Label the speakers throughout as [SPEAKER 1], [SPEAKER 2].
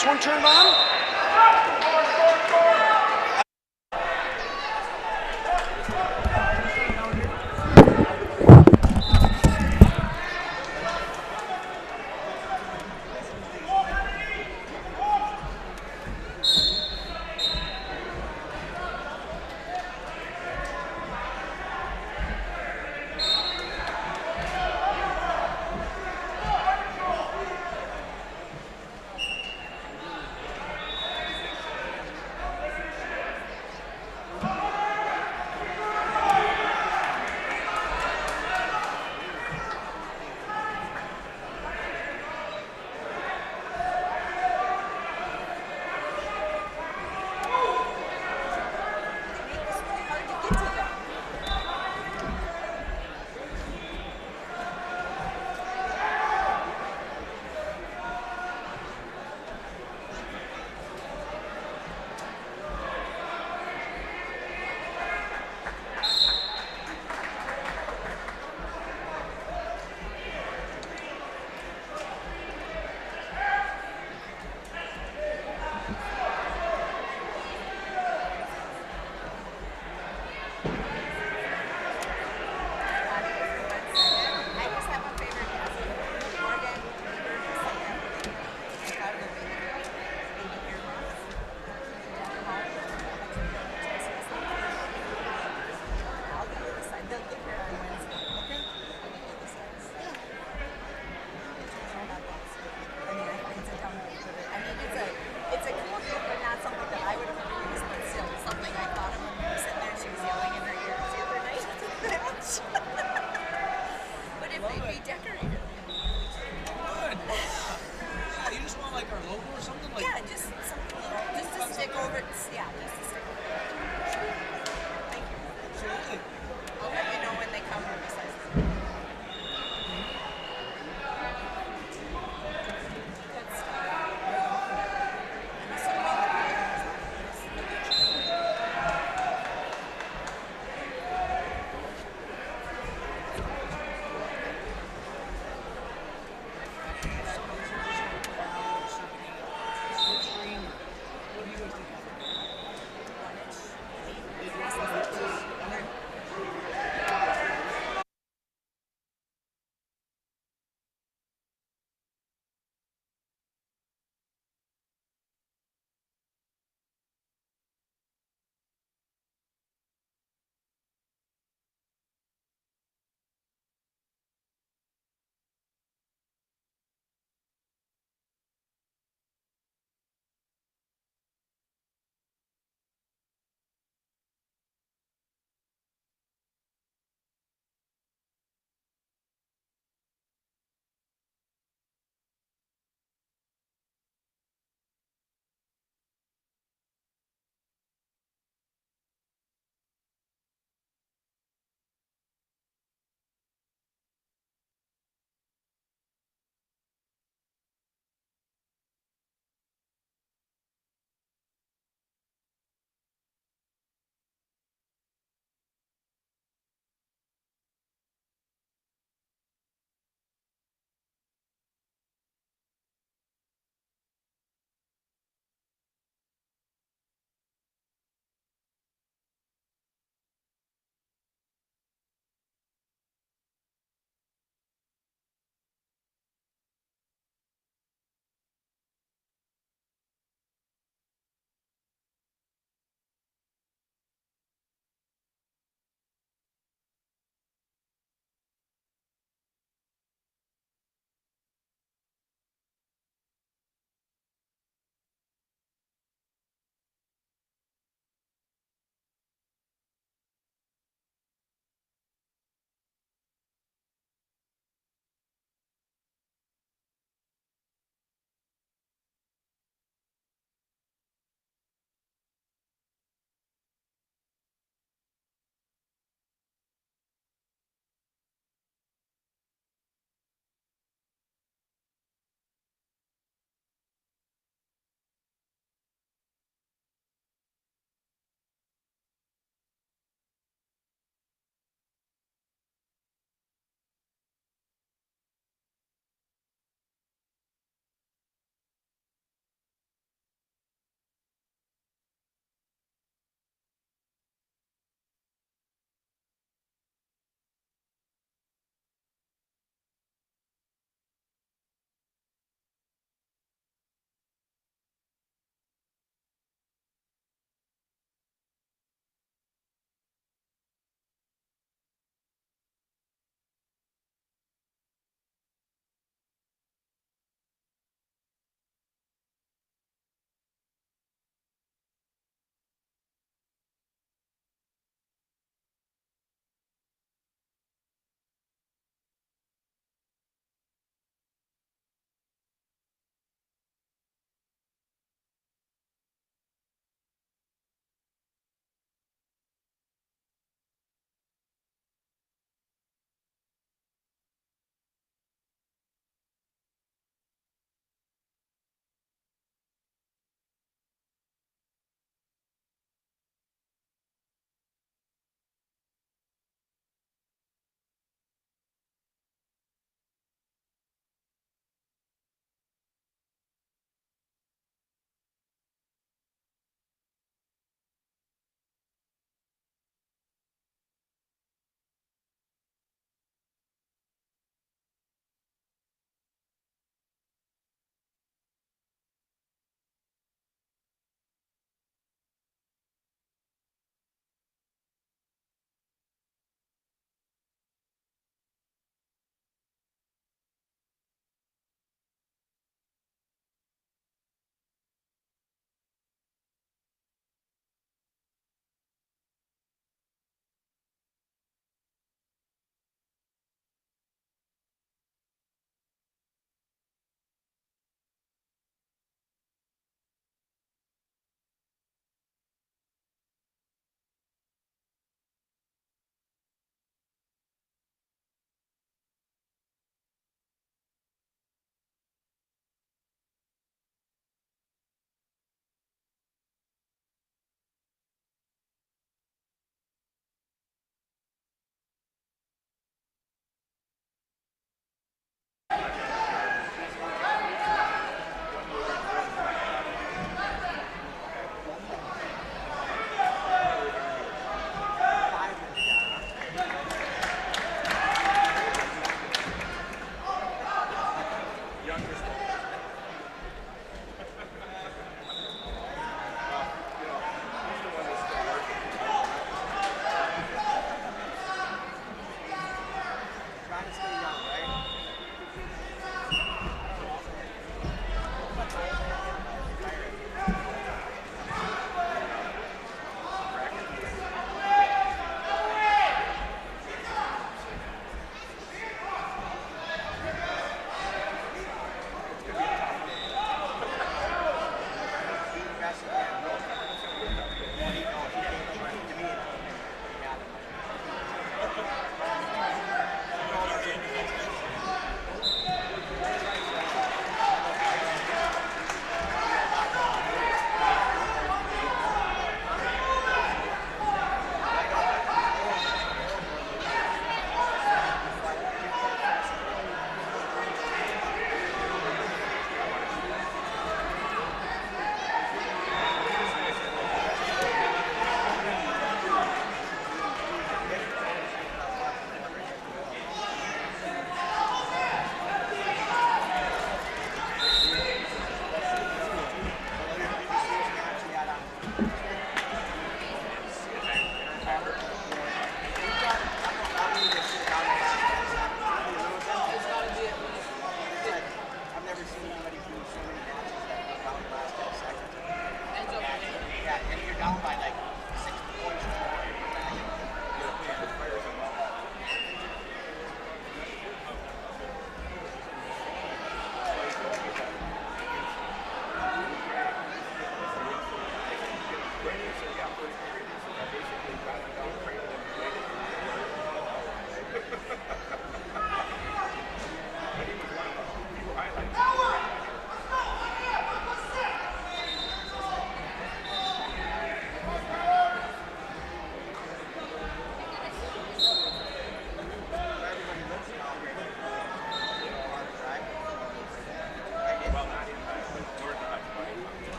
[SPEAKER 1] this one turned on?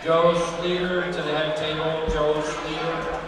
[SPEAKER 1] Joe Sleeter to the head table. Joe Sleeter.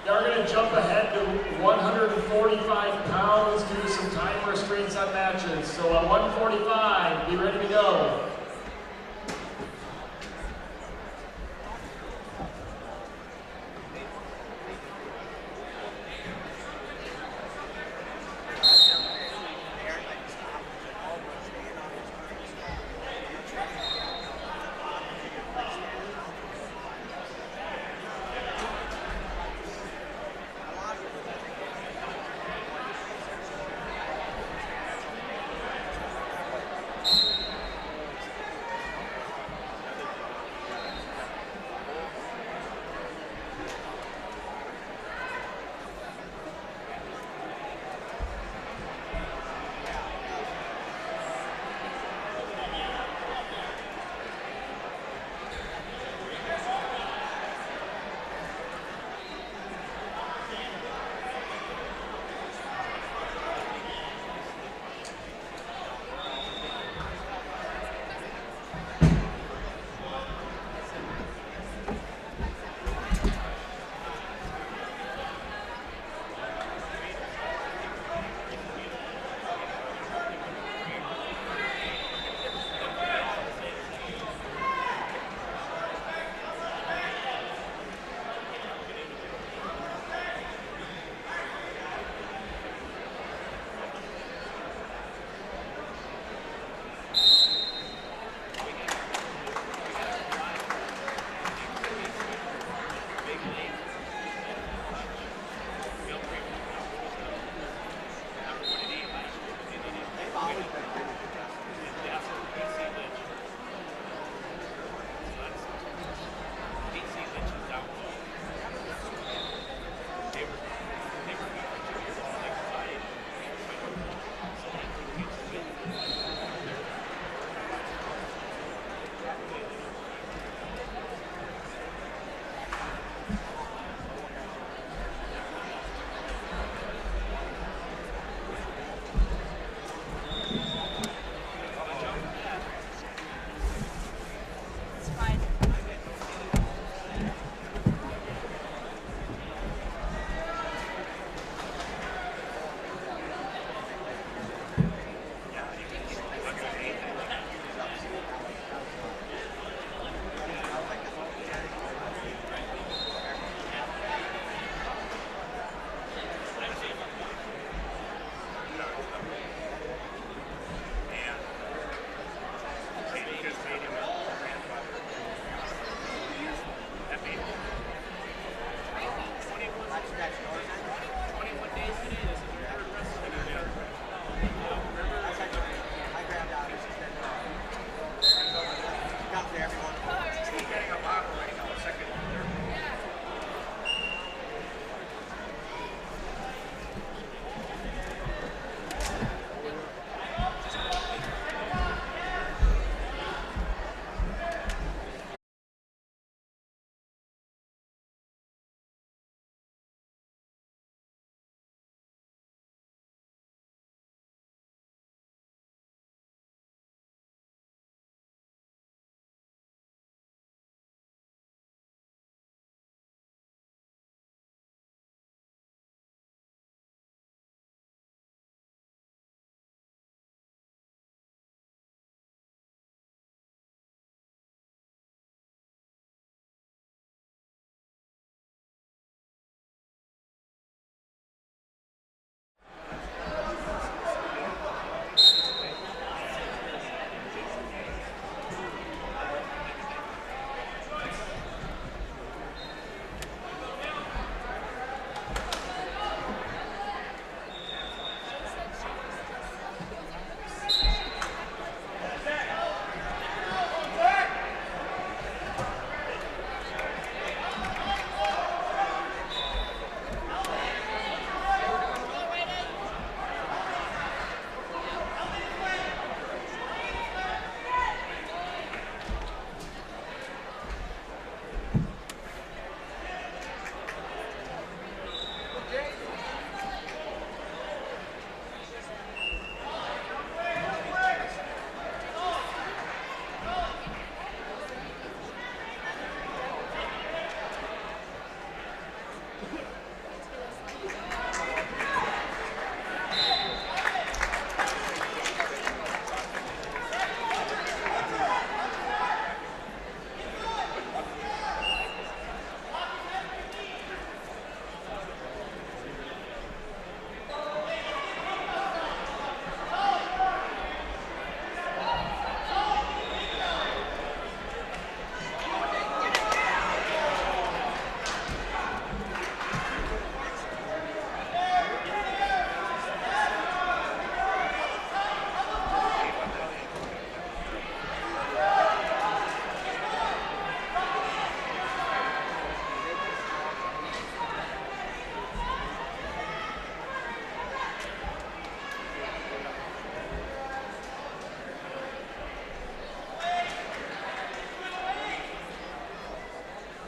[SPEAKER 2] Now we're going to jump ahead to 145 pounds due to some time restraints on matches. So at 145, be ready to go.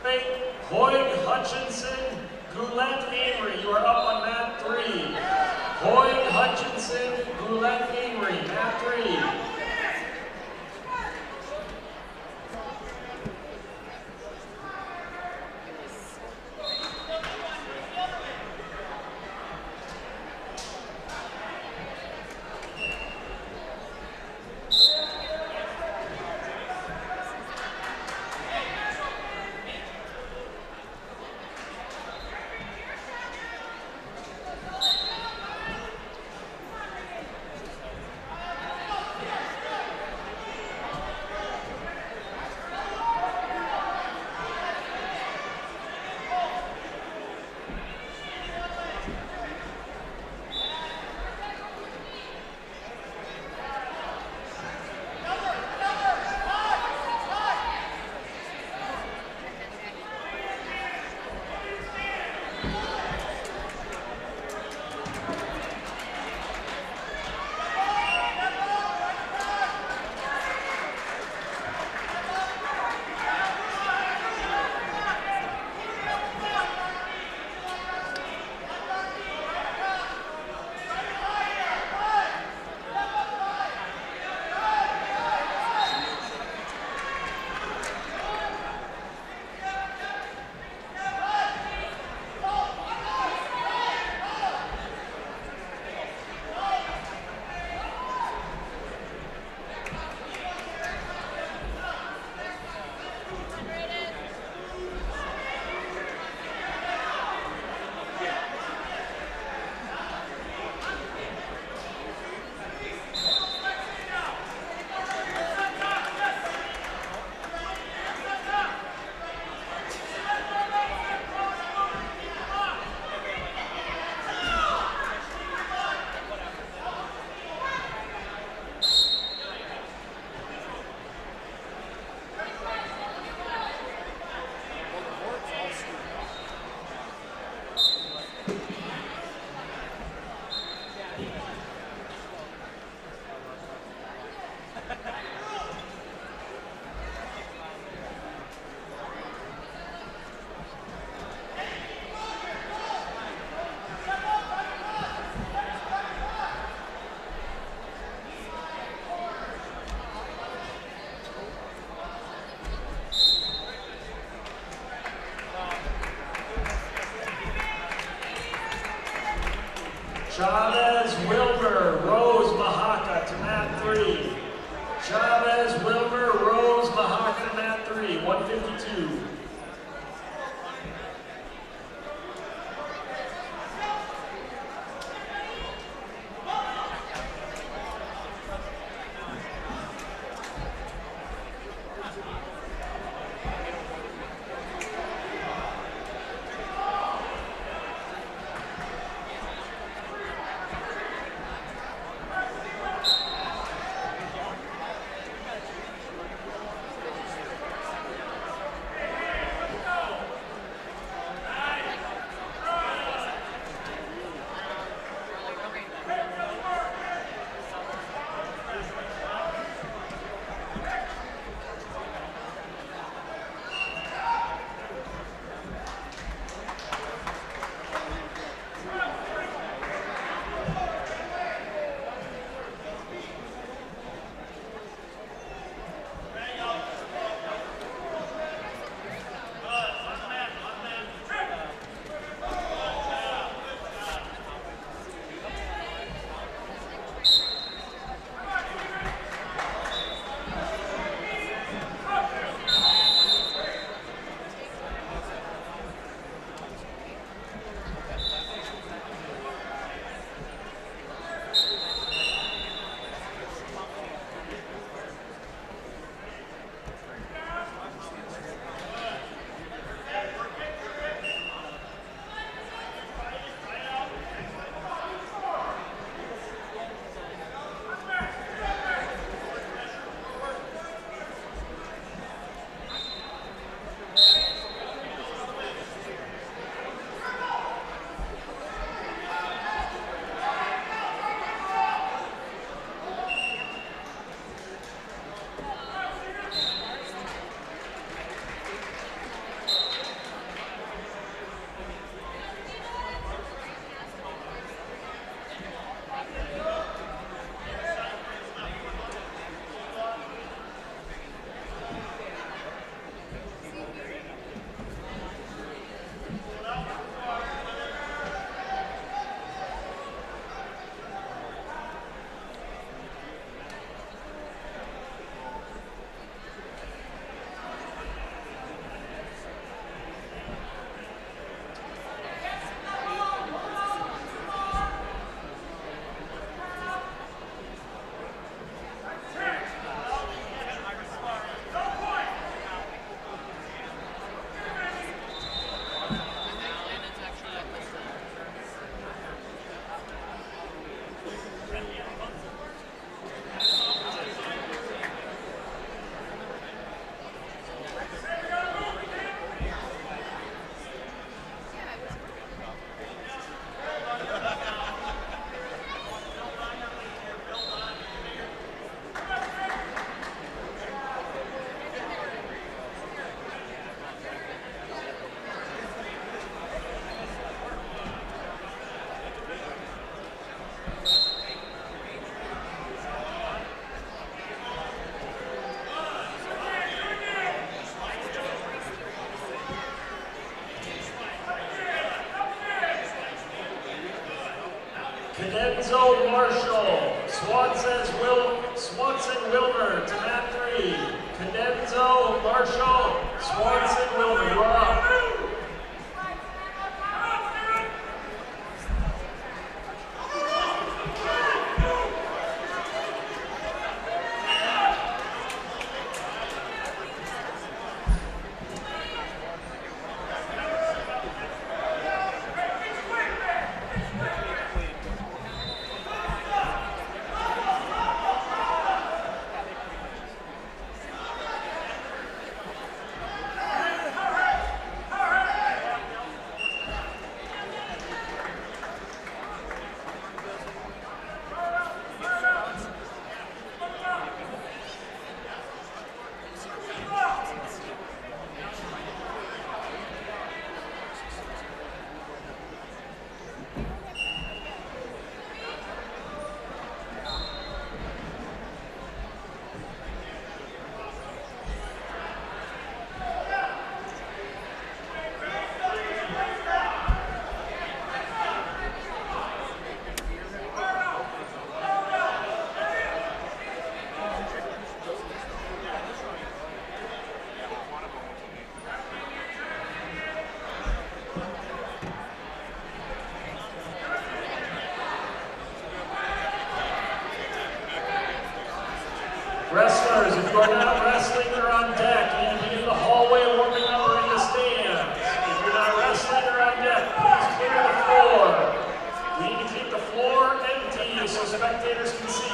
[SPEAKER 2] Hoyt Hutchinson, Goulet Amory, you are up on mat 3. Hoyt Hutchinson, Goulet Amory, mat 3. Chavez Wilmer, Rose Mahaka to mat 3. Chavez Wilmer, Rose Mahaka to mat 3, 152. Cadenzo Marshall. Swanson Wilmer to mat 3. Cadenzo Marshall. Swanson Wilmer. You're up. Wrestlers, if you are not wrestling or on deck, you need to be in the hallway warming up or in the stands. If you're not wrestling or on deck, please clear the floor. We need to keep the floor empty so spectators can see.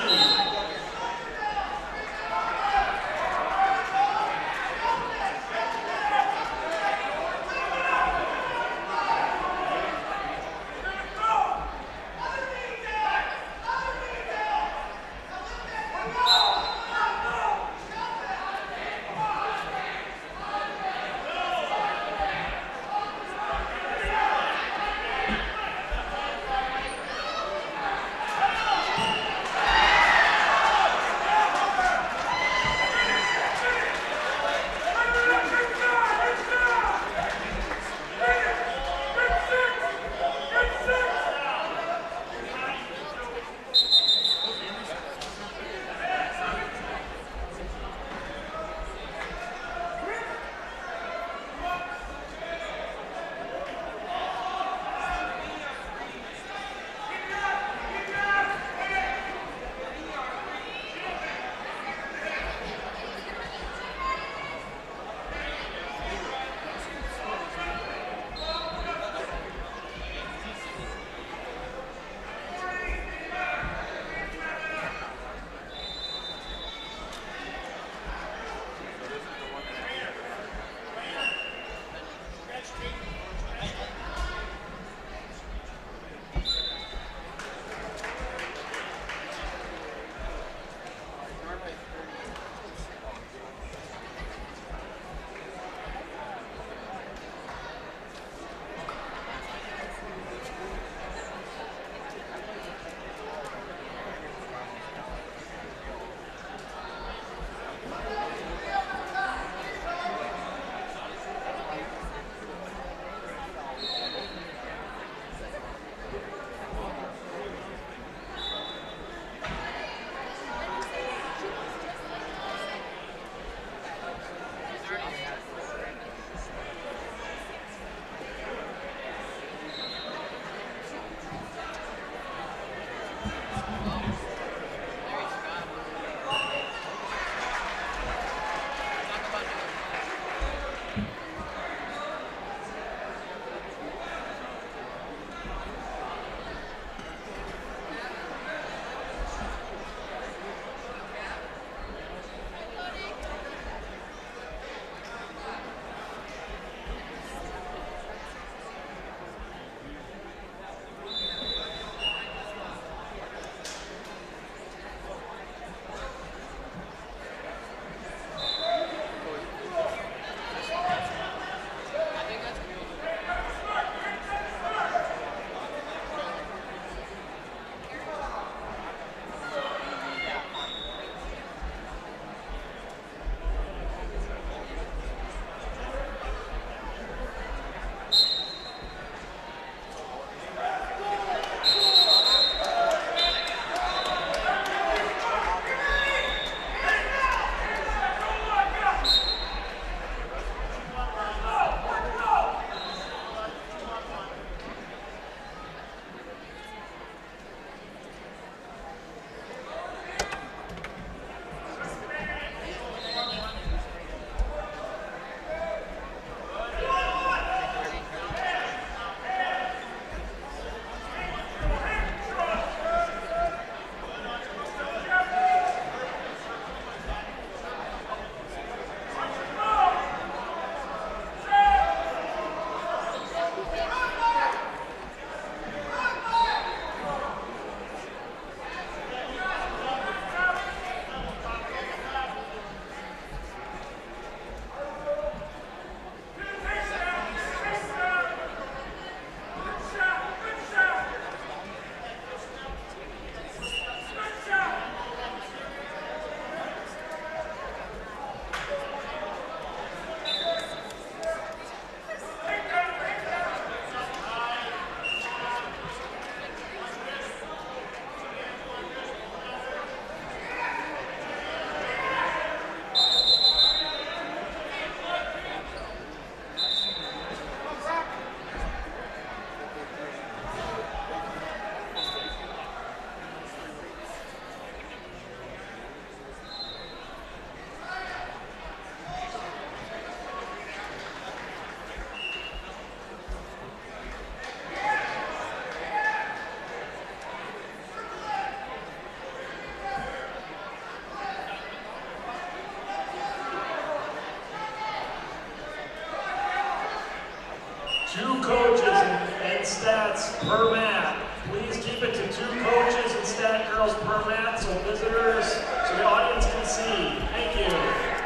[SPEAKER 2] 2 coaches and stats per mat. Please keep it to 2 coaches and stat girls per mat so visitors, so the audience can see. Thank you.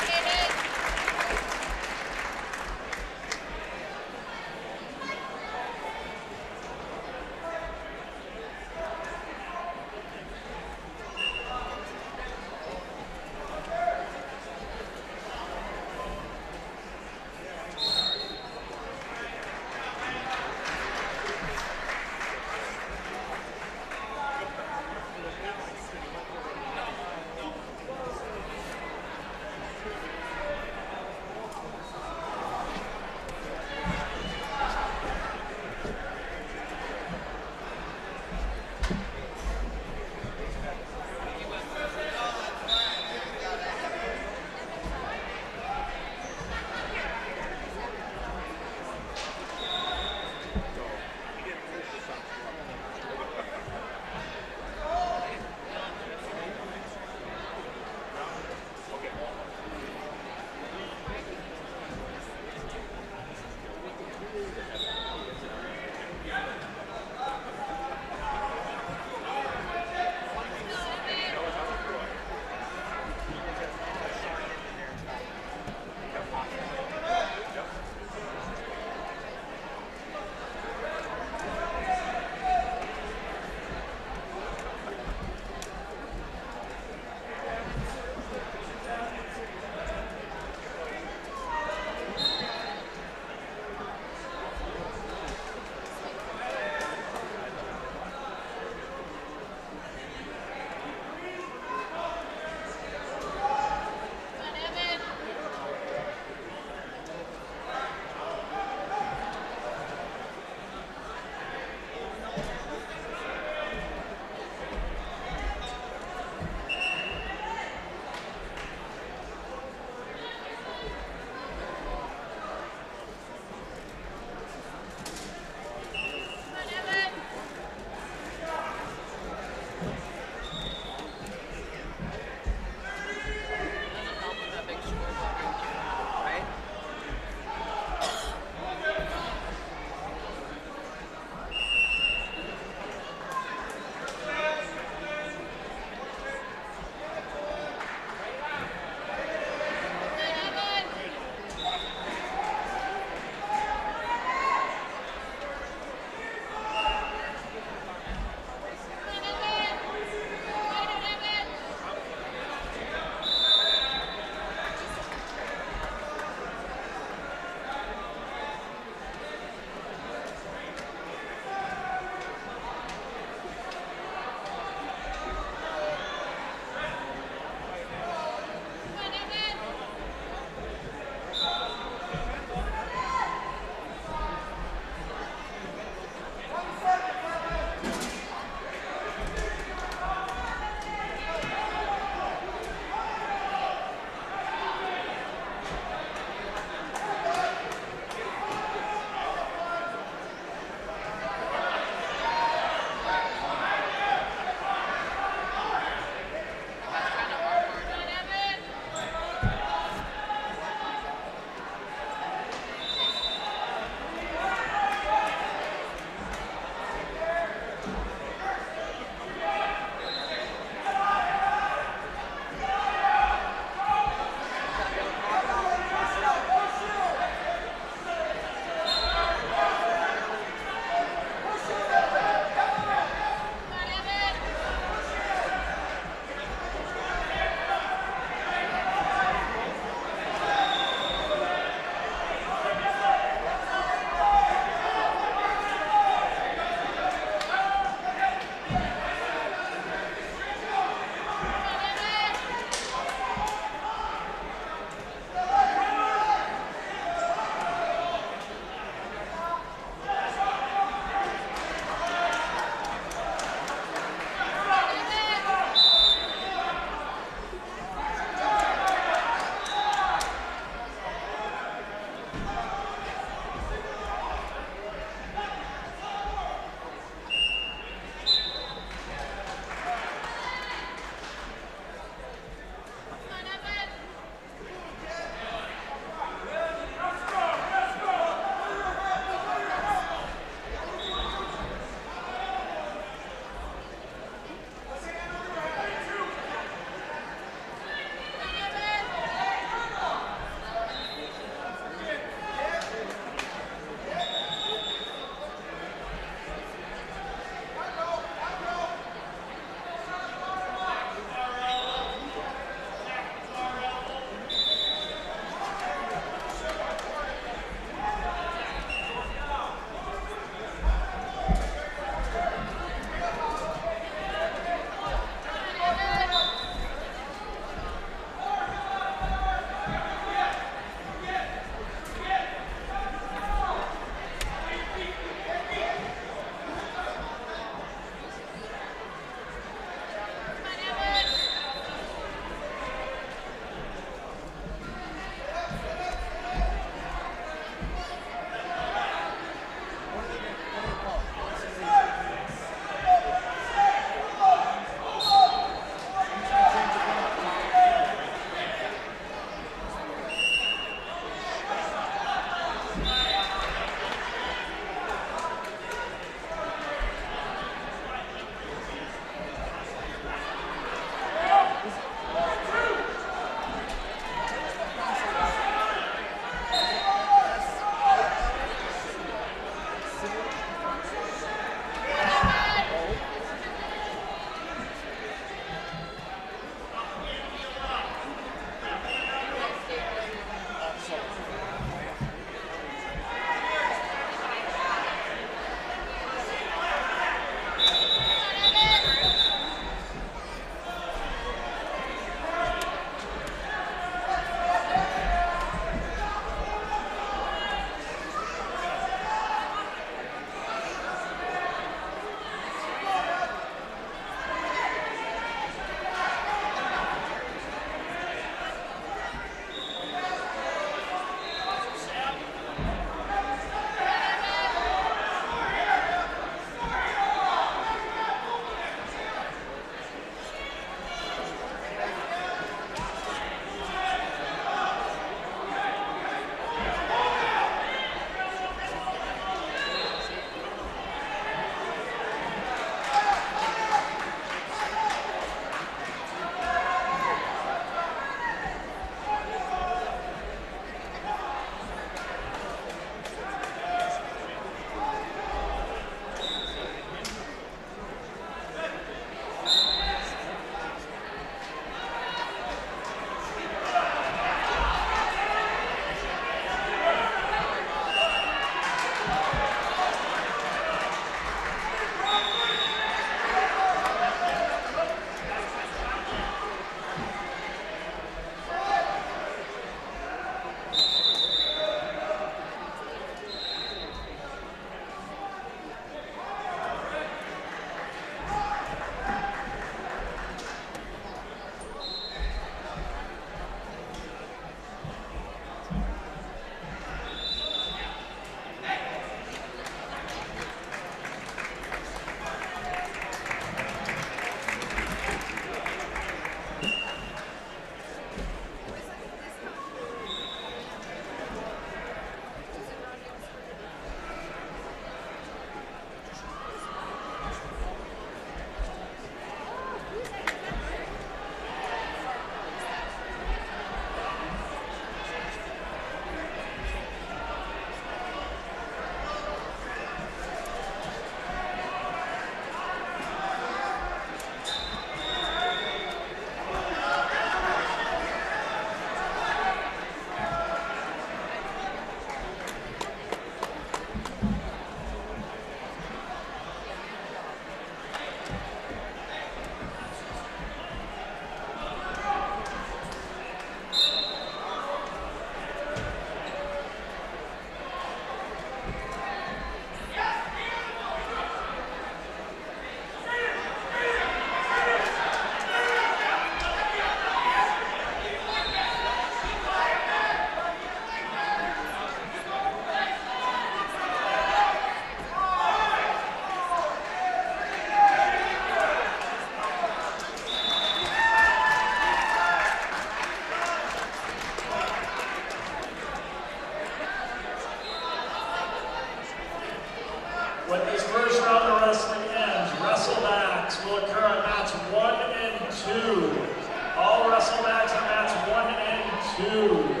[SPEAKER 2] 2.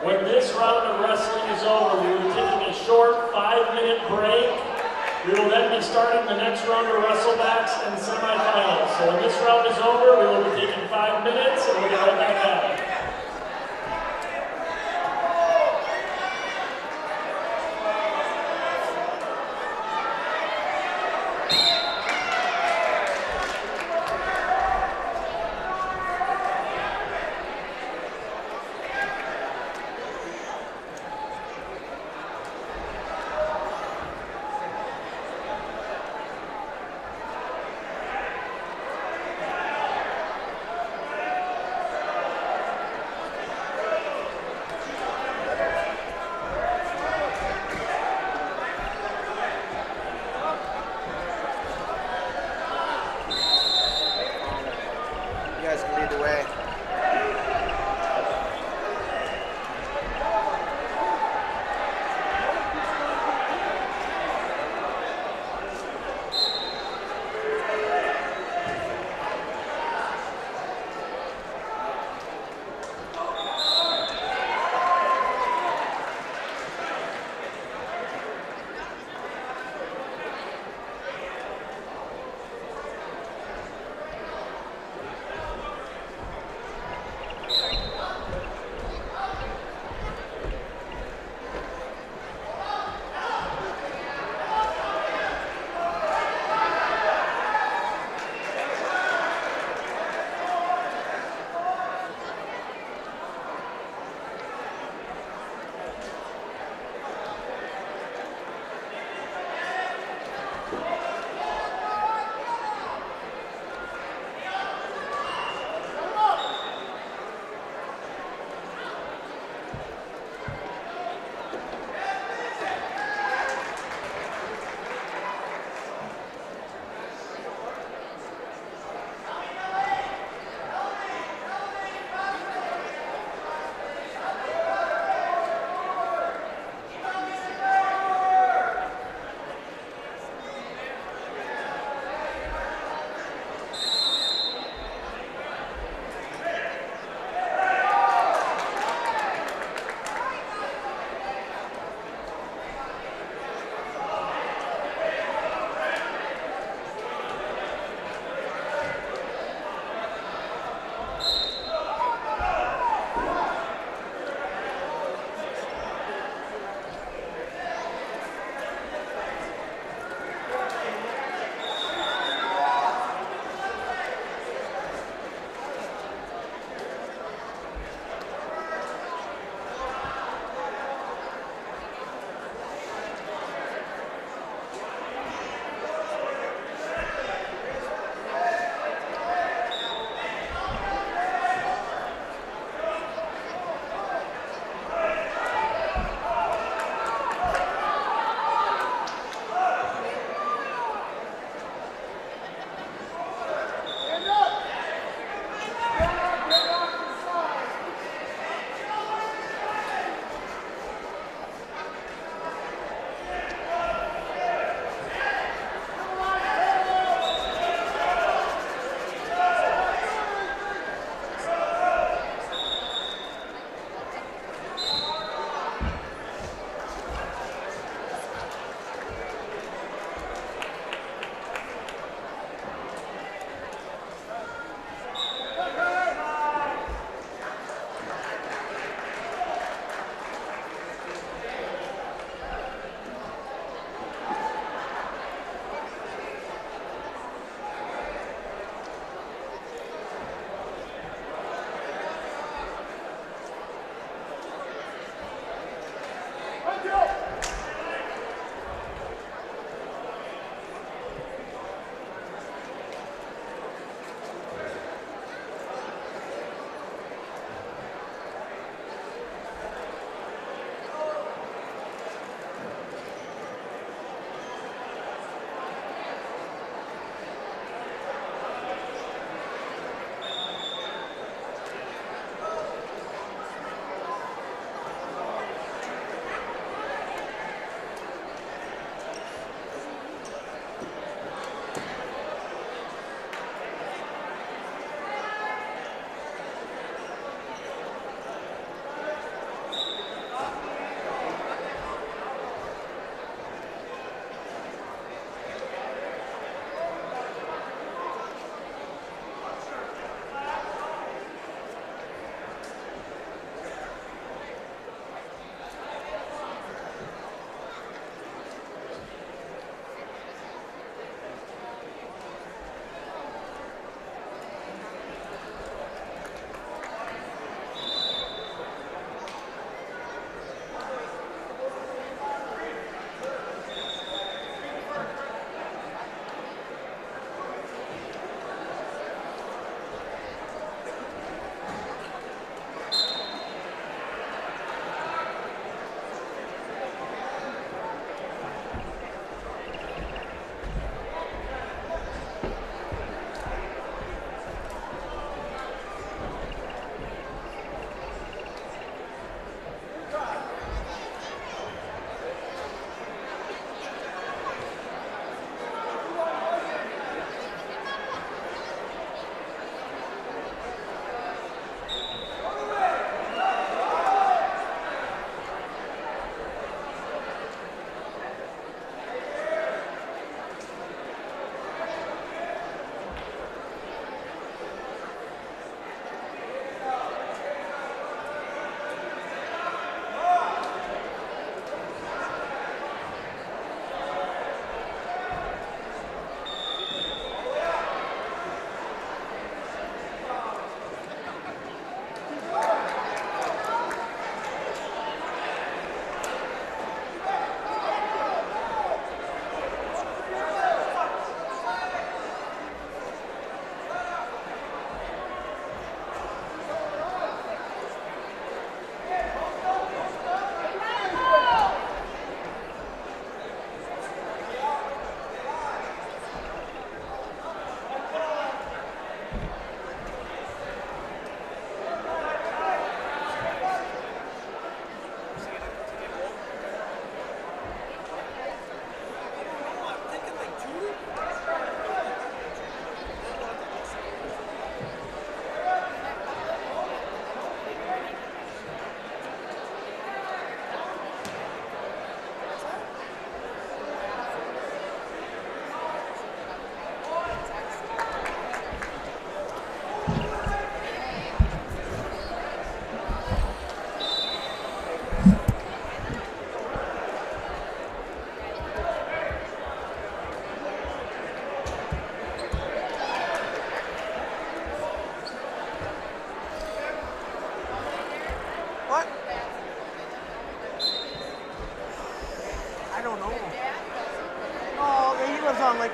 [SPEAKER 2] When this round of wrestling is over, we will be taking a short 5-minute break. We will then be starting the next round of wrestlebacks and semifinals. So when this round is over, we will be taking 5 minutes and we'll get right back at it.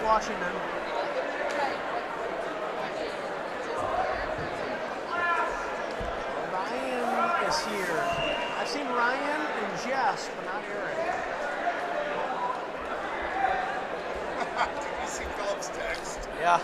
[SPEAKER 3] watching them. Ryan is here. I've seen Ryan and Jess, but not Eric.
[SPEAKER 4] Did you see Philip's text?
[SPEAKER 3] Yeah.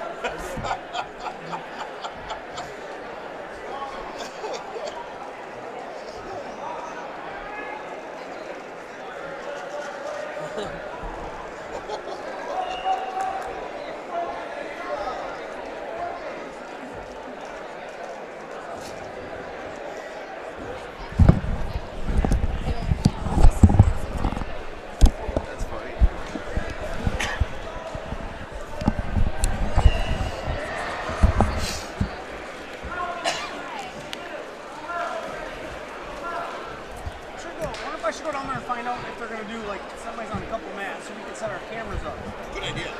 [SPEAKER 3] I should go down there and find out if they're going to do like semis on a couple mats so we can set our cameras up.
[SPEAKER 4] Good idea.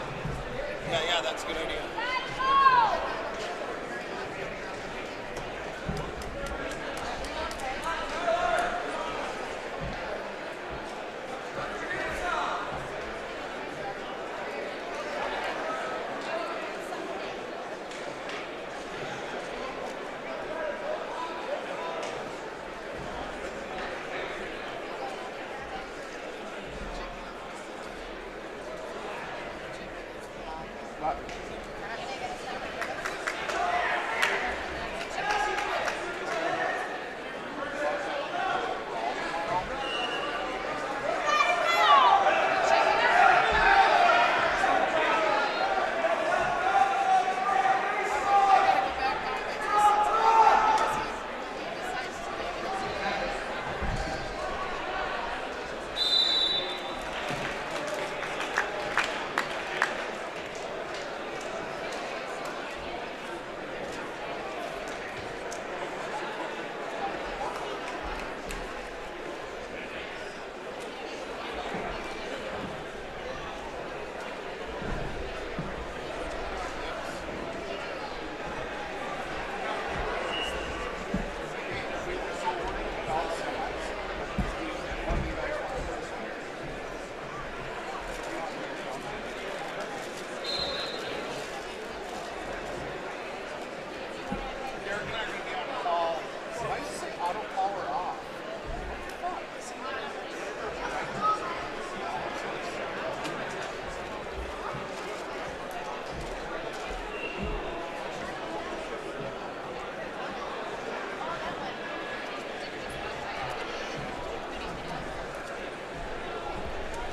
[SPEAKER 4] Yeah, that's a good idea.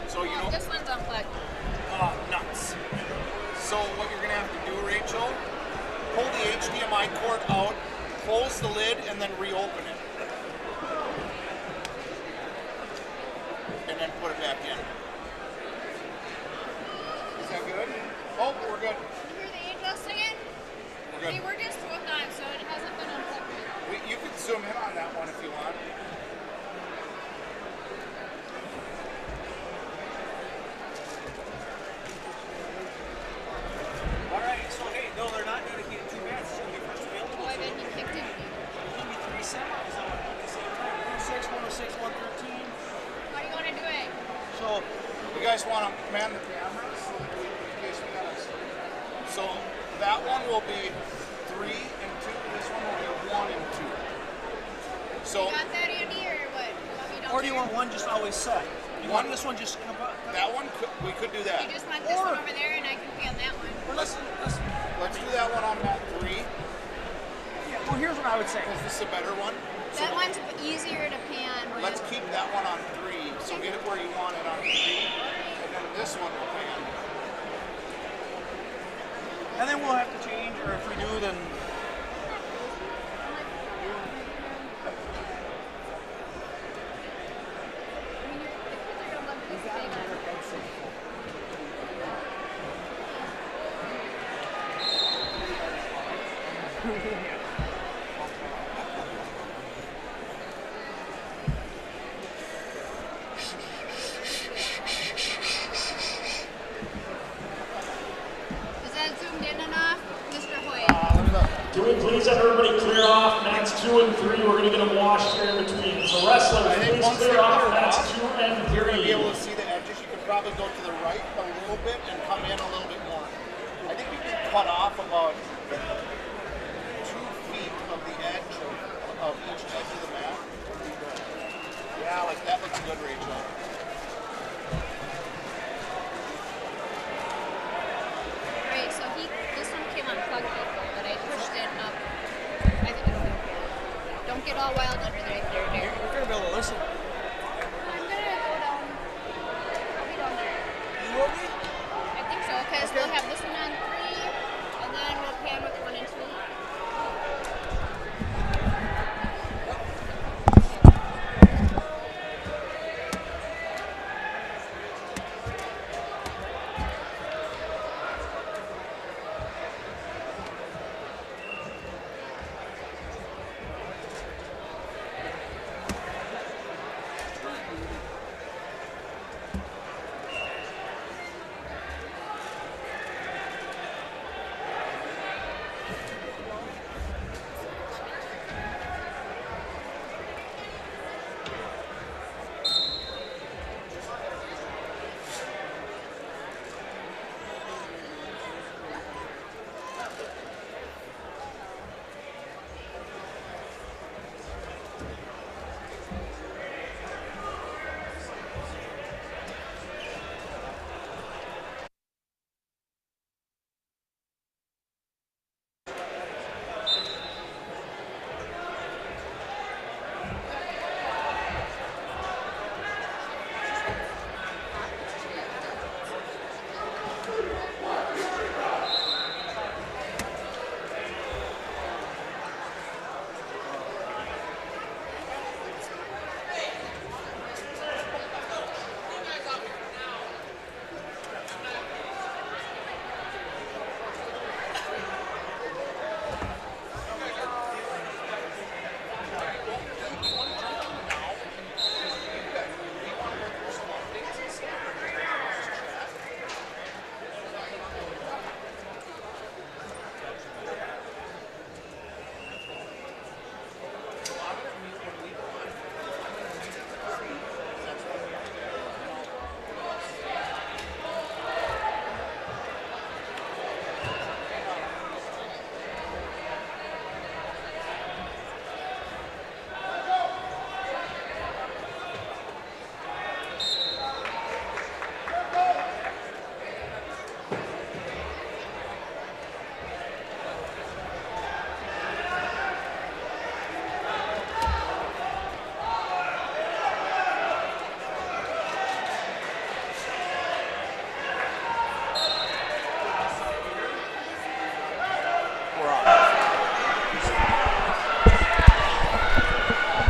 [SPEAKER 4] So you know,
[SPEAKER 5] this one's unplugged.
[SPEAKER 4] Nuts. So what you're gonna have to do, Rachel, pull the HDMI cord out, close the lid, and then reopen it. And then put it back in. Is that good? Oh, we're good.
[SPEAKER 5] You hear the angels singing?
[SPEAKER 4] We're good.
[SPEAKER 5] They were just hooked on, so it hasn't been unplugged.
[SPEAKER 4] You can zoom in on that one if you want.
[SPEAKER 3] Alright, so hey, no, they're not dedicated to mats. It's going to be first available.
[SPEAKER 5] Boy, then you kicked it.
[SPEAKER 3] There's going to be 3 semis on at the same time. 106, 106, 113.
[SPEAKER 5] How do you want to do it?
[SPEAKER 4] So, you guys want to man the cameras? In case we got us. So, that one will be 3 and 2. This one will be 1 and 2. So,
[SPEAKER 5] You got that, Andy, or what? You want me to
[SPEAKER 3] Or do you want one just always set? You want this one just come up?
[SPEAKER 4] that one, we could do that.
[SPEAKER 5] You just want this one over there, and I can pee on that one.
[SPEAKER 3] Well, let's
[SPEAKER 4] Let's do that one on mat 3.
[SPEAKER 3] yeah, well, here's what I would say.
[SPEAKER 4] Is this a better one?
[SPEAKER 5] That one's easier to pan with.
[SPEAKER 4] Let's keep that one on 3. So get it where you want it on 3. And then this one will pan.
[SPEAKER 3] And then we'll have to change, or if we do, then...
[SPEAKER 5] Is that zoomed in enough, Mr. Hoyt?
[SPEAKER 2] Can we please have everybody clear off mats 2 and 3? We're going to get them washed here in between. So wrestlers, please clear off mats 2 and 3.
[SPEAKER 4] You're going to be able to see the edges. You could probably go to the right a little bit and come in a little bit more. cut off about 2 feet of the edge of each edge of the mat. Yeah, like that looks good, Rachel.
[SPEAKER 5] Right, so this one came unplugged before, but I pushed it up. I think it'll be okay. Don't get all wild under there, Derek.
[SPEAKER 3] We're going to be able to listen.
[SPEAKER 5] I'm gonna go down. I'll be down there.
[SPEAKER 3] You will be?
[SPEAKER 5] I think so, because we'll have this one on 3, and then we'll pan with 1 and 2.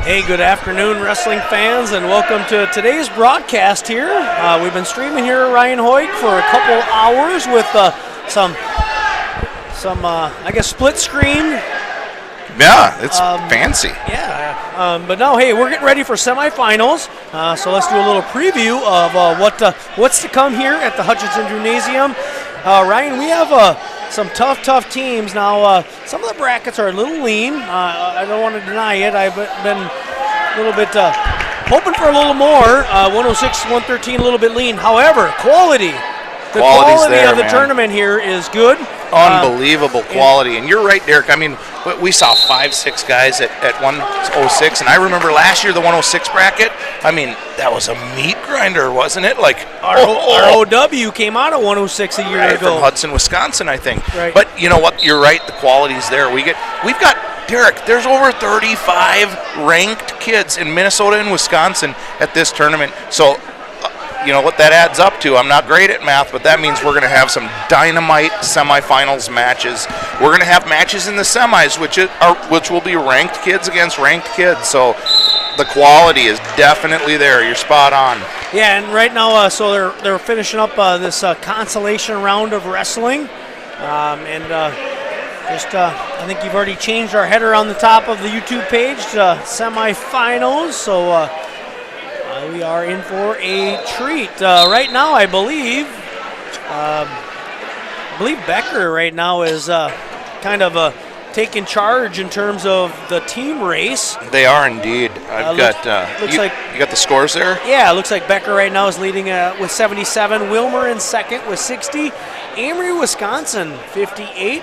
[SPEAKER 3] Hey, good afternoon, wrestling fans, and welcome to today's broadcast here. We've been streaming here at Ryan Hoyt for a couple hours with some I guess, split screen.
[SPEAKER 6] Yeah, it's fancy.
[SPEAKER 3] Yeah, but now, hey, we're getting ready for semifinals, so let's do a little preview of what's to come here at the Hutchinson Gymnasium. Ryan, we have some tough teams. Now, some of the brackets are a little lean. I don't want to deny it. I've been a little bit hoping for a little more. 106, 113, a little bit lean. However, quality. The quality
[SPEAKER 6] there,
[SPEAKER 3] of the
[SPEAKER 6] man.
[SPEAKER 3] Tournament here is good.
[SPEAKER 6] Unbelievable quality. And you're right, Derek. I mean, we saw 5-6 guys at 106. And I remember last year, the 106 bracket, I mean, that was a meat grinder, wasn't it? Like,
[SPEAKER 3] ROW came out of 106 a year ago.
[SPEAKER 6] From Hudson, Wisconsin, I think.
[SPEAKER 3] Right.
[SPEAKER 6] But you know what? You're right. The quality's there. We've got, Derek, there's over 35 ranked kids in Minnesota and Wisconsin at this tournament. So, you know what that adds up to. I'm not great at math, but that means we're going to have some dynamite semifinals matches. We're going to have matches in the semis, which will be ranked kids against ranked kids. So the quality is definitely there. You're spot on.
[SPEAKER 3] Yeah, and right now, so they're finishing up this consolation round of wrestling, I think you've already changed our header on the top of the YouTube page to semifinals. So. We are in for a treat. Right now, I believe Becker right now is kind of taking charge in terms of the team race.
[SPEAKER 6] They are indeed. I've got.
[SPEAKER 3] Looks like
[SPEAKER 6] you got the scores there.
[SPEAKER 3] Yeah, it looks like Becker right now is leading with 77. Wilmer in second with 60. Amory, Wisconsin, 58.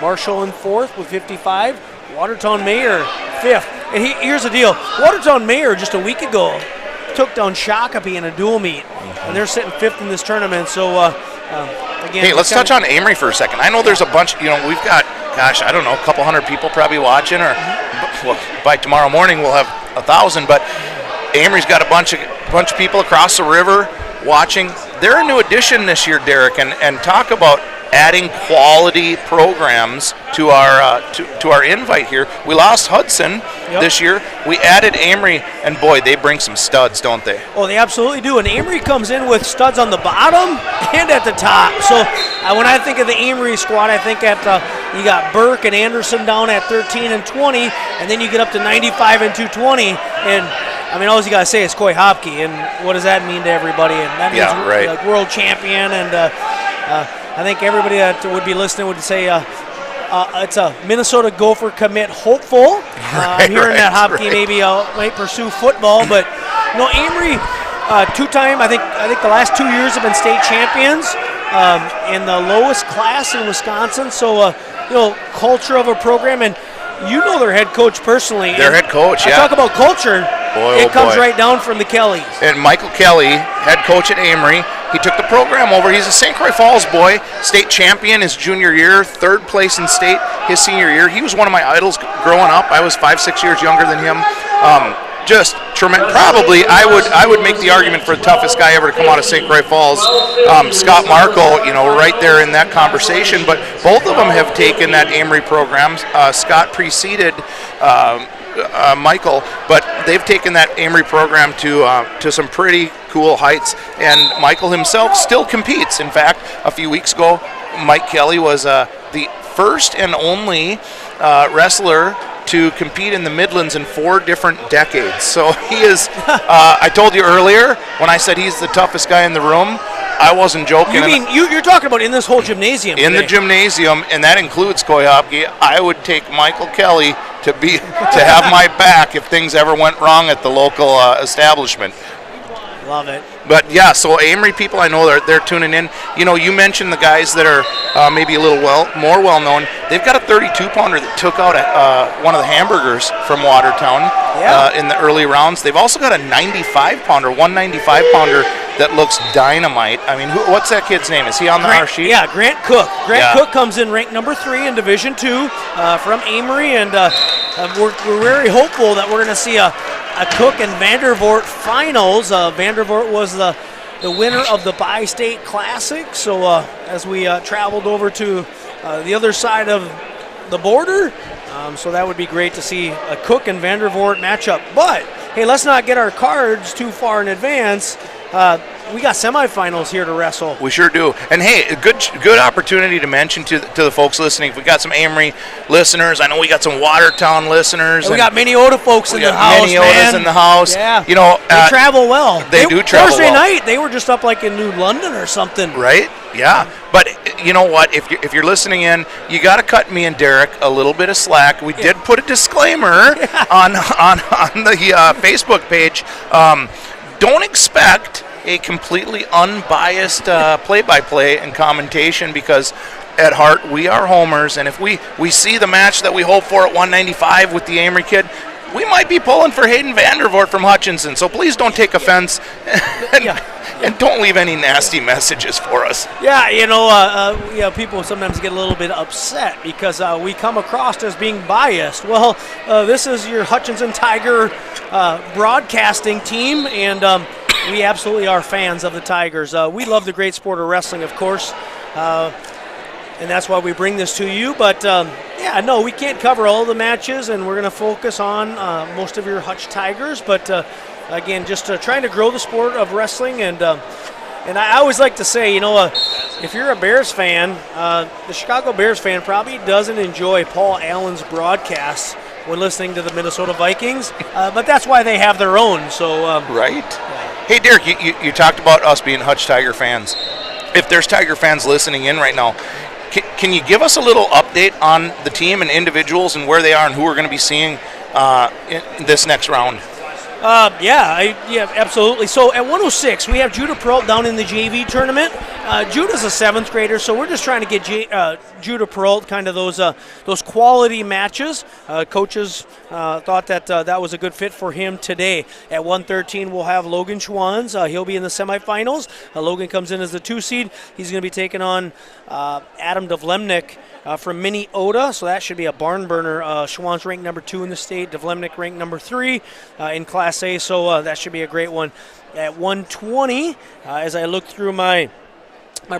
[SPEAKER 3] Marshall in fourth with 55. Watertown Mayor, fifth. And here's the deal. Watertown Mayor just a week ago took down Shakopee in a dual meet, and they're sitting fifth in this tournament. So, again.
[SPEAKER 6] Hey, let's touch on Amory for a second. I know there's a bunch, we've got, I don't know, a couple hundred people probably watching, or well, by tomorrow morning we'll have 1,000, but Amory's got a bunch of people across the river watching. They're a new addition this year, Derik, and talk about adding quality programs to our invite here. We lost Hudson this year. We added Amory, and boy, they bring some studs, don't they?
[SPEAKER 3] Oh, they absolutely do. And Amory comes in with studs on the bottom and at the top. So when I think of the Amory squad, I think you got Burke and Anderson down at 13 and 20, and then you get up to 95 and 220. And I mean, all you gotta say is Coy Hopke, and what does that mean to everybody? And that means like world champion, and I think everybody that would be listening would say it's a Minnesota Gopher commit hopeful. I'm hearing that Hopke maybe might pursue football, but Amory, two-time. I think the last 2 years have been state champions in the lowest class in Wisconsin. So culture of a program, and their head coach personally.
[SPEAKER 6] Their head coach,
[SPEAKER 3] yeah. I talk about culture. It comes right down from the Kellys.
[SPEAKER 6] And Michael Kelly, head coach at Amory, he took the program over. He's a St. Croix Falls boy, state champion his junior year, third place in state his senior year. He was one of my idols growing up. I was 5-6 years younger than him. Just tremendous. Probably, I would make the argument for the toughest guy ever to come out of St. Croix Falls, Scott Marco. Right there in that conversation. But both of them have taken that Amory program. Scott preceded Michael, but they've taken that Amory program to some pretty cool heights. And Michael himself still competes. In fact, a few weeks ago, Mike Kelly was the first and only wrestler to compete in the Midlands in 4 different decades. So he is, I told you earlier when I said he's the toughest guy in the room, I wasn't joking.
[SPEAKER 3] You mean you're talking about in this whole gymnasium?
[SPEAKER 6] In the gymnasium, and that includes Coy Hopke. I would take Michael Kelly to have my back if things ever went wrong at the local establishment.
[SPEAKER 3] Love it.
[SPEAKER 6] But yeah, so Amory people, I know they're tuning in. You mentioned the guys that are maybe a little more well known. They've got a 32-pounder that took out one of the hamburgers from Watertown in the early rounds. They've also got a 95-pounder, 195-pounder that looks dynamite. I mean, what's that kid's name? Is he on our sheet?
[SPEAKER 3] Yeah, Grant Cook. Grant Cook comes in ranked number 3 in Division II from Amory, and we're very hopeful that we're going to see a Cook and Vandervoort finals. Vandervoort was the winner of the Bi-State Classic. So as we traveled over to the other side of the border, so that would be great to see a Cook and Vandervoort matchup. But hey, let's not get our cards too far in advance. We got semifinals here to wrestle.
[SPEAKER 6] We sure do. And hey, a good opportunity to mention to the folks listening. If we got some Amory listeners, I know we got some Watertown listeners.
[SPEAKER 3] And we got Minneota folks in the house,
[SPEAKER 6] Minneota's in the house.
[SPEAKER 3] Yeah. They travel well.
[SPEAKER 6] They do travel
[SPEAKER 3] Thursday
[SPEAKER 6] well.
[SPEAKER 3] night, they were just up like in New London or something.
[SPEAKER 6] Right? Yeah. But you know what? If you're listening in, you got to cut me and Derik a little bit of slack. We did put a disclaimer on the Facebook page. Don't expect a completely unbiased play-by-play and commentation, because at heart we are homers, and if we see the match that we hope for at 195 with the Amory kid, we might be pulling for Hayden Vandervoort from Hutchinson. So please don't take offense and don't leave any nasty messages for us.
[SPEAKER 3] Yeah, people sometimes get a little bit upset because we come across as being biased. Well, this is your Hutchinson Tiger broadcasting team, and we absolutely are fans of the Tigers. We love the great sport of wrestling, of course, and that's why we bring this to you. But, we can't cover all the matches, and we're going to focus on most of your Hutch Tigers. But, again, just trying to grow the sport of wrestling. And I always like to say, if you're a Bears fan, the Chicago Bears fan probably doesn't enjoy Paul Allen's broadcasts when listening to the Minnesota Vikings, but that's why they have their own. So
[SPEAKER 6] right. Hey, Derik, you talked about us being Hutch Tiger fans. If there's Tiger fans listening in right now, Can you give us a little update on the team and individuals and where they are and who we're going to be seeing in this next round?
[SPEAKER 3] Yeah, absolutely. So at 106, we have Judah Peralt down in the JV tournament. Judah's a 7th grader, so we're just trying to get Judah Peralt kind of those quality matches. Coaches thought that that was a good fit for him today. At 113, we'll have Logan Schwanz. He'll be in the semifinals. Logan comes in as the 2 seed. He's going to be taking on Adam Devlemnik from Minnesota, so that should be a barn burner. Schwanz ranked number 2 in the state, Devlemnik ranked number 3 in Class A, so that should be a great one. At 120, as I look through my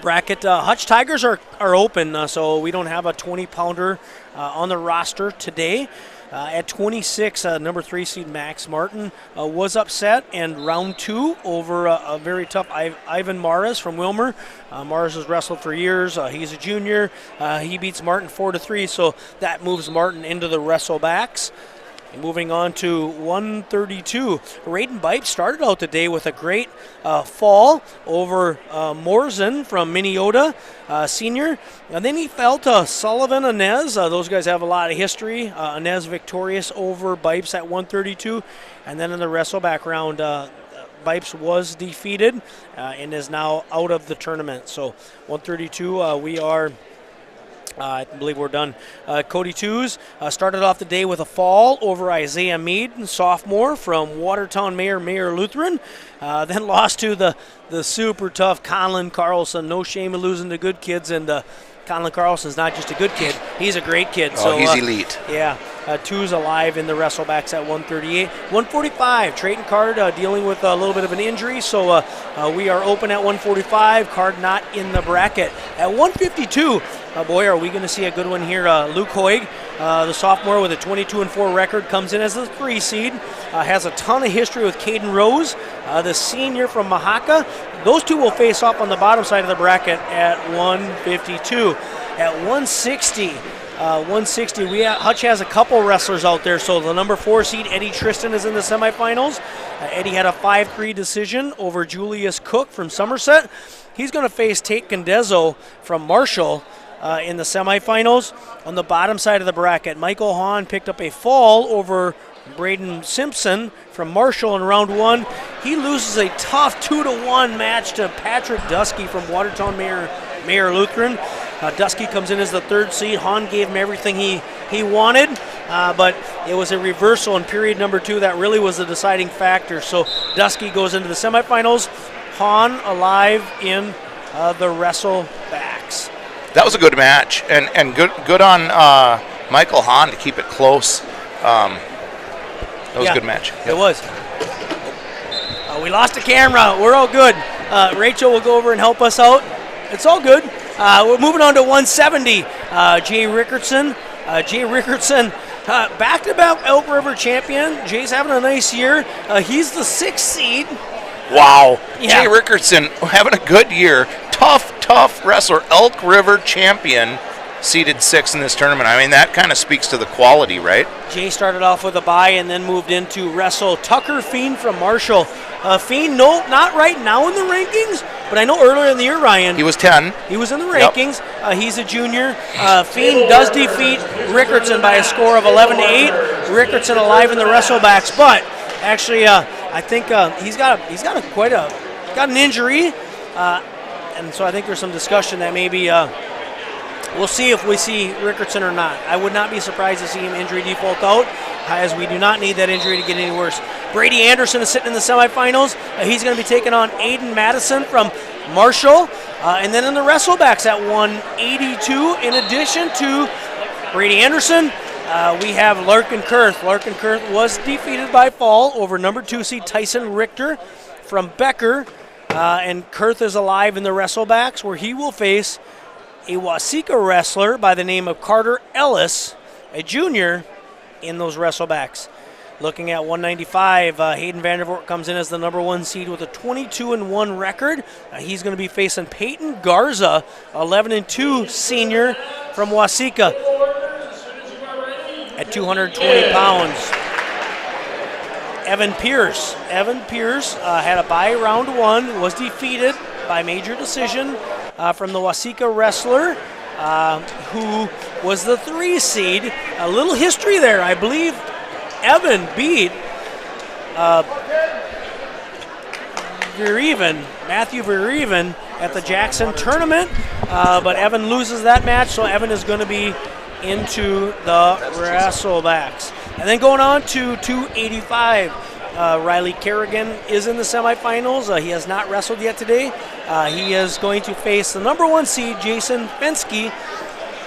[SPEAKER 3] bracket, Hutch Tigers are open, so we don't have a 20-pounder on the roster today. At 26, number 3 seed Max Martin was upset in round 2 over a very tough Ivan Maras from Wilmer. Maras has wrestled for years. He's a junior. He beats Martin 4-3, so that moves Martin into the wrestlebacks. Moving on to 132, Raiden Bipe started out the day with a great fall over Morzen from Minnesota, senior. And then he fell to Sullivan Inez. Those guys have a lot of history. Inez victorious over Bipes at 132. And then in the wrestleback round, Bipes was defeated and is now out of the tournament. So 132, we are... I believe we're done. Cody Tews started off the day with a fall over Isaiah Mead, sophomore from Watertown Mayor Lutheran. Then lost to the super tough Conlon Carlson. No shame in losing to good kids, and Conlon Carlson's not just a good kid, he's a great kid.
[SPEAKER 6] Oh, he's elite.
[SPEAKER 3] Yeah, Tews alive in the wrestlebacks at 138. 145, Trayton Card dealing with a little bit of an injury, so we are open at 145. Card not in the bracket. At 152, boy, are we going to see a good one here. Luke Hoig, the sophomore with a 22-4 record, comes in as the 3 seed. Has a ton of history with Caden Rose, the senior from Mahaka. Those two will face off on the bottom side of the bracket at 152. At 160, Hutch has a couple wrestlers out there. So the number 4 seed, Eddie Tristan, is in the semifinals. Eddie had a 5-3 decision over Julius Cook from Somerset. He's going to face Tate Condezzo from Marshall in the semifinals. On the bottom side of the bracket, Michael Hahn picked up a fall over Braden Simpson from Marshall in round 1. He loses a tough 2-1 match to Patrick Dusky from Watertown Mayor Lutheran. Dusky comes in as the 3rd seed. Hahn gave him everything he wanted, but it was a reversal in period number 2 that really was the deciding factor. So Dusky goes into the semifinals. Hahn alive in the wrestlebacks.
[SPEAKER 6] That was a good match, and good on Michael Hahn to keep it close. That was a good match. Yep.
[SPEAKER 3] It was. We lost the camera. We're all good. Rachel will go over and help us out. It's all good. We're moving on to 170. Jay Rickardson. Back-to-back Elk River champion. Jay's having a nice year. He's the 6th seed.
[SPEAKER 6] Wow.
[SPEAKER 3] Yeah.
[SPEAKER 6] Jay Rickardson having a good year. Tough wrestler. Elk River champion. Seeded 6th in this tournament. I mean, that kind of speaks to the quality, right?
[SPEAKER 3] Jay started off with a bye and then moved into wrestle Tucker Fiend from Marshall. Fiend, no, not right now in the rankings, but I know earlier in the year, Ryan.
[SPEAKER 6] He was 10.
[SPEAKER 3] He was in the rankings. Yep. He's a junior. Fiend does defeat Rickardson by a score of 11-8. Rickardson alive in the wrestlebacks, but actually, I think he's got an injury, and so I think there's some discussion that maybe. We'll see if we see Rickardson or not. I would not be surprised to see him injury default out, as we do not need that injury to get any worse. Brady Anderson is sitting in the semifinals. He's going to be taking on Aiden Madison from Marshall. And then in the wrestlebacks at 182, in addition to Brady Anderson, we have Larkin Kurth. Larkin Kurth was defeated by fall over number 2 seed Tyson Richter from Becker. And Kurth is alive in the wrestlebacks, where he will face a Waseca wrestler by the name of Carter Ellis, a junior, in those wrestlebacks. Looking at 195, Hayden Vandervoort comes in as the number 1 seed with a 22-1 record. He's going to be facing Peyton Garza, 11-2 senior from Waseca, at 220 pounds. Evan Pierce had a bye round 1, was defeated by major decision from the Waseca wrestler. who was the 3 seed. A little history there. I believe Evan beat Matthew Vereven at the Jackson tournament, but Evan loses that match, so Evan is going to be into the wrestlebacks. And then going on to 285, Riley Kerrigan is in the semifinals. He has not wrestled yet today. He is going to face the number 1 seed, Jason Fensky,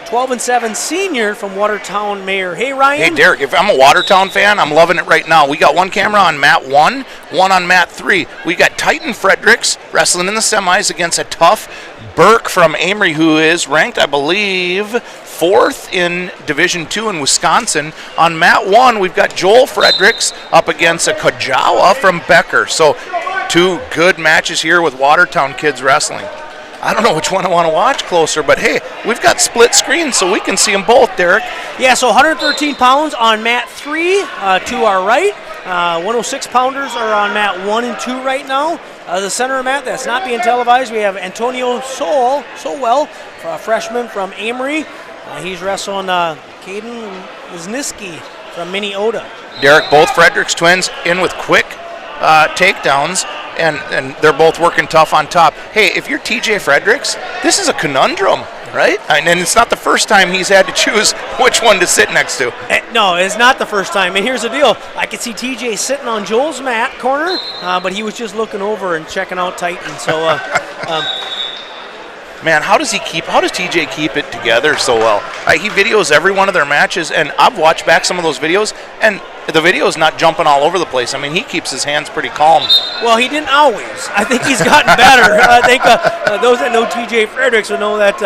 [SPEAKER 3] 12-7 senior from Watertown Mayor. Hey, Ryan.
[SPEAKER 6] Hey, Derik, if I'm a Watertown fan, I'm loving it right now. We got one camera on mat 1, one on mat 3. We got Titan Fredericks wrestling in the semis against a tough Burke from Amory, who is ranked, I believe, 4th in Division 2 in Wisconsin. On mat 1, we've got Joel Fredericks up against a Kajawa from Becker. So 2 good matches here with Watertown kids wrestling. I don't know which one I want to watch closer, but hey, we've got split screens so we can see them both, Derik.
[SPEAKER 3] Yeah, so 113 pounds on mat 3 to our right. 106 pounders are on mat 1 and 2 right now. The center mat that's not being televised, we have Antonio Solwell, a freshman from Amory. He's wrestling Caden Wisniewski from Minnesota.
[SPEAKER 6] Derik, both Fredericks twins in with quick takedowns, and they're both working tough on top. Hey, if you're TJ Fredericks, this is a conundrum, right? And it's not the first time he's had to choose which one to sit next to.
[SPEAKER 3] No, it's not the first time. And here's the deal. I could see TJ sitting on Joel's mat corner, but he was just looking over and checking out Titan. So,
[SPEAKER 6] man, how does TJ keep it together so well? He videos every one of their matches, and I've watched back some of those videos, and the video's not jumping all over the place. I mean, he keeps his hands pretty calm.
[SPEAKER 3] Well, he didn't always. I think he's gotten better. I think those that know TJ Fredericks will know that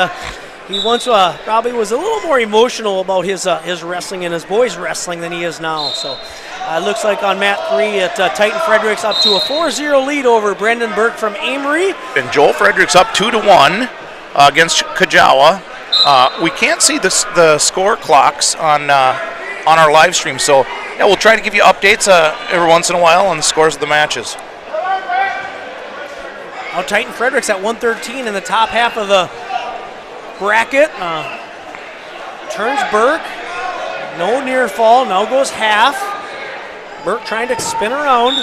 [SPEAKER 3] he once probably was a little more emotional about his wrestling and his boys' wrestling than he is now. So it looks like on mat 3 at Titan Fredericks up to a 4-0 lead over Brendan Burke from Amory.
[SPEAKER 6] And Joel Fredericks up 2-1 against Kajawa. We can't see the score clocks on our live stream, so yeah, we'll try to give you updates every once in a while on the scores of the matches.
[SPEAKER 3] Now Titan Fredericks at 113 in the top half of the bracket. Turns Burke. No near fall. Now goes half. Burke trying to spin around.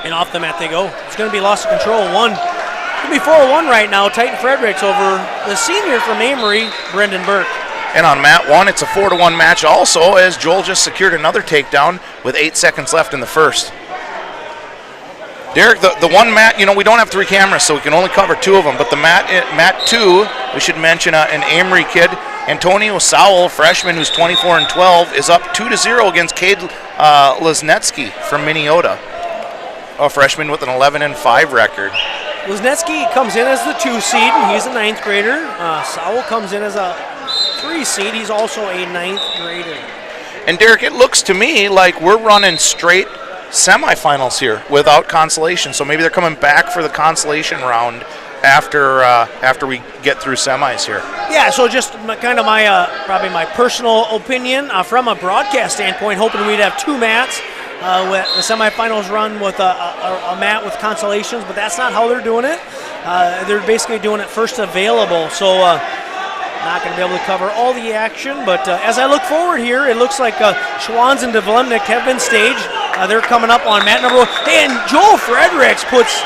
[SPEAKER 3] And off the mat they go. It's going to be loss of control. It's going to be 4-1 right now. Titan Fredericks over the senior from Amory, Brendan Burke.
[SPEAKER 6] And on mat 1, it's a 4-1 match also, as Joel just secured another takedown with 8 seconds left in the first. Derik, the one mat, we don't have 3 cameras, so we can only cover 2 of them. But the mat 2, we should mention an Amory kid, Antonio Sowell, freshman who's 24-12, is up 2-0 against Cade Lesnetsky from Minnesota, a freshman with an 11-5 record.
[SPEAKER 3] Lesnetsky comes in as the 2 seed, and he's a 9th grader. Sowell comes in as a 3 seed. He's also a 9th grader.
[SPEAKER 6] And Derik, it looks to me like we're running straight semifinals here without consolation. So maybe they're coming back for the consolation round after we get through semis here.
[SPEAKER 3] Yeah, so just kind of my probably my personal opinion from a broadcast standpoint, hoping we'd have 2 mats. The semifinals run with a mat with consolations, but that's not how they're doing it. They're basically doing it first available. So not going to be able to cover all the action, but as I look forward here, it looks like Schwanz and Devlemnik have been staged. They're coming up on mat number 1. And Joel Fredericks puts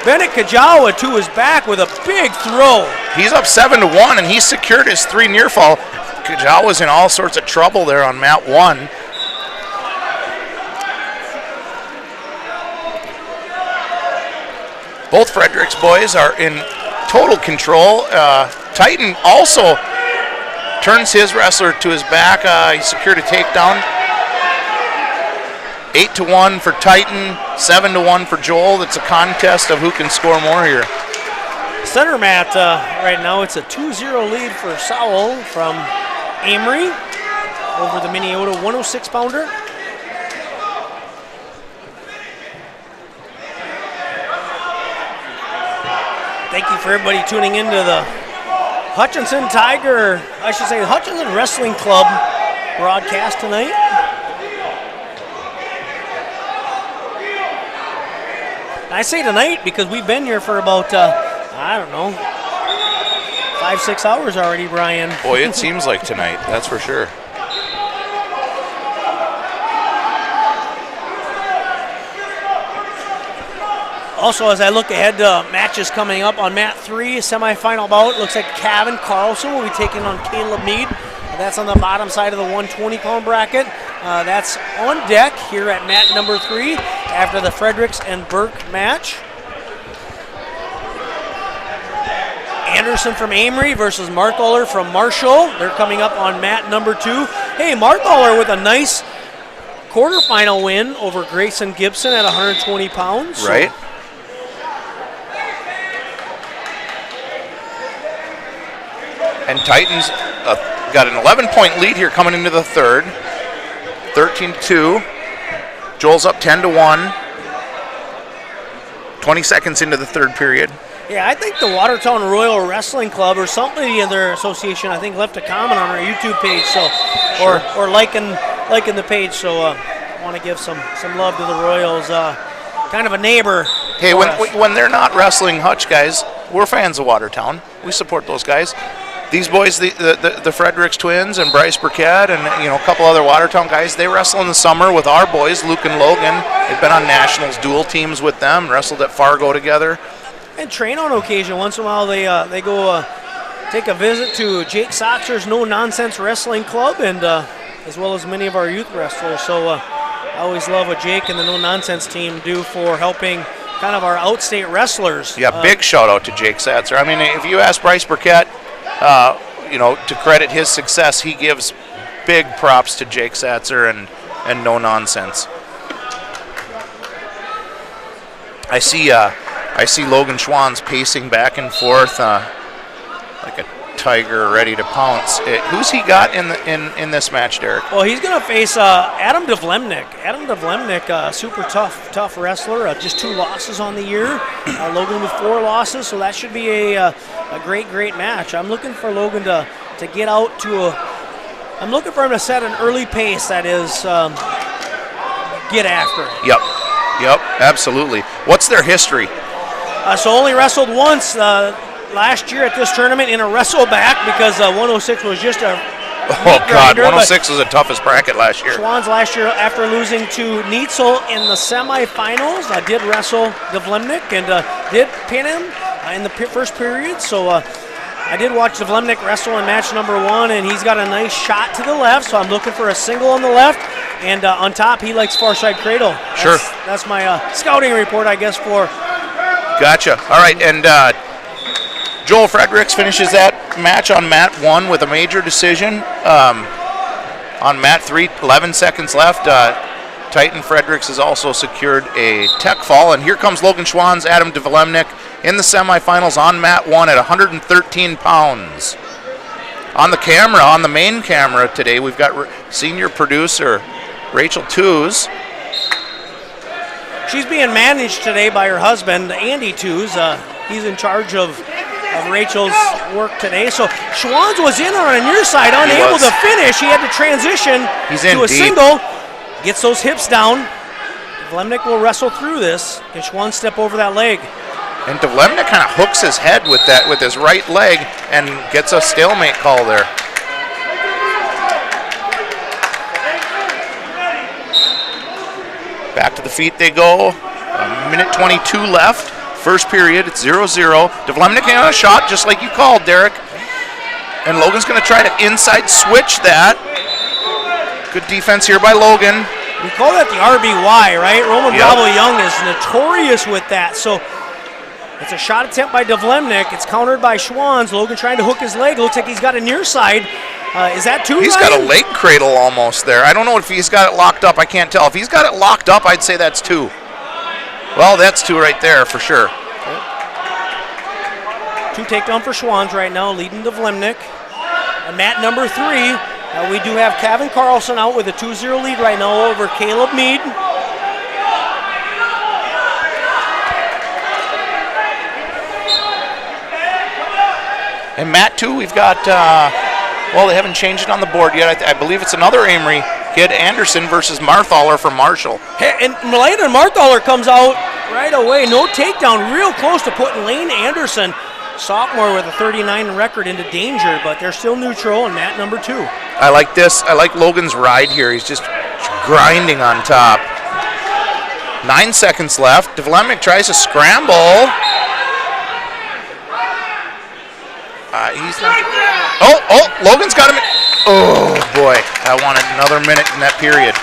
[SPEAKER 3] Bennett Kajawa to his back with a big throw.
[SPEAKER 6] He's up 7-1, and he secured his 3 near fall. Kajawa's in all sorts of trouble there on mat 1. Both Fredericks boys are in total control. Titan also turns his wrestler to his back. He secured a takedown. 8-1 for Titan, 7-1 for Joel. It's a contest of who can score more here.
[SPEAKER 3] Center mat right now, it's a 2-0 lead for Sowell from Amory over the Minnesota 106-pounder. Thank you for everybody tuning into the Hutchinson Wrestling Club broadcast tonight. I say tonight because we've been here for about, 5 5-6 hours already, Brian.
[SPEAKER 6] Boy, it seems like tonight, that's for sure.
[SPEAKER 3] Also, as I look ahead to matches coming up on mat 3, semifinal bout, looks like Kevin Carlson will be taking on Caleb Mead. That's on the bottom side of the 120-pound bracket. That's on deck here at mat number 3 after the Fredericks and Burke match. Anderson from Amory versus Marthaler from Marshall. They're coming up on mat number 2. Hey, Marthaler with a nice quarterfinal win over Grayson Gibson at 120 pounds.
[SPEAKER 6] Right. And Titans got an 11-point lead here coming into the third. 13-2. Joel's up 10-1. 20 seconds into the third period.
[SPEAKER 3] Yeah, I think the Watertown Royal Wrestling Club or somebody in their association, I think, left a comment on our YouTube page, so or liking the page. So I want to give some love to the Royals. Kind of a neighbor.
[SPEAKER 6] Hey, when they're not wrestling Hutch guys, we're fans of Watertown. We support those guys. These boys, the Fredericks twins and Bryce Burkett and a couple other Watertown guys, they wrestle in the summer with our boys, Luke and Logan. They've been on nationals dual teams with them, wrestled at Fargo together.
[SPEAKER 3] And train on occasion. Once in a while they go take a visit to Jake Soxer's No Nonsense Wrestling Club, and as well as many of our youth wrestlers. So I always love what Jake and the No Nonsense team do for helping kind of our outstate wrestlers.
[SPEAKER 6] Yeah, big shout out to Jake Satzer. I mean, if you ask Bryce Burkett, to credit his success, he gives big props to Jake Satzer and No Nonsense. I see Logan Schwann's pacing back and forth like a tiger ready to pounce. Who's he got in this match, Derik?
[SPEAKER 3] Well, he's going to face Adam Devlemnik. Adam Devlemnik, super tough wrestler. Just 2 losses on the year. Logan with 4 losses, so that should be a great match. I'm looking for Logan to get out to I'm looking for him to set an early pace that is get after it.
[SPEAKER 6] Yep, absolutely. What's their history?
[SPEAKER 3] So only wrestled once last year at this tournament in a wrestle back because 106 was just a
[SPEAKER 6] God, 106 was the toughest bracket last year.
[SPEAKER 3] Schwann's last year, after losing to Neitzel in the semifinals, did wrestle Devlemnik and did pin him in the first period. So I did watch Devlemnik wrestle in match number 1, and he's got a nice shot to the left. So I'm looking for a single on the left, and on top he likes far side cradle. That's my scouting report, I guess, for.
[SPEAKER 6] Gotcha. All right, and Joel Fredericks finishes that match on mat 1 with a major decision. On mat 3, 11 seconds left. Titan Fredericks has also secured a tech fall, and here comes Logan Schwann's Adam Devlemnik in the semifinals on mat 1 at 113 pounds. On the main camera today, we've got senior producer Rachel Tews.
[SPEAKER 3] She's being managed today by her husband, Andy Tews. He's in charge of Rachel's work today. So Schwann's was in on your side, unable to finish. He had to transition to a single. Gets those hips down. Devlemnik will wrestle through this. Can Schwann step over that leg?
[SPEAKER 6] And Devlemnik kind of hooks his head with his right leg and gets a stalemate call there. Back to the feet they go. A minute 22 left. First period, it's 0-0. Devlemnik on a shot, just like you called, Derik. And Logan's going to try to inside switch that. Good defense here by Logan.
[SPEAKER 3] We call that the RBY, right? Roman Bravo Young is notorious with that. So it's a shot attempt by Devlemnik. It's countered by Schwann's. Logan trying to hook his leg. Looks like he's got a near side. Is that 2?
[SPEAKER 6] He's got a leg cradle almost there. I don't know if he's got it locked up. I can't tell. If he's got it locked up, I'd say that's 2. Well, that's 2 right there for sure.
[SPEAKER 3] 2 takedown for Schwann's right now, leading Devlemnik. And mat number 3, we do have Kevin Carlson out with a 2-0 lead right now over Caleb Mead.
[SPEAKER 6] And mat 2, we've got, they haven't changed it on the board yet. I believe it's another Amory kid, Anderson versus Marthaler from Marshall.
[SPEAKER 3] Hey, and Landon Marthaler comes out right away. No takedown, real close to putting Lane Anderson sophomore with a 39 record into danger, but they're still neutral and mat number 2.
[SPEAKER 6] I like this. I like Logan's ride here. He's just grinding on top. 9 seconds left. Devlemnik tries to scramble. He's not. Oh, Logan's got him. Oh, boy. I wanted another minute in that period.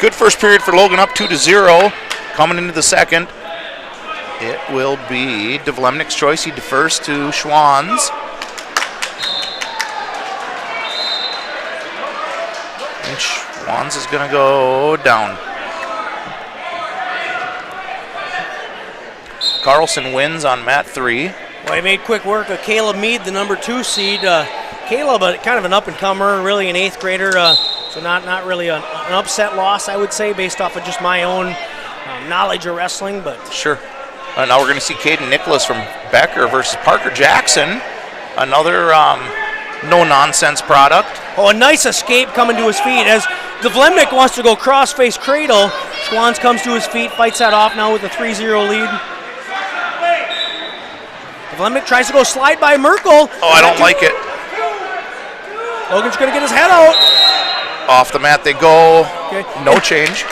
[SPEAKER 6] Good first period for Logan, up 2-0. Coming into the second, it will be Devlemnik's choice. He defers to Schwann's. And Schwann's is going to go down. Carlson wins on mat 3.
[SPEAKER 3] Well, he made quick work of Caleb Mead, the number 2 seed. Caleb, kind of an up-and-comer, really an 8th grader, so not really an upset loss, I would say, based off of just my own knowledge of wrestling. But
[SPEAKER 6] sure. Now we're going to see Caden Nicholas from Becker versus Parker Jackson, another no-nonsense product.
[SPEAKER 3] Oh, a nice escape coming to his feet as Devlemnik wants to go cross-face cradle. Schwanz comes to his feet, fights that off now with a 3-0 lead. Devlemnik tries to go slide by Merkel.
[SPEAKER 6] Oh, I don't like it.
[SPEAKER 3] Logan's going to get his head out.
[SPEAKER 6] Off the mat they go.
[SPEAKER 3] Okay.
[SPEAKER 6] No change.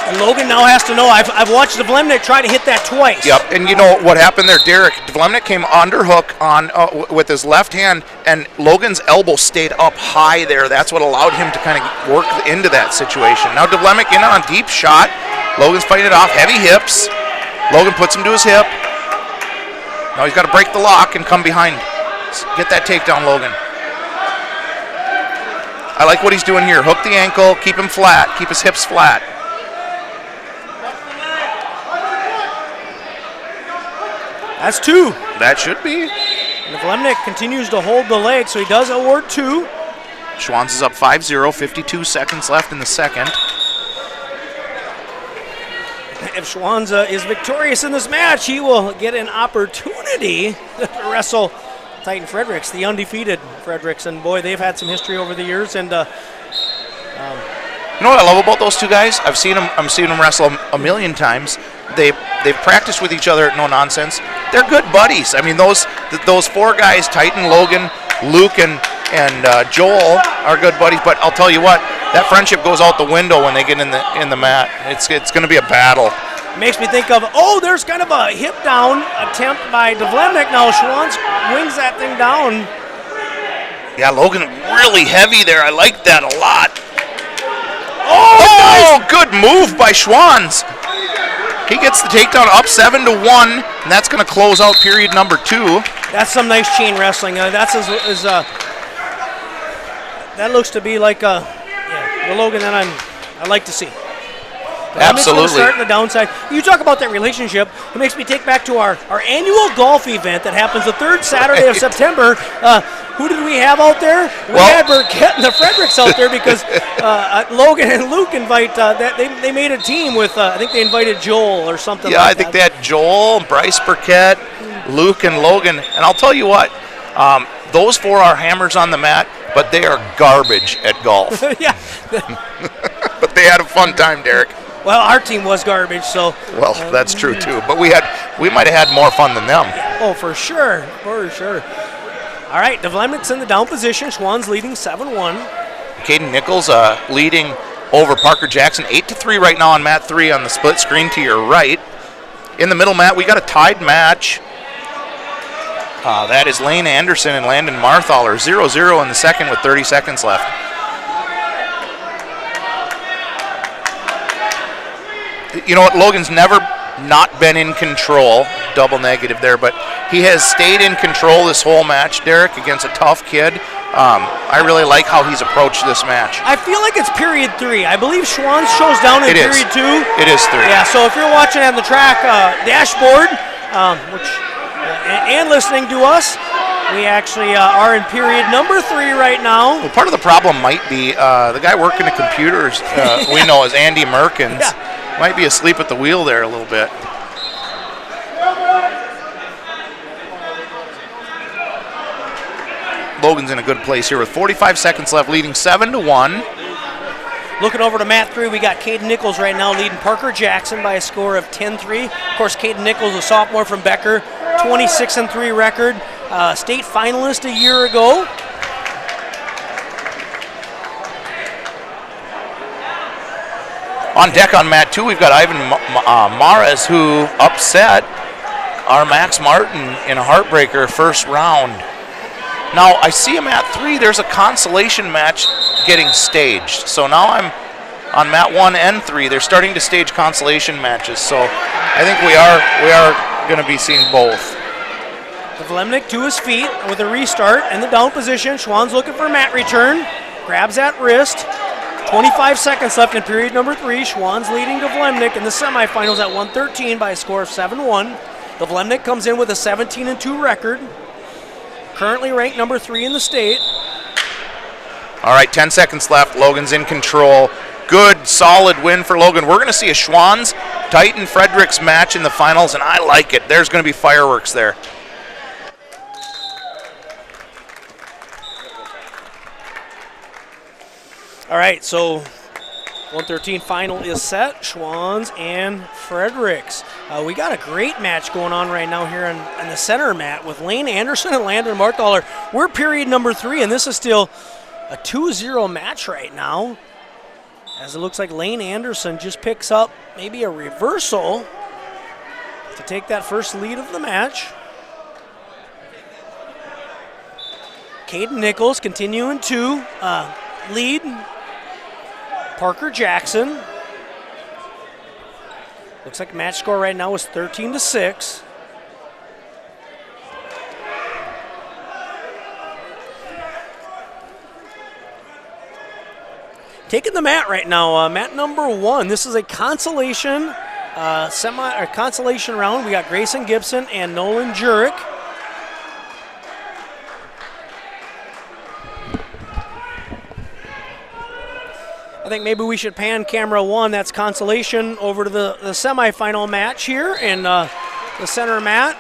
[SPEAKER 3] And Logan now has to know. I've watched Devlemnik try to hit that twice.
[SPEAKER 6] Yep, and you know what happened there, Derik? Devlemnik came underhook on with his left hand, and Logan's elbow stayed up high there. That's what allowed him to kind of work into that situation. Now Devlemnik in on a deep shot. Logan's fighting it off, heavy hips. Logan puts him to his hip. Now he's got to break the lock and come behind. Get that takedown, Logan. I like what he's doing here. Hook the ankle, keep him flat, keep his hips flat.
[SPEAKER 3] That's 2.
[SPEAKER 6] That should be.
[SPEAKER 3] And Devlemnik continues to hold the leg, so he does award 2.
[SPEAKER 6] Schwanz is up 5-0, 52 seconds left in the second.
[SPEAKER 3] If Schwanz is victorious in this match, he will get an opportunity to wrestle Titan Fredericks, the undefeated Fredericks. And boy, they've had some history over the years. And
[SPEAKER 6] you know what I love about those two guys? I'm seeing them wrestle a million times. They've practiced with each other at No Nonsense. They're good buddies. I mean, those 4 guys, Titan, Logan, Luke, and Joel, are good buddies. But I'll tell you what, that friendship goes out the window when they get in the mat. It's going to be a battle.
[SPEAKER 3] Makes me think of, there's kind of a hip down attempt by Devlemnik. Now Schwanz wings that thing down.
[SPEAKER 6] Yeah, Logan really heavy there. I like that a lot.
[SPEAKER 3] Oh,
[SPEAKER 6] nice. Good move by Schwanz. He gets the takedown up 7-1, and that's going to close out period number 2.
[SPEAKER 3] That's some nice chain wrestling. That's that looks to be like the Logan that I like to see.
[SPEAKER 6] Absolutely.
[SPEAKER 3] Start on the downside. You talk about that relationship. It makes me take back to our annual golf event that happens the 3rd Saturday of September. Who did we have out there? We had Burkett and the Fredericks out there because Logan and Luke invite. They made a team with. I think they invited Joel or something.
[SPEAKER 6] Yeah,
[SPEAKER 3] like
[SPEAKER 6] I think they had Joel, Bryce Burkett, Luke, and Logan. And I'll tell you what, those 4 are hammers on the mat, but they are garbage at golf.
[SPEAKER 3] Yeah.
[SPEAKER 6] But they had a fun time, Derik.
[SPEAKER 3] Well, our team was garbage, so.
[SPEAKER 6] Well, that's true too. But we might have had more fun than them.
[SPEAKER 3] Oh, for sure, for sure. All right, Devlemnik's in the down position. Schwann's leading 7-1.
[SPEAKER 6] Caden Nichols leading over Parker Jackson 8-3 right now on mat 3 on the split screen to your right. In the middle mat, we got a tied match. That is Lane Anderson and Landon Marthaler, 0-0 in the second with 30 seconds left. You know what, Logan's never not been in control, double negative there, but he has stayed in control this whole match, Derik, against a tough kid. I really like how he's approached this match.
[SPEAKER 3] I feel like it's period 3. I believe Schwanz shows down in period 2.
[SPEAKER 6] It is 3.
[SPEAKER 3] Yeah, so if you're watching on the track dashboard, and listening to us, we actually are in period number 3 right now.
[SPEAKER 6] Well, part of the problem might be the guy working the computers we know as Andy Merkins.
[SPEAKER 3] Yeah.
[SPEAKER 6] Might be asleep at the wheel there a little bit. Logan's in a good place here with 45 seconds left, leading 7-1.
[SPEAKER 3] Looking over to mat 3, we got Caden Nichols right now leading Parker Jackson by a score of 10-3. Of course, Caden Nichols, a sophomore from Becker, 26-3 record, state finalist a year ago.
[SPEAKER 6] On deck on mat 2, we've got Ivan Mares, who upset our Max Martin in a heartbreaker first round. Now, I see him at 3. There's a consolation match getting staged. So now I'm on mat 1 and 3. They're starting to stage consolation matches. So I think we are going to be seeing both.
[SPEAKER 3] Vlemnik to his feet with a restart in the down position. Schwann's looking for a mat return. Grabs that wrist. 25 seconds left in period number 3. Schwann's leading to Vlemnik in the semifinals at 113 by a score of 7-1. The Vlemnik comes in with a 17-2 record. Currently ranked number 3 in the state.
[SPEAKER 6] All right, 10 seconds left. Logan's in control. Good, solid win for Logan. We're going to see a Schwann's Titan Fredericks match in the finals, and I like it. There's going to be fireworks there.
[SPEAKER 3] All right, so 113 final is set. Schwann's and Fredericks. We got a great match going on right now here on the center mat with Lane Anderson and Landon Marthaler. We're period number 3, and this is still a 2-0 match right now, as it looks like Lane Anderson just picks up maybe a reversal to take that first lead of the match. Caden Nichols continuing to lead Parker Jackson. Looks like match score right now is 13-6. Taking the mat right now, mat number 1. This is a consolation consolation round. We got Grayson Gibson and Nolan Jurek. I think maybe we should pan camera 1, that's consolation, over to the semifinal match here in the center mat.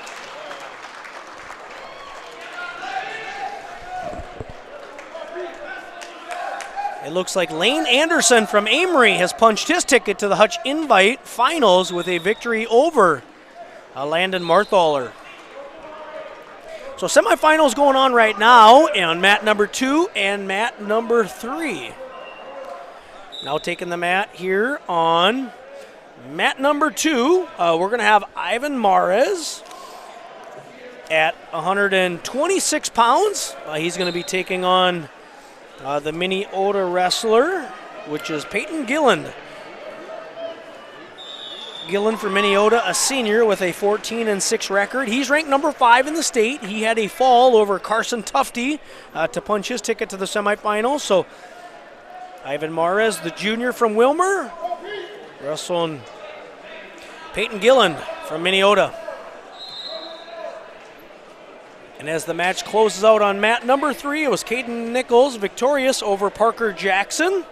[SPEAKER 3] It looks like Lane Anderson from Amory has punched his ticket to the Hutch Invite finals with a victory over Landon Marthaler. So semifinals going on right now on mat number 2 and mat number 3. Now taking the mat here on mat number 2, we're going to have Ivan Mares at 126 pounds. He's going to be taking on the Minnesota wrestler, which is Peyton Gillen. Gillen from Minnesota, a senior with a 14-6 record. He's ranked number 5 in the state. He had a fall over Carson Tufty to punch his ticket to the semifinals. So Ivan Mares, the junior from Wilmer, wrestling Peyton Gillen from Minnesota. And as the match closes out on mat number 3, it was Caden Nichols victorious over Parker Jackson.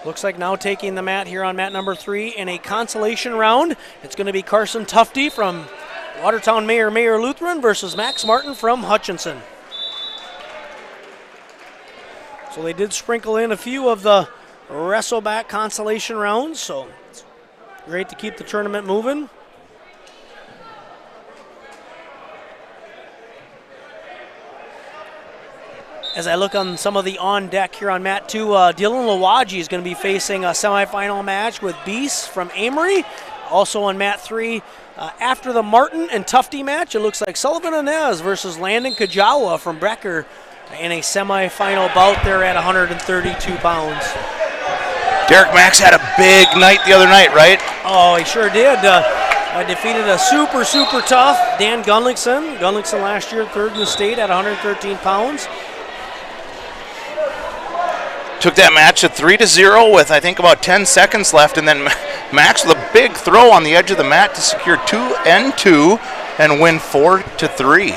[SPEAKER 3] Looks like now taking the mat here on mat number 3 in a consolation round, it's going to be Carson Tufty from Watertown Mayor Lutheran versus Max Martin from Hutchinson. So they did sprinkle in a few of the wrestleback consolation rounds, so it's great to keep the tournament moving. As I look on some of the on deck here on mat 2, Dylan Lawaji is going to be facing a semifinal match with Beast from Amory. Also on mat 3, after the Martin and Tufty match, it looks like Sullivan Inez versus Landon Kajawa from Brecker in a semifinal bout there at 132 pounds.
[SPEAKER 6] Derik Max had a big night the other night, right?
[SPEAKER 3] Oh, he sure did. Defeated a super tough Dan Gunlickson. Gunlickson last year, 3rd in the state at 113 pounds.
[SPEAKER 6] Took that match at 3-0 with, I think, about 10 seconds left, and then Max with a big throw on the edge of the mat to secure 2-2 and win 4-3.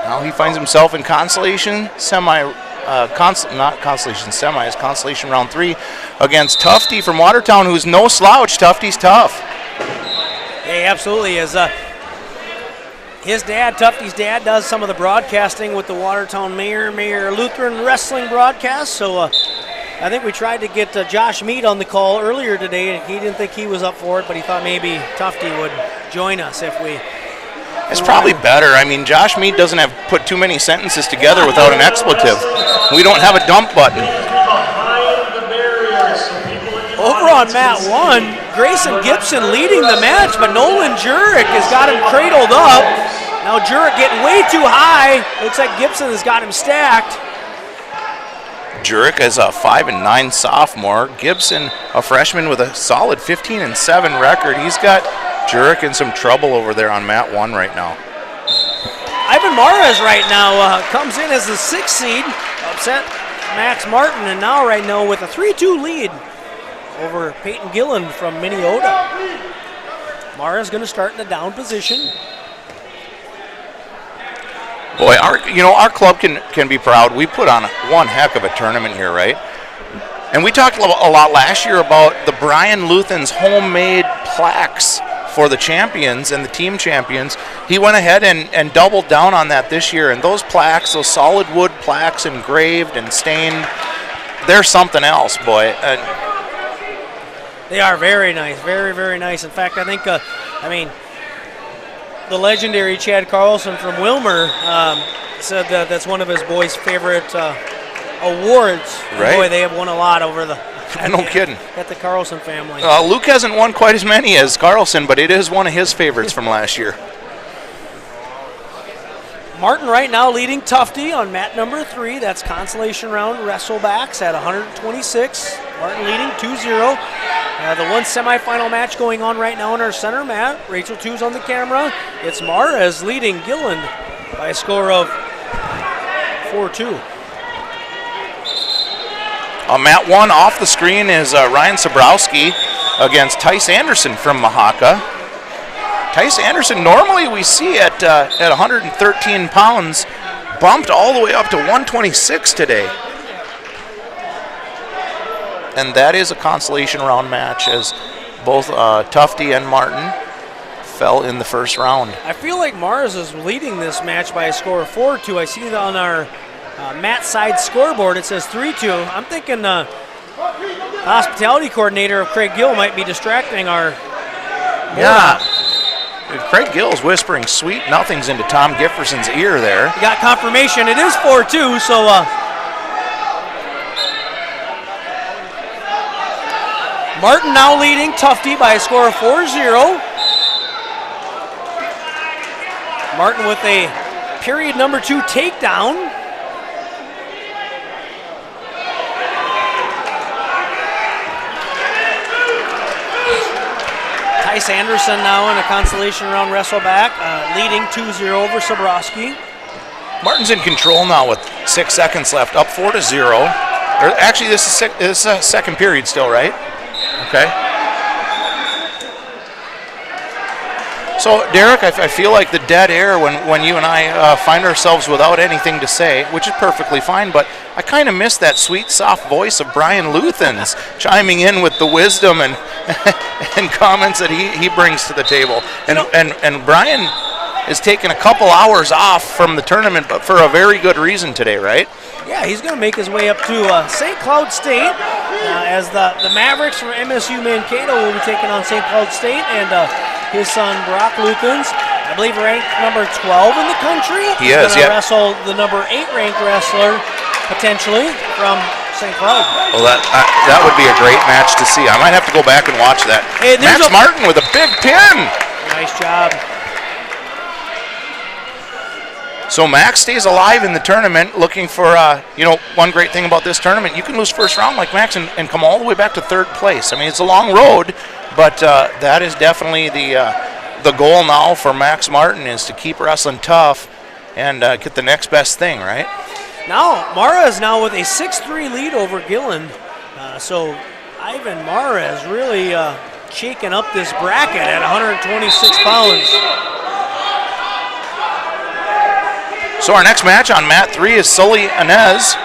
[SPEAKER 6] Now he finds himself in consolation consolation round 3 against Tufty from Watertown, who's no slouch. Tufty's tough.
[SPEAKER 3] Yeah, he absolutely is. His dad, Tufty's dad, does some of the broadcasting with the Watertown Mayor Lutheran Wrestling broadcast. So I think we tried to get Josh Mead on the call earlier today. He didn't think he was up for it, but he thought maybe Tufty would join us if we...
[SPEAKER 6] It's probably better. I mean, Josh Mead doesn't have put too many sentences together without an expletive. We don't have a dump button.
[SPEAKER 3] Over on mat 1, Grayson Gibson leading the match, but Nolan Jurek has got him cradled up. Now Jurek getting way too high. Looks like Gibson has got him stacked.
[SPEAKER 6] Jurek is a 5-9 sophomore. Gibson, a freshman with a solid 15-7 record. He's got Jurek in some trouble over there on mat 1 right now.
[SPEAKER 3] Ivan Mares right now comes in as the 6th seed, upset Max Martin, and now right now with a 3-2 lead over Peyton Gillen from Minnesota. Mares going to start in the down position.
[SPEAKER 6] Boy, our club can be proud. We put on one heck of a tournament here, right? And we talked a lot last year about the Brian Luthen's homemade plaques for the champions and the team champions. He went ahead and doubled down on that this year. And those plaques, those solid wood plaques engraved and stained, they're something else, boy.
[SPEAKER 3] They are very nice, very, very nice. In fact, I think, the legendary Chad Carlson from Wilmer said that that's one of his boys' favorite awards.
[SPEAKER 6] Right.
[SPEAKER 3] Boy, they have won a lot over the...
[SPEAKER 6] No kidding.
[SPEAKER 3] At the Carlson family.
[SPEAKER 6] Luke hasn't won quite as many as Carlson, but it is one of his favorites from last year.
[SPEAKER 3] Martin right now leading Tufty on mat number 3. That's consolation round wrestlebacks at 126. Martin leading 2-0. The one semifinal match going on right now in our center mat. Rachel Two's on the camera. It's Mares leading Gillen by a score of 4-2.
[SPEAKER 6] On mat 1 off the screen is Ryan Sabrowski against Tice Anderson from Mahaka. Tice Anderson, normally we see at 113 pounds, bumped all the way up to 126 today. And that is a consolation round match as both Tufty and Martin fell in the first round.
[SPEAKER 3] I feel like Mars is leading this match by a score of 4-2. I see that on our mat side scoreboard. It says 3-2. I'm thinking the hospitality coordinator of Craig Gill might be distracting our...
[SPEAKER 6] Yeah. Craig Gill's whispering sweet nothings into Tom Gifferson's ear there.
[SPEAKER 3] You got confirmation. It is 4-2, so... Martin now leading Tufty by a score of 4-0. Martin with a period number 2 takedown. Tice Anderson now in a consolation round wrestleback, leading 2-0 over Sabrowski.
[SPEAKER 6] Martin's in control now with 6 seconds left, up 4-0. Actually, this is second period still, right? Okay. So, Derik, I feel like the dead air when you and I find ourselves without anything to say, which is perfectly fine, but I kind of miss that sweet, soft voice of Brian Luthen's chiming in with the wisdom and and comments that he brings to the table. And Brian is taking a couple hours off from the tournament, but for a very good reason today, right?
[SPEAKER 3] Yeah, he's going to make his way up to St. Cloud State as the Mavericks from MSU Mankato will be taking on St. Cloud State, and his son Brock Luthens, I believe ranked number 12 in the country.
[SPEAKER 6] He is,
[SPEAKER 3] yeah. Wrestle the number 8 ranked wrestler potentially from St. Cloud.
[SPEAKER 6] Well, that would be a great match to see. I might have to go back and watch that.
[SPEAKER 3] Hey,
[SPEAKER 6] Max Martin with a big pin.
[SPEAKER 3] Nice job.
[SPEAKER 6] So Max stays alive in the tournament, looking for, one great thing about this tournament, you can lose first round like Max and come all the way back to 3rd place. I mean, it's a long road, but that is definitely the goal now for Max Martin, is to keep wrestling tough and get the next best thing, right?
[SPEAKER 3] Now, Mara is now with a 6-3 lead over Gillen. So Ivan Mara is really shaking up this bracket at 126 pounds.
[SPEAKER 6] So our next match on mat 3 is Sully Inez.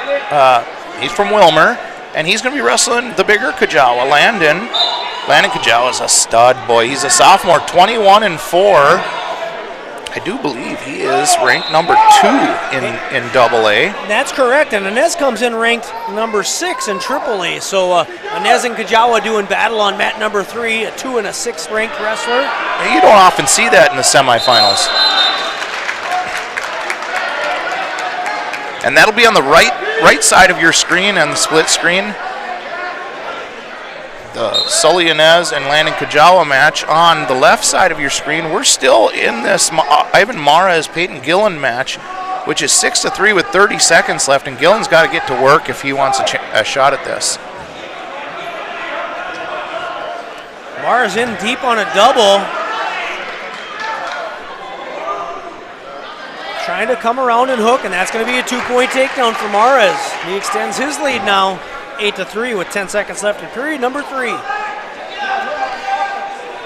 [SPEAKER 6] He's from Wilmer, and he's going to be wrestling the bigger Kajawa, Landon. Landon Kajawa is a stud, boy. He's a sophomore, 21-4. I do believe he is ranked number 2 in AA.
[SPEAKER 3] That's correct, and Inez comes in ranked number 6 in AAA. So Inez and Kajawa doing battle on mat number 3, a 2 and a 6 ranked wrestler.
[SPEAKER 6] Now, you don't often see that in the semifinals. And that'll be on the right side of your screen on the split screen. The Sully Inez and Landon Kajawa match on the left side of your screen. We're still in this Ivan Mares Peyton Gillen match, which is 6-3 with 30 seconds left, and Gillen's got to get to work if he wants a shot at this.
[SPEAKER 3] Mares in deep on a double. Trying to come around and hook, and that's going to be a 2-point takedown for Mares. He extends his lead now, 8-3 with 10 seconds left in period number 3.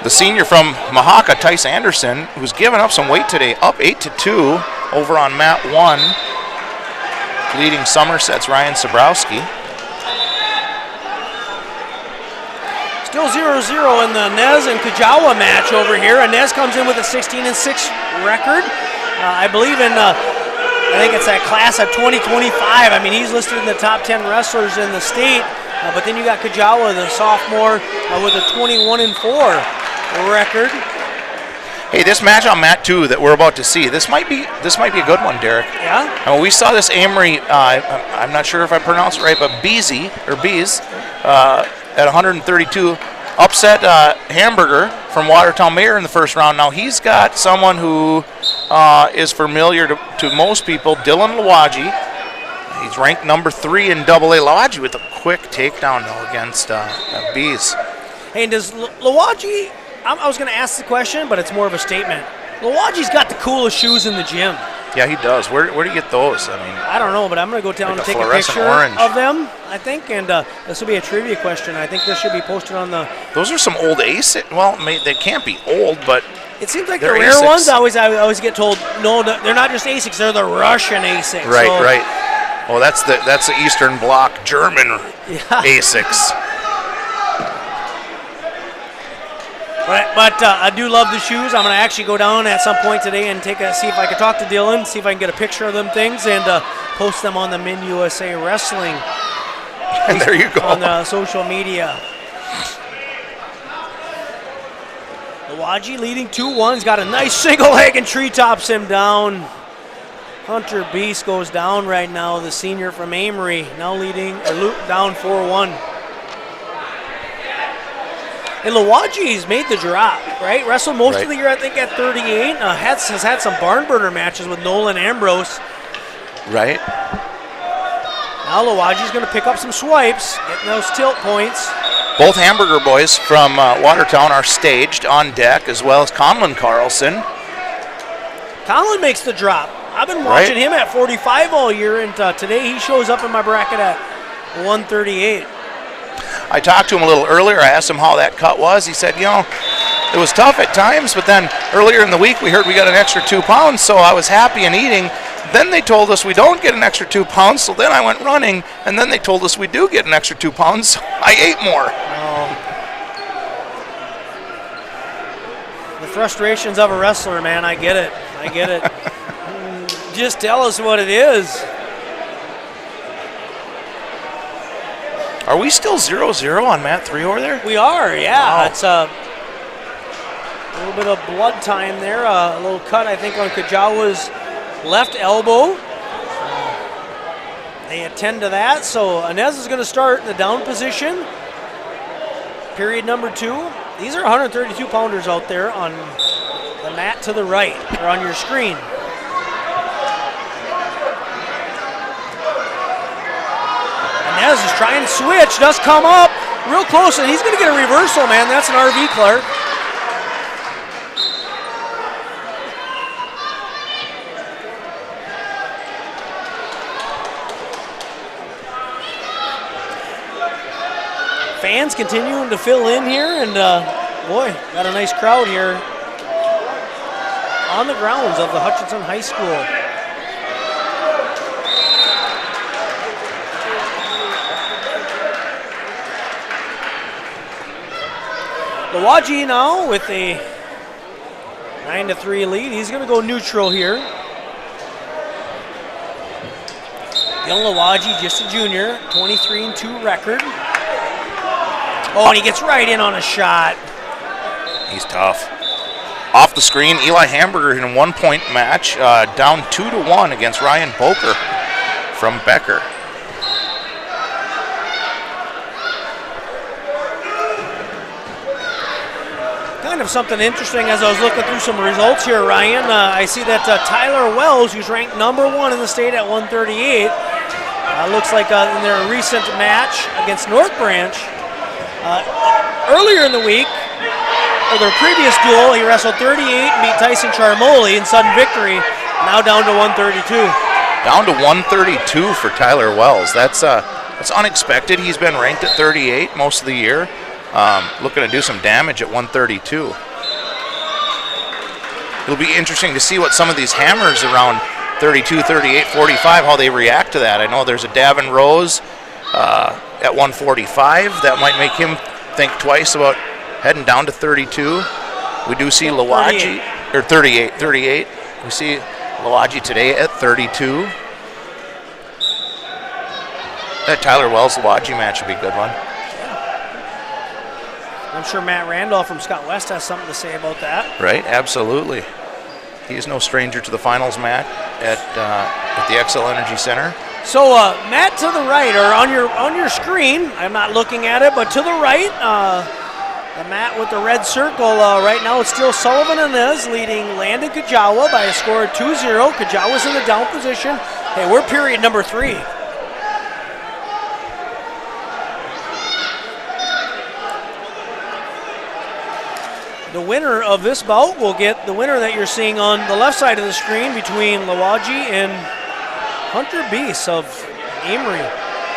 [SPEAKER 6] The senior from Mahaka, Tice Anderson, who's given up some weight today, up 8-2 over on mat 1, leading Somerset's Ryan Sabrowski.
[SPEAKER 3] Still 0-0 in the Inez and Kajawa match over here. Inez comes in with a 16-6 record. I believe in, I think it's that class of 2025. I mean, he's listed in the top 10 wrestlers in the state. But then you got Kajawa, the sophomore, with a 21-4 record.
[SPEAKER 6] Hey, this match on mat 2 that we're about to see, this might be a good one, Derik.
[SPEAKER 3] Yeah.
[SPEAKER 6] I mean, we saw this Amory. I'm not sure if I pronounced it right, but Bees at 132 upset Hamburger from Watertown Mayor in the first round. Now he's got someone who is familiar to most people, Dylan Lawaji. He's ranked number 3 in AA. Lawaji with a quick takedown though against Bees.
[SPEAKER 3] Hey, and does Lawaji, I was going to ask the question, but it's more of a statement. Lawaji's got the coolest shoes in the gym.
[SPEAKER 6] Yeah, he does. Where do you get those? I mean,
[SPEAKER 3] I don't know, but I'm going to go down
[SPEAKER 6] like
[SPEAKER 3] and take a picture of them, I think, and this will be a trivia question. I think this should be posted on the...
[SPEAKER 6] Those are some old ASICs. Well, they can't be old, but
[SPEAKER 3] it seems like the
[SPEAKER 6] they're
[SPEAKER 3] rare
[SPEAKER 6] ASICs.
[SPEAKER 3] ones, I always get told, no, they're not just ASICs, they're the Russian ASICs.
[SPEAKER 6] Right,
[SPEAKER 3] so,
[SPEAKER 6] right. Well, that's the Eastern Bloc German ASICs.
[SPEAKER 3] But I do love the shoes. I'm going to actually go down at some point today and see if I can talk to Dylan, see if I can get a picture of them things, and post them on the Min USA Wrestling.
[SPEAKER 6] And there you go.
[SPEAKER 3] On the social media. Lawaji leading 2-1. He's got a nice single leg and treetops him down. Hunter Beast goes down right now, the senior from Amory, now leading down 4-1. And Lawaji's made the drop, right? Wrestled most of the year, I think, at 38. Has had some barn burner matches with Nolan Ambrose.
[SPEAKER 6] Right.
[SPEAKER 3] Now Lawaji's going to pick up some swipes, getting those tilt points.
[SPEAKER 6] Both Hamburger boys from Watertown are staged on deck, as well as Conlon Carlson.
[SPEAKER 3] Conlon makes the drop. I've been watching him at 45 all year, and today he shows up in my bracket at 138.
[SPEAKER 6] I talked to him a little earlier. I asked him how that cut was. He said, it was tough at times, but then earlier in the week we heard we got an extra 2 pounds, so I was happy and eating. Then they told us we don't get an extra 2 pounds, so then I went running, and then they told us we do get an extra 2 pounds, so I ate more.
[SPEAKER 3] The frustrations of a wrestler, man, I get it. Just tell us what it is.
[SPEAKER 6] Are we still 0-0 on mat 3 over there?
[SPEAKER 3] We are, yeah.
[SPEAKER 6] Wow.
[SPEAKER 3] It's a little bit of blood time there. A little cut, I think, on Kajawa's left elbow. They attend to that. So Inez is going to start in the down position. Period number 2. These are 132-pounders out there on the mat to the right, or on your screen. Inez is trying to switch, does come up real close, and he's going to get a reversal, man. That's an RV, Clark. Fans continuing to fill in here, and boy, got a nice crowd here on the grounds of the Hutchinson High School. Lawaji now with a 9-3 lead. He's going to go neutral here. Dylan Lawaji, just a junior, 23-2 record. Oh, and he gets right in on a shot.
[SPEAKER 6] He's tough. Off the screen, Eli Hamburger in a 1-point match, down 2-1 against Ryan Boker from Becker.
[SPEAKER 3] Kind of something interesting as I was looking through some results here, Ryan. I see that Tyler Wells, who's ranked #1 in the state at 138, looks like in their recent match against North Branch, earlier in the week, or their previous duel, he wrestled 38 and beat Tyson Charmoli in sudden victory, now down to 132.
[SPEAKER 6] Down to 132 for Tyler Wells. That's unexpected. He's been ranked at 38 most of the year. Looking to do some damage at 132. It'll be interesting to see what some of these hammers around 32, 38, 45, how they react to that. I know there's a Davin Rose at 145. That might make him think twice about heading down to 32. We do see Lawaji, or 38. We see Lawaji today at 32. That Tyler Wells-Lawaji match would be a good one.
[SPEAKER 3] I'm sure Matt Randolph from Scott West has something to say about that.
[SPEAKER 6] Right, absolutely. He is no stranger to the finals match at the Xcel Energy Center.
[SPEAKER 3] So Matt, to the right, or on your screen, I'm not looking at it, but to the right, the Matt with the red circle, right now it's still Sullivan Inez leading Landon Kajawa by a score of 2-0. Kajawa's in the down position. Hey, we're period number 3. The winner of this bout will get the winner that you're seeing on the left side of the screen between Lawaji and Hunter Beese of Amory.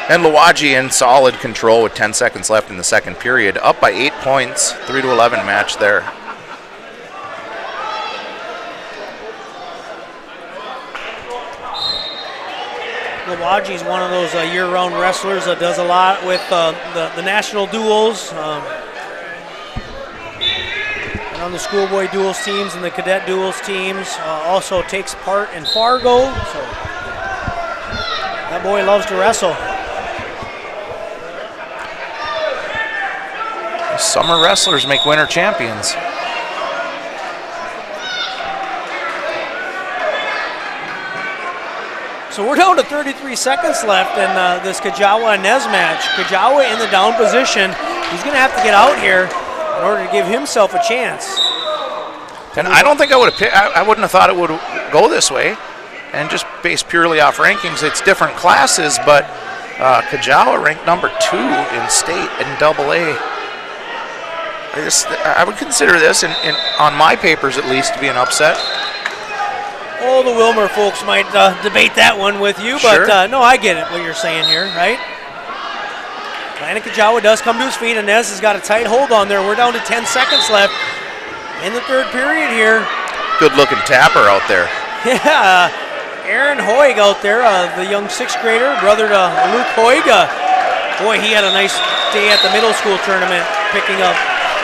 [SPEAKER 6] And Lawaji in solid control with 10 seconds left in the second period, up by 8 points, 3-11 match there.
[SPEAKER 3] Lawaji's one of those year-round wrestlers that does a lot with the national duels. On the schoolboy duels teams and the cadet duels teams, also takes part in Fargo, so that boy loves to wrestle.
[SPEAKER 6] Summer wrestlers make winter champions.
[SPEAKER 3] So we're down to 33 seconds left in this Kajawa and Nez match. Kajawa in the down position. He's going to have to get out here in order to give himself a chance.
[SPEAKER 6] And I don't think I would have I wouldn't have thought it would go this way. And just based purely off rankings, it's different classes, but Kajawa ranked #2 in state in AA. I would consider this, on my papers at least, to be an upset.
[SPEAKER 3] Oh, the Wilmer folks might debate that one with you, but
[SPEAKER 6] sure.
[SPEAKER 3] No, I get it, what you're saying here, right? Landon Kajawa does come to his feet, and Nez has got a tight hold on there. We're down to 10 seconds left in the third period here.
[SPEAKER 6] Good-looking tapper out there.
[SPEAKER 3] Yeah, Aaron Hoig out there, the young 6th grader, brother to Luke Hoig. Boy, he had a nice day at the middle school tournament, picking up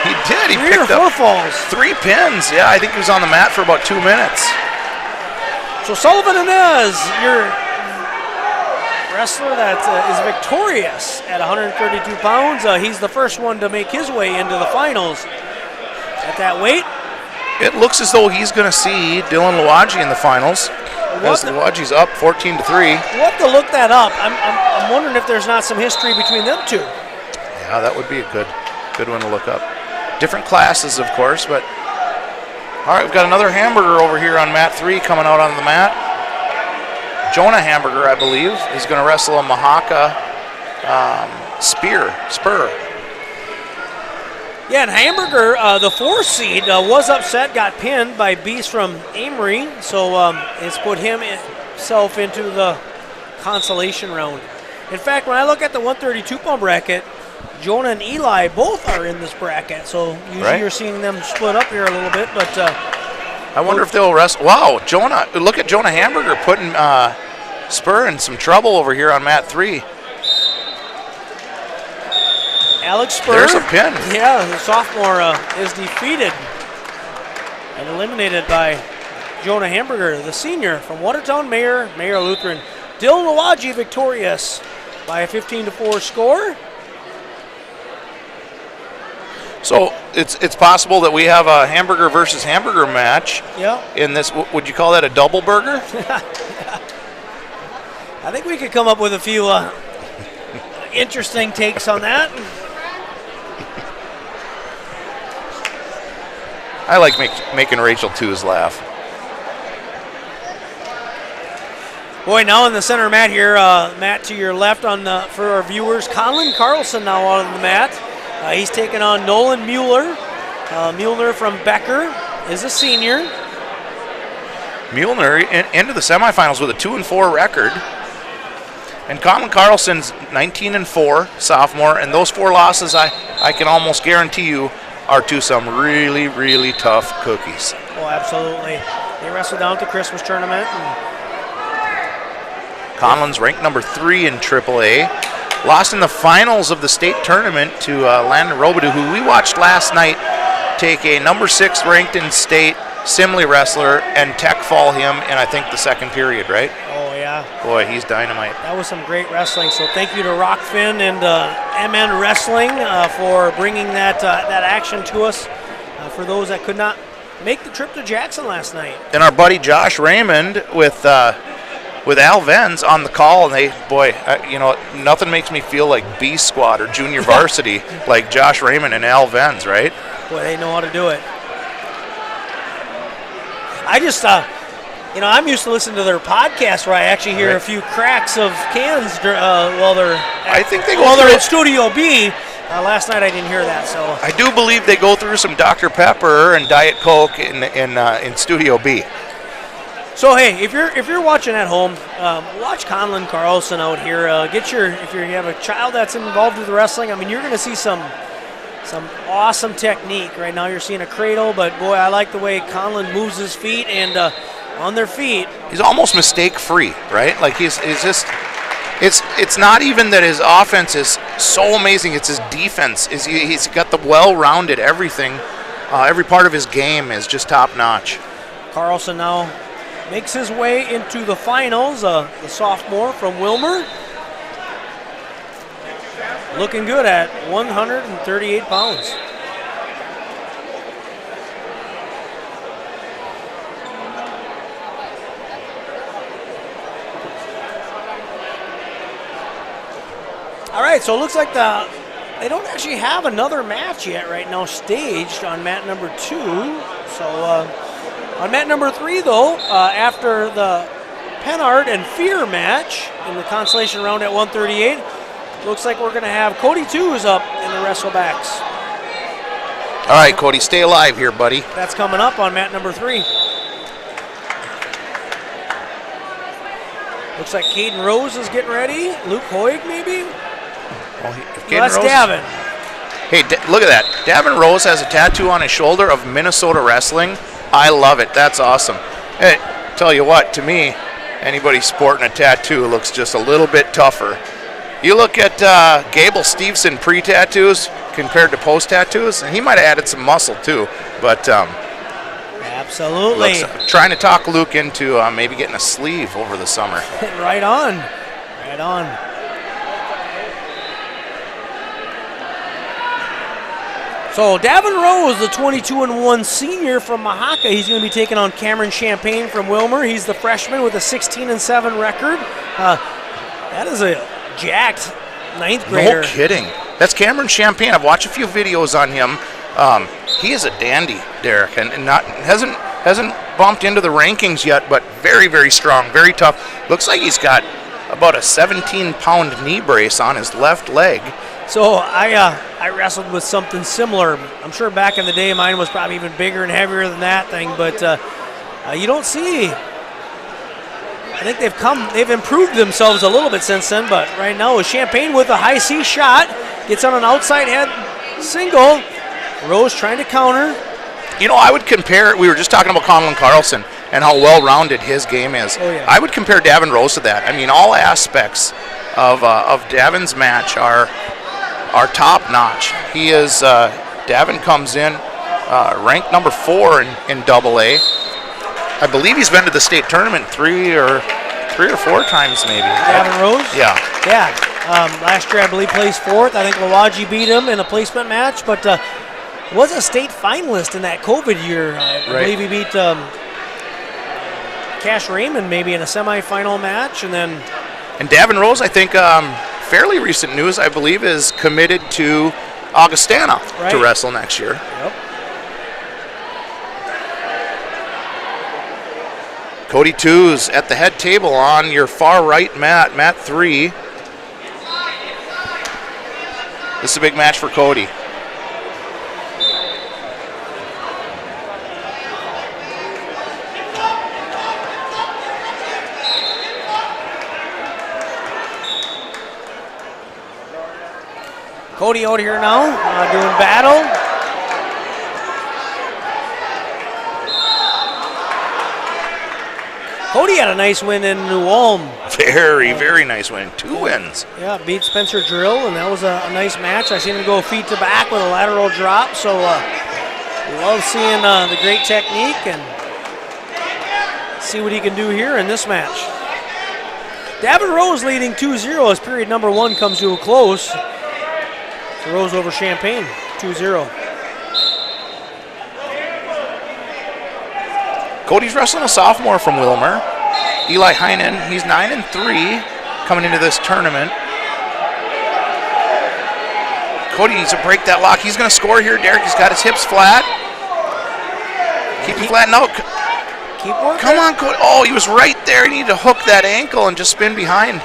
[SPEAKER 6] He did. He
[SPEAKER 3] 3
[SPEAKER 6] picked
[SPEAKER 3] or 4
[SPEAKER 6] up
[SPEAKER 3] falls.
[SPEAKER 6] 3 pins. Yeah, I think he was on the mat for about 2 minutes.
[SPEAKER 3] So Sullivan Inez, your wrestler that is victorious at 132 pounds. He's the first one to make his way into the finals at that weight.
[SPEAKER 6] It looks as though he's going to see Dylan Lawaji in the finals. As Lawaji's up 14-3.
[SPEAKER 3] We'll have to look that up. I'm wondering if there's not some history between them two.
[SPEAKER 6] Yeah, that would be a good one to look up. Different classes, of course, but all right, we've got another hamburger over here on mat 3 coming out on the mat. Jonah Hamburger, I believe, is going to wrestle a Mahaka spur.
[SPEAKER 3] Yeah, and Hamburger, the 4th seed, was upset, got pinned by Beast from Amory, so it's put himself into the consolation round. In fact, when I look at the 132-pound bracket, Jonah and Eli both are in this bracket, so usually you're seeing them split up here a little bit, but...
[SPEAKER 6] I wonder if they'll wrestle. Wow, Jonah, look at Jonah Hamburger putting Spur in some trouble over here on mat 3.
[SPEAKER 3] Alex Spur.
[SPEAKER 6] There's a pin.
[SPEAKER 3] Yeah, the sophomore is defeated and eliminated by Jonah Hamburger, the senior from Watertown Mayor Lutheran. Dylan Awaji victorious by a 15-4 score.
[SPEAKER 6] So it's possible that we have a hamburger versus hamburger match.
[SPEAKER 3] Yeah.
[SPEAKER 6] In this, would you call that a double burger?
[SPEAKER 3] I think we could come up with a few interesting takes on that.
[SPEAKER 6] I like making Rachel Tews laugh.
[SPEAKER 3] Boy, now in the center mat here, Matt to your left for our viewers, Colin Carlson now on the mat. He's taking on Nolan Mueller. Mueller from Becker is a senior.
[SPEAKER 6] Mueller into the semifinals with a 2-4 record. And Colin Carlson's 19-4 sophomore, and those 4 losses I can almost guarantee you are to some really, really tough cookies.
[SPEAKER 3] Oh, absolutely. They wrestled down at the Christmas tournament.
[SPEAKER 6] Conlin's ranked number 3 in AAA. Lost in the finals of the state tournament to Landon Robidoux, who we watched last night take a number 6 ranked in state Simley wrestler and tech fall him in, I think, the second period, right?
[SPEAKER 3] Oh, yeah.
[SPEAKER 6] Boy, he's dynamite.
[SPEAKER 3] That was some great wrestling. So thank you to Rockfin and MN Wrestling for bringing that action to us for those that could not make the trip to Jackson last night.
[SPEAKER 6] And our buddy Josh Raymond with Al Venz on the call, and nothing makes me feel like B Squad or junior varsity like Josh Raymond and Al Venz, right?
[SPEAKER 3] Boy, they know how to do it. I just, I'm used to listening to their podcast where I actually hear a few cracks of cans while they're at Studio B. Last night I didn't hear that, so
[SPEAKER 6] I do believe they go through some Dr. Pepper and Diet Coke in Studio B.
[SPEAKER 3] So hey, if you're watching at home, watch Colin Carlson out here. If you have a child that's involved with wrestling, I mean, you're going to see some awesome technique. Right now you're seeing a cradle, but boy, I like the way Colin moves his feet and on their feet.
[SPEAKER 6] He's almost mistake-free, right? Like he's just. It's not even that his offense is so amazing. It's his defense. He's got the well-rounded everything. Every part of his game is just top-notch.
[SPEAKER 3] Carlson now makes his way into the finals. The sophomore from Wilmer. Looking good at 138 pounds. All right, so it looks like they don't actually have another match yet right now staged on mat number 2. So on mat number 3, though, after the Pennard and Fear match in the consolation round at 138, looks like we're going to have Cody Tews up in the wrestlebacks.
[SPEAKER 6] All right, Cody, stay alive here, buddy.
[SPEAKER 3] That's coming up on mat number 3. Looks like Caden Rose is getting ready. Luke Hoig, maybe?
[SPEAKER 6] Well,
[SPEAKER 3] that's Davin.
[SPEAKER 6] Hey, look at that. Davin Rose has a tattoo on his shoulder of Minnesota wrestling. I love it. That's awesome. Hey, tell you what, to me, anybody sporting a tattoo looks just a little bit tougher. You look at Gable Stevenson pre-tattoos compared to post-tattoos, and he might have added some muscle too. But
[SPEAKER 3] absolutely.
[SPEAKER 6] Trying to talk Luke into maybe getting a sleeve over the summer.
[SPEAKER 3] Right on. Right on. So Davin Rose, the 22-1 senior from Mahaka, he's going to be taking on Cameron Champagne from Wilmer. He's the freshman with a 16-7 record. That is a jacked ninth grader.
[SPEAKER 6] No kidding. That's Cameron Champagne. I've watched a few videos on him. He is a dandy, Derik, and hasn't bumped into the rankings yet, but very, very strong, very tough. Looks like he's got about a 17-pound knee brace on his left leg.
[SPEAKER 3] So I wrestled with something similar. I'm sure back in the day mine was probably even bigger and heavier than that thing, but you don't see. I think they've improved themselves a little bit since then, but right now Champagne with a high C shot, gets on an outside head single. Rose trying to counter.
[SPEAKER 6] You know, I would compare, we were just talking about Colin Carlson and how well-rounded his game is.
[SPEAKER 3] Oh, yeah.
[SPEAKER 6] I would compare Davin Rose to that. I mean, all aspects of Davin's match are top-notch. He is, Davin comes in ranked number 4 in AA. I believe he's been to the state tournament three or 4 times maybe.
[SPEAKER 3] Davin Rose?
[SPEAKER 6] Yeah.
[SPEAKER 3] Yeah. Last year, I believe, placed 4th. I think Lawaji beat him in a placement match, but was a state finalist in that COVID year. I believe he beat Cash Raymond maybe in a semifinal match, and then...
[SPEAKER 6] And Davin Rose, I think, fairly recent news, I believe, is committed to Augustana to wrestle next year.
[SPEAKER 3] Yep.
[SPEAKER 6] Cody Tews at the head table on your far right mat, mat 3. This is a big match for Cody.
[SPEAKER 3] Cody out here now, doing battle. Cody had a nice win in New Ulm.
[SPEAKER 6] Very, very nice win. 2 wins.
[SPEAKER 3] Yeah, beat Spencer Drill, and that was a nice match. I seen him go feet to back with a lateral drop, so love seeing the great technique and see what he can do here in this match. Davin Rose leading 2-0 as period number 1 comes to a close. So Rose over Champaign, 2-0.
[SPEAKER 6] Cody's wrestling a sophomore from Wilmer. Eli Heinen, he's 9-3 coming into this tournament. Cody needs to break that lock. He's going to score here. Derik, he's got his hips flat. Keep him flat. No.
[SPEAKER 3] Keep working.
[SPEAKER 6] Come on, Cody. Oh, he was right there. He needed to hook that ankle and just spin behind.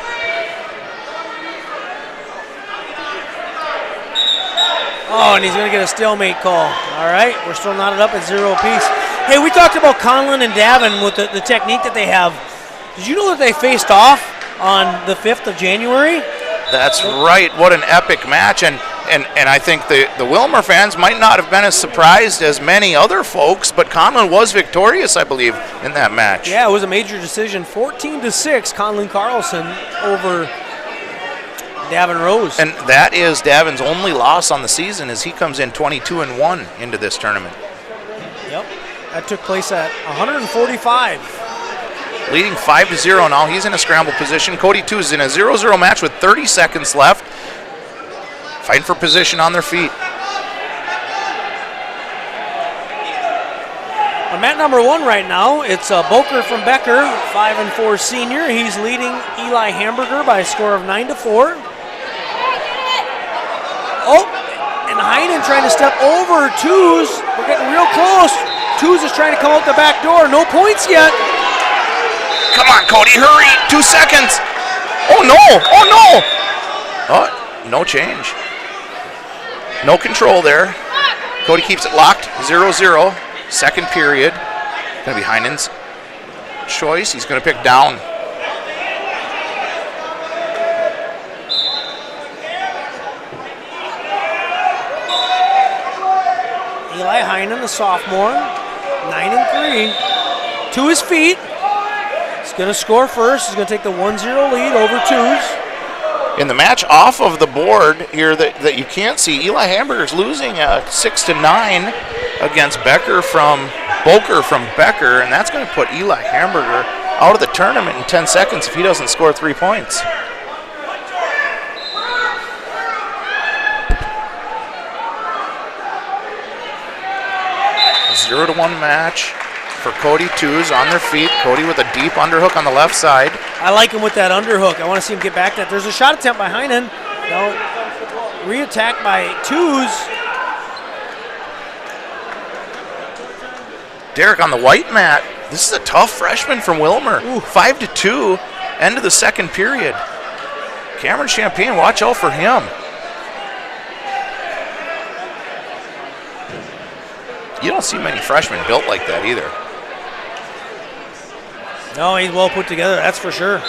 [SPEAKER 3] Oh, and he's going to get a stalemate call. All right, we're still knotted up at 0 apiece. Hey, we talked about Conlon and Davin with the technique that they have. Did you know that they faced off on the 5th of January?
[SPEAKER 6] That's right. What an epic match. And I think the Wilmer fans might not have been as surprised as many other folks, but Conlon was victorious, I believe, in that match.
[SPEAKER 3] Yeah, it was a major decision. 14-6, Conlon Carlson over Davin Rose.
[SPEAKER 6] And that is Davin's only loss on the season as he comes in 22-1 into this tournament.
[SPEAKER 3] Yep. That took place at 145.
[SPEAKER 6] Leading 5-0 now. He's in a scramble position. Cody Tews is in a 0-0 match with 30 seconds left. Fighting for position on their feet.
[SPEAKER 3] On mat number 1 right now, it's Boker from Becker, 5-4 senior. He's leading Eli Hamburger by a score of 9-4. Oh, and Heinen trying to step over Tews. We're getting real close. Tews is trying to come out the back door. No points yet.
[SPEAKER 6] Come on, Cody, hurry. 2 seconds. Oh, no. Oh, no. Oh, no change. No control there. Cody keeps it locked. 0-0. Second period. Going to be Heinen's choice. He's going to pick down.
[SPEAKER 3] Eli Heinen, the sophomore, 9-3. To his feet. He's going to score first. He's going to take the 1-0 lead over Tews.
[SPEAKER 6] In the match off of the board here that you can't see, Eli Hamburger's losing 6-9 against Boker from Becker, and that's going to put Eli Hamburger out of the tournament in 10 seconds if he doesn't score 3 points. A 0-1 match for Cody Tews on their feet. Cody with a deep underhook on the left side.
[SPEAKER 3] I like him with that underhook. I want to see him get back that. There's a shot attempt by Heinen. No, re-attack by Tews.
[SPEAKER 6] Derik on the white mat. This is a tough freshman from Wilmer. 5-2, end of the second period. Cameron Champagne, watch out for him. You don't see many freshmen built like that either.
[SPEAKER 3] No, he's well put together, that's for sure.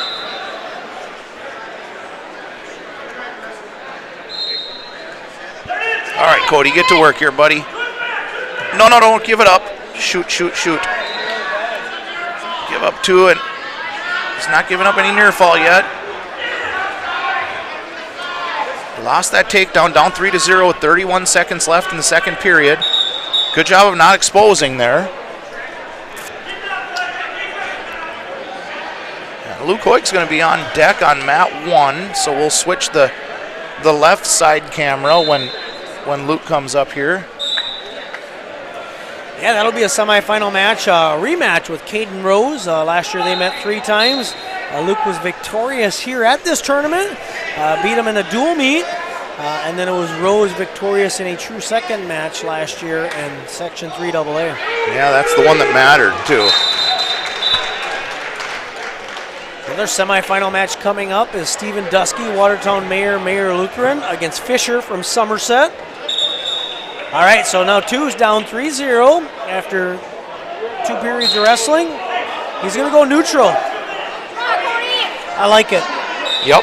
[SPEAKER 6] All right, Cody, get to work here, buddy. No, don't give it up. Shoot. Give up 2, and he's not giving up any near fall yet. Lost that takedown, down 3-0 with 31 seconds left in the second period. Good job of not exposing there. Luke Hoyt's going to be on deck on mat 1, so we'll switch the left side camera when Luke comes up here.
[SPEAKER 3] Yeah, that'll be a semifinal match, rematch with Caden Rose. Last year they met 3 times. Luke was victorious here at this tournament, beat him in a dual meet, and then it was Rose victorious in a true second match last year in Section 3 AA.
[SPEAKER 6] Yeah, that's the one that mattered too.
[SPEAKER 3] Another semifinal match coming up is Stephen Dusky, Watertown Mayor Lutheran, against Fisher from Somerset. All right, so now Two's down 3-0 after 2 periods of wrestling. He's going to go neutral. I like it.
[SPEAKER 6] Yep.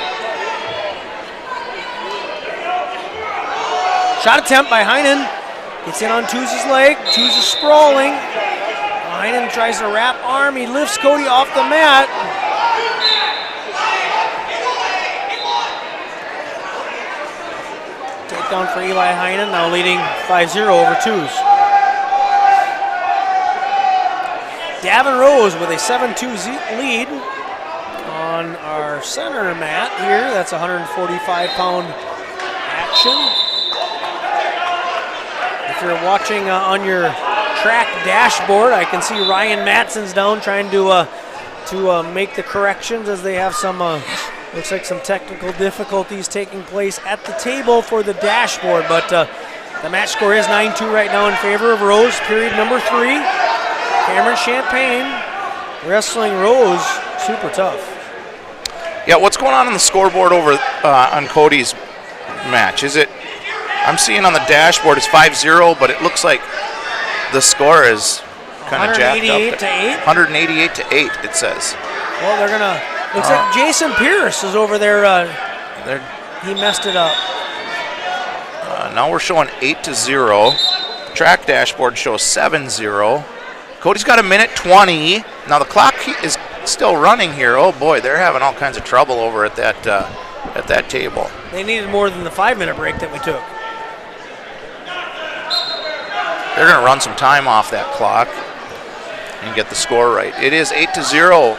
[SPEAKER 3] Shot attempt by Heinen. Gets in on Two's leg. Two's is sprawling. Heinen tries to wrap arm. He lifts Cody off the mat. Takedown for Eli Heinen, now leading 5-0 over Two's. Davin Rose with a 7-2 lead on our center mat here. That's 145-pound action. If you're watching on your track dashboard, I can see Ryan Matson's down trying to make the corrections as they have some, looks like some technical difficulties taking place at the table for the dashboard. But the match score is 9-2 right now in favor of Rose, period number 3. Cameron Champagne wrestling Rose, super tough.
[SPEAKER 6] Yeah, what's going on the scoreboard over on Cody's match? Is it, I'm seeing on the dashboard it's 5-0, but it looks like the score is kind of jacked up. 188 to 8, it says.
[SPEAKER 3] Well, they're gonna, looks like Jason Pierce is over there. He messed it up.
[SPEAKER 6] Now we're showing 8-0. Track dashboard shows 7-0. Cody's got 1:20. Now the clock is still running here. Oh boy, they're having all kinds of trouble over at that table.
[SPEAKER 3] They needed more than the 5-minute break that we took.
[SPEAKER 6] They're going to run some time off that clock and get the score right. It is 8-0.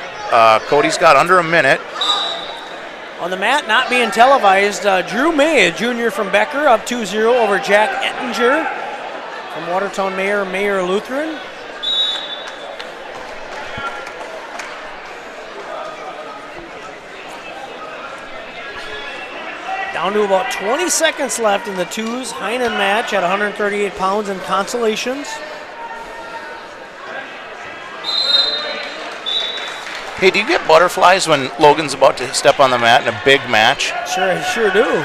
[SPEAKER 6] Cody's got under a minute.
[SPEAKER 3] On the mat, not being televised, Drew May, a junior from Becker, up 2-0 over Jack Ettinger from Watertown Mayor Lutheran. Down to about 20 seconds left in the Two's Heinen match at 138 pounds in consolations.
[SPEAKER 6] Hey, do you get butterflies when Logan's about to step on the mat in a big match?
[SPEAKER 3] Sure do.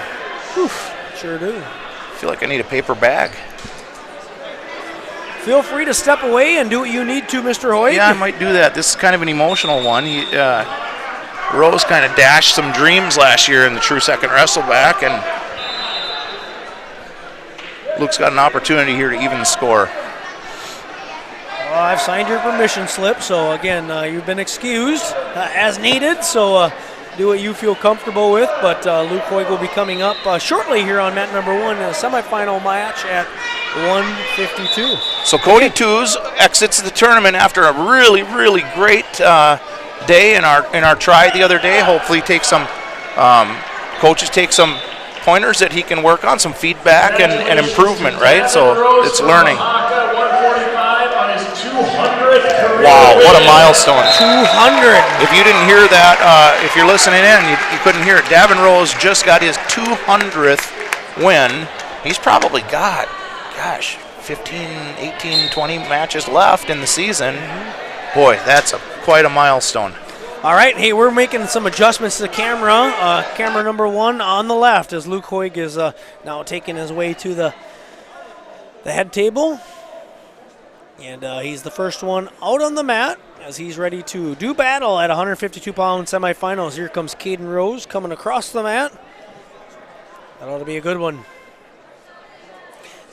[SPEAKER 3] Whew, sure do.
[SPEAKER 6] I feel like I need a paper bag.
[SPEAKER 3] Feel free to step away and do what you need to, Mr. Hoyt.
[SPEAKER 6] Yeah, I might do that. This is kind of an emotional one. Rose kind of dashed some dreams last year in the true second wrestleback, and Luke's got an opportunity here to even the score.
[SPEAKER 3] Well, I've signed your permission slip, so again, you've been excused as needed, so do what you feel comfortable with, but Luke Hoyt will be coming up shortly here on mat number 1 in a semifinal match at 152.
[SPEAKER 6] So Cody Two's exits the tournament after a really, really great day in our try the other day. Hopefully take some coaches take some pointers that he can work on, some feedback and improvement, right? So it's learning. Wow, what a milestone.
[SPEAKER 3] 200.
[SPEAKER 6] If you didn't hear that, if you're listening in, you couldn't hear it. Davin Rose just got his 200th win. He's probably got, 15, 18, 20 matches left in the season. Boy, that's quite a milestone.
[SPEAKER 3] All right, hey, we're making some adjustments to the camera. Camera number 1 on the left as Luke Hoyt is now taking his way to the head table. And he's the first one out on the mat as he's ready to do battle at 152-pound semifinals. Here comes Caden Rose coming across the mat. That ought to be a good one.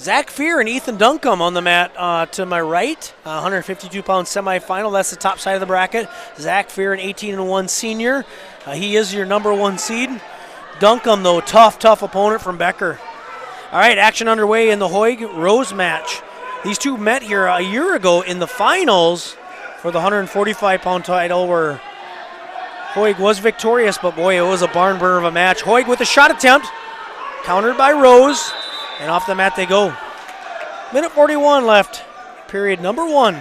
[SPEAKER 3] Zach Fear and Ethan Duncombe on the mat to my right. 152-pound semifinal. That's the top side of the bracket. Zach Fear, an 18-1 senior. He is your number 1 seed. Duncombe, though, tough opponent from Becker. All right, action underway in the Hoyt Rose match. These two met here a year ago in the finals for the 145-pound title where Hoig was victorious, but boy, it was a barn burner of a match. Hoig with a shot attempt, countered by Rose, and off the mat they go. Minute 41 left, period number 1.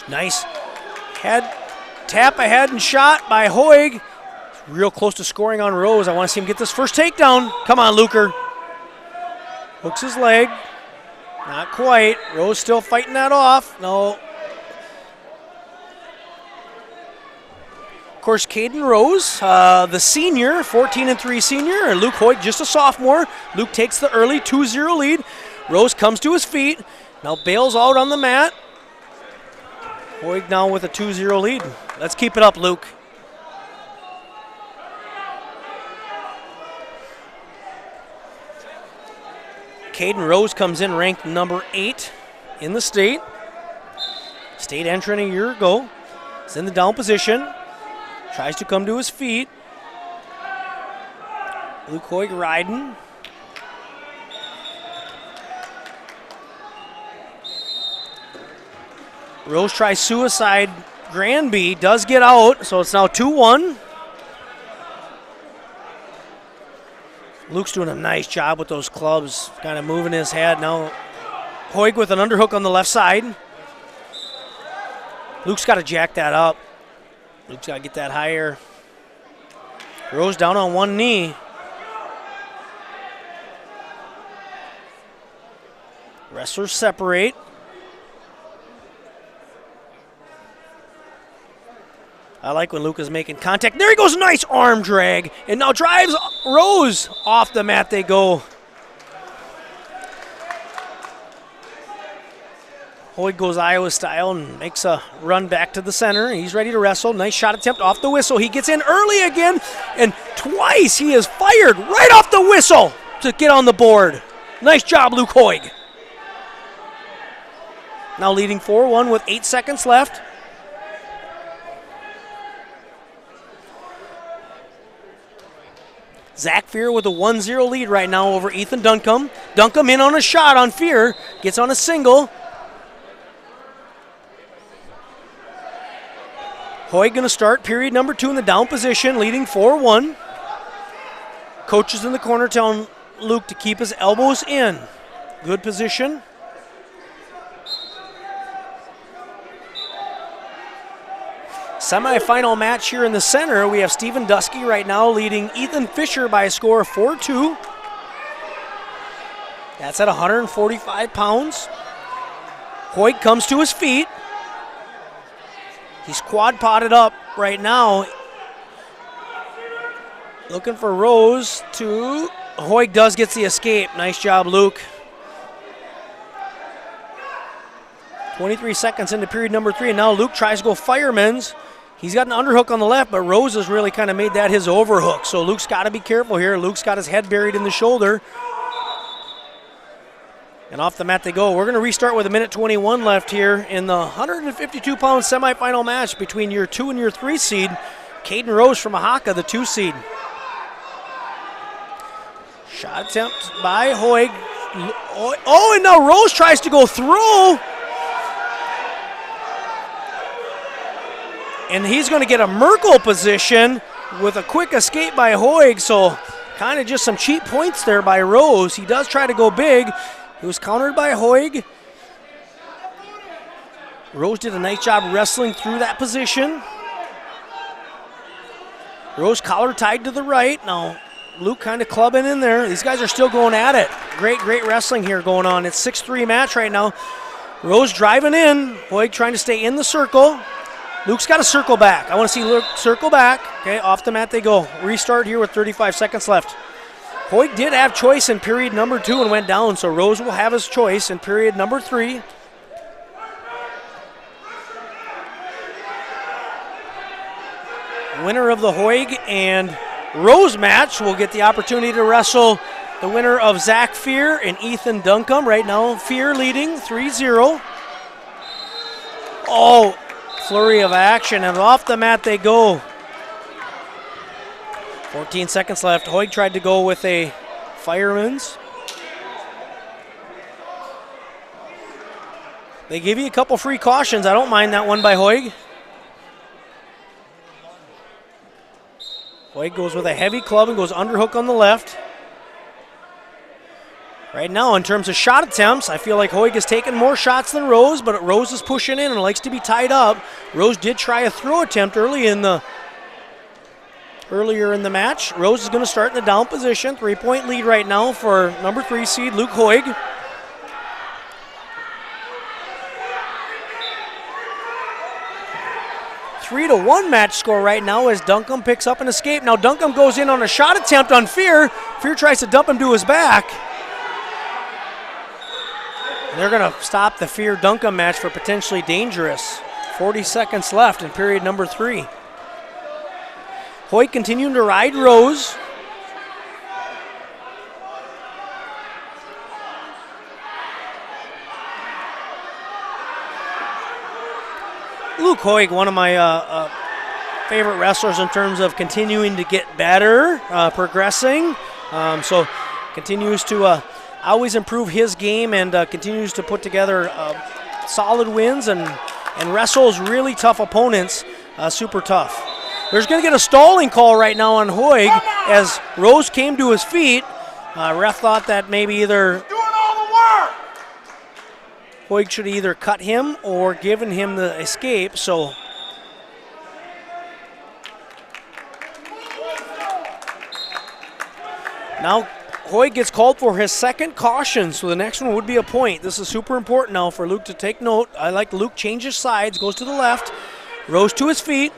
[SPEAKER 3] Nice tap ahead and shot by Hoig. Real close to scoring on Rose. I want to see him get this first takedown. Come on, Luker. Hooks his leg. Not quite. Rose still fighting that off. No. Of course, Caden Rose, the senior, 14-3 senior, and Luke Hoig just a sophomore. Luke takes the early 2-0 lead. Rose comes to his feet. Now bails out on the mat. Hoig now with a 2-0 lead. Let's keep it up, Luke. Caden Rose comes in ranked number 8 in the state. State entrant a year ago. He's in the down position. Tries to come to his feet. Luke Hoig riding. Rose tries suicide. Granby does get out, so it's now 2-1. Luke's doing a nice job with those clubs, kind of moving his head. Now Hoig with an underhook on the left side. Luke's got to jack that up. Luke's got to get that higher. Rose down on one knee. Wrestlers separate. I like when Luke is making contact. There he goes, nice arm drag. And now drives Rose off the mat they go. Hoig goes Iowa style and makes a run back to the center. He's ready to wrestle. Nice shot attempt off the whistle. He gets in early again, and twice he is fired right off the whistle to get on the board. Nice job, Luke Hoig. Now leading 4-1 with 8 seconds left. Zach Fear with a 1-0 lead right now over Ethan Duncombe. Duncombe in on a shot on Fear. Gets on a single. Hoig going to start period number 2 in the down position, leading 4-1. Coaches in the corner telling Luke to keep his elbows in. Good position. Semi-final match here in the center. We have Stephen Dusky right now leading Ethan Fisher by a score of 4-2. That's at 145 pounds. Hoig comes to his feet. He's quad potted up right now. Looking for Rose to... Hoig does get the escape. Nice job, Luke. 23 seconds into period number 3, and now Luke tries to go fireman's. He's got an underhook on the left, but Rose has really kind of made that his overhook. So Luke's got to be careful here. Luke's got his head buried in the shoulder. And off the mat they go. We're going to restart with a minute 21 left here in the 152-pound semifinal match between your 2 and your 3 seed. Caden Rose from Oaxaca, the 2 seed. Shot attempt by Hoig. Oh, and now Rose tries to go through. And he's going to get a Merkel position with a quick escape by Hoig. So kind of just some cheap points there by Rose. He does try to go big. He was countered by Hoig. Rose did a nice job wrestling through that position. Rose collar tied to the right. Now Luke kind of clubbing in there. These guys are still going at it. Great wrestling here going on. It's 6-3 match right now. Rose driving in. Hoig trying to stay in the circle. Luke's got to circle back. I want to see Luke circle back. Okay, off the mat they go. Restart here with 35 seconds left. Hoig did have choice in period number 2 and went down, so Rose will have his choice in period number 3. Winner of the Hoig and Rose match will get the opportunity to wrestle the winner of Zach Fear and Ethan Duncombe. Right now, Fear leading 3-0. Oh, flurry of action, and off the mat they go. 14 seconds left. Hoig tried to go with a fireman's. They give you a couple free cautions. I don't mind that one by Hoig. Hoig goes with a heavy club and goes underhook on the left. Right now, in terms of shot attempts, I feel like Hoig has taken more shots than Rose, but Rose is pushing in and likes to be tied up. Rose did try a throw attempt earlier in the match. Rose is going to start in the down position. 3-point lead right now for number 3 seed Luke Hoig. Three to 1 match score right now as Duncombe picks up an escape. Now Duncombe goes in on a shot attempt on Fear. Fear tries to dump him to his back. They're going to stop the Fear Duncombe match for potentially dangerous. 40 seconds left in period number 3. Hoig continuing to ride Rose. Luke Hoig, one of my favorite wrestlers in terms of continuing to get better, progressing. So continues to always improve his game and continues to put together solid wins and wrestles really tough opponents, super tough. There's going to get a stalling call right now on Hoig as Rose came to his feet. Ref thought that maybe either Hoig should have either cut him or given him the escape, so now Hoig gets called for his second caution, so the next one would be a point. This is super important now for Luke to take note. I like Luke changes sides, goes to the left, Rose to his feet.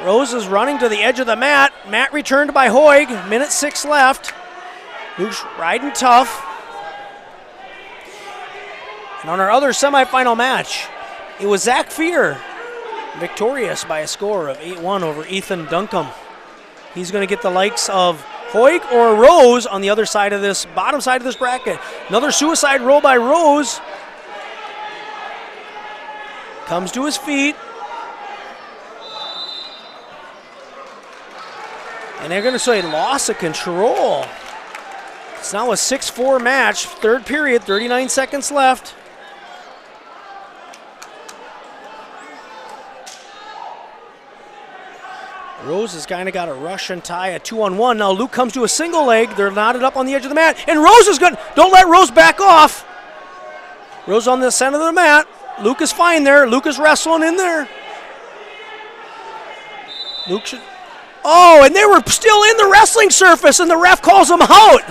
[SPEAKER 3] Rose is running to the edge of the mat. Mat returned by Hoig, minute 6 left. Luke's riding tough. And on our other semifinal match, it was Zach Fear victorious by a score of 8-1 over Ethan Duncombe. He's going to get the likes of Hoig or Rose on the other side of this, bottom side of this bracket. Another suicide roll by Rose. Comes to his feet. And they're going to say loss of control. It's now a 6-4 match, third period, 39 seconds left. Rose has kind of got a rush and tie, a 2-on-1. Now Luke comes to a single leg. They're knotted up on the edge of the mat. And Rose is good. Don't let Rose back off. Rose on the center of the mat. Luke is fine there. Luke is wrestling in there. Luke should... Oh, and they were still in the wrestling surface, and the ref calls them out.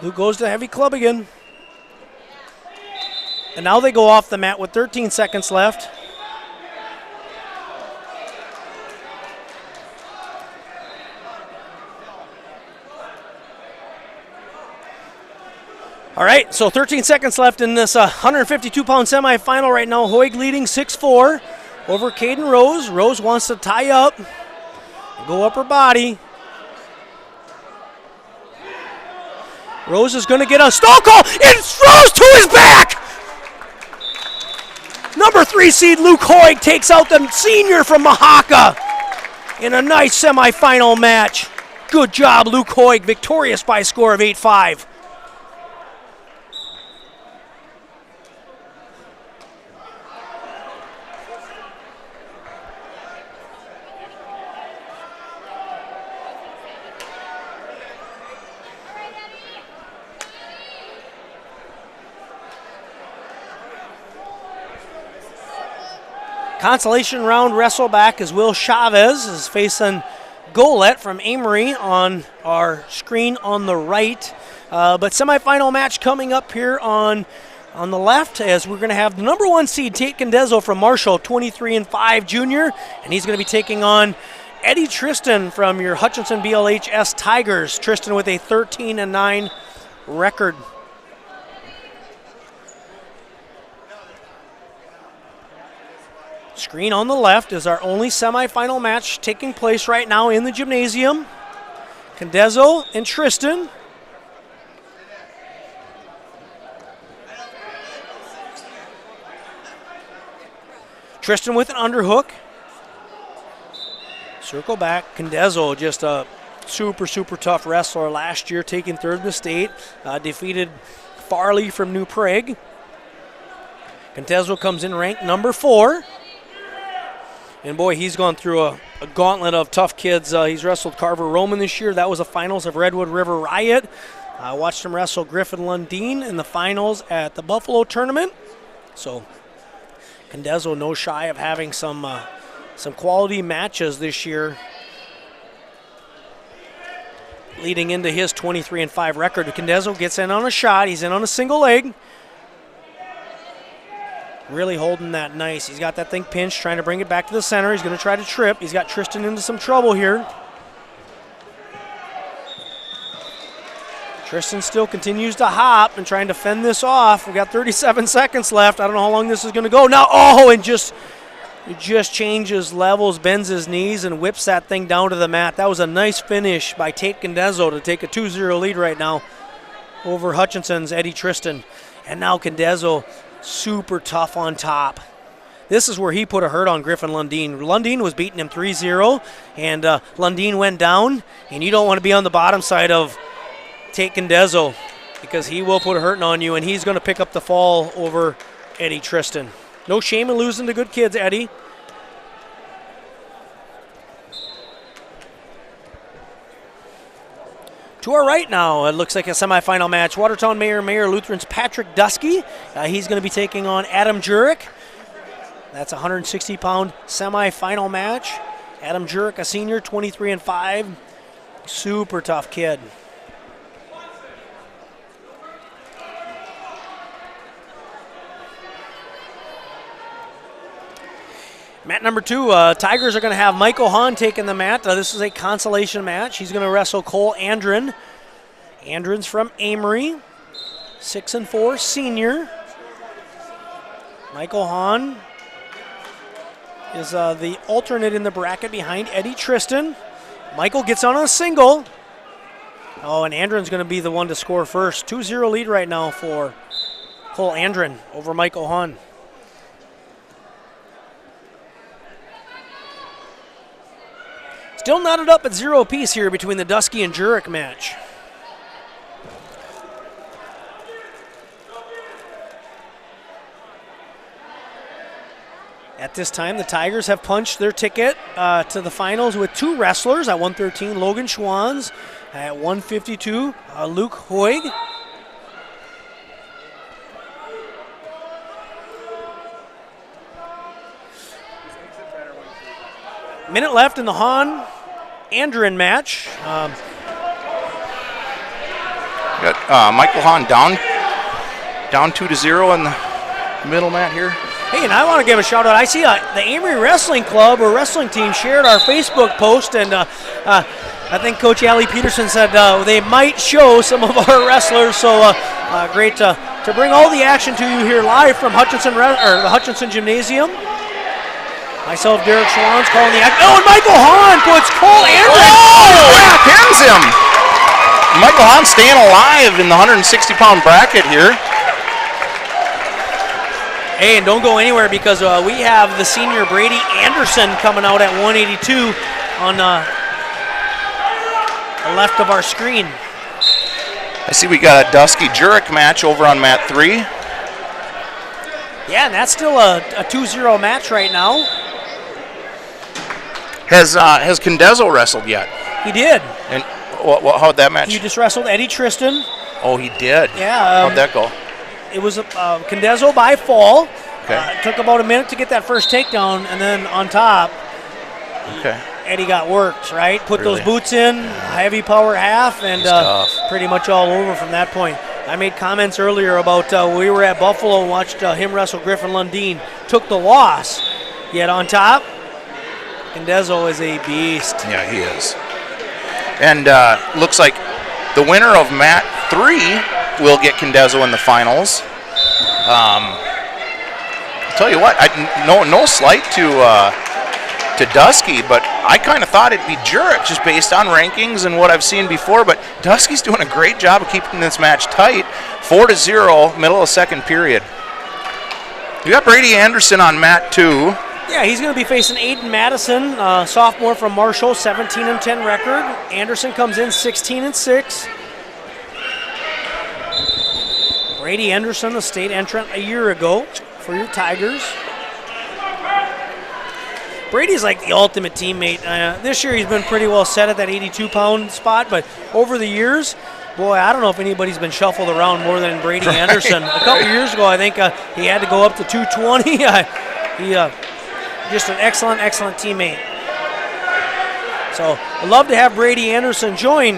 [SPEAKER 3] Luke goes to heavy club again. And now they go off the mat with 13 seconds left. All right, so 13 seconds left in this 152-pound semifinal right now. Hoig leading 6-4 over Caden Rose. Rose wants to tie up, go upper body. Rose is going to get a stall call. It's Rose to his back. Number 3 seed Luke Hoig takes out the senior from Mahaka in a nice semifinal match. Good job, Luke Hoig, victorious by a score of 8-5. Consolation round wrestle back as Will Chavez is facing Golette from Amory on our screen on the right. But semifinal match coming up here on the left as we're going to have the number 1 seed Tate Condezzo from Marshall, 23-5 junior, and he's going to be taking on Eddie Tristan from your Hutchinson BLHS Tigers. Tristan with a 13-9 record. Screen on the left is our only semifinal match taking place right now in the gymnasium. Condezzo and Tristan. Tristan with an underhook. Circle back. Condezzo just super, super tough wrestler last year, taking third in the state. Defeated Farley from New Prague. Contezzo comes in ranked number 4. And boy, he's gone through a gauntlet of tough kids. He's wrestled Carver Roman this year. That was the finals of Redwood River Riot. I watched him wrestle Griffin Lundeen in the finals at the Buffalo tournament. So Contezzo no shy of having some quality matches this year, leading into his 23-5 record. Contezzo gets in on a shot. He's in on a single leg. Really holding that nice. He's got that thing pinched, trying to bring it back to the center. He's going to try to trip. He's got Tristan into some trouble here. Tristan still continues to hop and trying to fend this off. We've got 37 seconds left. I don't know how long this is going to go. Now, and just changes levels, bends his knees, and whips that thing down to the mat. That was a nice finish by Tate Contezzo to take a 2-0 lead right now over Hutchinson's Eddie Tristan. And now Contezzo super tough on top. This is where he put a hurt on Griffin Lundeen. Lundeen was beating him 3-0, and Lundeen went down, and you don't want to be on the bottom side of Tate Contezzo because he will put a hurting on you, and he's going to pick up the fall over Eddie Tristan. No shame in losing to good kids, Eddie. To our right now, it looks like a semifinal match. Watertown Mayor Lutheran's Patrick Dusky. He's going to be taking on Adam Jurek. That's a 160-pound semifinal match. Adam Jurek, a senior, 23-5. Super tough kid. Mat number 2, Tigers are going to have Michael Hahn taking the mat. This is a consolation match. He's going to wrestle Cole Andren. Andren's from Amory, 6-4 senior. Michael Hahn is the alternate in the bracket behind Eddie Tristan. Michael gets on a single. And Andren's going to be the one to score first. 2-0 lead right now for Cole Andren over Michael Hahn. Still knotted up at 0 apiece here between the Dusky and Jurek match. At this time, the Tigers have punched their ticket to the finals with 2 wrestlers. At 113, Logan Schwanz. At 152, Luke Hoig. Minute left in the Hahn-Andren match.
[SPEAKER 6] Got Michael Hahn down 2-0 in the middle mat here.
[SPEAKER 3] Hey, and I want to give a shout out. I see the Amory Wrestling Club or wrestling team shared our Facebook post, and I think Coach Allie Peterson said they might show some of our wrestlers. So great to bring all the action to you here live from the Hutchinson Gymnasium. Myself, Derik Schwanz, calling the action. And Michael Hahn puts Cole Andren.
[SPEAKER 6] Pins him. Michael Hahn staying alive in the 160-pound bracket here.
[SPEAKER 3] Hey, and don't go anywhere because we have the senior Brady Anderson coming out at 182 on the left of our screen.
[SPEAKER 6] I see we got a Dusky Jurek match over on mat 3.
[SPEAKER 3] Yeah, and that's still a 2-0 match right now.
[SPEAKER 6] Has Contezzo wrestled yet?
[SPEAKER 3] He did.
[SPEAKER 6] And how'd that match?
[SPEAKER 3] He just wrestled Eddie Tristan.
[SPEAKER 6] Oh, he did?
[SPEAKER 3] Yeah.
[SPEAKER 6] How'd that go?
[SPEAKER 3] It was Contezzo by fall.
[SPEAKER 6] Okay.
[SPEAKER 3] Took about a minute to get that first takedown, and then on top, Eddie got worked, right? Put those boots in, heavy power half, and pretty much all over from that point. I made comments earlier about we were at Buffalo and watched him wrestle Griffin Lundeen. Took the loss, yet on top, Contezzo is a beast.
[SPEAKER 6] Yeah, he is. And looks like the winner of mat 3 will get Contezzo in the finals. I'll tell you what, no slight to Dusky, but I kind of thought it'd be Jurek just based on rankings and what I've seen before, but Dusky's doing a great job of keeping this match tight. 4-0, middle of second period. We got Brady Anderson on mat 2.
[SPEAKER 3] Yeah, he's going to be facing Aiden Madison, sophomore from Marshall, 17-10 record. Anderson comes in 16-6. Brady Anderson, the state entrant a year ago for your Tigers. Brady's like the ultimate teammate. This year he's been pretty well set at that 82-pound spot, but over the years, boy, I don't know if anybody's been shuffled around more than Brady Anderson. A couple years ago, I think he had to go up to 220. Just an excellent, excellent teammate. So I'd love to have Brady Anderson join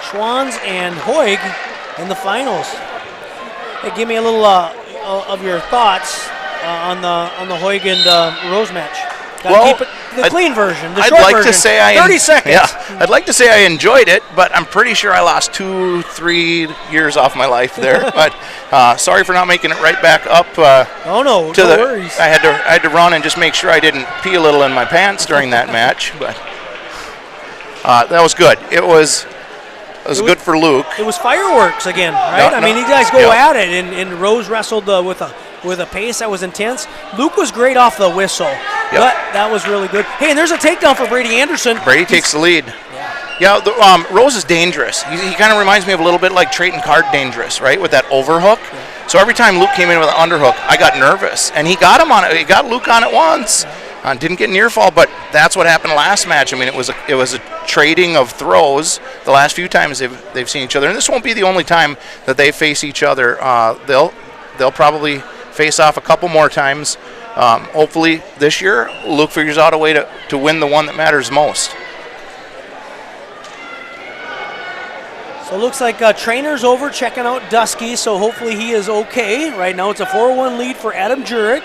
[SPEAKER 3] Schwanz and Hoig in the finals. Hey, give me a little of your thoughts on the Hoig and Rose match. Keep it the clean version, the short version. 30 seconds.
[SPEAKER 6] Yeah, I'd like to say I enjoyed it, but I'm pretty sure I lost 2-3 years off my life there. But sorry for not making it right back up.
[SPEAKER 3] No worries.
[SPEAKER 6] I had to run and just make sure I didn't pee a little in my pants during that match. But that was good. It was good for Luke.
[SPEAKER 3] It was fireworks again, right? I mean, you guys go at it, and Rose wrestled with a pace that was intense. Luke was great off the whistle.
[SPEAKER 6] Yep.
[SPEAKER 3] That was really good. Hey, and there's a takedown for Brady Anderson.
[SPEAKER 6] Brady takes the lead. Yeah, Rose is dangerous. He kind of reminds me of a little bit like Trayton Card dangerous, right, with that overhook. Yeah. So every time Luke came in with an underhook, I got nervous, and he got him on it. He got Luke on it once. Yeah. Didn't get near fall, but that's what happened last match. I mean, it was a trading of throws the last few times they've seen each other, and this won't be the only time that they face each other. They'll probably face off a couple more times. Hopefully this year, Luke figures out a way to win the one that matters most.
[SPEAKER 3] So it looks like Trainer's over checking out Dusky, so hopefully he is okay. Right now it's a 4-1 lead for Adam Jurek.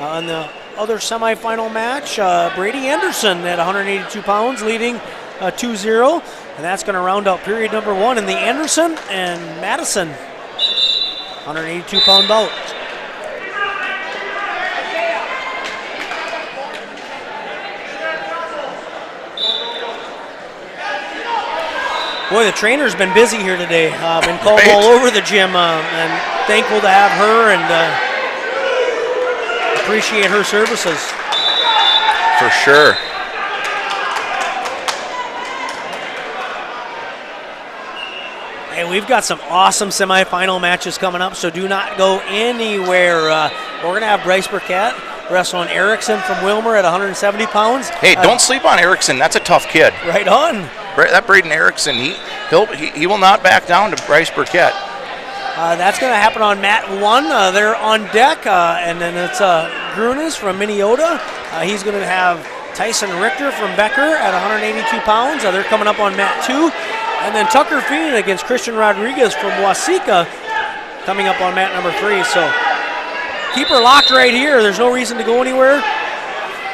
[SPEAKER 3] On the other semifinal match, Brady Anderson at 182 pounds leading 2-0. And that's going to round out period number 1 in the Anderson and Madison 182-pound bout. Boy, the trainer's been busy here today. Been called all over the gym, and thankful to have her and appreciate her services.
[SPEAKER 6] For sure.
[SPEAKER 3] Hey, we've got some awesome semifinal matches coming up, so do not go anywhere. We're going to have Bryce Burkett wrestling Erickson from Wilmer at 170 pounds.
[SPEAKER 6] Hey, don't sleep on Erickson. That's a tough kid.
[SPEAKER 3] Right on.
[SPEAKER 6] That Braden Erickson, he will not back down to Bryce Burkett.
[SPEAKER 3] That's going to happen on mat 1. They're on deck, and then it's Grunes from Minneota. He's going to have Tyson Richter from Becker at 182 pounds. They're coming up on mat 2. And then Tucker Fiend against Christian Rodriguez from Waseca coming up on mat number 3. So keep her locked right here. There's no reason to go anywhere.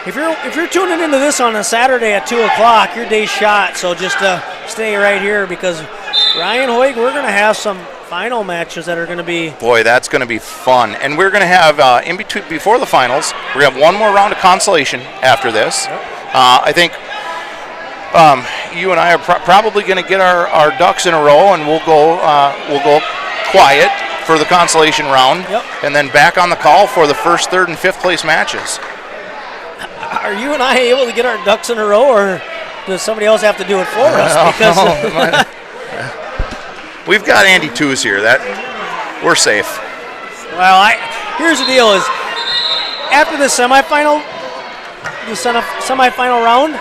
[SPEAKER 3] If you're tuning into this on a Saturday at 2 o'clock, your day's shot. So just stay right here because Ryan Hoig, we're going to have some final matches that are going to be.
[SPEAKER 6] Boy, that's going to be fun. And we're going to have before the finals, we're going to have one more round of consolation after this.
[SPEAKER 3] Yep.
[SPEAKER 6] I think you and I are probably going to get our ducks in a row, and we'll go quiet for the consolation round,
[SPEAKER 3] yep.
[SPEAKER 6] And then back on the call for the first, third, and fifth place matches.
[SPEAKER 3] Are you and I able to get our ducks in a row, or does somebody else have to do it for us? Because
[SPEAKER 6] we've got Andy Twos here. That we're safe.
[SPEAKER 3] Well, here's the deal: is after the semifinal round,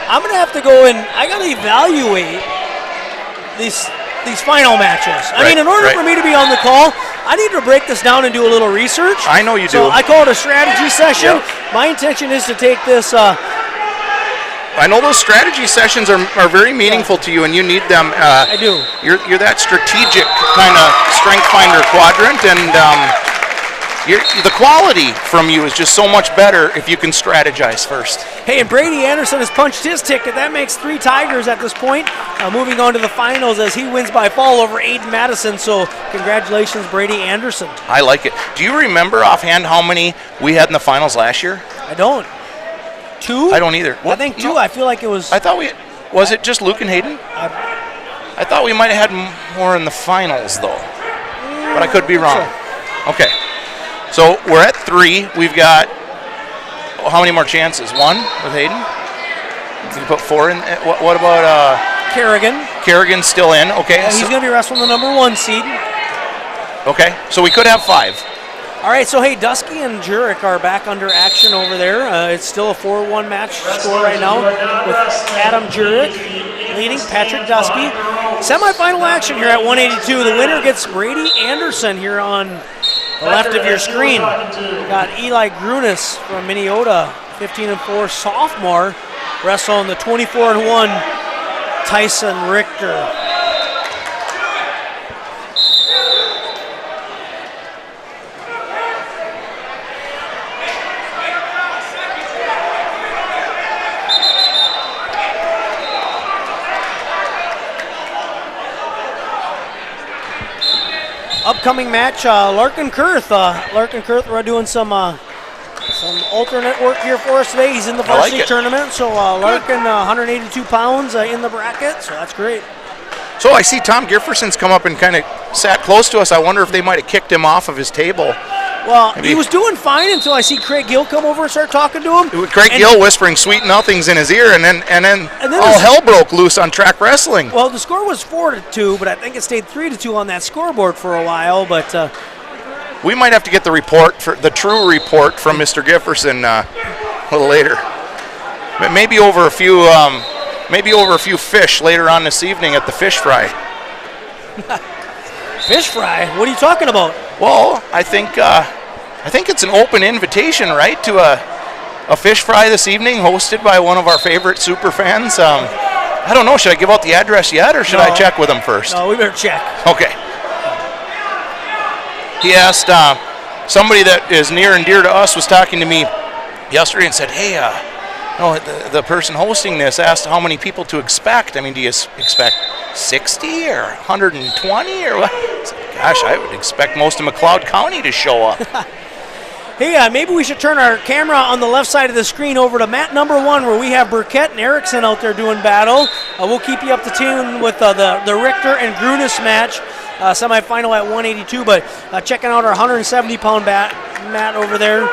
[SPEAKER 3] I'm gonna have to go and I gotta evaluate these final matches. I mean, in order for me to be on the call, I need to break this down and do a little research.
[SPEAKER 6] I know you do.
[SPEAKER 3] So I call it a strategy session.
[SPEAKER 6] Yep.
[SPEAKER 3] My intention is to take this.
[SPEAKER 6] I know those strategy sessions are very meaningful to you, and you need them.
[SPEAKER 3] I do.
[SPEAKER 6] You're that strategic kind of strength finder quadrant, and the quality from you is just so much better if you can strategize first.
[SPEAKER 3] Hey, and Brady Anderson has punched his ticket. That makes 3 Tigers at this point. Moving on to the finals as he wins by fall over Aiden Madison. So congratulations, Brady Anderson.
[SPEAKER 6] I like it. Do you remember offhand how many we had in the finals last year?
[SPEAKER 3] I don't. 2?
[SPEAKER 6] I don't either.
[SPEAKER 3] I think 2. No. I feel like it was.
[SPEAKER 6] I thought was it just Luke and Hayden? I thought we might have had more in the finals though, but I could be wrong.
[SPEAKER 3] Sure.
[SPEAKER 6] Okay. So we're at 3. We've got how many more chances? One with Hayden? Did you put 4 in? What about
[SPEAKER 3] Kerrigan.
[SPEAKER 6] Kerrigan's still in? Okay.
[SPEAKER 3] Yeah, he's going to be wrestling the number 1 seed.
[SPEAKER 6] Okay, so we could have 5.
[SPEAKER 3] All right, so hey, Dusky and Jurek are back under action over there. It's still a 4-1 match score right now with Adam Jurek leading Patrick Dusky. Semifinal action here at 182. The winner gets Brady Anderson here on the left of your screen. Got Eli Grunis from Minnesota, 15-4 sophomore, wrestling the 24-1 Tyson Richter. Upcoming match, Larkin Kurth. Larkin Kurth, we're doing some alternate work here for us today. He's in the varsity tournament, so Larkin, 182 pounds in the bracket, so that's great.
[SPEAKER 6] So I see Tom Gifferson's come up and kind of sat close to us. I wonder if they might have kicked him off of his table.
[SPEAKER 3] Well, he was doing fine until I see Craig Gill come over and start talking to him.
[SPEAKER 6] Craig Gill whispering sweet nothings in his ear, and then all hell broke loose on track wrestling.
[SPEAKER 3] Well, the score was 4-2, but I think it stayed 3-2 on that scoreboard for a while. But
[SPEAKER 6] we might have to get the true report from Mr. Gifferson a little later. Maybe over a few fish later on this evening at the fish fry.
[SPEAKER 3] Fish fry? What are you talking about?
[SPEAKER 6] Well, I think it's an open invitation, right, to a fish fry this evening, hosted by one of our favorite super fans. I don't know. Should I give out the address yet, or should I check with him first?
[SPEAKER 3] No, we better check.
[SPEAKER 6] Okay. He asked somebody that is near and dear to us was talking to me yesterday and said, "Hey, the person hosting this asked how many people to expect. I mean, do you expect 60 or 120 or what?" Gosh, I would expect most of McLeod County to show up.
[SPEAKER 3] Hey, maybe we should turn our camera on the left side of the screen over to mat number 1, where we have Burkett and Erickson out there doing battle. We'll keep you up to tune with the Richter and Grunis match, semifinal at 182. But checking out our 170-pound mat over there.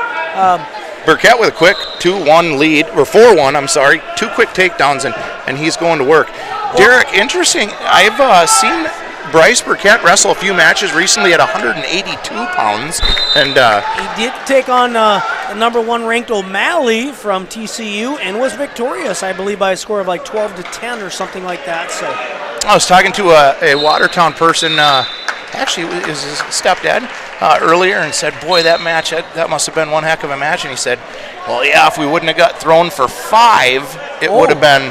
[SPEAKER 6] Burkett with a quick 2-1 lead, or 4-1, I'm sorry. 2 quick takedowns, and he's going to work. Derik, interesting. I've seen Bryce Burkett wrestle a few matches recently at 182 pounds. And
[SPEAKER 3] he did take on the number 1 ranked O'Malley from TCU and was victorious, I believe, by a score of like 12-10 or something like that. So
[SPEAKER 6] I was talking to a Watertown person, actually it was his stepdad, earlier, and said, boy, that match, that must have been one heck of a match. And he said, well, yeah, if we wouldn't have got thrown for 5, it would have been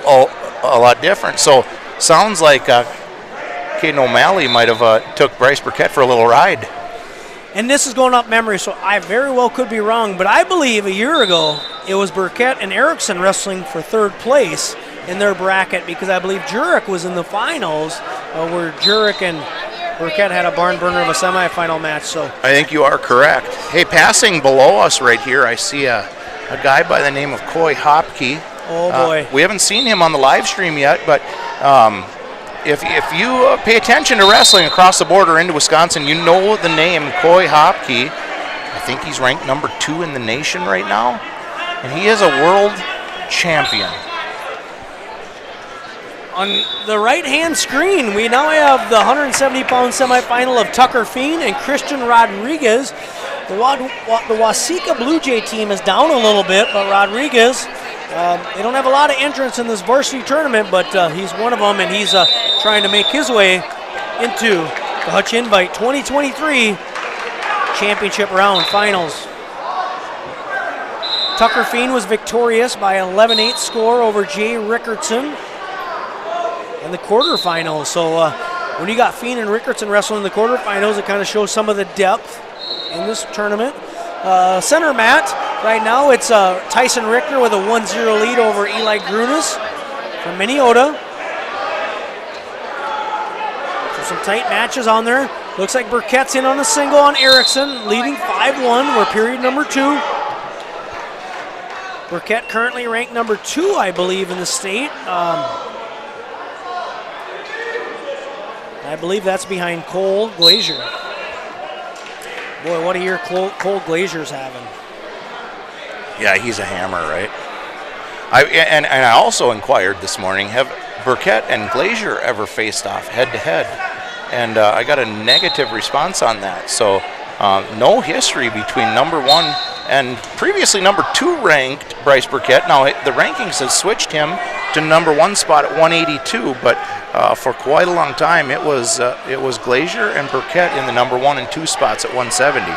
[SPEAKER 6] a lot different. So sounds like Caden O'Malley might have took Bryce Burkett for a little ride.
[SPEAKER 3] And this is going up memory, so I very well could be wrong, but I believe a year ago it was Burkett and Erickson wrestling for 3rd place in their bracket, because I believe Jurek was in the finals, where Jurek and Burkett had a barn burner of a semifinal match. So
[SPEAKER 6] I think you are correct. Hey, passing below us right here, I see a guy by the name of Coy Hopke.
[SPEAKER 3] Oh boy.
[SPEAKER 6] We haven't seen him on the live stream yet, but if you pay attention to wrestling across the border into Wisconsin, you know the name Coy Hopke. I think he's ranked number 2 in the nation right now, and he is a world champion.
[SPEAKER 3] On the right-hand screen, we now have the 170-pound semifinal of Tucker Fiend and Christian Rodriguez. The Waseca Blue Jay team is down a little bit, but Rodriguez, they don't have a lot of entrants in this varsity tournament, but he's one of them, and he's trying to make his way into the Hutch Invite 2023 championship round finals. Tucker Fiend was victorious by an 11-8 score over Jay Rickardson in the quarterfinals. So when you got Fiend and Rickardson wrestling in the quarterfinals, it kind of shows some of the depth in this tournament. Center mat, right now it's Tyson Richter with a 1-0 lead over Eli Grunis from Minnesota. So some tight matches on there. Looks like Burkett's in on a single on Erickson, leading 5-1. We're period number 2. Burkett currently ranked number 2, I believe, in the state. I believe that's behind Cole Glazier. Boy, what a year Cole Glazier's having.
[SPEAKER 6] Yeah, he's a hammer, right? And I also inquired this morning, have Burkett and Glazier ever faced off head-to-head? And I got a negative response on that. So no history between number 1 and previously number 2 ranked Bryce Burkett. Now the rankings has switched him to number 1 spot at 182, but for quite a long time it was Glazier and Burkett in the number 1 and 2 spots at 170.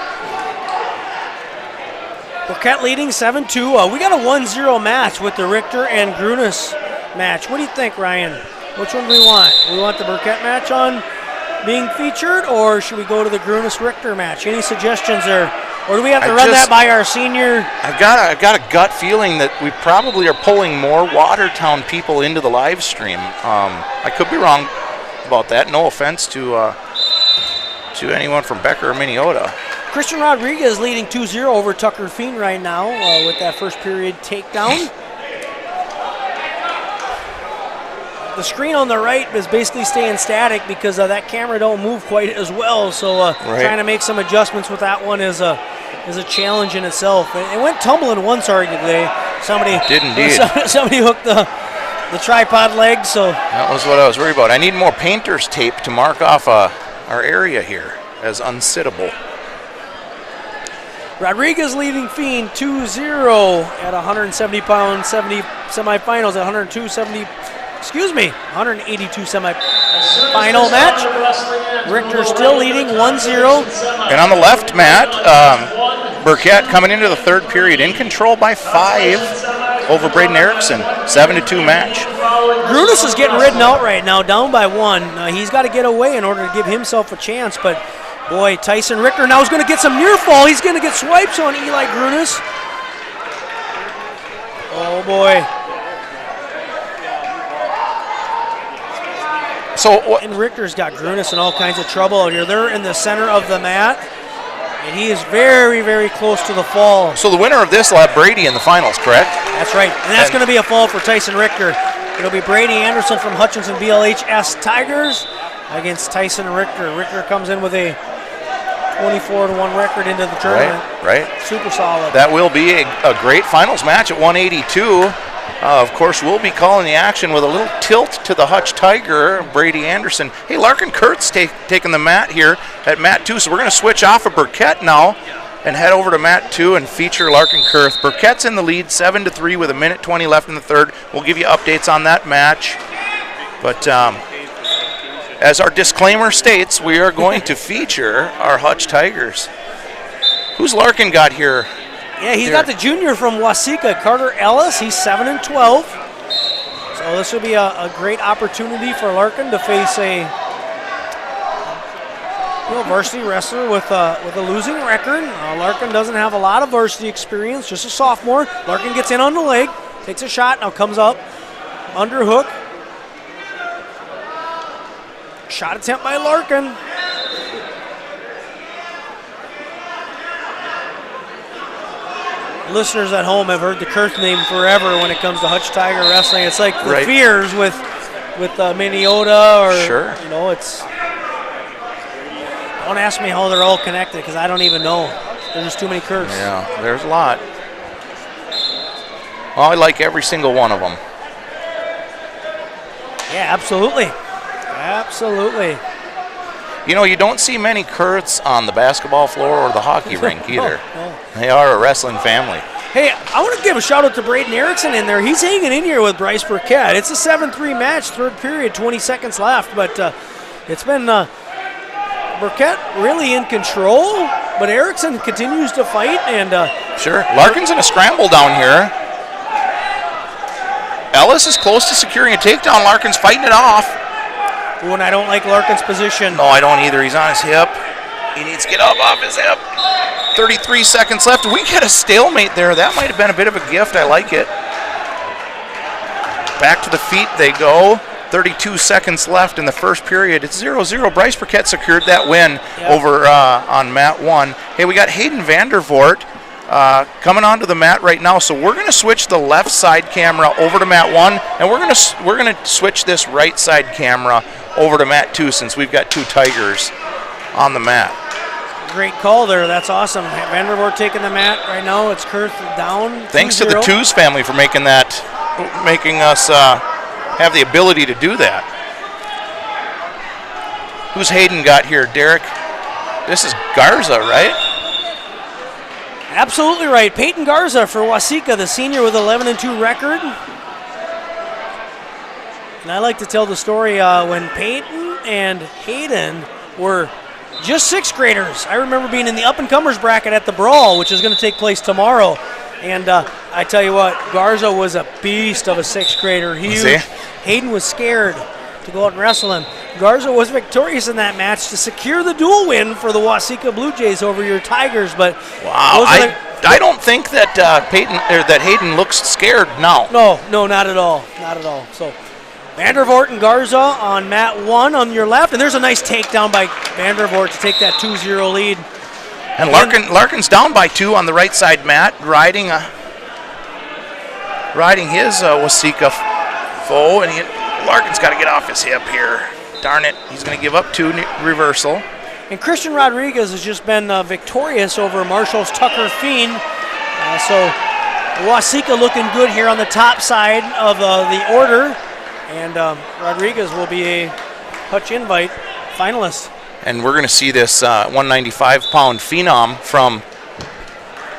[SPEAKER 3] Burkett leading 7-2. We got a 1-0 match with the Richter and Grunis match. What do you think, Ryan? Which one do we want? We want the Burkett match on being featured, or should we go to the Grunis-Richter match? Any suggestions there? Or do we have to run that by our senior?
[SPEAKER 6] I've got a gut feeling that we probably are pulling more Watertown people into the live stream. I could be wrong about that. No offense to anyone from Becker or Minneota.
[SPEAKER 3] Christian Rodriguez leading 2-0 over Tucker Fiend right now with that first period takedown. The screen on the right is basically staying static because that camera don't move quite as well. So trying to make some adjustments with that one is a challenge in itself. It went tumbling once arguably. Somebody did indeed. Somebody hooked the tripod leg. So
[SPEAKER 6] that was what I was worried about. I need more painter's tape to mark off our area here as unsittable.
[SPEAKER 3] Rodriguez leading Fiend 2-0 at 170-pound semifinals at 182 semi-final match. Richter still leading 1-0.
[SPEAKER 6] And on the left, Matt, Burkett coming into the third period in control by 5 over Braden Erickson. 7-2 match.
[SPEAKER 3] Grunis is getting ridden out right now, down by 1. He's got to get away in order to give himself a chance, but boy, Tyson Richter now is going to get some near fall. He's going to get swipes on Eli Grunis. Oh boy. And Richter's got Grunis in all kinds of trouble out here. They're in the center of the mat, and he is very, very close to the fall.
[SPEAKER 6] So the winner of this will have Brady in the finals, correct?
[SPEAKER 3] That's right, and that's going to be a fall for Tyson Richter. It'll be Brady Anderson from Hutchinson BLHS Tigers against Tyson Richter. Richter comes in with a 24-1 record into the tournament.
[SPEAKER 6] Right.
[SPEAKER 3] Super solid.
[SPEAKER 6] That will be a great finals match at 182. Of course, we'll be calling the action with a little tilt to the Hutch Tiger, Brady Anderson. Hey, Larkin Kurtz taking the mat here at mat 2, so we're going to switch off of Burkett now and head over to mat 2 and feature Larkin Kurtz. Burkett's in the lead 7-3 with 1:20 left in the third. We'll give you updates on that match. But as our disclaimer states, we are going to feature our Hutch Tigers. Who's Larkin got here?
[SPEAKER 3] Yeah, he's got the junior from Waseca, Carter Ellis. He's 7-12. So this will be a great opportunity for Larkin to face a varsity wrestler with a losing record. Larkin doesn't have a lot of varsity experience, just a sophomore. Larkin gets in on the leg, takes a shot, now comes up, underhook. Shot attempt by Larkin. Listeners at home have heard the Kurth name forever when it comes to Hutch Tiger wrestling. It's like the Fears with Minneota, or it's. Don't ask me how they're all connected because I don't even know. There's just too many Kurths.
[SPEAKER 6] Yeah, there's a lot. Well, I like every single one of them.
[SPEAKER 3] Yeah, absolutely. Absolutely.
[SPEAKER 6] You know, you don't see many Kurths on the basketball floor or the hockey rink either.
[SPEAKER 3] No.
[SPEAKER 6] They are a wrestling family.
[SPEAKER 3] Hey, I want to give a shout out to Braden Erickson in there. He's hanging in here with Bryce Burkett. It's a 7-3 match, third period, 20 seconds left, but it's been Burkett really in control, but Erickson continues to fight. And
[SPEAKER 6] sure, Larkin's in a scramble down here. Ellis is close to securing a takedown. Larkin's fighting it off.
[SPEAKER 3] Ooh, and I don't like Larkin's position.
[SPEAKER 6] No, I don't either. He's on his hip. He needs to get up off his hip. 33 seconds left. We get a stalemate there. That might have been a bit of a gift. I like it. Back to the feet they go. 32 seconds left in the first period. It's 0-0. Bryce Burkett secured that win over on mat 1. Hey, we got Hayden Vandervoort coming onto the mat right now. So we're going to switch the left side camera over to mat 1, and we're going to switch this right side camera over to mat 2 since we've got two Tigers on the mat.
[SPEAKER 3] Great call there. That's awesome. Vandervoort taking the mat right now. It's Kurth down.
[SPEAKER 6] Thanks to the
[SPEAKER 3] 2-0.
[SPEAKER 6] Twos family for making us have the ability to do that. Who's Hayden got here, Derik? This is Garza, right?
[SPEAKER 3] Absolutely right. Peyton Garza for Waseca, the senior with 11-2 record. And I like to tell the story when Peyton and Hayden were just sixth graders. I remember being in the up-and-comers bracket at the Brawl, which is going to take place tomorrow. And I tell you what, Garza was a beast of a sixth grader. Huge. Hayden was scared to go out and wrestle him. Garza was victorious in that match to secure the dual win for the Waseca Blue Jays over your Tigers. But
[SPEAKER 6] wow, I don't think that that Hayden looks scared now.
[SPEAKER 3] No, not at all. Not at all. So Vandervoort and Garza on mat 1 on your left, and there's a nice takedown by Vandervoort to take that 2-0 lead.
[SPEAKER 6] And Larkin's down by 2 on the right side mat, riding his Waseca foe, and Larkin's got to get off his hip here. Darn it, he's going to give up 2 reversal.
[SPEAKER 3] And Christian Rodriguez has just been victorious over Marshall's Tucker Fiend. So Waseca looking good here on the top side of the order. And Rodriguez will be a Hutch Invite finalist.
[SPEAKER 6] And we're going to see this 195-pound phenom from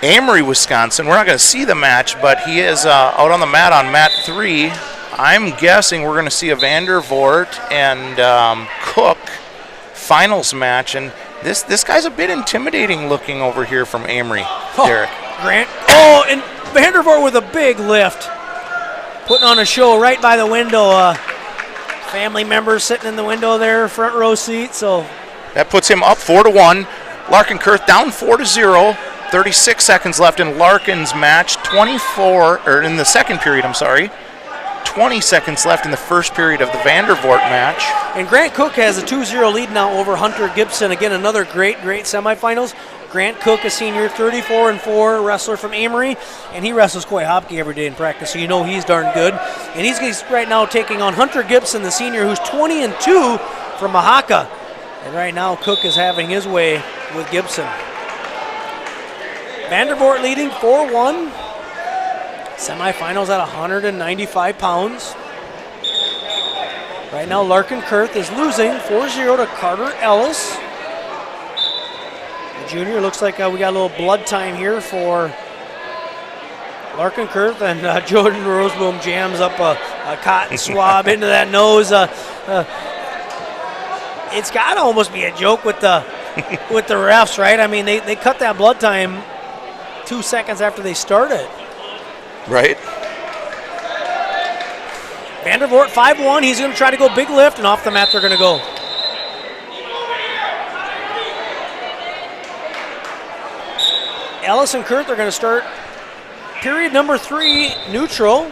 [SPEAKER 6] Amory, Wisconsin. We're not going to see the match, but he is out on the mat on mat 3. I'm guessing we're going to see a Vandervoort and Cook finals match. And this guy's a bit intimidating looking over here from Amory, Derik.
[SPEAKER 3] Grant. Oh, and Vandervoort with a big lift. Putting on a show right by the window. Family members sitting in the window there, front row seat. So
[SPEAKER 6] that puts him up 4-1. Larkin Kurth down 4-0. 36 seconds left in Larkin's match. In the second period, 20 seconds left in the first period of the Vandervoort match.
[SPEAKER 3] And Grant Cook has a 2-0 lead now over Hunter Gibson. Again, another great semifinals. Grant Cook, a senior, 34-4 wrestler from Amory, and he wrestles Coy Hopke every day in practice, so you know he's darn good. And he's right now taking on Hunter Gibson, the senior, who's 20-2 from Mahaka. And right now, Cook is having his way with Gibson. Vandervoort leading 4-1. Semifinals at 195 pounds. Right now, Larkin Kurth is losing 4-0 to Carter Ellis. The junior, looks like we got a little blood time here for Larkin Kurth, and Jordan Roseboom jams up a cotton swab into that nose. It's got to almost be a joke with the refs, right? I mean, they cut that blood time 2 seconds after they started.
[SPEAKER 6] Right.
[SPEAKER 3] Vandervoort 5-1. He's going to try to go big lift, and off the mat they're going to go. Ellis and Kurth are going to start period number 3 neutral.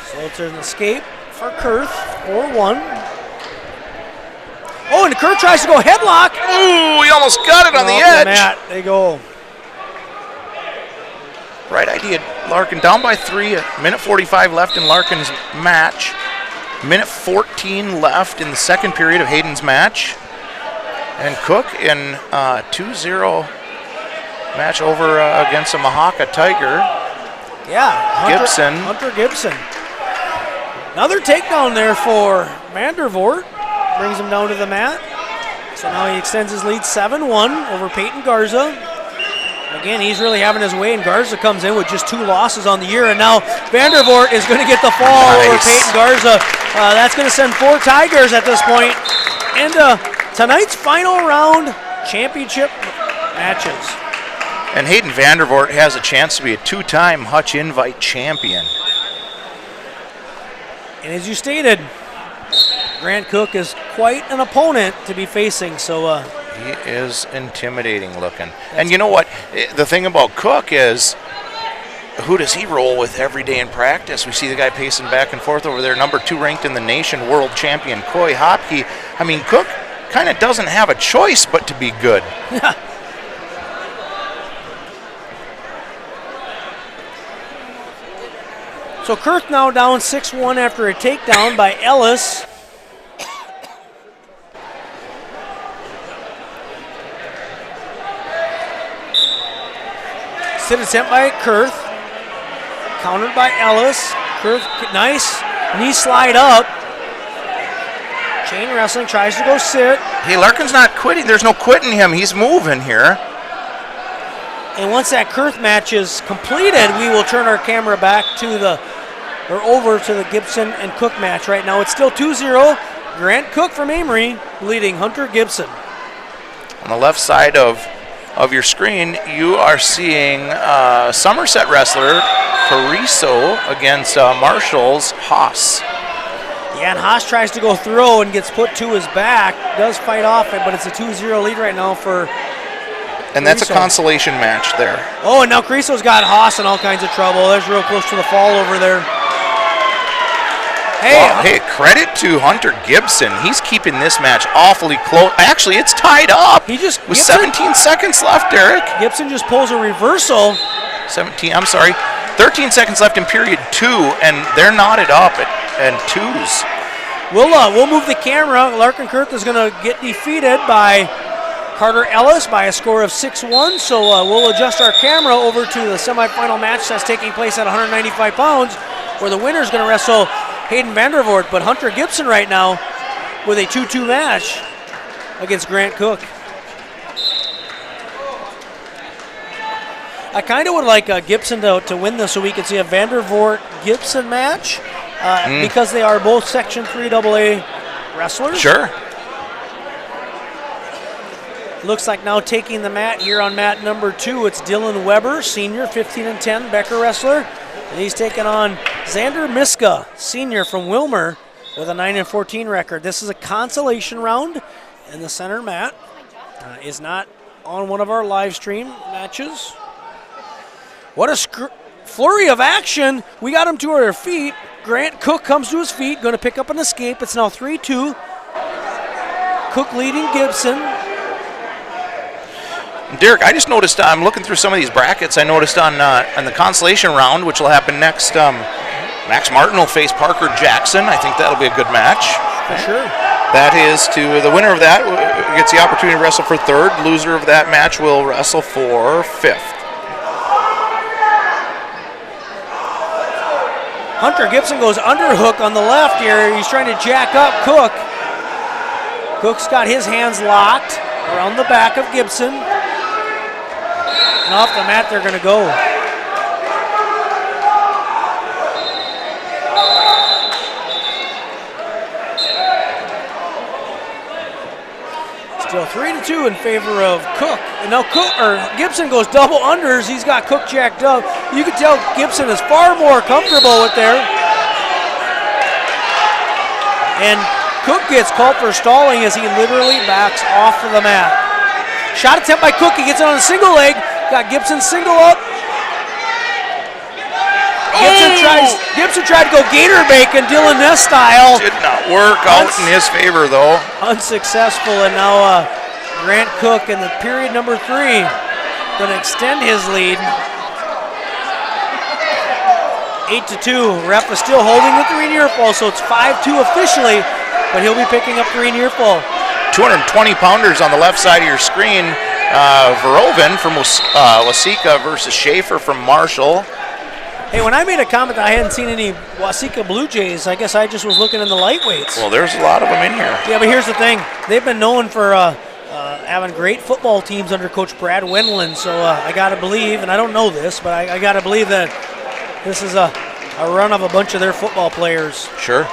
[SPEAKER 3] So it's an escape for Kurth, 4-1. Oh, and Kurth tries to go headlock.
[SPEAKER 6] Ooh, he almost got it on the edge.
[SPEAKER 3] Mat. They go.
[SPEAKER 6] Right idea. Larkin down by 3. A minute 45 left in Larkin's match. Minute 14 left in the second period of Hayden's match. And Cook in 2-0 match over against a Mahaka Tiger.
[SPEAKER 3] Yeah,
[SPEAKER 6] Hunter
[SPEAKER 3] Gibson. Another takedown there for Vandervoort. Brings him down to the mat. So now he extends his lead 7-1 over Peyton Garza. Again, he's really having his way, and Garza comes in with just 2 losses on the year, and now Vandervoort is going to get the fall over Peyton Garza. That's going to send 4 Tigers at this point into tonight's final round championship matches.
[SPEAKER 6] And Hayden Vandervoort has a chance to be a 2-time Hutch Invite champion.
[SPEAKER 3] And as you stated, Grant Cook is quite an opponent to be facing, so
[SPEAKER 6] he is intimidating looking. And you know what? The thing about Cook is, who does he roll with every day in practice? We see the guy pacing back and forth over there, number 2 ranked in the nation, world champion Coy Hopke. I mean, Cook kind of doesn't have a choice but to be good.
[SPEAKER 3] So Kurth now down 6-1 after a takedown by Ellis. Sit attempt by Kurth. Countered by Ellis. Kurth, nice. Knee slide up. Chain wrestling, tries to go sit.
[SPEAKER 6] Hey, Larkin's not quitting. There's no quitting him. He's moving here.
[SPEAKER 3] And once that Kurth match is completed, we will turn our camera back to over to the Gibson and Cook match. Right now it's still 2-0. Grant Cook from Amory leading Hunter Gibson.
[SPEAKER 6] On the left side of your screen, you are seeing Somerset wrestler Cariso against Marshall's Haas.
[SPEAKER 3] Yeah, and Haas tries to go throw and gets put to his back. Does fight off it, but it's a 2-0 lead right now for
[SPEAKER 6] And that's a
[SPEAKER 3] Cariso.
[SPEAKER 6] consolation match there.
[SPEAKER 3] Oh, and now Cariso's got Haas in all kinds of trouble. There's real close to the fall over there. Hey,
[SPEAKER 6] Wow, hey, credit to Hunter Gibson. He's keeping this match awfully close. Actually, it's tied up.
[SPEAKER 3] He just
[SPEAKER 6] with
[SPEAKER 3] Gibson-
[SPEAKER 6] 17 seconds left, Derik.
[SPEAKER 3] Gibson just pulls a reversal.
[SPEAKER 6] 13 seconds left in period 2, and they're knotted up at 2s.
[SPEAKER 3] We'll move the camera. Larkin Kurth is going to get defeated by Carter Ellis by a score of 6-1. So we'll adjust our camera over to the semifinal match that's taking place at 195 pounds, where the winner is going to wrestle Hayden Vandervoort. But Hunter Gibson right now with a 2-2 match against Grant Cook. I kind of would like Gibson to win this so we can see a Vandervoort-Gibson match because they are both Section 3 AA wrestlers.
[SPEAKER 6] Sure.
[SPEAKER 3] Looks like now taking the mat here on mat number 2, it's Dylan Weber, senior, 15-10, Becker wrestler. And he's taking on Xander Miska, senior from Wilmer, with a 9-14 record. This is a consolation round, and the center mat is not on one of our live stream matches. What a flurry of action. We got him to our feet. Grant Cook comes to his feet, going to pick up an escape. It's now 3-2. Cook leading Gibson.
[SPEAKER 6] Derik, I just noticed, I'm looking through some of these brackets, I noticed on the consolation round, which will happen next, Max Martin will face Parker Jackson. I think that'll be a good match.
[SPEAKER 3] For sure.
[SPEAKER 6] That is to the winner of that gets the opportunity to wrestle for 3rd. Loser of that match will wrestle for 5th.
[SPEAKER 3] Hunter Gibson goes underhook on the left here. He's trying to jack up Cook. Cook's got his hands locked around the back of Gibson. And off the mat they're going to go. Still 3-2 in favor of Cook. And now Gibson goes double unders. He's got Cook jacked up. You can tell Gibson is far more comfortable with there. And Cook gets called for stalling as he literally backs off of the mat. Shot attempt by Cook. He gets it on a single leg. Got Gibson single up. Gibson tried to go gator bacon Dylan Ness style.
[SPEAKER 6] Did not work out in his favor, though.
[SPEAKER 3] Unsuccessful, and now Grant Cook in the period number 3 going to extend his lead. 8-2. Ref is still holding the 3 near fall, so it's 5-2 officially, but he'll be picking up 3 near fall.
[SPEAKER 6] 220 pounders on the left side of your screen. Veroven from Waseca versus Schaefer from Marshall.
[SPEAKER 3] Hey, when I made a comment that I hadn't seen any Waseca Blue Jays, I guess I just was looking in the lightweights.
[SPEAKER 6] Well, there's a lot of them in here.
[SPEAKER 3] Yeah, but here's the thing. They've been known for having great football teams under Coach Brad Wendland, so I got to believe, and I don't know this, but I got to believe that this is a run of a bunch of their football players.
[SPEAKER 6] Sure.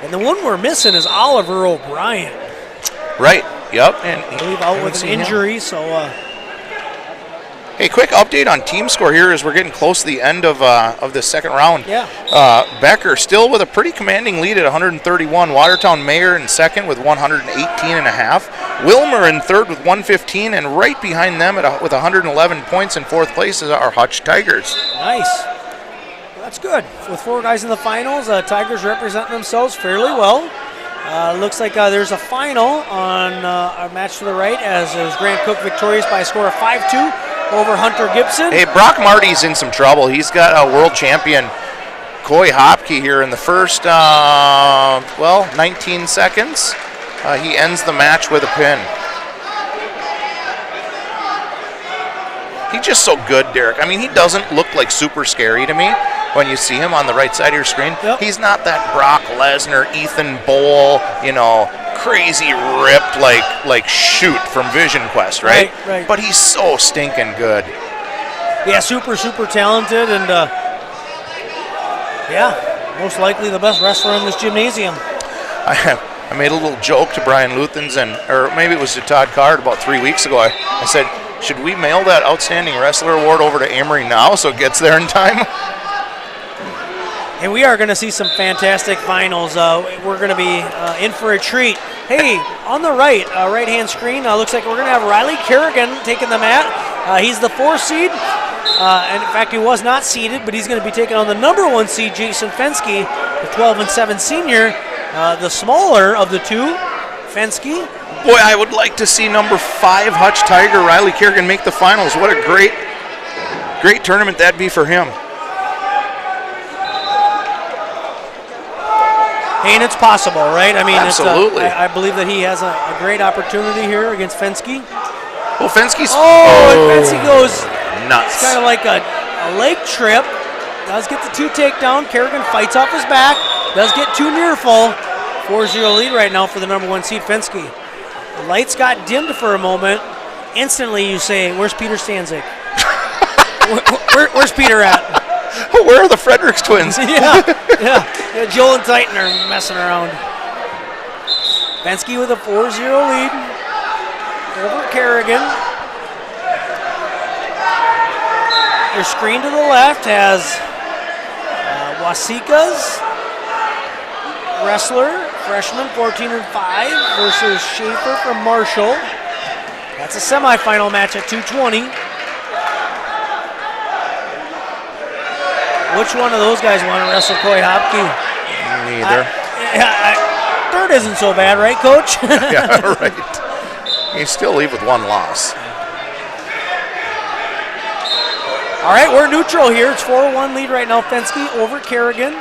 [SPEAKER 3] And the one we're missing is Oliver O'Brien.
[SPEAKER 6] Right, yep. And
[SPEAKER 3] I believe out with an injury, so...
[SPEAKER 6] Hey, quick update on team score here as we're getting close to the end of the second round.
[SPEAKER 3] Yeah.
[SPEAKER 6] Becker still with a pretty commanding lead at 131. Watertown Mayor in second with 118.5. Wilmer in third with 115, and right behind them with 111 points in 4th place is our Hutch Tigers.
[SPEAKER 3] Nice. Well, that's good. With 4 guys in the finals, Tigers representing themselves fairly well. Looks like there's a final on our match to the right, as is Grant Cook victorious by a score of 5-2 over Hunter Gibson.
[SPEAKER 6] Hey, Brock Marty's in some trouble. He's got a world champion, Coy Hopke, here in the first, 19 seconds. He ends the match with a pin. He's just so good, Derik. I mean, he doesn't look like super scary to me when you see him on the right side of your screen.
[SPEAKER 3] Yep.
[SPEAKER 6] He's not that Brock Lesnar, Ethan Bowl, crazy ripped like shoot from Vision Quest, right?
[SPEAKER 3] Right.
[SPEAKER 6] But he's so stinking good.
[SPEAKER 3] Yeah, super talented, and most likely the best wrestler in this gymnasium.
[SPEAKER 6] I made a little joke to Brian Luthens, or maybe it was to Todd Card about 3 weeks ago. I said, should we mail that Outstanding Wrestler Award over to Amory now so it gets there in time?
[SPEAKER 3] And we are going to see some fantastic finals. We're going to be in for a treat. Hey, on the right-hand screen, looks like we're going to have Riley Kerrigan taking the mat. He's the 4 seed. And in fact, he was not seeded, but he's going to be taking on the number 1 seed, Jason Fensky, the 12-7 senior, the smaller of the two, Fensky.
[SPEAKER 6] Boy, I would like to see number 5 Hutch Tiger Riley Kerrigan make the finals. What a great tournament that'd be for him.
[SPEAKER 3] Hey, and it's possible, right? I mean,
[SPEAKER 6] absolutely.
[SPEAKER 3] I believe that he has a great opportunity here against Fensky.
[SPEAKER 6] Well, Fensky's...
[SPEAKER 3] and Fensky goes
[SPEAKER 6] nuts.
[SPEAKER 3] It's kind of like a leg trip. Does get the 2 takedown. Kerrigan fights off his back. Does get 2 near fall. 4-0 lead right now for the number 1 seed, Fensky. The lights got dimmed for a moment. Instantly you say, where's Peter Stanzik? Where's Peter at?
[SPEAKER 6] Where are the Fredericks twins?
[SPEAKER 3] yeah, Joel and Titan are messing around. Fensky with a 4-0 lead over Kerrigan. Your screen to the left has Wasika's wrestler, freshman, 14-5 versus Schaefer from Marshall. That's a semifinal match at 220. Which one of those guys want to wrestle Coy Hopke?
[SPEAKER 6] Neither.
[SPEAKER 3] Third isn't so bad, right, Coach?
[SPEAKER 6] Yeah, right. You still leave with 1 loss.
[SPEAKER 3] All right, we're neutral here. It's 4-1 lead right now, Fensky over Kerrigan.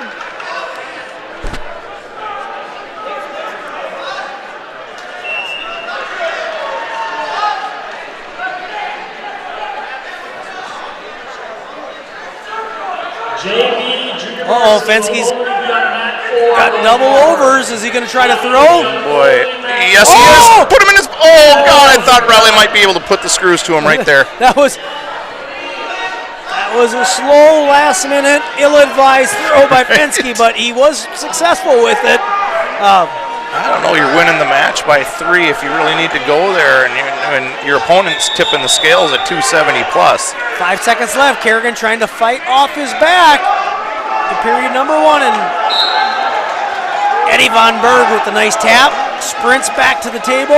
[SPEAKER 3] Fensky's got double overs. Is he going to try to throw?
[SPEAKER 6] Boy, yes he is. Put him in his... Oh, God, I thought Riley might be able to put the screws to him right there.
[SPEAKER 3] That was a slow, last-minute, ill-advised throw by Fensky, but he was successful with it.
[SPEAKER 6] I don't know. You're winning the match by 3 if you really need to go there, and your opponent's tipping the scales at 270 plus.
[SPEAKER 3] 5 seconds left. Kerrigan trying to fight off his back. In period number 1, and Eddie Von Berg with the nice tap, sprints back to the table.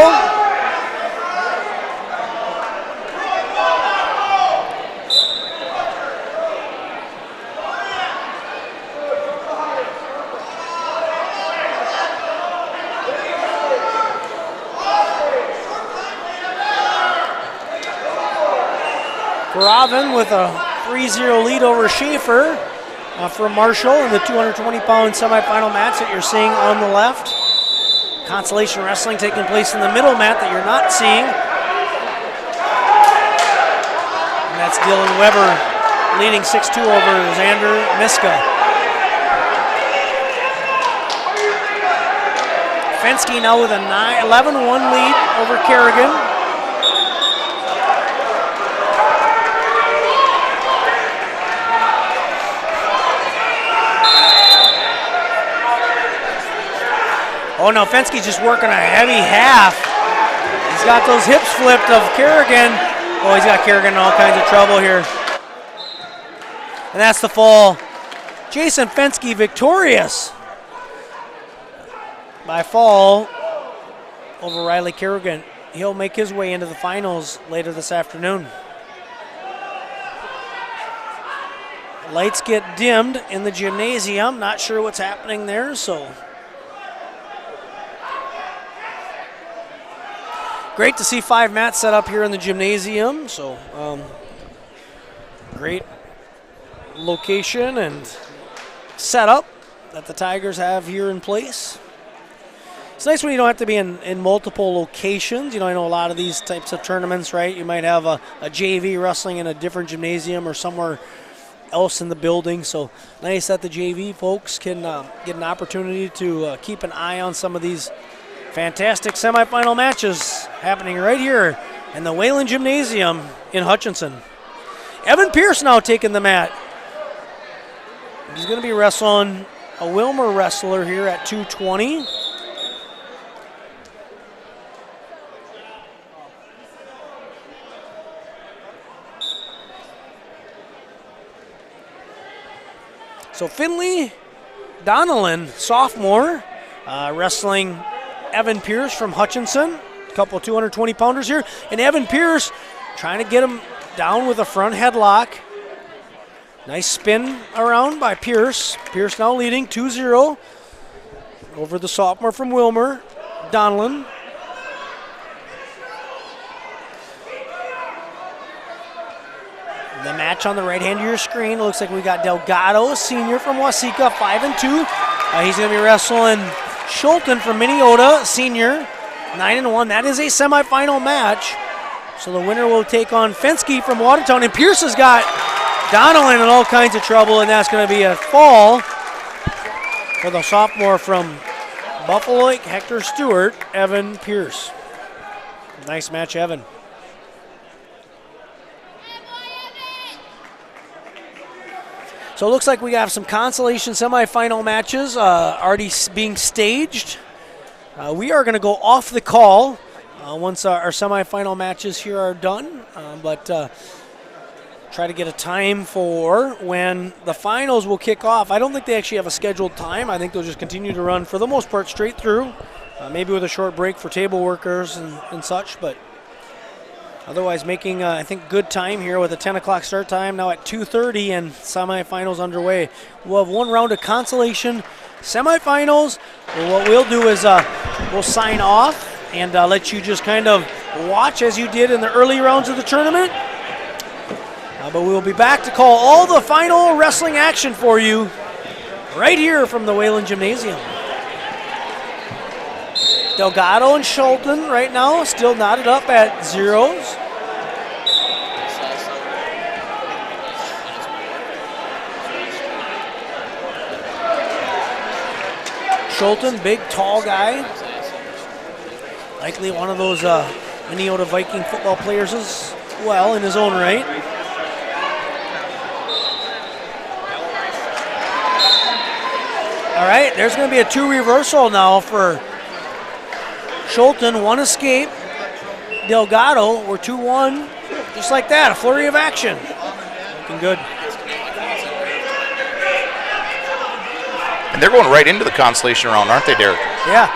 [SPEAKER 3] Gravin with a 3-0 lead over Schaefer. From Marshall in the 220-pound semifinal match that you're seeing on the left. Consolation wrestling taking place in the middle mat that you're not seeing. And that's Dylan Weber leading 6-2 over Xander Miska. Fensky now with a 11-1 lead over Kerrigan. Oh no, Fensky's just working a heavy half. He's got those hips flipped of Kerrigan. Oh, he's got Kerrigan in all kinds of trouble here. And that's the fall. Jason Fensky victorious by fall over Riley Kerrigan. He'll make his way into the finals later this afternoon. Lights get dimmed in the gymnasium. Not sure what's happening there, so... Great to see 5 mats set up here in the gymnasium. So great location and setup that the Tigers have here in place. It's nice when you don't have to be in multiple locations. You know, I know a lot of these types of tournaments, right? You might have a JV wrestling in a different gymnasium or somewhere else in the building. So nice that the JV folks can get an opportunity to keep an eye on some of these fantastic semifinal matches happening right here in the Wayland Gymnasium in Hutchinson. Evan Pierce now taking the mat. He's going to be wrestling a Wilmer wrestler here at 220. So Finley Donnellan, sophomore, wrestling Evan Pierce from Hutchinson. A couple of 220-pounders here. And Evan Pierce trying to get him down with a front headlock. Nice spin around by Pierce. Pierce now leading 2-0 over the sophomore from Wilmer, Donnellan. The match on the right hand of your screen, looks like we got Delgado, a senior from Waseca, 5-2. He's going to be wrestling Schulten from Minneota, senior, 9-1. That is a semifinal match. So the winner will take on Fensky from Watertown. And Pierce has got Donnellan in all kinds of trouble, and that's going to be a fall for the sophomore from Buffalo Lake, Hector Stewart, Evan Pierce. Nice match, Evan. So it looks like we have some consolation semifinal matches already being staged. We are going to go off the call once our semifinal matches here are done, but try to get a time for when the finals will kick off. I don't think they actually have a scheduled time. I think they'll just continue to run, for the most part, straight through, maybe with a short break for table workers and such, but otherwise making, I think, good time here with a 10 o'clock start time now at 2:30 and semifinals underway. We'll have one round of consolation semifinals. What we'll do is we'll sign off and let you just kind of watch as you did in the early rounds of the tournament. But we will be back to call all the final wrestling action for you right here from the Wayland Gymnasium. Delgado and Schulten right now still knotted up at zeros. Schulten, big, tall guy. Likely one of those Minneota Viking football players as well in his own right. All right, there's going to be a 2 reversal now for Schulten, 1 escape. Delgado, we're 2-1. Just like that, a flurry of action. Looking good.
[SPEAKER 6] And they're going right into the consolation round, aren't they, Derik?
[SPEAKER 3] Yeah.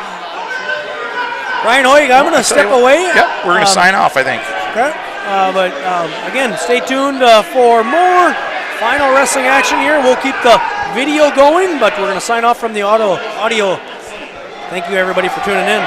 [SPEAKER 3] Ryan Hoyg, I'm going to step away.
[SPEAKER 6] Yep, we're going to sign off, I think.
[SPEAKER 3] Okay. But again, stay tuned for more final wrestling action here. We'll keep the video going, but we're going to sign off from the audio. Thank you, everybody, for tuning in.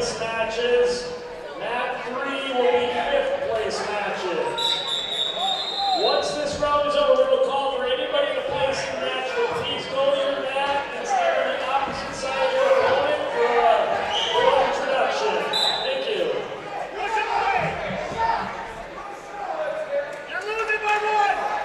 [SPEAKER 2] place matches. Mat 3 will be 5th place matches. Once this round is over, we will call for anybody to place in the match, but please go to your mat and stand on the opposite side of your opponent for a introduction. Thank you. You're losing by 1!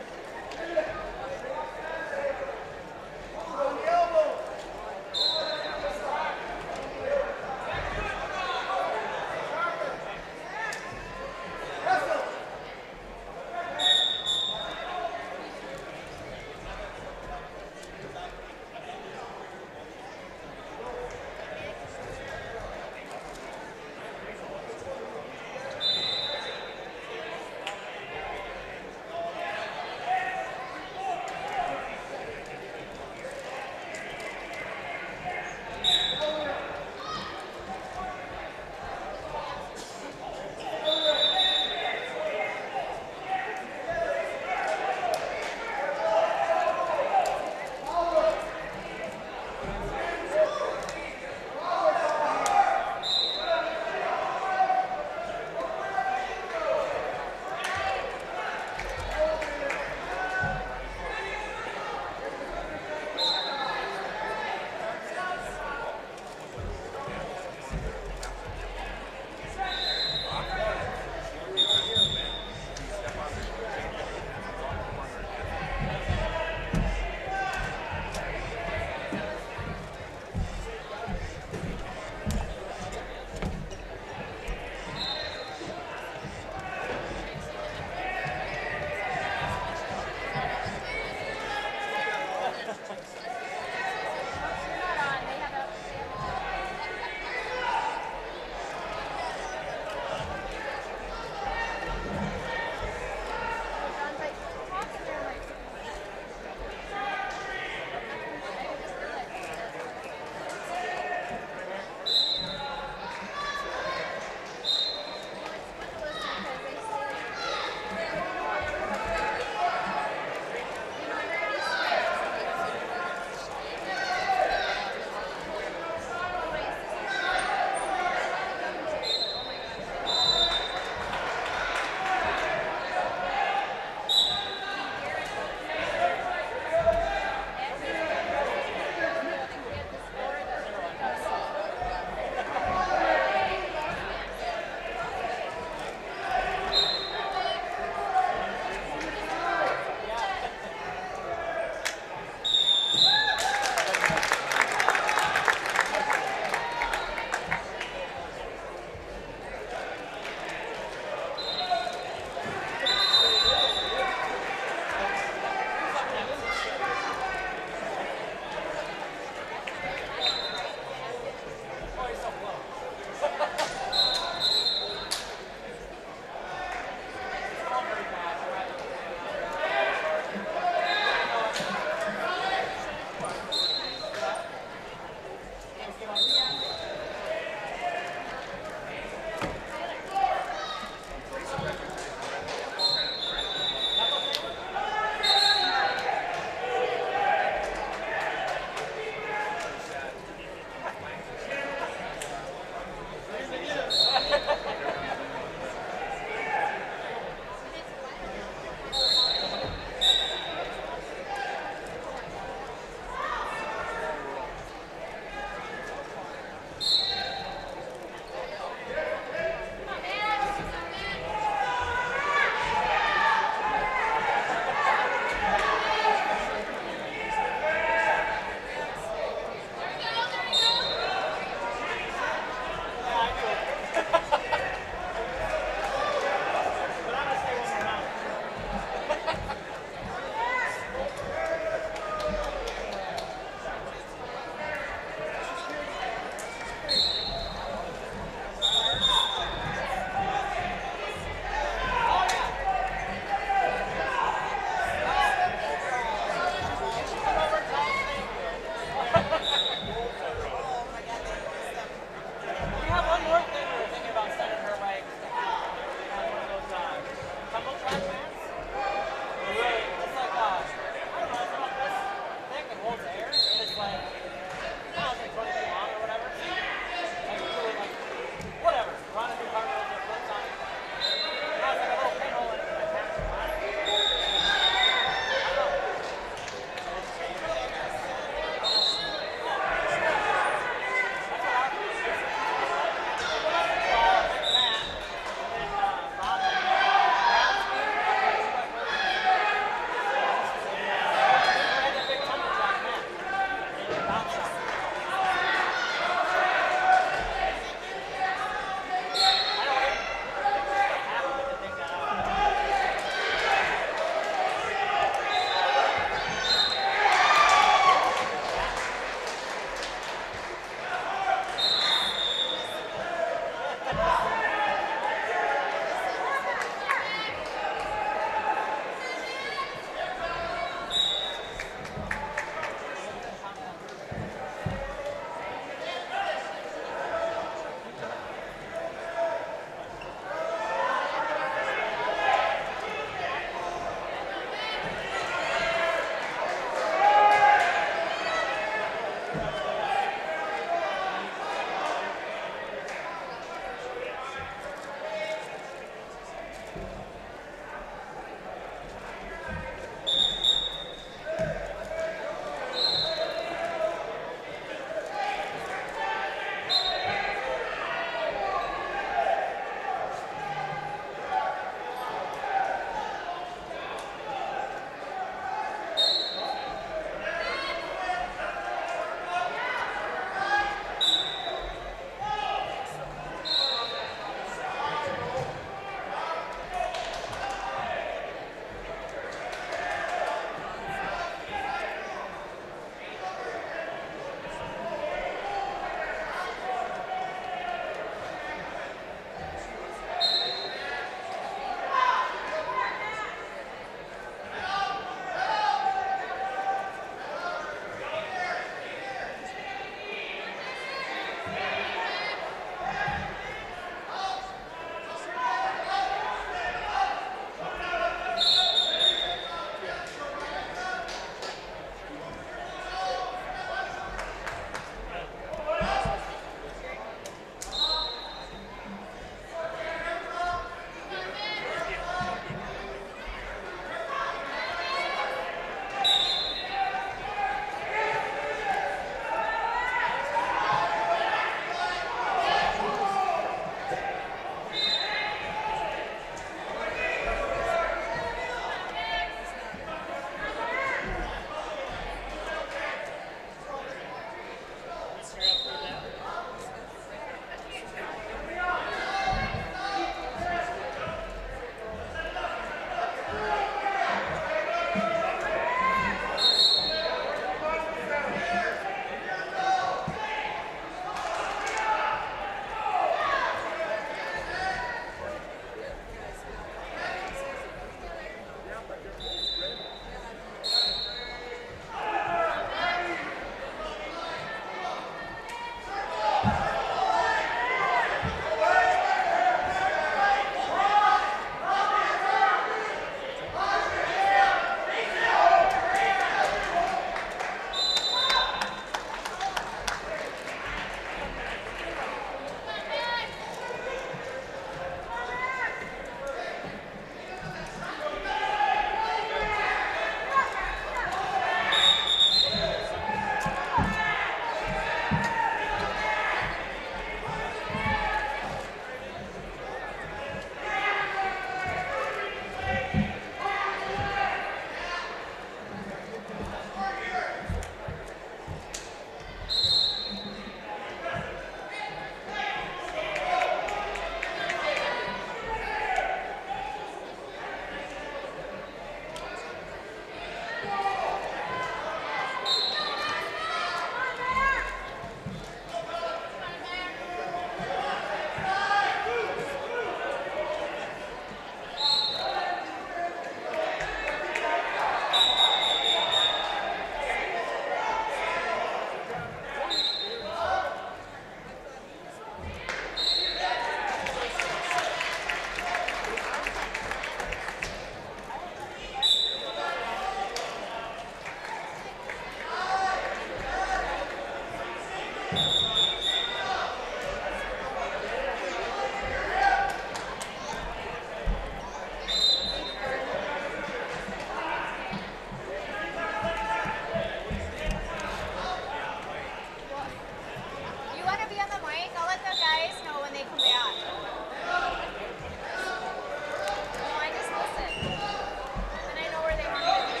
[SPEAKER 5] And I know where they want me to be.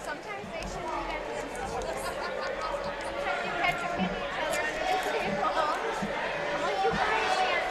[SPEAKER 5] Sometimes they shouldn't even. Sometimes you catch them hitting each other under the table. I'm like, you guys can't.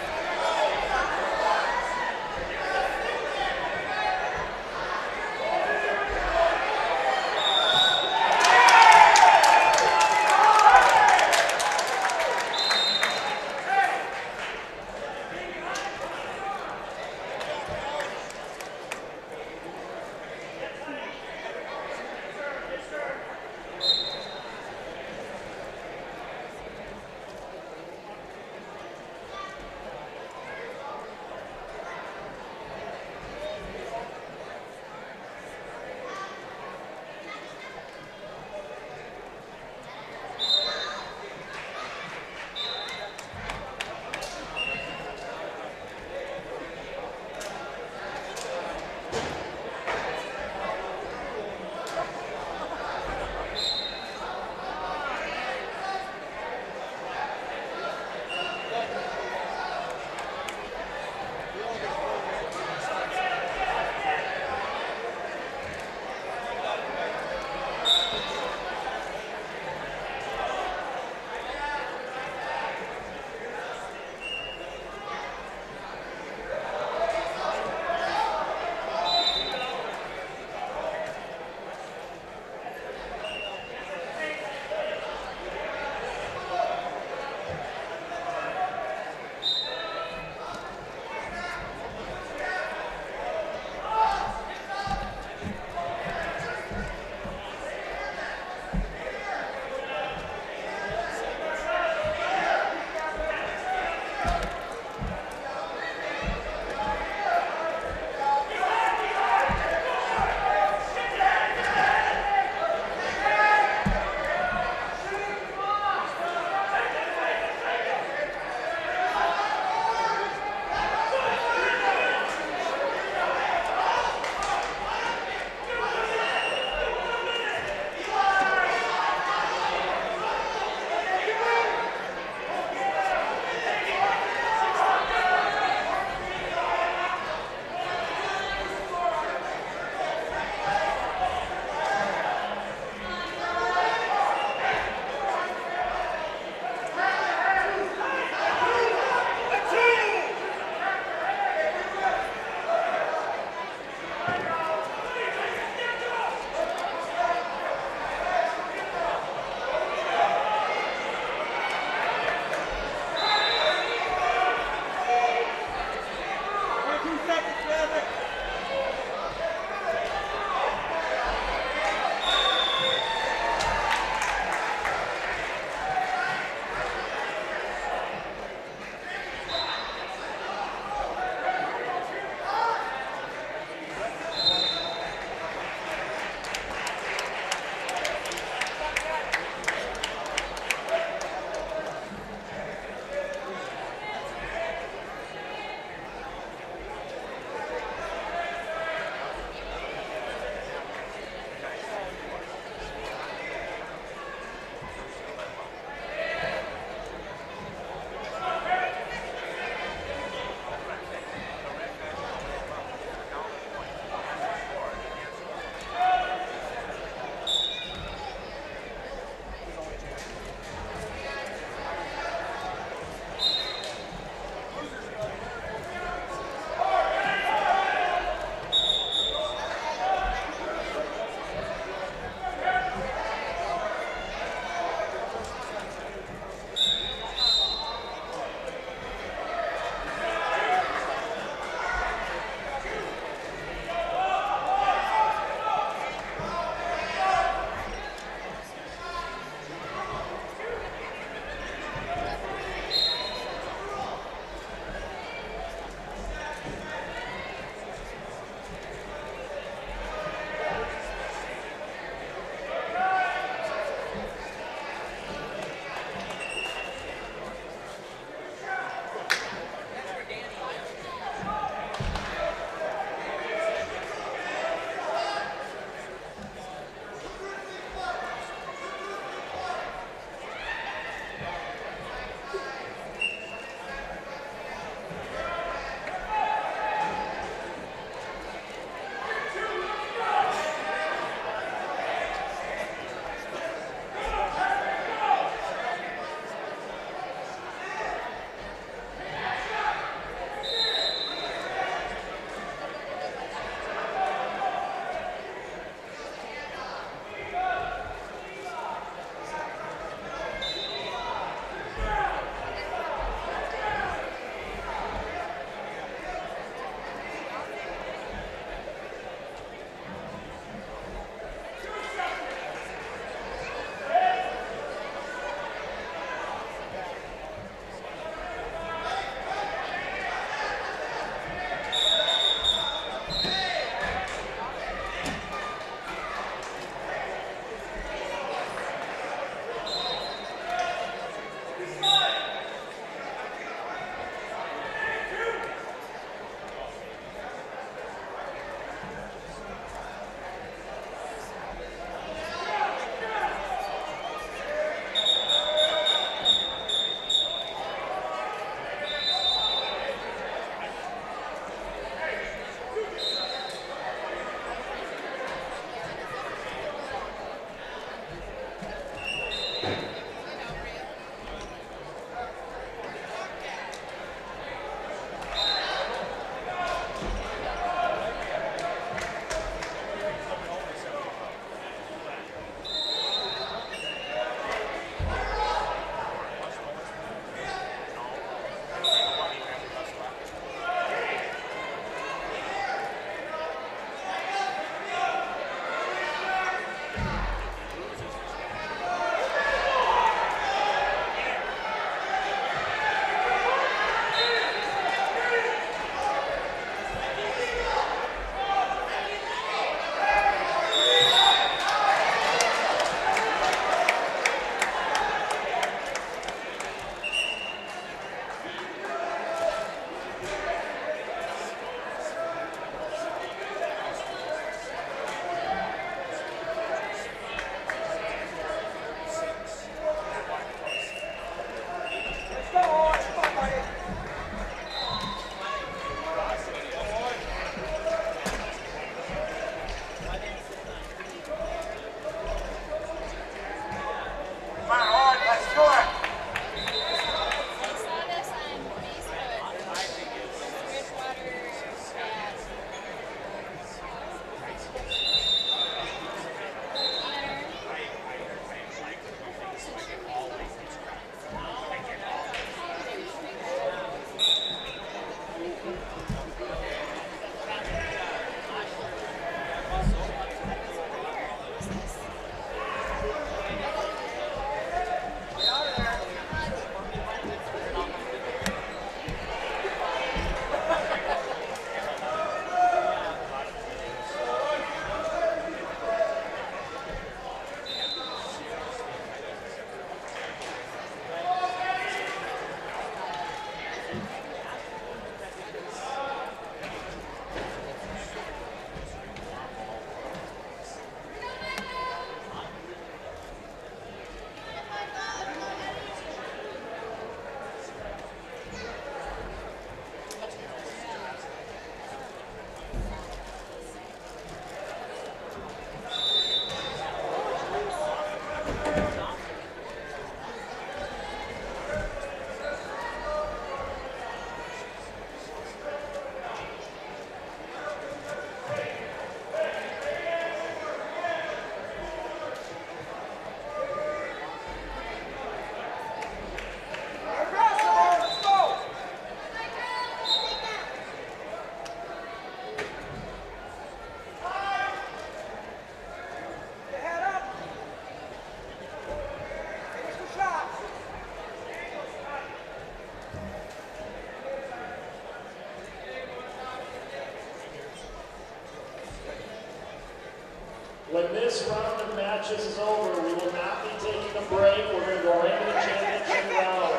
[SPEAKER 2] When this round of matches is over, we will not be taking a break. We're going to go right into the championship round.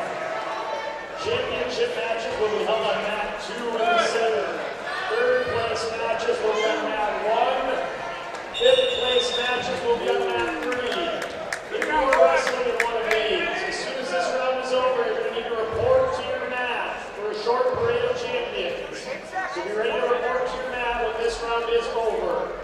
[SPEAKER 2] Championship matches will be held on mat 2 and 7. Third place matches will be on mat 1. Fifth place matches will be on mat 3. If you are wrestling in one of these, as soon as this round is over, you're going to need to report to your mat for a short parade of champions. So be ready to report to your mat when this round is over.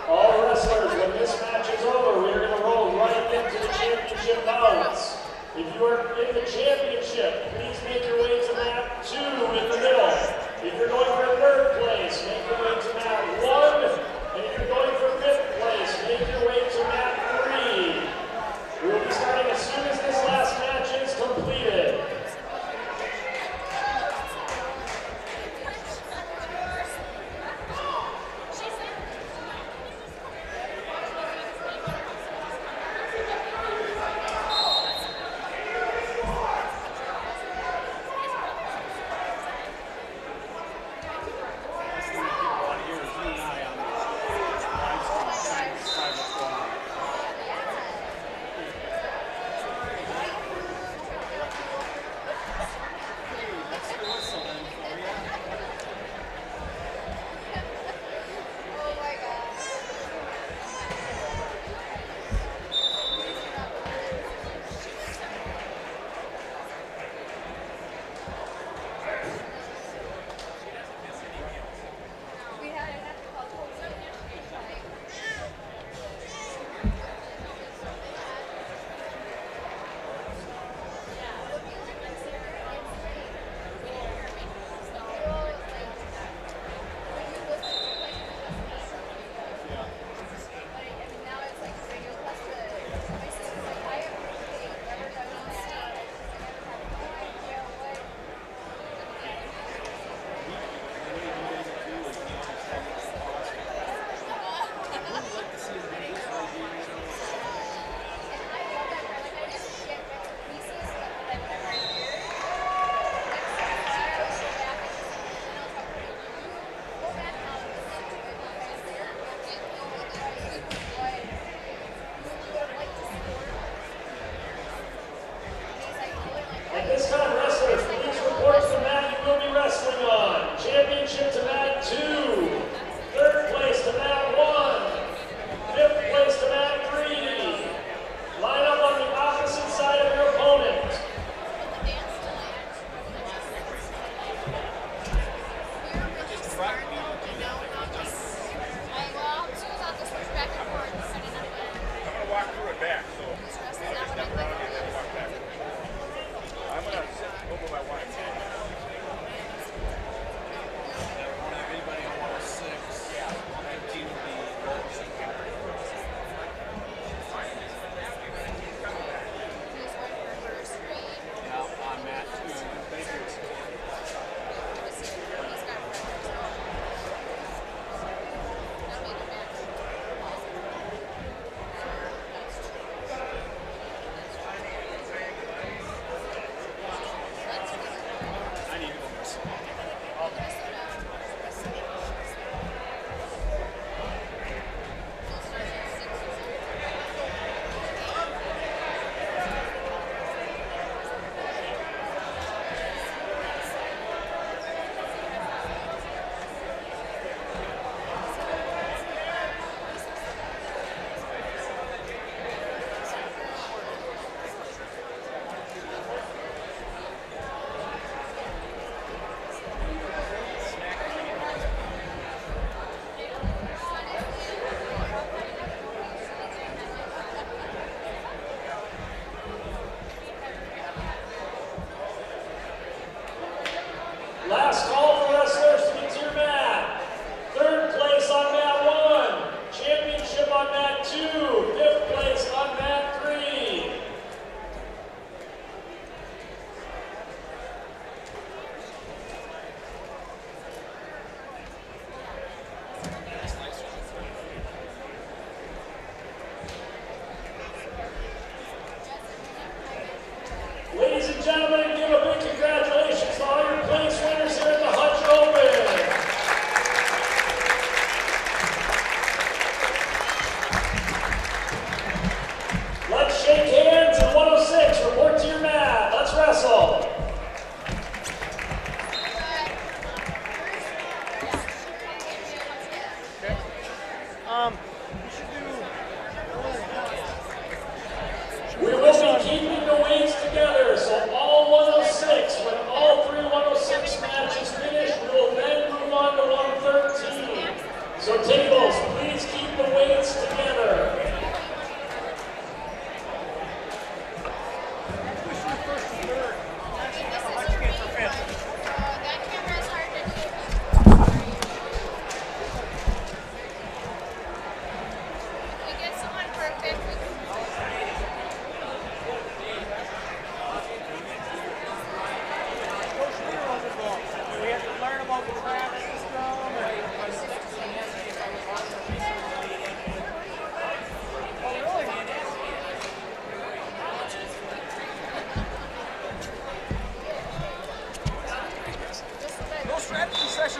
[SPEAKER 2] All wrestlers, when this match is over, we're going to roll right into the championship bouts. If you are in the championship, please make your way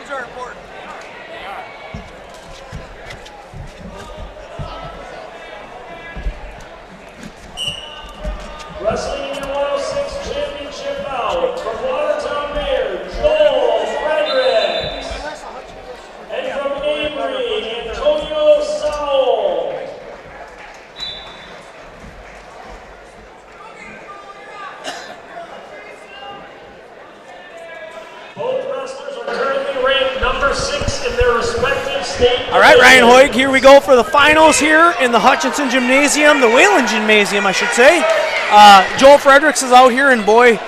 [SPEAKER 3] questions are important.
[SPEAKER 2] Wrestling in your 106 championship bout from Watertown Mayor, Joel Fredericks. And from Avery, Antonio Sowell. Both wrestlers are currently ranked number 6 in their respective state.
[SPEAKER 3] All right, Ryan Hoig, here we go for the finals here in the Hutchinson Gymnasium, the Wayland Gymnasium, I should say. Joel Fredericks is out here, and boy,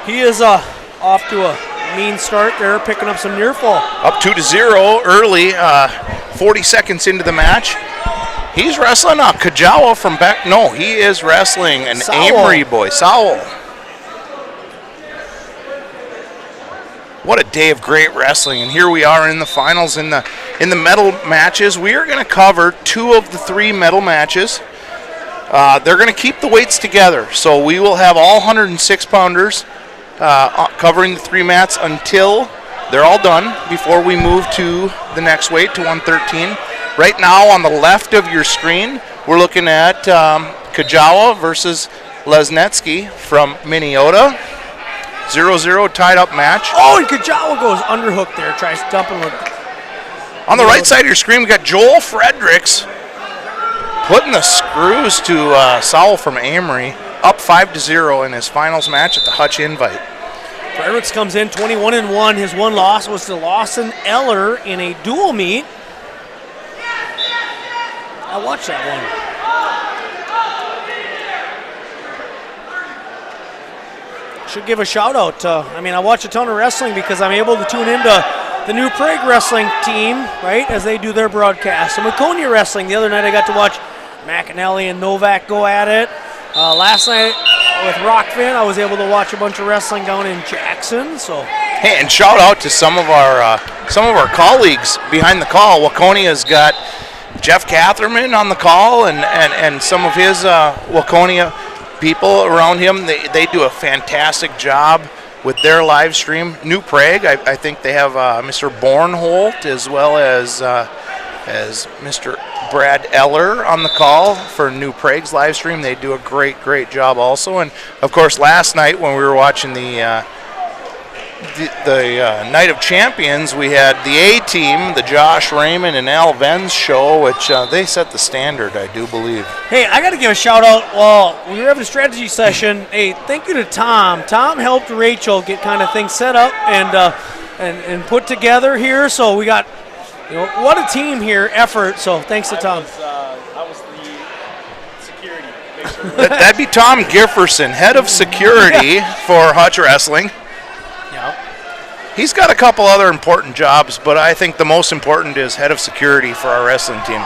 [SPEAKER 3] he is off to a mean start there, picking up some near fall.
[SPEAKER 6] Up 2-0 early, 40 seconds into the match. He's wrestling a Kajawa from back. No, he is wrestling an
[SPEAKER 3] Sowell.
[SPEAKER 6] Amory boy, Sowell. What a day of great wrestling, and here we are in the finals in the medal matches. We are going to cover 2 of the 3 medal matches. They're going to keep the weights together, so we will have all 106-pounders covering the 3 mats until they're all done before we move to the next weight, to 113. Right now on the left of your screen, we're looking at Kajawa versus Lesnetsky from Minnesota. 0-0 tied up match.
[SPEAKER 3] Oh, and Kajawa goes underhook there, tries dumping with.
[SPEAKER 6] On the right side of your screen, we got Joel Fredericks putting the screws to Sowell from Amory, up 5-0 in his finals match at the Hutch Invite.
[SPEAKER 3] Fredericks comes in 21-1. His one loss was to Lawson Eller in a dual meet. I watched that one. Should give a shout out. I watch a ton of wrestling because I'm able to tune into the New Prague wrestling team, right, as they do their broadcast. And Waconia wrestling, the other night I got to watch McAnally and Novak go at it. Last night with Rockfin, I was able to watch a bunch of wrestling down in Jackson. So,
[SPEAKER 6] hey, and shout out to some of our colleagues behind the call. Waconia's got Jeff Catherman on the call, and some of his Waconia people around him. They do a fantastic job with their live stream. New Prague, I think they have Mr. Bornholt as well as Mr. Brad Eller on the call for New Prague's live stream. They do a great job also. And of course, last night when we were watching the Night of Champions, we had the A-Team, the Josh Raymond and Al Venz show, which they set the standard, I do believe.
[SPEAKER 3] hey, I got to give a shout out. Well, we were having a strategy session. Hey, thank you to Tom. Tom helped Rachel get kind of things set up and put together here. So we got, what a team here, effort. So thanks to Tom.
[SPEAKER 7] I was the security. Make sure
[SPEAKER 6] That'd be Tom Gifferson, head of security for Hutch Wrestling. He's got a couple other important jobs, but I think the most important is head of security for our wrestling team.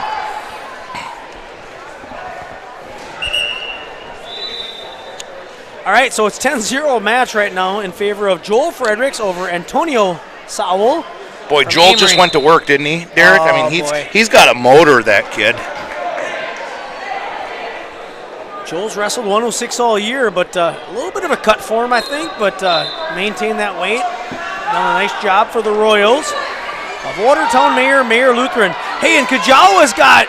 [SPEAKER 3] All right, so it's 10-0 match right now in favor of Joel Fredericks over Antonio Sowell.
[SPEAKER 6] Boy,
[SPEAKER 3] from
[SPEAKER 6] Joel
[SPEAKER 3] Amory.
[SPEAKER 6] just went to work, didn't he, Derik?
[SPEAKER 3] Oh,
[SPEAKER 6] He's got a motor, that kid.
[SPEAKER 3] Joel's wrestled 106 all year, but a little bit of a cut for him, I think, but maintained that weight. Done a nice job for the Royals of Watertown Mayor Lutheran. Hey, and Kajawa's got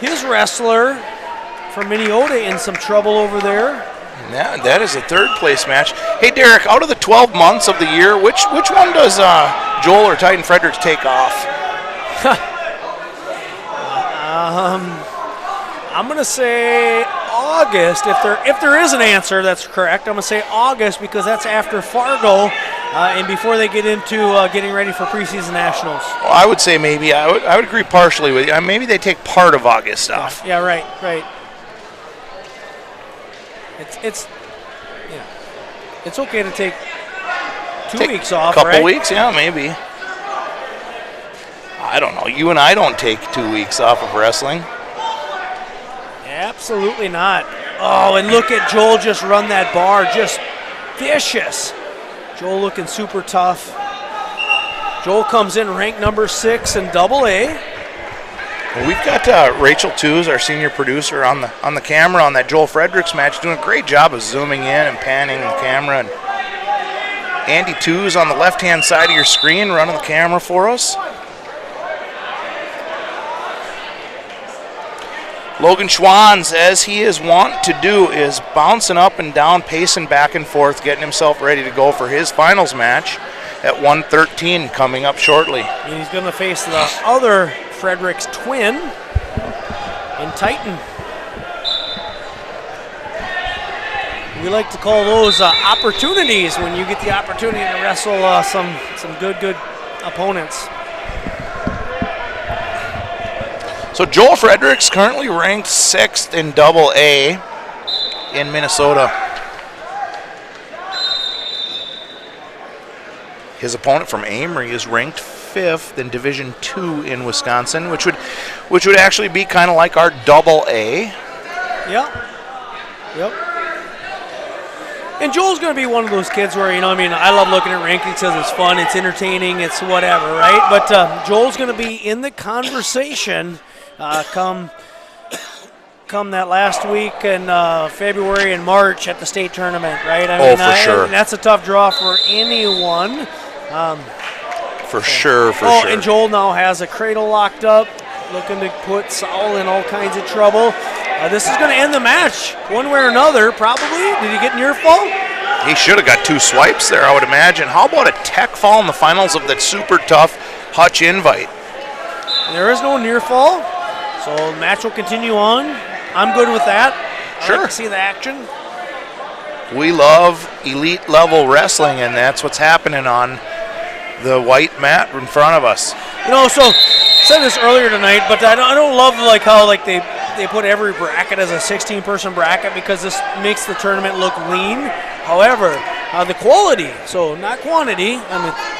[SPEAKER 3] his wrestler from Minnesota in some trouble over there.
[SPEAKER 6] That is a third-place match. Hey, Derik, out of the 12 months of the year, which one does Joel or Titan Fredericks take off?
[SPEAKER 3] I'm going to say August. If there is an answer that's correct, I'm going to say August because that's after Fargo and before they get into getting ready for preseason nationals.
[SPEAKER 6] Well, I would say maybe. I would agree partially with you. Maybe they take part of August off.
[SPEAKER 3] Yeah, right. It's okay to take two weeks off,
[SPEAKER 6] couple
[SPEAKER 3] right?
[SPEAKER 6] weeks, yeah, maybe. I don't know. You and I don't take 2 weeks off of wrestling.
[SPEAKER 3] Absolutely not. Oh, and look at Joel just run that bar, just vicious. Joel looking super tough. Joel comes in ranked number 6 in AA.
[SPEAKER 6] Well, we've got Rachel Tews, our senior producer, on the camera on that Joel Fredericks match, doing a great job of zooming in and panning the camera and Andy 2 is on the left-hand side of your screen running the camera for us. Logan Schwanz, as he is wont to do, is bouncing up and down, pacing back and forth, getting himself ready to go for his finals match at 113 coming up shortly.
[SPEAKER 3] And he's going to face the other Fredericks twin in Titan. We like to call those opportunities when you get the opportunity to wrestle some good opponents.
[SPEAKER 6] So Joel Fredericks currently ranked 6th in Double A in Minnesota. His opponent from Amory is ranked 5th in Division II in Wisconsin, which would actually be kind of like our Double A.
[SPEAKER 3] Yep. And Joel's going to be one of those kids where, I love looking at rankings because it's fun, it's entertaining, it's whatever, right? But Joel's going to be in the conversation come that last week in February and March at the state tournament, right?
[SPEAKER 6] For sure.
[SPEAKER 3] That's a tough draw for anyone.
[SPEAKER 6] For sure.
[SPEAKER 3] And Joel now has a cradle locked up, looking to put Saul in all kinds of trouble. This is going to end the match one way or another, probably. Did he get near fall?
[SPEAKER 6] He should have got 2 swipes there, I would imagine. How about a tech fall in the finals of that super tough Hutch Invite?
[SPEAKER 3] There is no near fall, so the match will continue on. I'm good with that.
[SPEAKER 6] Sure.
[SPEAKER 3] I like to see the action.
[SPEAKER 6] We love elite level wrestling, and that's what's happening on the white mat in front of us.
[SPEAKER 3] So I said this earlier tonight, but I don't love how they put every bracket as a 16-person bracket because this makes the tournament look lean. However, the quality, so not quantity.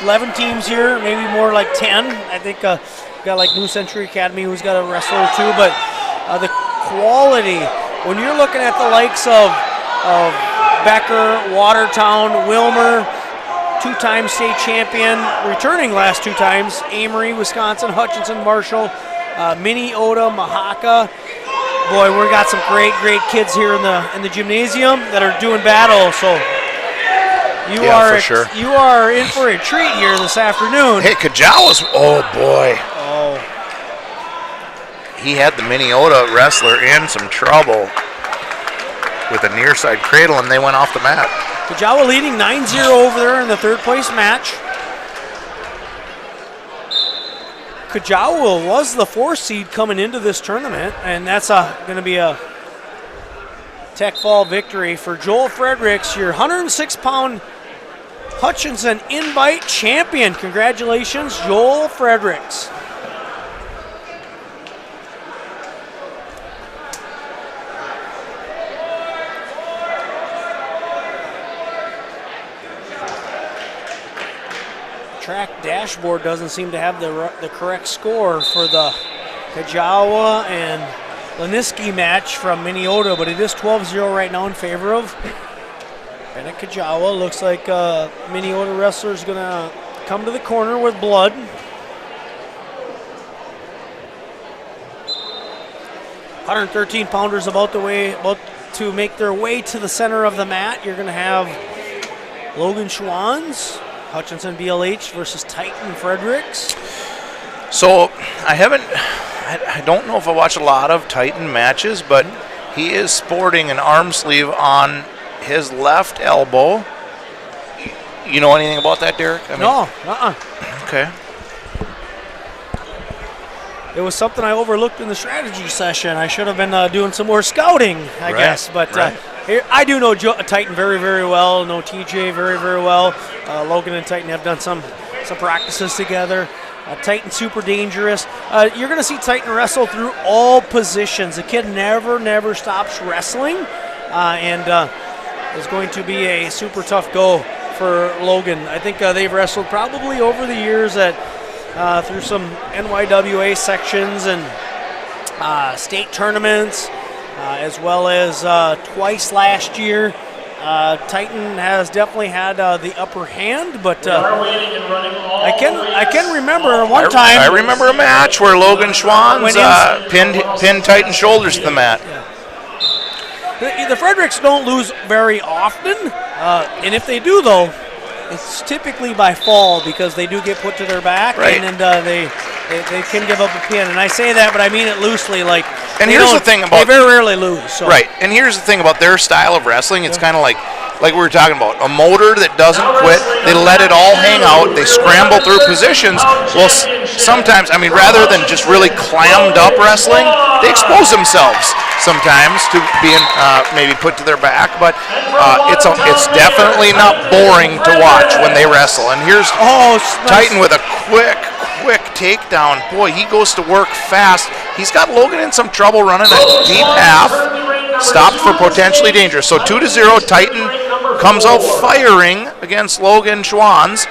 [SPEAKER 3] 11 teams here, maybe more like 10. I think got like New Century Academy who's got a wrestler or 2, but the quality, when you're looking at the likes of Becker, Watertown, Wilmer, 2-time state champion, returning last 2 times, Amory, Wisconsin, Hutchinson, Marshall, Minneota, Mahaka. Boy, we got some great kids here in the gymnasium that are doing battle. So you are in for a treat here this afternoon.
[SPEAKER 6] Hey, Kajawa's, oh boy. He had the Minneota wrestler in some trouble with a near side cradle, and they went off the mat.
[SPEAKER 3] Kajawa leading 9-0 over there in the 3rd place match. Kajawa was the 4th seed coming into this tournament, and that's going to be a tech fall victory for Joel Fredericks, your 106-pound Hutchinson Invite champion. Congratulations, Joel Fredericks. Track dashboard doesn't seem to have the correct score for the Kajawa and Laniski match from Minneota, but it is 12-0 right now in favor of Bennett Kajawa. Looks like Minneota wrestler is going to come to the corner with blood. $113-pounders about to make their way to the center of the mat. You're going to have Logan Schwanz, Hutchinson BLH versus Titan Fredericks.
[SPEAKER 6] So I don't know if I watch a lot of Titan matches, but he is sporting an arm sleeve on his left elbow. You know anything about that, Derik?
[SPEAKER 3] No.
[SPEAKER 6] Okay.
[SPEAKER 3] It was something I overlooked in the strategy session. I should have been doing some more scouting, I guess. But here, I do know Titan very, very well. Know TJ very, very well. Logan and Titan have done some practices together. Titan super dangerous. You're going to see Titan wrestle through all positions. The kid never stops wrestling, and is going to be a super tough go for Logan. I think they've wrestled probably over the years through some NYWA sections and state tournaments, as well as twice last year. Titan has definitely had the upper hand, but I can remember one time.
[SPEAKER 6] I remember a match where Logan Schwanz pinned Titan's shoulders to the mat.
[SPEAKER 3] The Fredericks don't lose very often, and if they do, though, it's typically by fall because they do get put to their back,
[SPEAKER 6] Right.
[SPEAKER 3] and they can give up a pin. And I say that, but I mean it loosely. Like,
[SPEAKER 6] And here's the thing about
[SPEAKER 3] they very rarely lose. So.
[SPEAKER 6] Right, and here's the thing about their style of wrestling. It's kind of like we were talking about, a motor that doesn't quit. They let it all hang out. They scramble through positions. Well, sometimes, I mean, rather than just really clammed up wrestling, they expose themselves sometimes to being maybe put to their back. But it's definitely not boring to watch when they wrestle. And here's Titan with a quick takedown. Boy, he goes to work fast. He's got Logan in some trouble running a deep half. Stopped for potentially dangerous. So 2-0, Titan comes out firing against Logan Schwanz.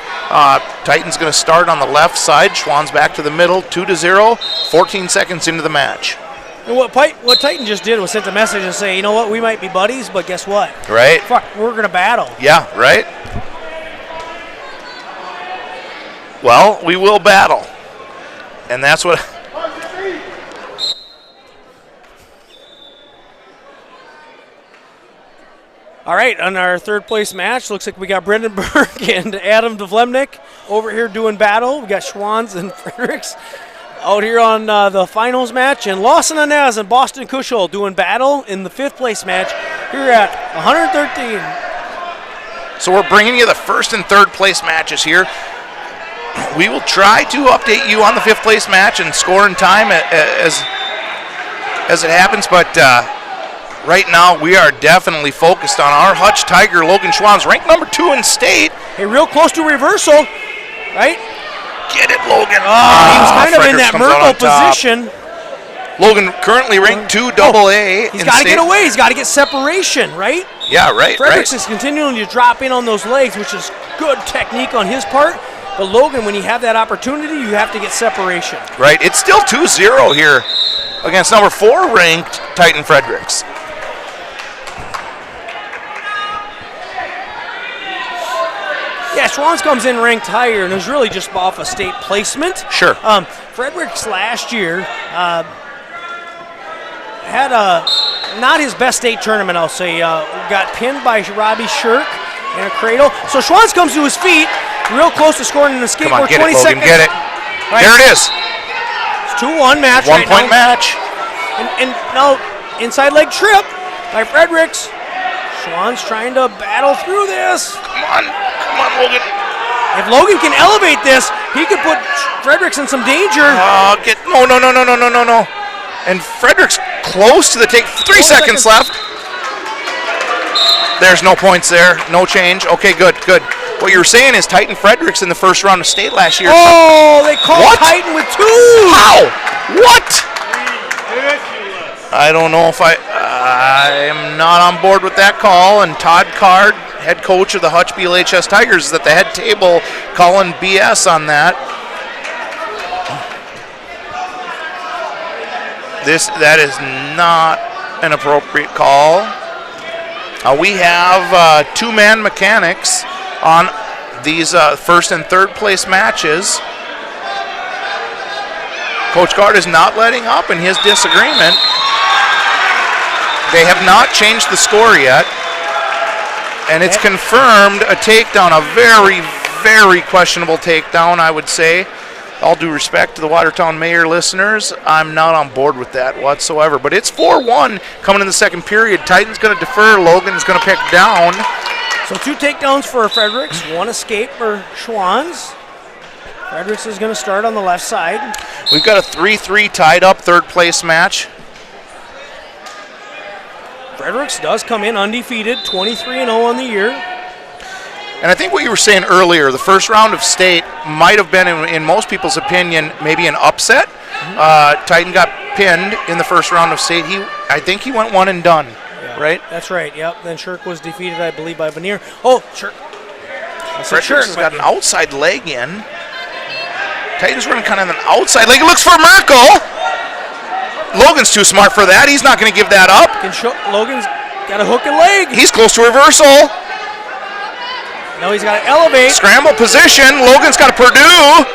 [SPEAKER 6] Titan's going to start on the left side. Schwanz back to the middle, 2-0, 14 seconds into the match.
[SPEAKER 3] And what Titan just did was sent a message and say, you know what, we might be buddies, but guess what?
[SPEAKER 6] Right.
[SPEAKER 3] Fuck, we're going to battle.
[SPEAKER 6] Yeah, right. Well, we will battle. And that's what...
[SPEAKER 3] All right, on our third place match, looks like we got Brendan Berg and Adam Devlemnik over here doing battle. We got Schwanz and Fredericks out here on the finals match, and Lawson Anez and Boston Cushel doing battle in the fifth place match here at 113.
[SPEAKER 6] So we're bringing you the first and third place matches here. We will try to update you on the fifth place match and score in time as it happens, but right now we are definitely focused on our Hutch Tiger, Logan Schwanz, ranked number 2 in state.
[SPEAKER 3] Hey, real close to reversal, right?
[SPEAKER 6] Get it, Logan.
[SPEAKER 3] He was kind of in
[SPEAKER 6] Fredericks
[SPEAKER 3] that
[SPEAKER 6] comes out on
[SPEAKER 3] Merkel
[SPEAKER 6] top.
[SPEAKER 3] position.
[SPEAKER 6] Logan currently ranked 2 AA.
[SPEAKER 3] He's got to get away. He's got to get separation, right?
[SPEAKER 6] Yeah, right.
[SPEAKER 3] Fredericks is continuing to drop in on those legs, which is good technique on his part. But Logan, when you have that opportunity, you have to get separation.
[SPEAKER 6] Right. It's still 2-0 here against number 4 ranked Titan Fredericks.
[SPEAKER 3] Yeah, Schwanz comes in ranked higher, and it was really just off a state placement.
[SPEAKER 6] Sure.
[SPEAKER 3] Fredericks last year had not his best state tournament, I'll say. Got pinned by Robbie Shirk in a cradle. So Schwanz comes to his feet, real close to scoring an escape.
[SPEAKER 6] Come on, get it,
[SPEAKER 3] 20
[SPEAKER 6] Logan,
[SPEAKER 3] seconds.
[SPEAKER 6] get it.
[SPEAKER 3] Right.
[SPEAKER 6] There it is.
[SPEAKER 3] It's 2-1 match.
[SPEAKER 6] 1
[SPEAKER 3] right
[SPEAKER 6] point
[SPEAKER 3] now.
[SPEAKER 6] match.
[SPEAKER 3] And now, inside leg trip by Fredericks. Schwanz trying to battle through this.
[SPEAKER 6] Come on, Logan.
[SPEAKER 3] If Logan can elevate this, he could put Fredericks in some danger.
[SPEAKER 6] No. And Fredericks close to the take. 3 seconds left. There's no points there. No change. Okay, good. What you're saying is Titan Fredericks in the first round of state last year.
[SPEAKER 3] Oh, they called
[SPEAKER 6] What?
[SPEAKER 3] Titan with 2.
[SPEAKER 6] How? What? I don't know if I am not on board with that call. And Todd Card, head coach of the Hutch BLHS Tigers, is at the head table calling BS on that. That is not an appropriate call. We have 2-man mechanics on these first and third place matches. Coach Card is not letting up in his disagreement. They have not changed the score yet. And it's confirmed a takedown, a very, very questionable takedown, I would say. All due respect to the Watertown Mayor listeners, I'm not on board with that whatsoever. But it's 4-1 coming in the second period. Titan's going to defer. Logan is going to pick down.
[SPEAKER 3] So 2 takedowns for Fredericks, 1 escape for Schwanz. Fredericks is going to start on the left side.
[SPEAKER 6] We've got a 3-3 tied up third place match.
[SPEAKER 3] Fredericks does come in undefeated, 23-0 on the year.
[SPEAKER 6] And I think what you were saying earlier, the first round of state might have been, in most people's opinion, maybe an upset. Titan got pinned in the first round of state. I think he went 1 and done, right?
[SPEAKER 3] That's right, yep. Then Shirk was defeated, I believe, by Veneer. Oh, Shirk.
[SPEAKER 6] Fredericks has got an outside leg in. Titan's running kind of an outside leg. It looks for Merkel. Logan's too smart for that. He's not going to give that up.
[SPEAKER 3] Logan's got a hook and leg.
[SPEAKER 6] He's close to reversal.
[SPEAKER 3] Now he's got to elevate.
[SPEAKER 6] Scramble position. Logan's got to Purdue.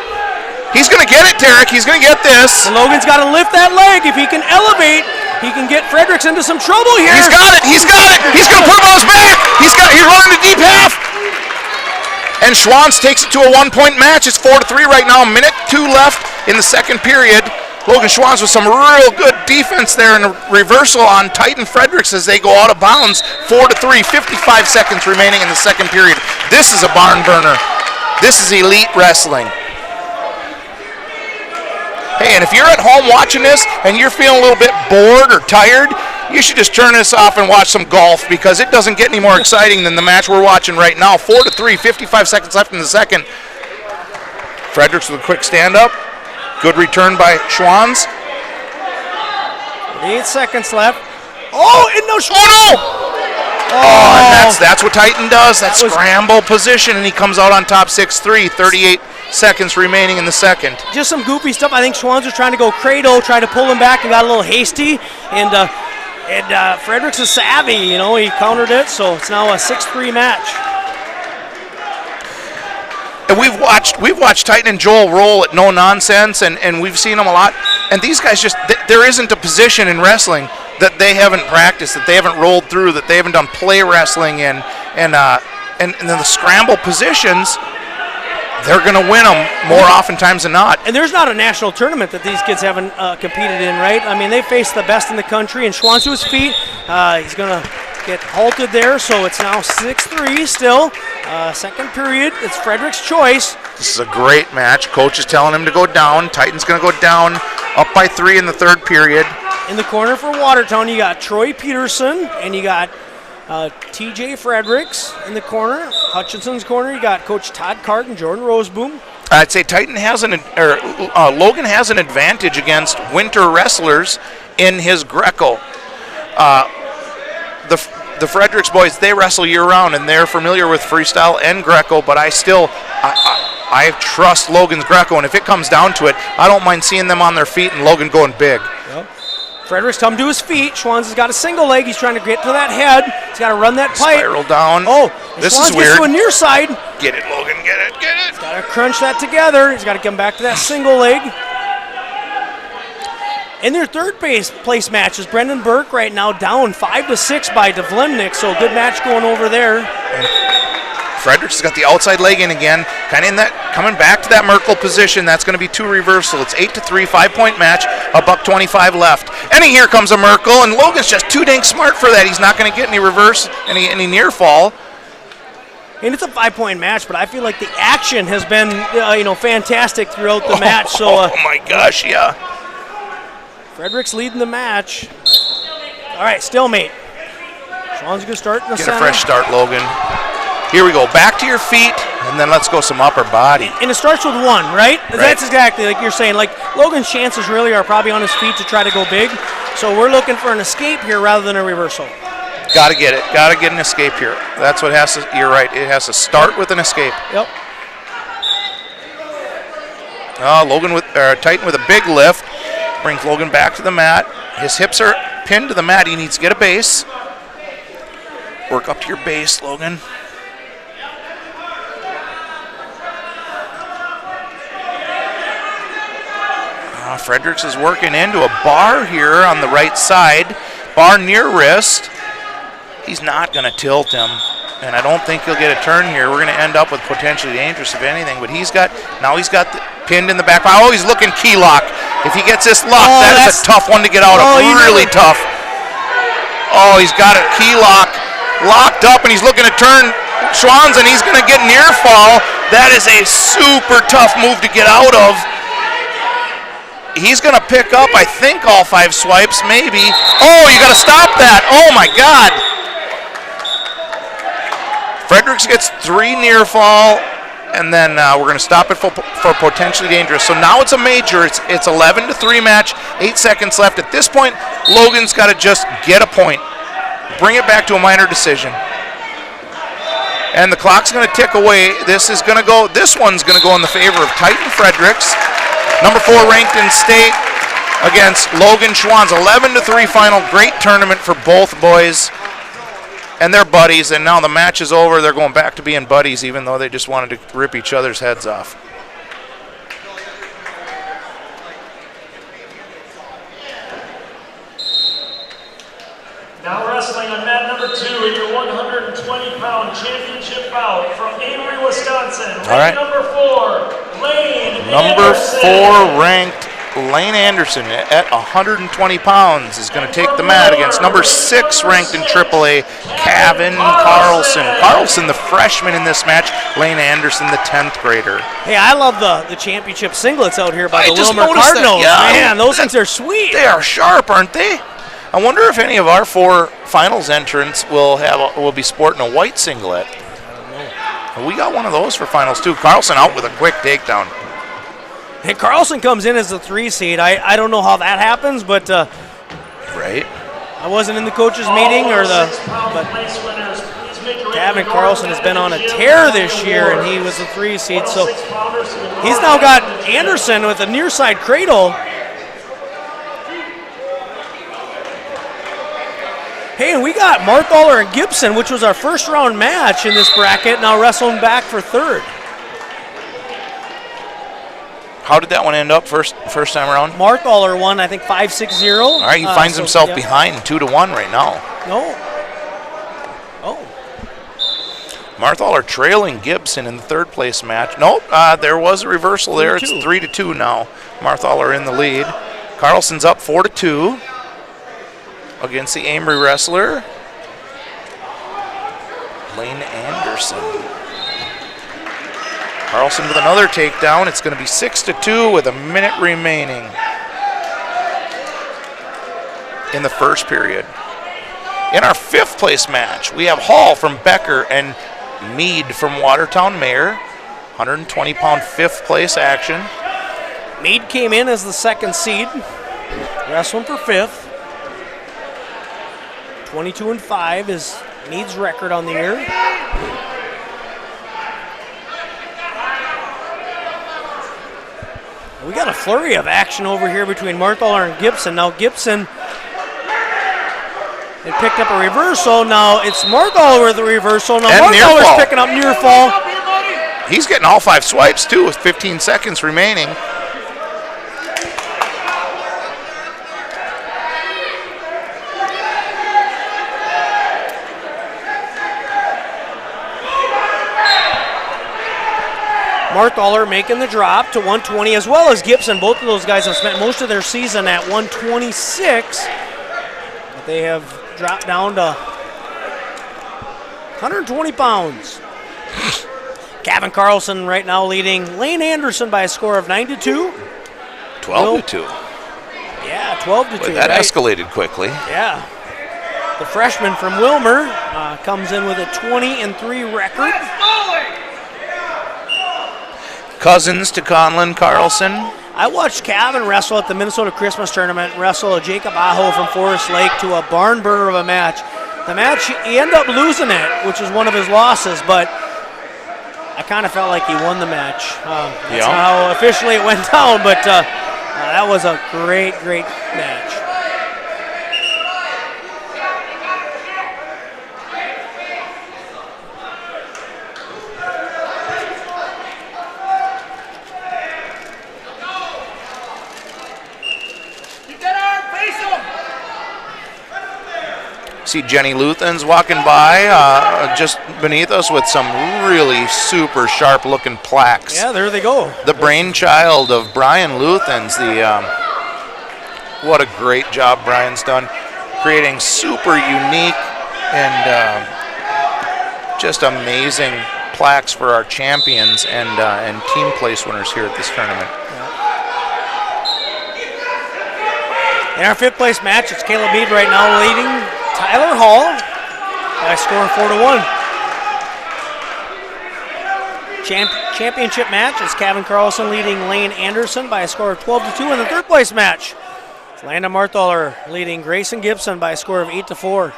[SPEAKER 6] He's going to get it, Derik. He's going to get this.
[SPEAKER 3] And Logan's got to lift that leg. If he can elevate, he can get Fredericks into some trouble here.
[SPEAKER 6] He's got it. He's going to put him on his back. He's running the deep half. And Schwanz takes it to a 1-point match. It's 4-3 right now. Minute 2 left in the second period. Logan Schwanz with some real good defense there and a reversal on Titan Fredericks as they go out of bounds. 4-3, 55 seconds remaining in the second period. This is a barn burner. This is elite wrestling. Hey, and if you're at home watching this and you're feeling a little bit bored or tired, you should just turn this off and watch some golf because it doesn't get any more exciting than the match we're watching right now. 4-3, 55 seconds left in the second. Fredericks with a quick stand-up. Good return by Schwanz.
[SPEAKER 3] 8 seconds left. Oh, and no Schwanz!
[SPEAKER 6] Oh, no! Oh, and that's what Titan does. That scramble position, and he comes out on top 6-3. 38 seconds remaining in the second.
[SPEAKER 3] Just some goofy stuff. I think Schwanz was trying to go cradle, tried to pull him back and got a little hasty. And Fredericks is savvy, you know, he countered it, so it's now a 6-3 match.
[SPEAKER 6] And we've watched Titan and Joel roll at no nonsense, and we've seen them a lot. And these guys just there isn't a position in wrestling that they haven't practiced, that they haven't rolled through, that they haven't done play wrestling in, and then the scramble positions. They're going to win them more oftentimes than not.
[SPEAKER 3] And there's not a national tournament that these kids haven't competed in, right? I mean, they face the best in the country, and Schwanz to his feet. He's going to get halted there, so it's now 6-3 still. Second period, it's Frederick's choice.
[SPEAKER 6] This is a great match. Coach is telling him to go down. Titan's going to go down, up by 3 in the third period.
[SPEAKER 3] In the corner for Watertown, you got Troy Peterson, and you got TJ Fredericks in the corner. Hutchinson's corner, you got Coach Todd Cart and Jordan Roseboom.
[SPEAKER 6] I'd say Titan has Logan has an advantage against winter wrestlers in his Greco. The Fredericks boys, they wrestle year-round, and they're familiar with freestyle and Greco, but I trust Logan's Greco, and if it comes down to it, I don't mind seeing them on their feet and Logan going big.
[SPEAKER 3] Yep. Fredericks come to his feet. Schwanz has got a single leg. He's trying to get to that head. He's got to run that pipe.
[SPEAKER 6] Spiral down.
[SPEAKER 3] Oh,
[SPEAKER 6] this
[SPEAKER 3] Schwanz
[SPEAKER 6] is weird.
[SPEAKER 3] Gets to a near side.
[SPEAKER 6] Get it, Logan, get it, get it.
[SPEAKER 3] He's got to crunch that together. He's got to come back to that single leg. In their third place match is Brendan Burke right now down 5-6 by Devlimnik, so good match going over there.
[SPEAKER 6] Fredericks has got the outside leg in again, kind of in that, coming back to that Merkel position. That's going to be 2 reversal. It's 8-3, 5-point match, $1.25 left. And here comes a Merkel, and Logan's just too dang smart for that. He's not going to get any reverse, any near fall.
[SPEAKER 3] And it's a 5-point match, but I feel like the action has been, fantastic throughout the match. So,
[SPEAKER 6] oh my gosh, yeah.
[SPEAKER 3] Fredericks leading the match. All right, stalemate. Schwanz going to start in the center.
[SPEAKER 6] Get a fresh start, Logan. Here we go. Back to your feet, and then let's go some upper body.
[SPEAKER 3] And it starts with 1, right? That's exactly like you're saying. Like Logan's chances really are probably on his feet to try to go big. So we're looking for an escape here rather than a reversal.
[SPEAKER 6] Got to get it. Got to get an escape here. That's what has to. You're right. It has to start with an escape.
[SPEAKER 3] Yep.
[SPEAKER 6] Titan with a big lift. Brings Logan back to the mat. His hips are pinned to the mat. He needs to get a base. Work up to your base, Logan. Fredericks is working into a bar here on the right side. Bar near wrist. He's not going to tilt him, and I don't think he'll get a turn here. We're going to end up with potentially dangerous, if anything, but he's got the pinned in the back. Oh, he's looking key lock. If he gets this lock, that is a tough one to get out of. Really tough. Oh, he's got a key lock locked up, and he's looking to turn Schwanz, and he's going to get near fall. That is a super tough move to get out of. He's going to pick up, I think, all 5 swipes, maybe. Oh, you got to stop that. Oh, my God. Fredericks gets 3 near fall, and then we're going to stop it for potentially dangerous. So now it's a major. It's 11-3 match, 8 seconds left. At this point, Logan's got to just get a point. Bring it back to a minor decision. And the clock's going to tick away. This one's going to go in the favor of Titan Fredericks. Number 4 ranked in state against Logan Schwanz. 11-3 final. Great tournament for both boys and their buddies. And now the match is over. They're going back to being buddies, even though they just wanted to rip each other's heads off.
[SPEAKER 2] Now wrestling on mat number 2 in your 120-pound championship bout from Amory, Wisconsin.
[SPEAKER 6] All right.
[SPEAKER 2] Number 4, Lane
[SPEAKER 6] Number
[SPEAKER 2] Anderson.
[SPEAKER 6] 4 ranked Lane Anderson at 120 pounds is going to take the mat against number 6 ranked in AAA, Kevin Carlson. Carlson, the freshman in this match. Lane Anderson, the 10th grader.
[SPEAKER 3] Hey, I love the championship singlets out here by
[SPEAKER 6] I
[SPEAKER 3] the
[SPEAKER 6] just
[SPEAKER 3] Wilmer
[SPEAKER 6] noticed that,
[SPEAKER 3] Cardinals.
[SPEAKER 6] yeah.
[SPEAKER 3] Man, those things are sweet.
[SPEAKER 6] They are sharp, aren't they? I wonder if any of our 4 finals entrants will be sporting a white singlet. We got one of those for finals too. Carlson out with a quick takedown.
[SPEAKER 3] Hey, Carlson comes in as the 3 seed. I don't know how that happens, but
[SPEAKER 6] Right.
[SPEAKER 3] I wasn't in the coaches meeting but Gavin Carlson has been on a tear this year, and he was the 3 seed. So he's now got Anderson with a near side cradle. Hey, and we got Marthaler and Gibson, which was our first round match in this bracket, now wrestling back for 3rd.
[SPEAKER 6] How did that one end up first time around?
[SPEAKER 3] Marthaler won, I think, 5-6-0.
[SPEAKER 6] All right, he finds himself behind 2-1 right now.
[SPEAKER 3] No. Oh.
[SPEAKER 6] Marthaler trailing Gibson in the 3rd place match. Nope, there was a reversal there. It's 3-2 now. Marthaler in the lead. Carlson's up 4-2 against the Amory wrestler, Lane Anderson. Carlson with another takedown. It's going to be 6-2 with a minute remaining in the first period. In our 5th place match, we have Hall from Becker and Mead from Watertown Mayor. 120-pound 5th place action.
[SPEAKER 3] Mead came in as the 2nd seed, wrestling for 5th. 22-5 is Mead's record on the year. We got a flurry of action over here between Marthaler and Gibson. Now Gibson had picked up a reversal. Now it's Marthaler with the reversal. Now Marthaler's picking up near fall.
[SPEAKER 6] He's getting all 5 swipes too with 15 seconds remaining.
[SPEAKER 3] Marthaler making the drop to 120, as well as Gibson. Both of those guys have spent most of their season at 126. But they have dropped down to 120 pounds. Kevin Carlson right now leading Lane Anderson by a score of 9-2.
[SPEAKER 6] 12-2.
[SPEAKER 3] Yeah, 12-2.
[SPEAKER 6] Boy, that escalated quickly.
[SPEAKER 3] Yeah. The freshman from Wilmer comes in with a 20-3 record.
[SPEAKER 6] Cousins to Conlon Carlson.
[SPEAKER 3] I watched Kevin wrestle at the Minnesota Christmas Tournament, wrestle a Jacob Aho from Forest Lake to a barn burner of a match. The match, he ended up losing it, which was one of his losses, but I kind of felt like he won the match. That's not how officially it went down, but that was a great, great match.
[SPEAKER 6] See Jenny Luthans walking by just beneath us with some really super sharp looking plaques.
[SPEAKER 3] Yeah, there they go.
[SPEAKER 6] The brainchild of Brian Luthans. What a great job Brian's done creating super unique and just amazing plaques for our champions and team place winners here at this tournament.
[SPEAKER 3] In our 5th place match, it's Caleb Mead right now leading Tyler Hall by a score of 4-1. Championship match is Kevin Carlson leading Lane Anderson by a score of 12-2. In the 3rd place match, it's Landon Marthaler leading Grayson Gibson by a score of 8-4.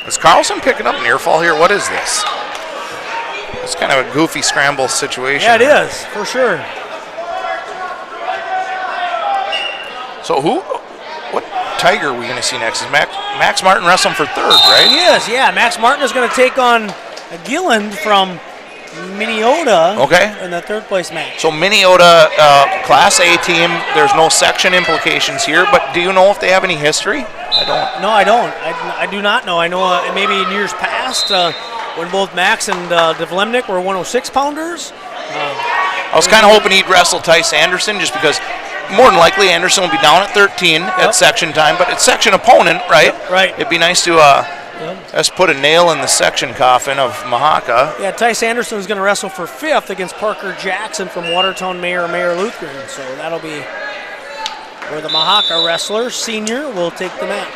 [SPEAKER 6] Is Carlson picking up near fall here? What is this? It's kind of a goofy scramble situation.
[SPEAKER 3] Yeah, it is, for sure.
[SPEAKER 6] So what Tiger are we going to see next? Is Max Martin wrestling for 3rd, right?
[SPEAKER 3] He is, yeah. Max Martin is going to take on Gilland from Minneota in the 3rd place match.
[SPEAKER 6] So Minneota, Class A team, there's no section implications here, but do you know if they have any history? I don't.
[SPEAKER 3] No, I don't. I do not know. I know maybe in years past when both Max and Devlemnik were 106-pounders.
[SPEAKER 6] I was kind of hoping he'd wrestle Tice Anderson just because more than likely Anderson will be down at 13 at section time, but it's section opponent, right?
[SPEAKER 3] Yep, right.
[SPEAKER 6] It'd be nice to just put a nail in the section coffin of Mahaka.
[SPEAKER 3] Yeah, Tice Anderson is going to wrestle for 5th against Parker Jackson from Watertown Mayor Lutheran. So that'll be where the Mahaka wrestler, senior, will take the mat.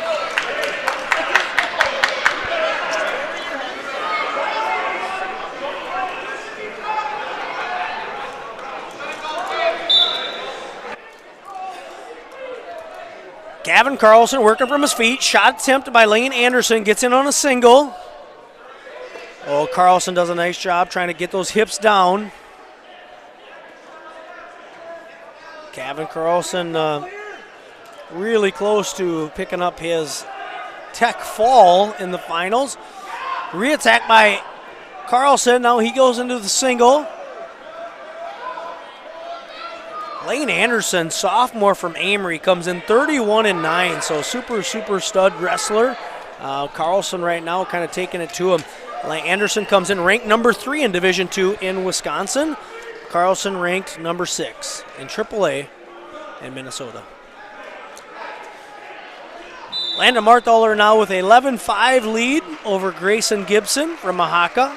[SPEAKER 3] Gavin Carlson working from his feet. Shot attempt by Lane Anderson. Gets in on a single. Oh, Carlson does a nice job trying to get those hips down. Gavin Carlson really close to picking up his tech fall in the finals. Re-attack by Carlson. Now he goes into the single. Lane Anderson, sophomore from Amory, comes in 31-9, so super stud wrestler. Carlson right now kind of taking it to him. Lane Anderson comes in ranked number 3 in Division II in Wisconsin. Carlson ranked number 6 in AAA in Minnesota. Landon Marthaler now with a 11-5 lead over Grayson Gibson from Mahaka.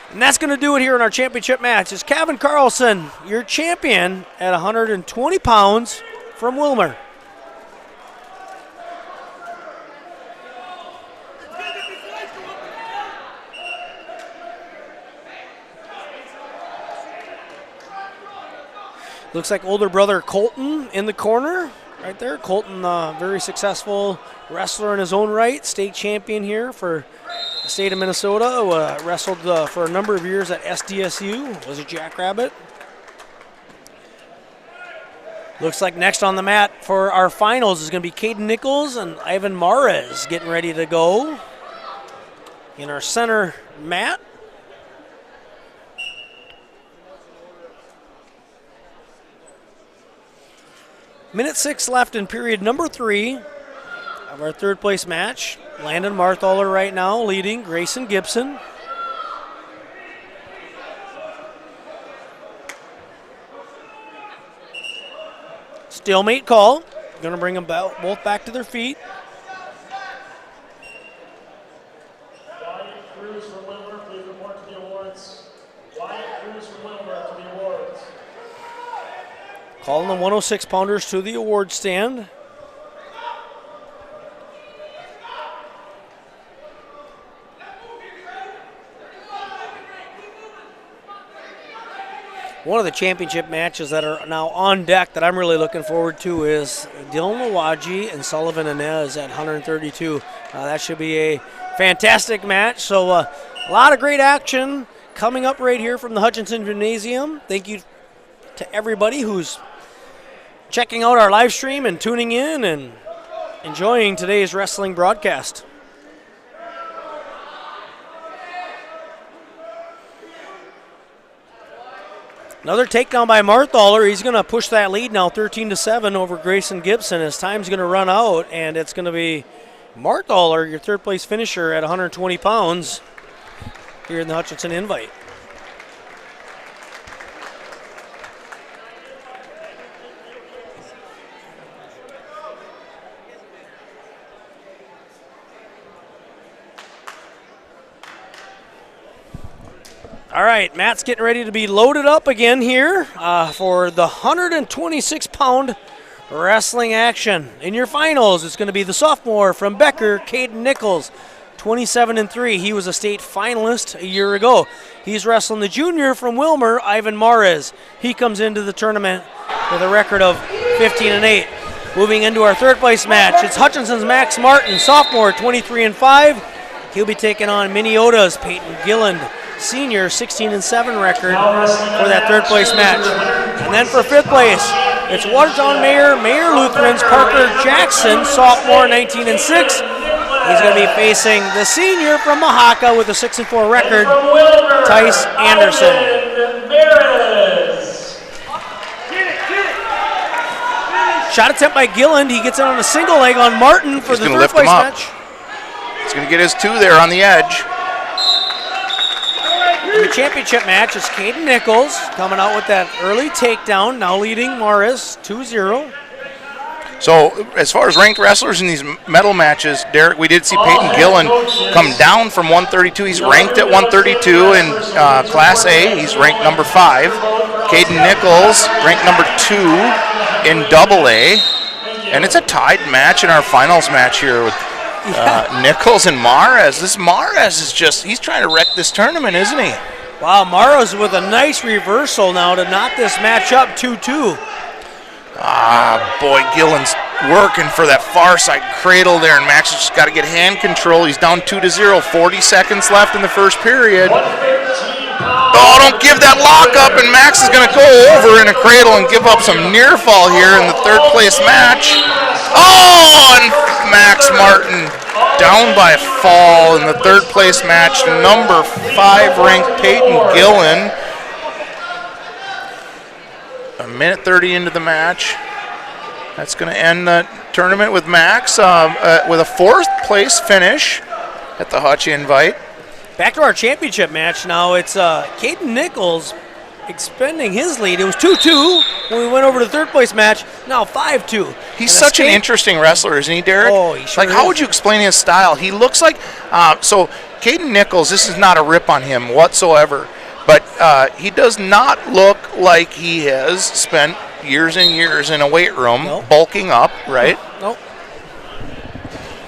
[SPEAKER 3] And that's going to do it here in our championship match. It's Gavin Carlson, your champion at 120 pounds from Wilmer. Looks like older brother Colton in the corner right there. Colton, very successful wrestler in his own right, state champion here for the state of Minnesota. Wrestled for a number of years at SDSU, was a Jackrabbit. Looks like next on the mat for our finals is going to be Caden Nichols and Ivan Mares getting ready to go in our center mat. Minute 6 left in period number 3 of our third place match. Landon Marthaler right now leading Grayson Gibson. Stalemate call. Going to bring them both back to their feet.
[SPEAKER 2] Wyatt Cruz from Wilmer, please report to the awards. Wyatt Cruz from Wilmer to the awards.
[SPEAKER 3] Calling the 106-pounders to the award stand. One of the championship matches that are now on deck that I'm really looking forward to is Dylan Lawaji and Sullivan Inez at 132. That should be a fantastic match. So a lot of great action coming up right here from the Hutchinson Gymnasium. Thank you to everybody who's checking out our live stream and tuning in and enjoying today's wrestling broadcast. Another takedown by Marthaler. He's going to push that lead now 13-7 over Grayson Gibson. His time's going to run out, and it's going to be Marthaler, your third place finisher at 120 pounds here in the Hutchinson Invite. All right, Matt's getting ready to be loaded up again here for the 126-pound wrestling action. In your finals, it's going to be the sophomore from Becker, Caden Nichols, 27-3. He was a state finalist a year ago. He's wrestling the junior from Wilmer, Ivan Mares. He comes into the tournament with a record of 15-8. Moving into our third place match, it's Hutchinson's Max Martin, sophomore, 23-5. He'll be taking on Minneota's Peyton Gilland, senior, 16-7 record for that third place match. And then for fifth place, it's Watertown Mayor Lutheran's Parker Jackson, sophomore, 19-6. He's going to be facing the senior from Mahaka with a 6-4 record, Tice Anderson. Shot attempt by Gilland. He gets it on a single leg on Martin for
[SPEAKER 6] He's
[SPEAKER 3] the
[SPEAKER 6] gonna
[SPEAKER 3] third
[SPEAKER 6] lift him
[SPEAKER 3] place
[SPEAKER 6] up.
[SPEAKER 3] match.
[SPEAKER 6] He's going to get his 2 there on the edge.
[SPEAKER 3] In the championship match, it's Caden Nichols coming out with that early takedown, now leading Morris 2-0.
[SPEAKER 6] So as far as ranked wrestlers in these medal matches, Derik, we did see Peyton Gillen come down from 132. He's ranked at 132 in Class A. He's ranked number 5. Caden Nichols ranked number 2 in Double A. And it's a tied match in our finals match here with Nichols and Mares. This Mares is he's trying to wreck this tournament, isn't he?
[SPEAKER 3] Wow, Mares with a nice reversal now to knock this match up 2-2.
[SPEAKER 6] Boy, Gillen's working for that far side cradle there, and Max has just got to get hand control. He's down 2-0, 40 seconds left in the first period. Oh, don't give that lock up, and Max is going to go over in a cradle and give up some near fall here in the third place match. Oh, and Max Martin down by a fall in the third place match. Number 5 ranked Peyton Gillen. A minute 30 into the match. That's going to end the tournament with Max with a 4th place finish at the Hutch Invite.
[SPEAKER 3] Back to our championship match now. It's Caden Nichols expending his lead. It was 2-2 when we went over to the third place match. Now 5-2.
[SPEAKER 6] He's such an interesting wrestler, isn't he, Derik?
[SPEAKER 3] Oh, he sure
[SPEAKER 6] how
[SPEAKER 3] is.
[SPEAKER 6] would you explain his style? He looks like so Caden Nichols, this is not a rip on him whatsoever, but he does not look like he has spent years and years in a weight room bulking up, right?
[SPEAKER 3] Nope.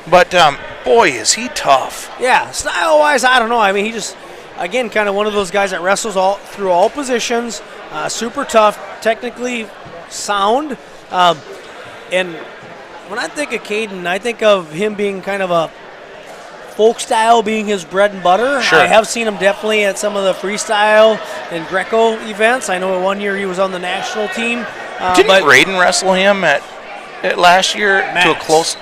[SPEAKER 6] But boy, is he tough.
[SPEAKER 3] Yeah, style-wise, I don't know. I mean, he just, again, kind of one of those guys that wrestles through all positions, super tough, technically sound. And when I think of Caden, I think of him being kind of a folk style being his bread and butter.
[SPEAKER 6] Sure.
[SPEAKER 3] I have seen him definitely at some of the freestyle and Greco events. I know one year he was on the national team.
[SPEAKER 6] Didn't Raiden wrestle him at last year to a close?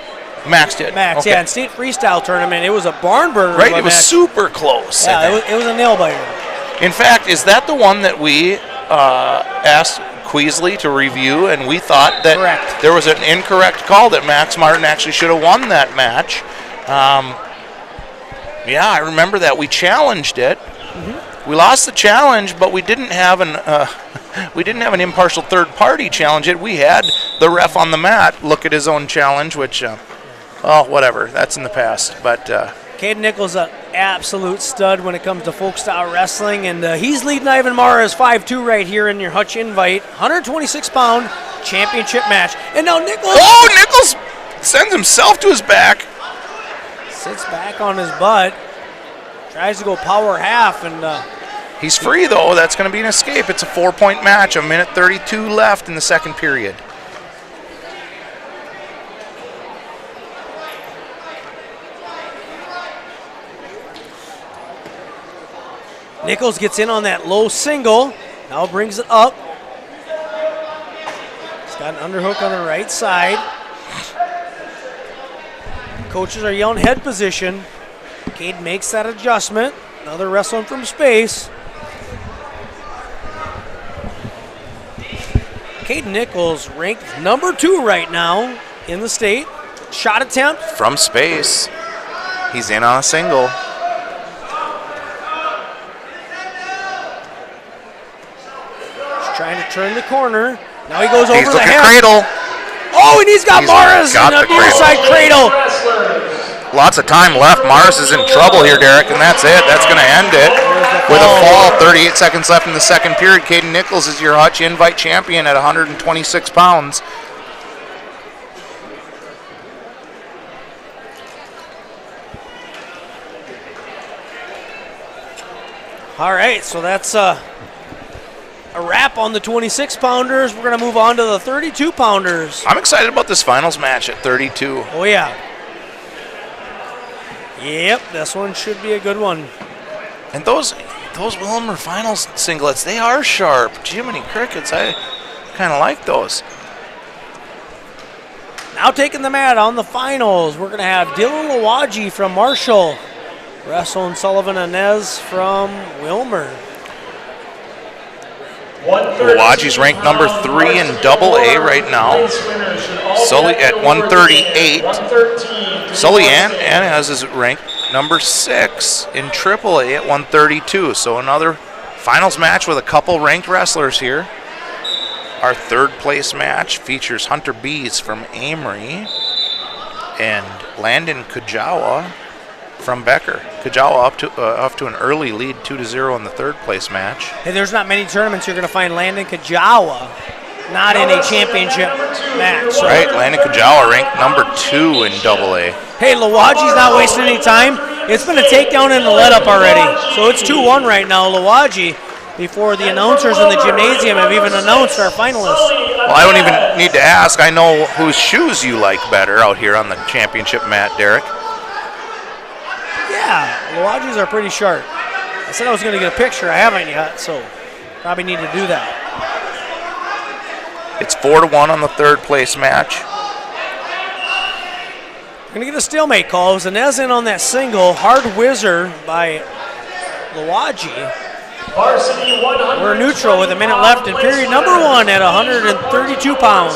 [SPEAKER 6] Max did.
[SPEAKER 3] Max,
[SPEAKER 6] okay.
[SPEAKER 3] yeah, in state freestyle tournament, it was a barn burner.
[SPEAKER 6] Right, it was super close.
[SPEAKER 3] Yeah, it was a nail biter.
[SPEAKER 6] In fact, is that the one that we asked Queasley to review, and we thought that
[SPEAKER 3] Correct.
[SPEAKER 6] There was an incorrect call, that Max Martin actually should have won that match? Yeah, I remember that. We challenged it. Mm-hmm. We lost the challenge, but we didn't have an impartial third party challenge it. We had the ref on the mat look at his own challenge, which, whatever. That's in the past. But
[SPEAKER 3] Caden Nichols, an absolute stud when it comes to folk style wrestling, and he's leading Ivan Mares 5-2 right here in your Hutch Invite. 126-pound championship match. And now Nichols.
[SPEAKER 6] Oh, Nichols sends himself to his back.
[SPEAKER 3] Sits back on his butt. Tries to go power half, and
[SPEAKER 6] he's free, though. That's going to be an escape. It's a 4-point match. A minute 32 left in the second period.
[SPEAKER 3] Nichols gets in on that low single. Now brings it up. He's got an underhook on the right side. Coaches are yelling head position. Cade makes that adjustment. Now they're wrestling from space. Caden Nichols ranked number 2 right now in the state. Shot attempt.
[SPEAKER 6] From space. He's in on a single.
[SPEAKER 3] He's trying to turn the corner. Now he goes over
[SPEAKER 6] He's
[SPEAKER 3] the
[SPEAKER 6] looking
[SPEAKER 3] head.
[SPEAKER 6] cradle.
[SPEAKER 3] Oh, and he's got Morris in the near side cradle.
[SPEAKER 6] Lots of time left. Morris is in trouble here, Derik, and that's it. That's going to end it with a fall. 38 seconds left in the second period. Caden Nichols is your Hutch Invite champion at 126 pounds.
[SPEAKER 3] All right, so that's a wrap on the 26-pounders. We're going to move on to the 32-pounders.
[SPEAKER 6] I'm excited about this finals match at 32.
[SPEAKER 3] Oh, yeah. Yep, this one should be a good one.
[SPEAKER 6] And those Wilmer finals singlets, they are sharp. Jiminy crickets, I kind of like those.
[SPEAKER 3] Now taking the mat on the finals, we're going to have Dylan Lawaji from Marshall wrestling Sullivan Inez from Wilmer.
[SPEAKER 6] Lawaji's ranked number 3 in AA right now. Sully at 138. Sully Anez is ranked number 6 in AAA at 132. So another finals match with a couple ranked wrestlers here. Our third place match features Hunter Bees from Amory and Landon Kujawa from Becker. Kujawa up to an early lead, 2-0 in the third place match.
[SPEAKER 3] Hey, there's not many tournaments you're going to find Landon Kujawa not in a championship match. So.
[SPEAKER 6] Right, Landon Kujawa ranked number 2 in AA.
[SPEAKER 3] Hey, Lawaji's not wasting any time. It's been a takedown and a let-up already. So it's 2-1 right now, Lawaji, before the announcers in the gymnasium have even announced our finalists.
[SPEAKER 6] Well, I don't even need to ask. I know whose shoes you like better out here on the championship mat, Derik.
[SPEAKER 3] Yeah, Lawaji's are pretty sharp. I said I was going to get a picture. I haven't yet, so probably need to do that.
[SPEAKER 6] It's 4-1 on the third place match.
[SPEAKER 3] We're going to get a stalemate call. It was Inez in on that single. Hard whizzer by Lawaji. We're neutral with a minute left in period number 1 at 132 pounds.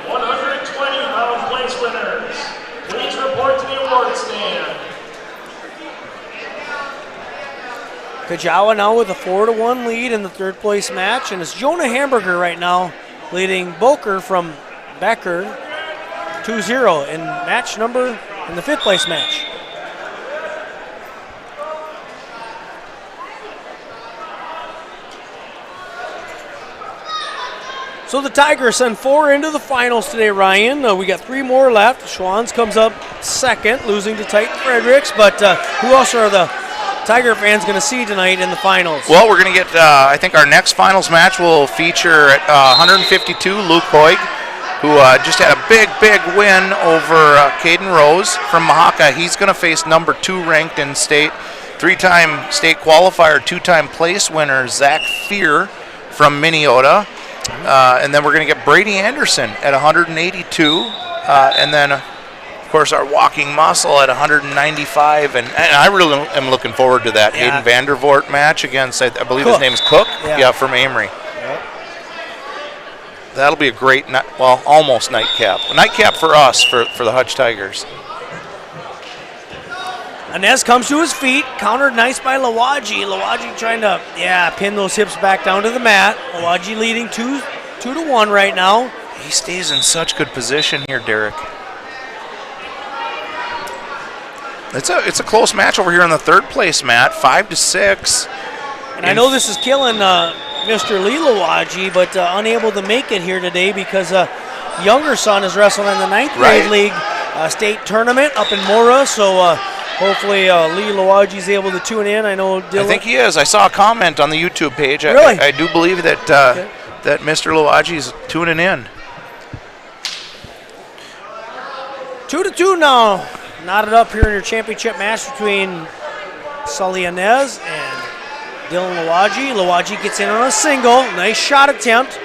[SPEAKER 2] 120-pound place winners. Please report to the award stand.
[SPEAKER 3] Kujawa now with a 4-1 lead in the third place match, and it's Jonah Hamburger right now leading Boker from Becker 2-0 in the fifth place match. So the Tigers send 4 into the finals today, Ryan. We got 3 more left. Schwann's comes up second, losing to Titan Fredericks. But who else are the Tiger fans going to see tonight in the finals?
[SPEAKER 6] Well, we're going to get, I think our next finals match will feature at 152, Luke Hoig, who just had a big win over Caden Rose from Mahaka. He's going to face number 2 ranked in state, 3-time state qualifier, 2-time place winner, Zach Fear from Minneota. And then we're going to get Brady Anderson at 182. And then, of course, our walking muscle at 195. And I really am looking forward to that Hayden Vandervoort match against, I believe his name is Cook. Yeah, from Amory. Yep. That'll be a great, almost nightcap. A nightcap for us, for the Hutch Tigers.
[SPEAKER 3] Inez comes to his feet, countered nice by Lawaji. Lawaji trying to, pin those hips back down to the mat. Lawaji leading 2-1 right now.
[SPEAKER 6] He stays in such good position here, Derik. It's a close match over here on the third place mat, 5-6.
[SPEAKER 3] And I know this is killing Mr. Lee Lawaji, but unable to make it here today because younger son is wrestling in the 9th grade league state tournament up in Mora. So hopefully Lee Lawaji is able to tune in. I know Dylan.
[SPEAKER 6] I think he is. I saw a comment on the YouTube page.
[SPEAKER 3] Really?
[SPEAKER 6] I do believe that that Mr. Lawaji is tuning in.
[SPEAKER 3] 2-2 now. Knotted up here in your championship match between Sully Inez and Dylan Lawaji. Lawaji gets in on a single. Nice shot attempt.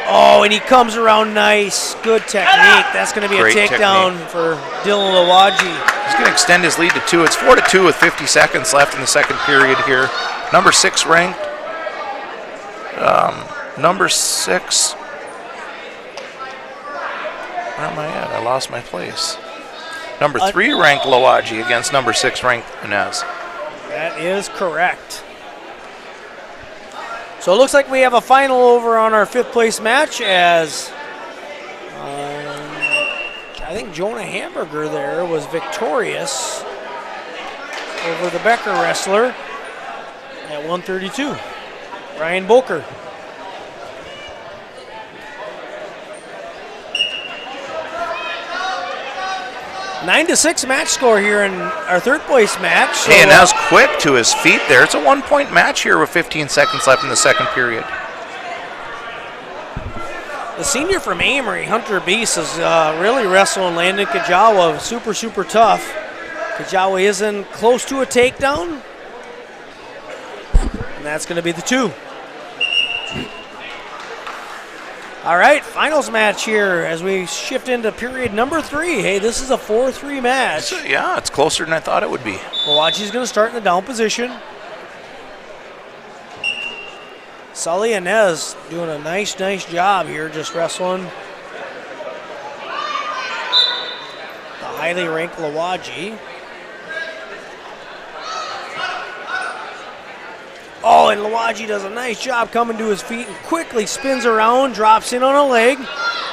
[SPEAKER 3] Oh, and he comes around nice. Good technique. That's going to be
[SPEAKER 6] Great
[SPEAKER 3] a takedown for Dylan Lawaji.
[SPEAKER 6] He's going to extend his lead to 2. It's 4-2 with 50 seconds left in the second period here. Number 6 ranked. Number 6. Where am I at? I lost my place. Number 3 ranked Lawaji against number 6 ranked Inez.
[SPEAKER 3] That is correct. So it looks like we have a final over on our 5th place match as I think Jonah Hamburger there was victorious over the Becker wrestler at 132. Ryan Boker. 9-6 match score here in our 3rd place match. So,
[SPEAKER 6] and that was quick to his feet there. It's a 1-point match here with 15 seconds left in the second period.
[SPEAKER 3] The senior from Amory, Hunter Beese, is really wrestling Landon Kujawa. Super tough. Kujawa isn't close to a takedown. And that's going to be the 2. All right, finals match here as we shift into period number 3. Hey, this is a 4-3 match.
[SPEAKER 6] Yeah, it's closer than I thought it would be.
[SPEAKER 3] Milwaukee's going to start in the down position. Sully and Nez doing a nice job here, just wrestling the highly ranked Milwaukee. Oh, and Milwaukee does a nice job coming to his feet and quickly spins around, drops in on a leg.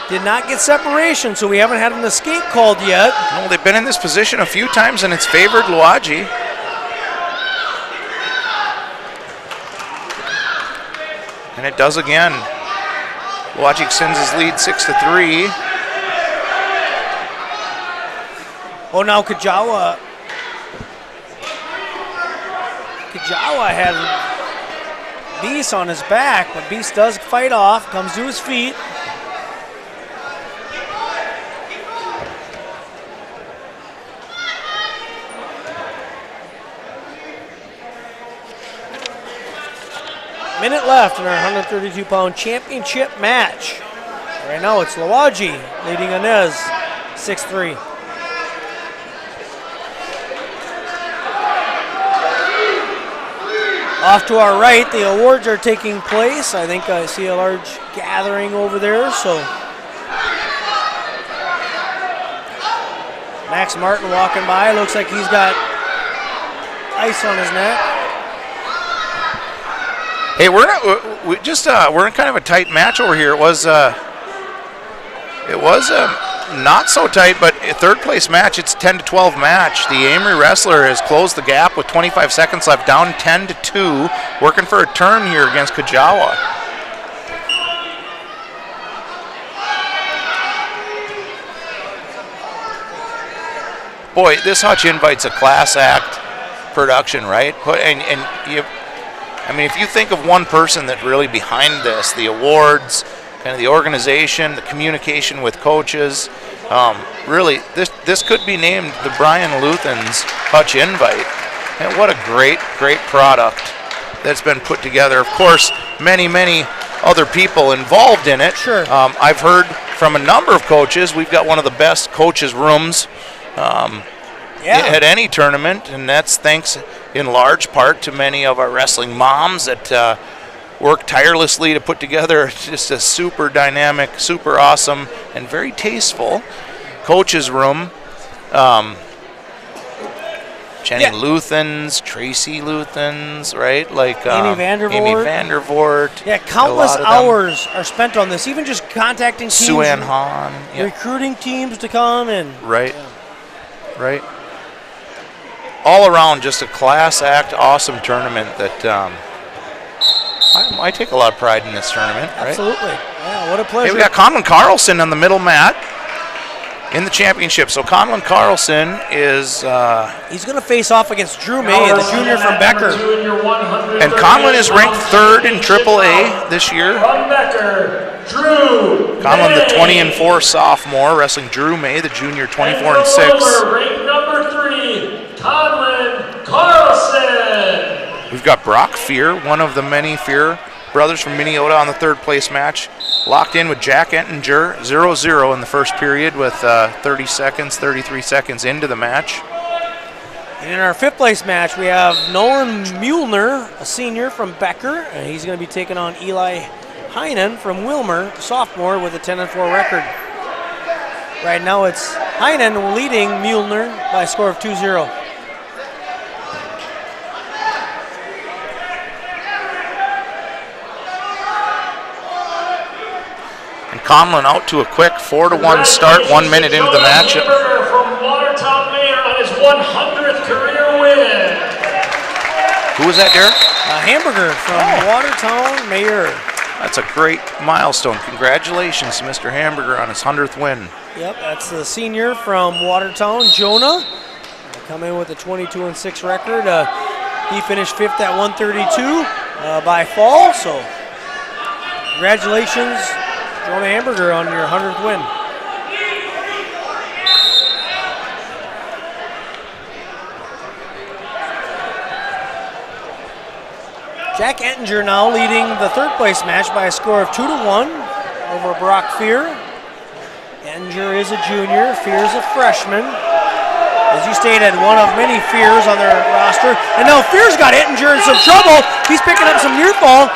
[SPEAKER 3] Did not get separation, so we haven't had an escape called yet.
[SPEAKER 6] No, they've been in this position a few times, and it's favored Milwaukee. And it does again. Milwaukee extends his lead 6-3.
[SPEAKER 3] Oh, now Kajawa had Beast on his back, but Beast does fight off, comes to his feet. Minute left in our 132-pound championship match. Right now it's Lawaji leading Inez 6-3. Off to our right, the awards are taking place. I think I see a large gathering over there. So Max Martin walking by. Looks like he's got ice on his neck.
[SPEAKER 6] Hey, we're in kind of a tight match over here. It was not so tight, but a third place match. It's 10-12 match. The Amory wrestler has closed the gap with 25 seconds left, down 10-2, working for a turn here against Kajawa. Boy, this Hutch Invite's a class act production, right? If you think of one person that's really behind this, the awards, kind of the organization, the communication with coaches, really, this could be named the Brian Luthen's Hutch Invite. And what a great product that's been put together. Of course, many other people involved in it.
[SPEAKER 3] Sure.
[SPEAKER 6] I've heard from a number of coaches. We've got one of the best coaches' rooms at any tournament, and that's thanks in large part to many of our wrestling moms that work tirelessly to put together just a super dynamic, super awesome, and very tasteful coaches' room. Jenny Luthens, Tracy Luthens, right? Like
[SPEAKER 3] Amy
[SPEAKER 6] Vandervoort.
[SPEAKER 3] Yeah, countless hours are spent on this. Even just contacting teams,
[SPEAKER 6] Sue Ann Hahn,
[SPEAKER 3] recruiting teams to come and
[SPEAKER 6] right. All around, just a class act, awesome tournament that I take a lot of pride in this tournament.
[SPEAKER 3] Absolutely.
[SPEAKER 6] Right?
[SPEAKER 3] Yeah, what a pleasure.
[SPEAKER 6] Hey, we got Conlon Carlson on the middle mat in the championship. So Conlon Carlson is
[SPEAKER 3] he's going to face off against Drew May, the junior from Becker.
[SPEAKER 6] And Conlon is ranked 3rd in AAA this year.
[SPEAKER 2] From Becker, Drew
[SPEAKER 6] Conlon, the 20-4 sophomore, wrestling Drew May, the junior, 24-6.
[SPEAKER 2] Ranked number 3, Conlon Carlson.
[SPEAKER 6] We've got Brock Fear, one of the many Fear brothers from Minneota, on the 3rd place match. Locked in with Jack Entinger, 0-0 in the first period with 33 seconds into the match.
[SPEAKER 3] And in our 5th place match, we have Nolan Muehlner, a senior from Becker, and he's going to be taking on Eli Heinen from Wilmer, sophomore, with a 10-4 record. Right now it's Heinen leading Muehlner by a score of 2-0.
[SPEAKER 6] Conlon out to a quick 4-1 start, 1 minute into the match.
[SPEAKER 2] Hamburger from Watertown Mayor on his 100th career win.
[SPEAKER 6] Who was that, Derek?
[SPEAKER 3] Hamburger from Watertown Mayor.
[SPEAKER 6] That's a great milestone. Congratulations to Mr. Hamburger on his 100th win.
[SPEAKER 3] Yep, that's the senior from Watertown, Jonah. Come in with a 22-6 record. He finished 5th at 132 by fall, so congratulations, Jonah Hamburger, on your 100th win. Jack Ettinger now leading the 3rd place match by a score of 2-1. over Brock Fear. Ettinger is a junior, Fear is a freshman. As you stated, one of many Fears on their roster. And now Fear's got Ettinger in some trouble. He's picking up some near fall.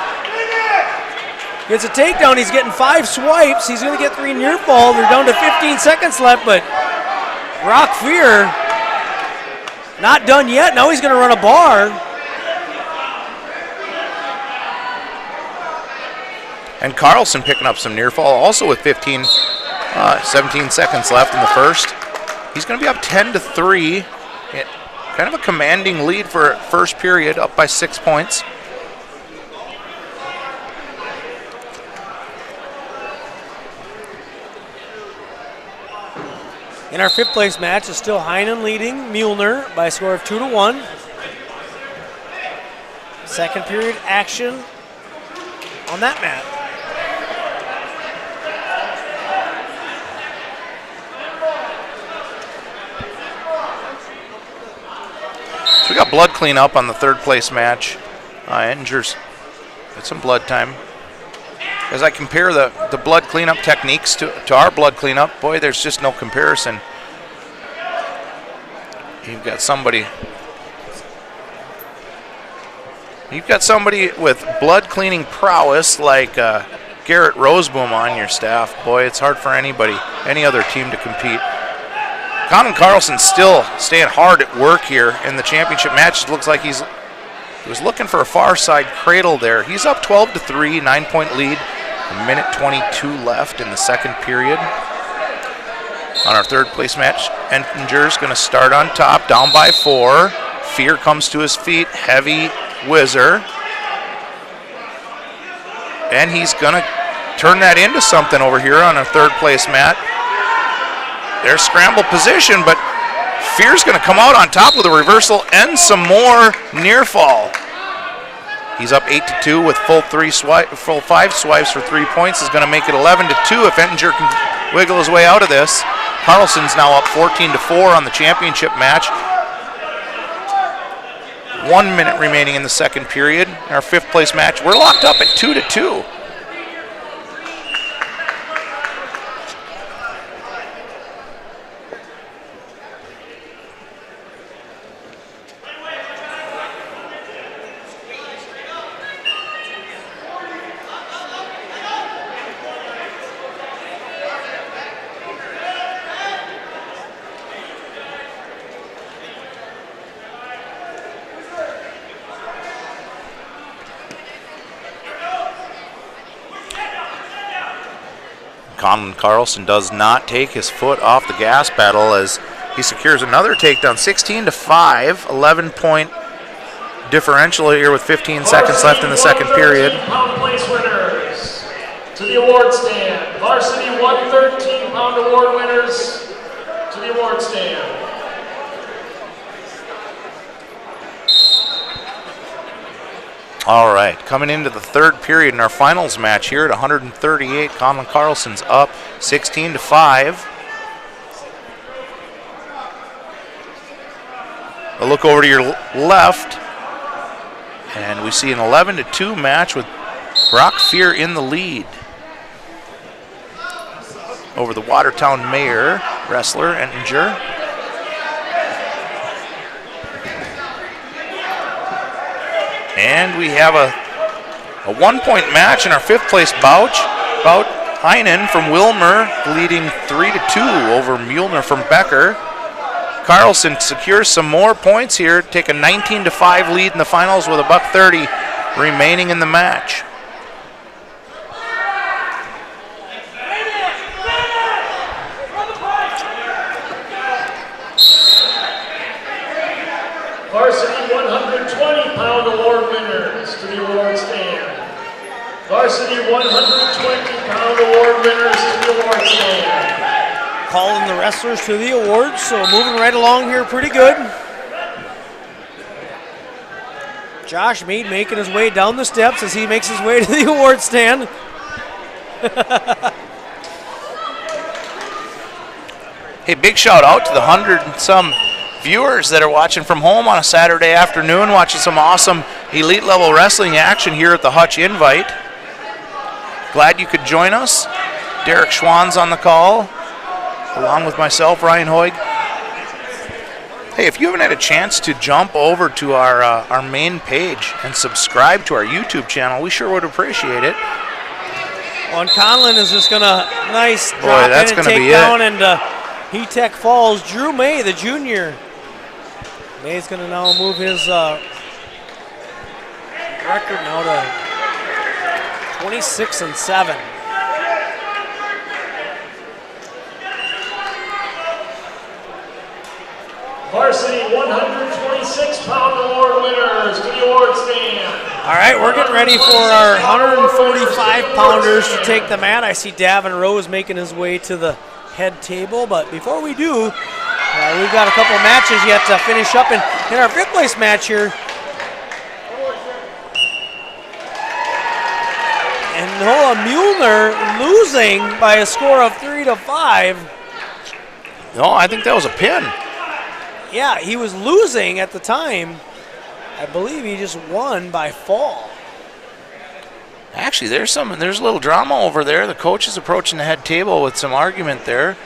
[SPEAKER 3] Gets a takedown. He's getting 5 swipes. He's going to get 3 near fall. They're down to 15 seconds left, but Brock Fear not done yet. Now he's going to run a bar.
[SPEAKER 6] And Carlson picking up some near fall also with 17 seconds left in the first. He's going to be up 10-3. Kind of a commanding lead for first period, up by 6 points.
[SPEAKER 3] In our 5th place match is still Heinen leading Muehlner by a score of 2-1. Second period action on that match.
[SPEAKER 6] So we got blood cleanup on the 3rd place match. Ettinger's got some blood time. As I compare the blood cleanup techniques to our blood cleanup, boy, there's just no comparison. You've got somebody with blood cleaning prowess like Garrett Roseboom on your staff. Boy, it's hard for any other team to compete. Colin Carlson still staying hard at work here in the championship match. It looks like he was looking for a far side cradle there. He's up 12-3, 9-point lead. A minute 22 left in the second period. On our 3rd place match, Ettinger's going to start on top, down by 4. Fear comes to his feet, heavy whizzer. And he's going to turn that into something over here on our 3rd place match. There's scramble position, but Fear's going to come out on top with a reversal and some more near fall. He's up 8-2 with full 5 swipes for 3 points. Is going to make it 11-2 if Ettinger can wiggle his way out of this. Carlson's now up 14-4 on the championship match. 1 minute remaining in the second period. Our 5th place match, we're locked up at 2-2. Colin Carlson does not take his foot off the gas pedal as he secures another takedown, 16-5, 11-point differential here with 15 seconds left in the second period.
[SPEAKER 2] Pound place winners to the award stand. Varsity 113-pound award winners to the award stand.
[SPEAKER 6] All right, coming into the 3rd period in our finals match here at 138, Colin Carlson's up 16-5. A look over to your left, and we see an 11-2 match with Brock Fear in the lead over the Watertown Mayor wrestler Ettinger. And we have a 1-point match in our 5th place bout. Heinen from Wilmer leading 3-2 over Muehlner from Becker. Carlson secures some more points here, take a 19-5 lead in the finals with $130 remaining in the match.
[SPEAKER 2] Varsity 120-pound award winners to the award stand. Varsity 120-pound award winners to the award stand.
[SPEAKER 3] Calling the wrestlers to the awards, so moving right along here pretty good. Josh Mead making his way down the steps as he makes his way to the award stand.
[SPEAKER 6] Hey, big shout out to the 100 and some viewers that are watching from home on a Saturday afternoon, watching some awesome elite level wrestling action here at the Hutch Invite. Glad you could join us. Derik Schwann's on the call, along with myself, Ryan Hoig. Hey, if you haven't had a chance to jump over to our main page and subscribe to our YouTube channel, we sure would appreciate it.
[SPEAKER 3] Well, and Conlon is just going to nice
[SPEAKER 6] Boy,
[SPEAKER 3] drop
[SPEAKER 6] that's
[SPEAKER 3] in and
[SPEAKER 6] gonna
[SPEAKER 3] take
[SPEAKER 6] be
[SPEAKER 3] down,
[SPEAKER 6] it.
[SPEAKER 3] and He-Tech falls. Drew May, the junior. May's going to now move his record now to 26-7.
[SPEAKER 2] Varsity 126-pound award winners to the award stand.
[SPEAKER 3] All right, we're getting ready for our 145-pounders to take the mat. I see Davin Rose making his way to the head table, but before we do, we've got a couple matches yet to finish up. In our fifth place match here, and Noah Mueller losing by a score of 3-5.
[SPEAKER 6] No, I think that was a pin.
[SPEAKER 3] Yeah, he was losing at the time. I believe he just won by fall.
[SPEAKER 6] Actually, there's a little drama over there. The coach is approaching the head table with some argument there.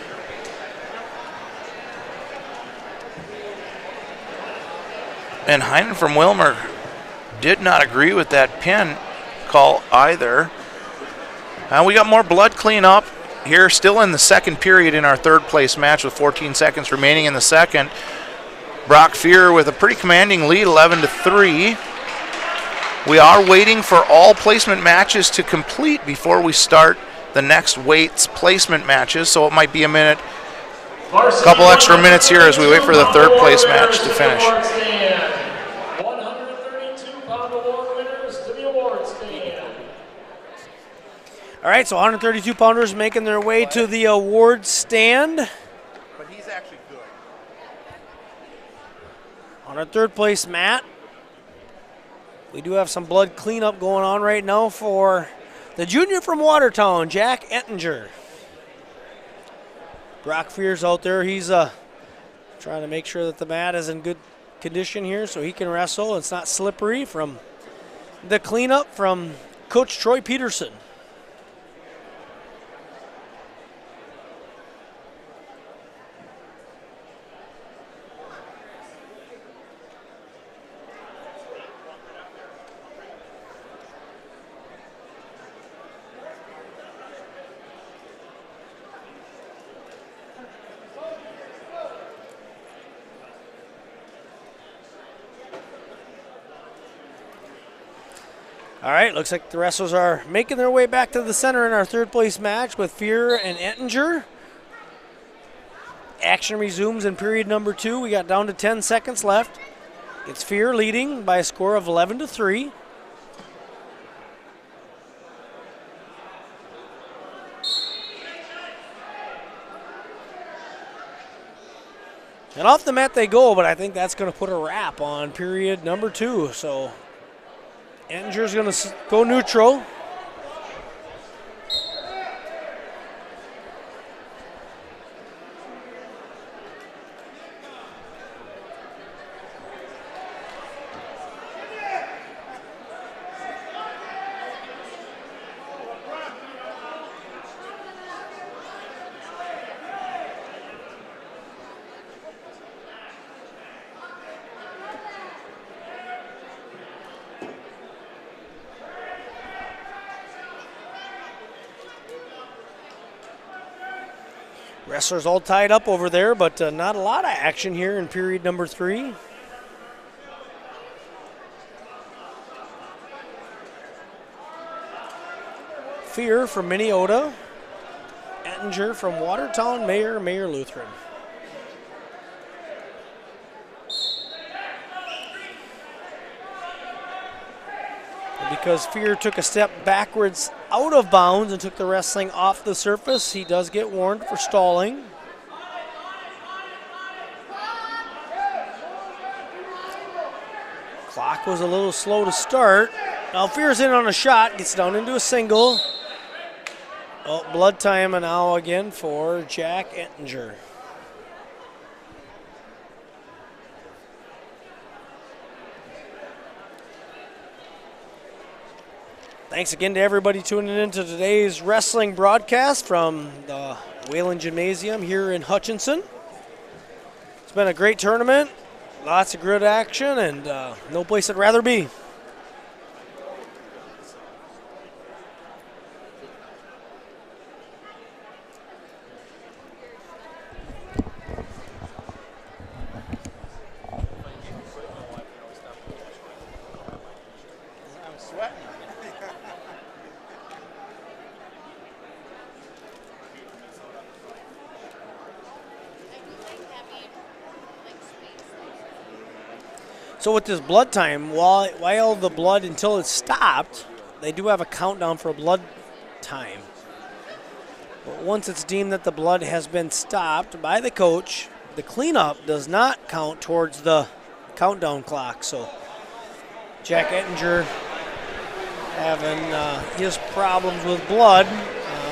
[SPEAKER 6] And Heinen from Wilmer did not agree with that pin call either. We got more blood cleanup here, still in the second period in our third place match with 14 seconds remaining in the second. Brock Fear with a pretty commanding lead, 11-3. We are waiting for all placement matches to complete before we start the next weights placement matches, so it might be a couple extra minutes here as we wait for the third place match to finish.
[SPEAKER 2] 132-pound award winners to the award stand.
[SPEAKER 3] All right, so 132-pounders making their way to the award stand.
[SPEAKER 4] But he's actually good.
[SPEAKER 3] On our third place mat, we do have some blood cleanup going on right now for the junior from Watertown, Jack Ettinger. Brock Fear's out there. He's trying to make sure that the mat is in good condition here so he can wrestle. It's not slippery from the cleanup from Coach Troy Peterson. All right, looks like the wrestlers are making their way back to the center in our third place match with Fear and Ettinger. Action resumes in period number 2. We got down to 10 seconds left. It's Fear leading by a score of 11-3. And off the mat they go, but I think that's going to put a wrap on period number 2. So Ettinger's going to go neutral. Wrestlers all tied up over there, but not a lot of action here in period number 3. Fear from Minneota. Ettinger from Watertown, Mayor Lutheran. Because Fear took a step backwards out of bounds and took the wrestling off the surface, he does get warned for stalling. Clock was a little slow to start. Now Fear's in on a shot, gets down into a single. Oh, blood time now again for Jack Ettinger. Thanks again to everybody tuning in to today's wrestling broadcast from the Wayland Gymnasium here in Hutchinson. It's been a great tournament, lots of good action, and no place I'd rather be. So with this blood time, while the blood until it's stopped, they do have a countdown for blood time. But once it's deemed that the blood has been stopped by the coach, the cleanup does not count towards the countdown clock. So Jack Ettinger having his problems with blood.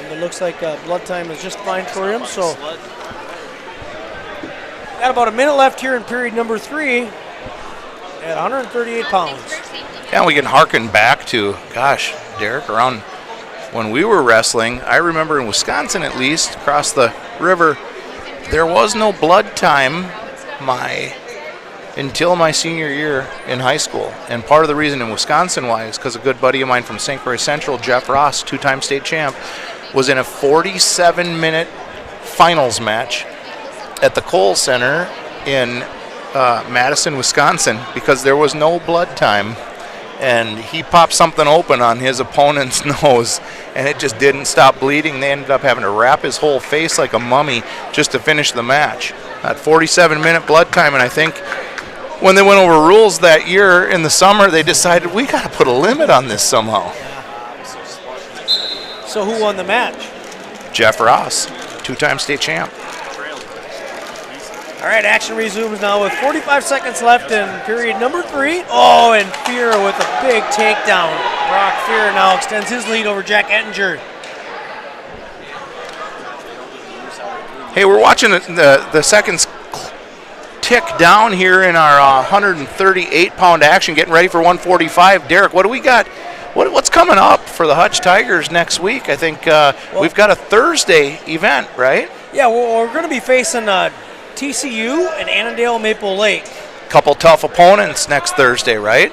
[SPEAKER 3] It looks like blood time is just fine for him. So got about a minute left here in period number 3. At 138 pounds.
[SPEAKER 6] Yeah, we can harken back to, gosh, Derik, around when we were wrestling. I remember in Wisconsin, at least, across the river, there was no blood time until my senior year in high school. And part of the reason in Wisconsin why is because a good buddy of mine from St. Croix Central, Jeff Ross, 2-time state champ, was in a 47-minute finals match at the Kohl Center in Madison, Wisconsin, because there was no blood time, and he popped something open on his opponent's nose, and it just didn't stop bleeding. They ended up having to wrap his whole face like a mummy just to finish the match. At 47-minute blood time, and I think when they went over rules that year in the summer, they decided we got to put a limit on this somehow.
[SPEAKER 3] So who won the match?
[SPEAKER 6] Jeff Ross, 2-time state champ.
[SPEAKER 3] All right, action resumes now with 45 seconds left in period number 3. Oh, and Fear with a big takedown. Brock Fear now extends his lead over Jack Ettinger.
[SPEAKER 6] Hey, we're watching the seconds tick down here in our 138-pound action, getting ready for 145. Derik, what do we got? What's coming up for the Hutch Tigers next week? I think we've got a Thursday event, right?
[SPEAKER 3] Yeah, we're going to be facing TCU and Annandale Maple Lake.
[SPEAKER 6] Couple tough opponents next Thursday, right?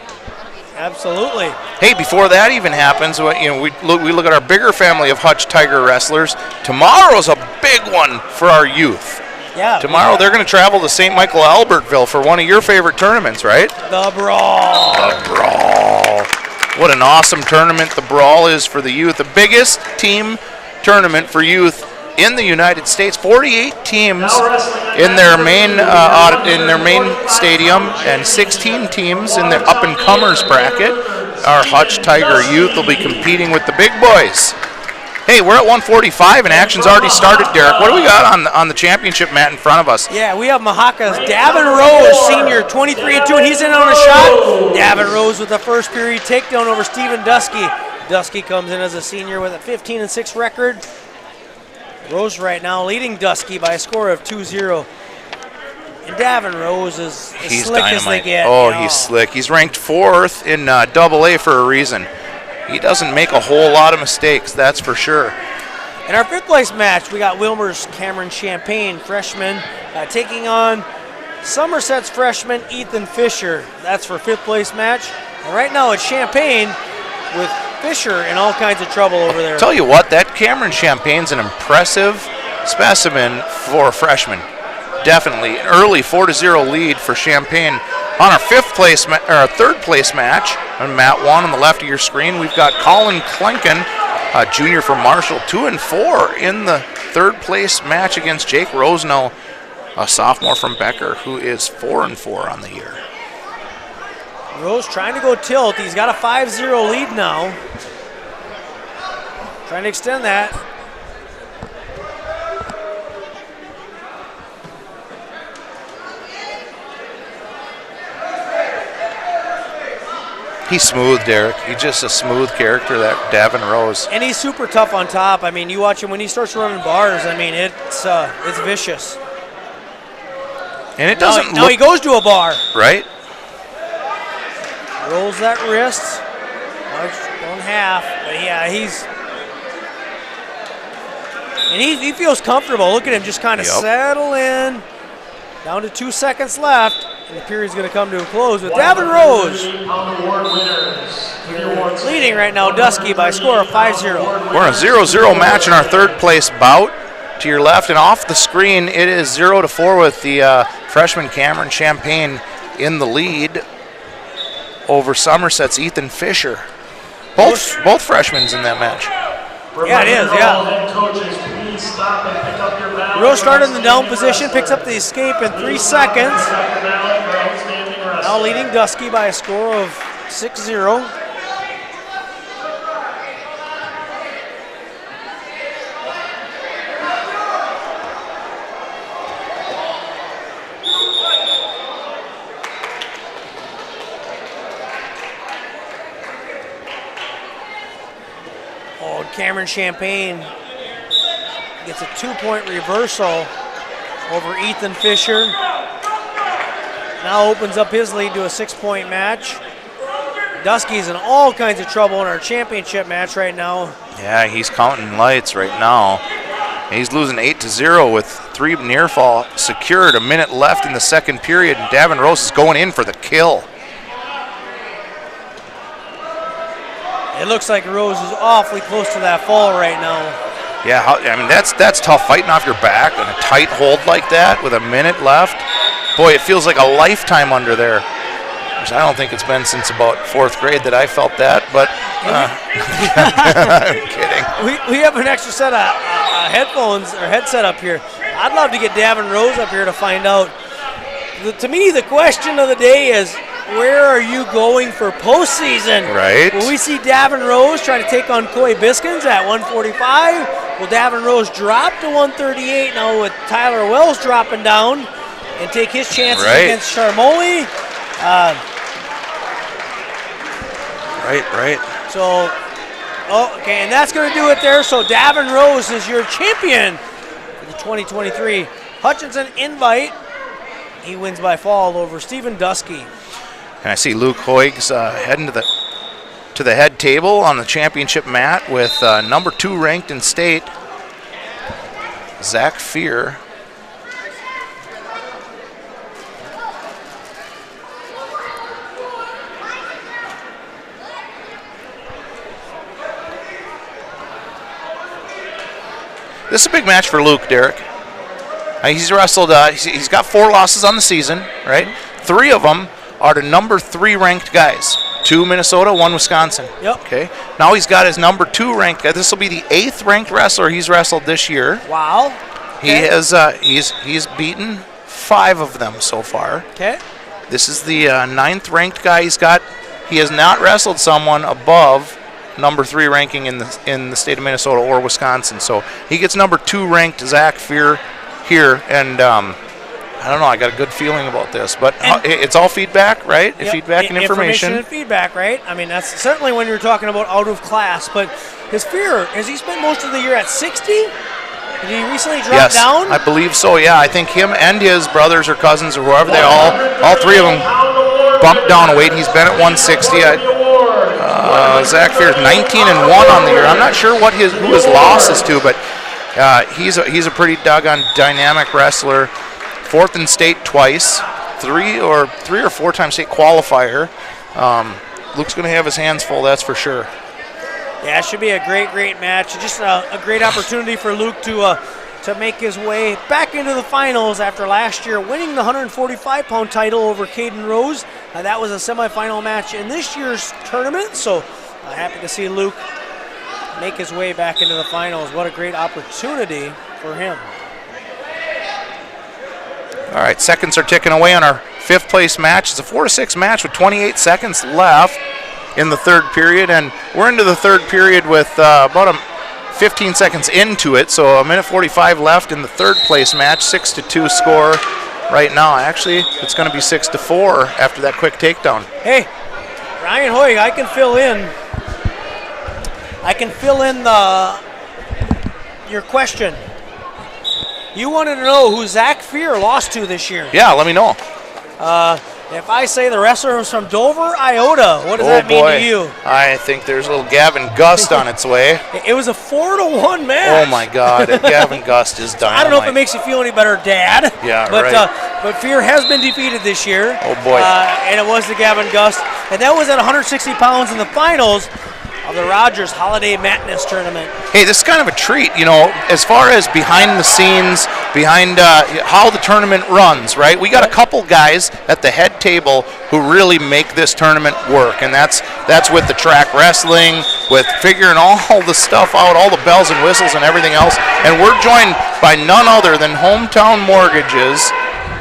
[SPEAKER 3] Absolutely.
[SPEAKER 6] Hey, before that even happens, we look at our bigger family of Hutch Tiger wrestlers. Tomorrow's a big one for our youth.
[SPEAKER 3] Yeah.
[SPEAKER 6] Tomorrow they're going to travel to St. Michael Albertville for one of your favorite tournaments, right?
[SPEAKER 3] The Brawl.
[SPEAKER 6] The Brawl. What an awesome tournament the Brawl is for the youth. The biggest team tournament for youth in the United States. 48 teams in their main stadium, and 16 teams in the up-and-comers bracket. Our Hutch Tiger youth will be competing with the big boys. Hey, we're at 145 and action's already started, Derik. What do we got on the championship mat in front of us?
[SPEAKER 3] Yeah, we have Mahaka's Davin Rose, senior, 23-2, and he's in on a shot. Davin Rose with the first period takedown over Stephen Dusky. Dusky comes in as a senior with a 15-6 record. Rose right now leading Dusky by a score of 2-0. And Davin Rose is as slick
[SPEAKER 6] dynamite.
[SPEAKER 3] As they get.
[SPEAKER 6] Oh, he's slick. He's ranked 4th in AA for a reason. He doesn't make a whole lot of mistakes, that's for sure.
[SPEAKER 3] In our 5th place match, we got Wilmer's Cameron Champagne, freshman, taking on Somerset's freshman Ethan Fisher. That's for 5th place match. And right now it's Champagne with Fisher in all kinds of trouble over there.
[SPEAKER 6] Tell you what, that Cameron Champagne's an impressive specimen for a freshman. Definitely an early 4-0 lead for Champagne. On our 3rd place match, on mat 1 on the left of your screen, we've got Colin Klenken, a junior from Marshall, 2-4 in the 3rd place match against Jake Rosno, a sophomore from Becker, who is 4-4 on the year.
[SPEAKER 3] Rose trying to go tilt. He's got a 5-0 lead now. Trying to extend that.
[SPEAKER 6] He's smooth, Derik. He's just a smooth character, that Davin Rose.
[SPEAKER 3] And he's super tough on top. I mean, you watch him when he starts running bars. I mean, it's vicious.
[SPEAKER 6] And it doesn't
[SPEAKER 3] now he goes to a bar.
[SPEAKER 6] Right?
[SPEAKER 3] Rolls that wrist. One half. But yeah, he feels comfortable. Look at him just kind of settle in. Down to 2 seconds left, and the period's going to come to a close with Davin Rose leading right now, Dusky, by a score of 5-0.
[SPEAKER 6] We're in a 0-0 match in our third place bout. To your left and off the screen, it is 0-4 with the freshman Cameron Champagne in the lead over Somerset's Ethan Fisher. Both freshmen in that match.
[SPEAKER 3] Yeah, it is, yeah. Rose started in the down position, picks up the escape in 3 seconds. Now leading Dusky by a score of 6-0. Cameron Champagne gets a 2-point reversal over Ethan Fisher. Now opens up his lead to a 6-point match. Dusky's in all kinds of trouble in our championship match right now.
[SPEAKER 6] Yeah, he's counting lights right now. He's losing 8-0 with 3 near fall secured. A minute left in the second period, and Davin Rose is going in for the kill.
[SPEAKER 3] It looks like Rose is awfully close to that fall right now.
[SPEAKER 6] Yeah, I mean, that's tough, fighting off your back in a tight hold like that with a minute left. Boy, it feels like a lifetime under there. Which I don't think it's been since about 4th grade that I felt that, but I'm kidding.
[SPEAKER 3] We have an extra set of headphones or headset up here. I'd love to get Davin Rose up here to find out. To me, the question of the day is, where are you going for postseason?
[SPEAKER 6] Right.
[SPEAKER 3] Will we see Davin Rose try to take on Coy Biskins at 145? Will Davin Rose drop to 138 now with Tyler Wells dropping down and take his chances against Charmoli?
[SPEAKER 6] Right.
[SPEAKER 3] So, okay, and that's going to do it there. So Davin Rose is your champion for the 2023 Hutchinson Invite. He wins by fall over Stephen Dusky.
[SPEAKER 6] And I see Luke Hoigs heading to the head table on the championship mat with number 2 ranked in state, Zach Fear. This is a big match for Luke, Derik. He's wrestled, he's got 4 losses on the season, right? 3 of them are the number 3 ranked guys. 2 Minnesota, 1 Wisconsin.
[SPEAKER 3] Yep.
[SPEAKER 6] Okay. Now he's got his number 2 ranked guy. This will be the 8th ranked wrestler he's wrestled this year.
[SPEAKER 3] Wow.
[SPEAKER 6] Okay. He has he's beaten 5 of them so far.
[SPEAKER 3] Okay.
[SPEAKER 6] This is the 9th ranked guy he's got. He has not wrestled someone above number 3 ranking in the state of Minnesota or Wisconsin. So he gets number 2 ranked Zach Fear here, and I don't know, I got a good feeling about this, but it's all feedback, right?
[SPEAKER 3] Yep.
[SPEAKER 6] Feedback and information.
[SPEAKER 3] And feedback, right? I mean, that's certainly when you're talking about out of class, but his Fear, has he spent most of the year at 60? Did he recently drop down?
[SPEAKER 6] I believe so, yeah. I think him and his brothers or cousins or whoever, they all 3 of them bumped down a weight. He's been at 160. Zach Fear's 19-1 on the year. I'm not sure who his loss is to, but he's a pretty doggone dynamic wrestler. 4th in state twice, 3 or 4-time state qualifier. Luke's going to have his hands full, that's for sure.
[SPEAKER 3] Yeah, it should be a great match. Just a great opportunity for Luke to make his way back into the finals after last year winning the 145-pound title over Caden Rose. That was a semifinal match in this year's tournament, so happy to see Luke make his way back into the finals. What a great opportunity for him.
[SPEAKER 6] All right, seconds are ticking away on our 5th place match. It's a 4-6 match with 28 seconds left in the 3rd period, and we're into the 3rd period with about 15 seconds into it, so a minute 45 left in the 3rd place match. 6-2 score right now. Actually, it's going to be 6-4 after that quick takedown.
[SPEAKER 3] Hey, Ryan Hoy, I can fill in your question. You wanted to know who Zach Fear lost to this year.
[SPEAKER 6] Yeah, let me know.
[SPEAKER 3] If I say the wrestler was from Dover, Iota, what does that mean to you?
[SPEAKER 6] I think there's a little Gavin Gust on its way.
[SPEAKER 3] It was a 4-1 match.
[SPEAKER 6] Oh my God, Gavin Gust is dynamite.
[SPEAKER 3] I don't know if it makes you feel any better, Dad.
[SPEAKER 6] Yeah,
[SPEAKER 3] but,
[SPEAKER 6] right.
[SPEAKER 3] But Fear has been defeated this year.
[SPEAKER 6] Oh boy.
[SPEAKER 3] And it was the Gavin Gust. And that was at 160 pounds in the finals of the Rogers Holiday Madness Tournament.
[SPEAKER 6] Hey, this is kind of a treat, you know, as far as behind the scenes, behind how the tournament runs, right? We got a couple guys at the head table who really make this tournament work, and that's with the track wrestling, with figuring all the stuff out, all the bells and whistles and everything else. And we're joined by none other than Hometown Mortgage's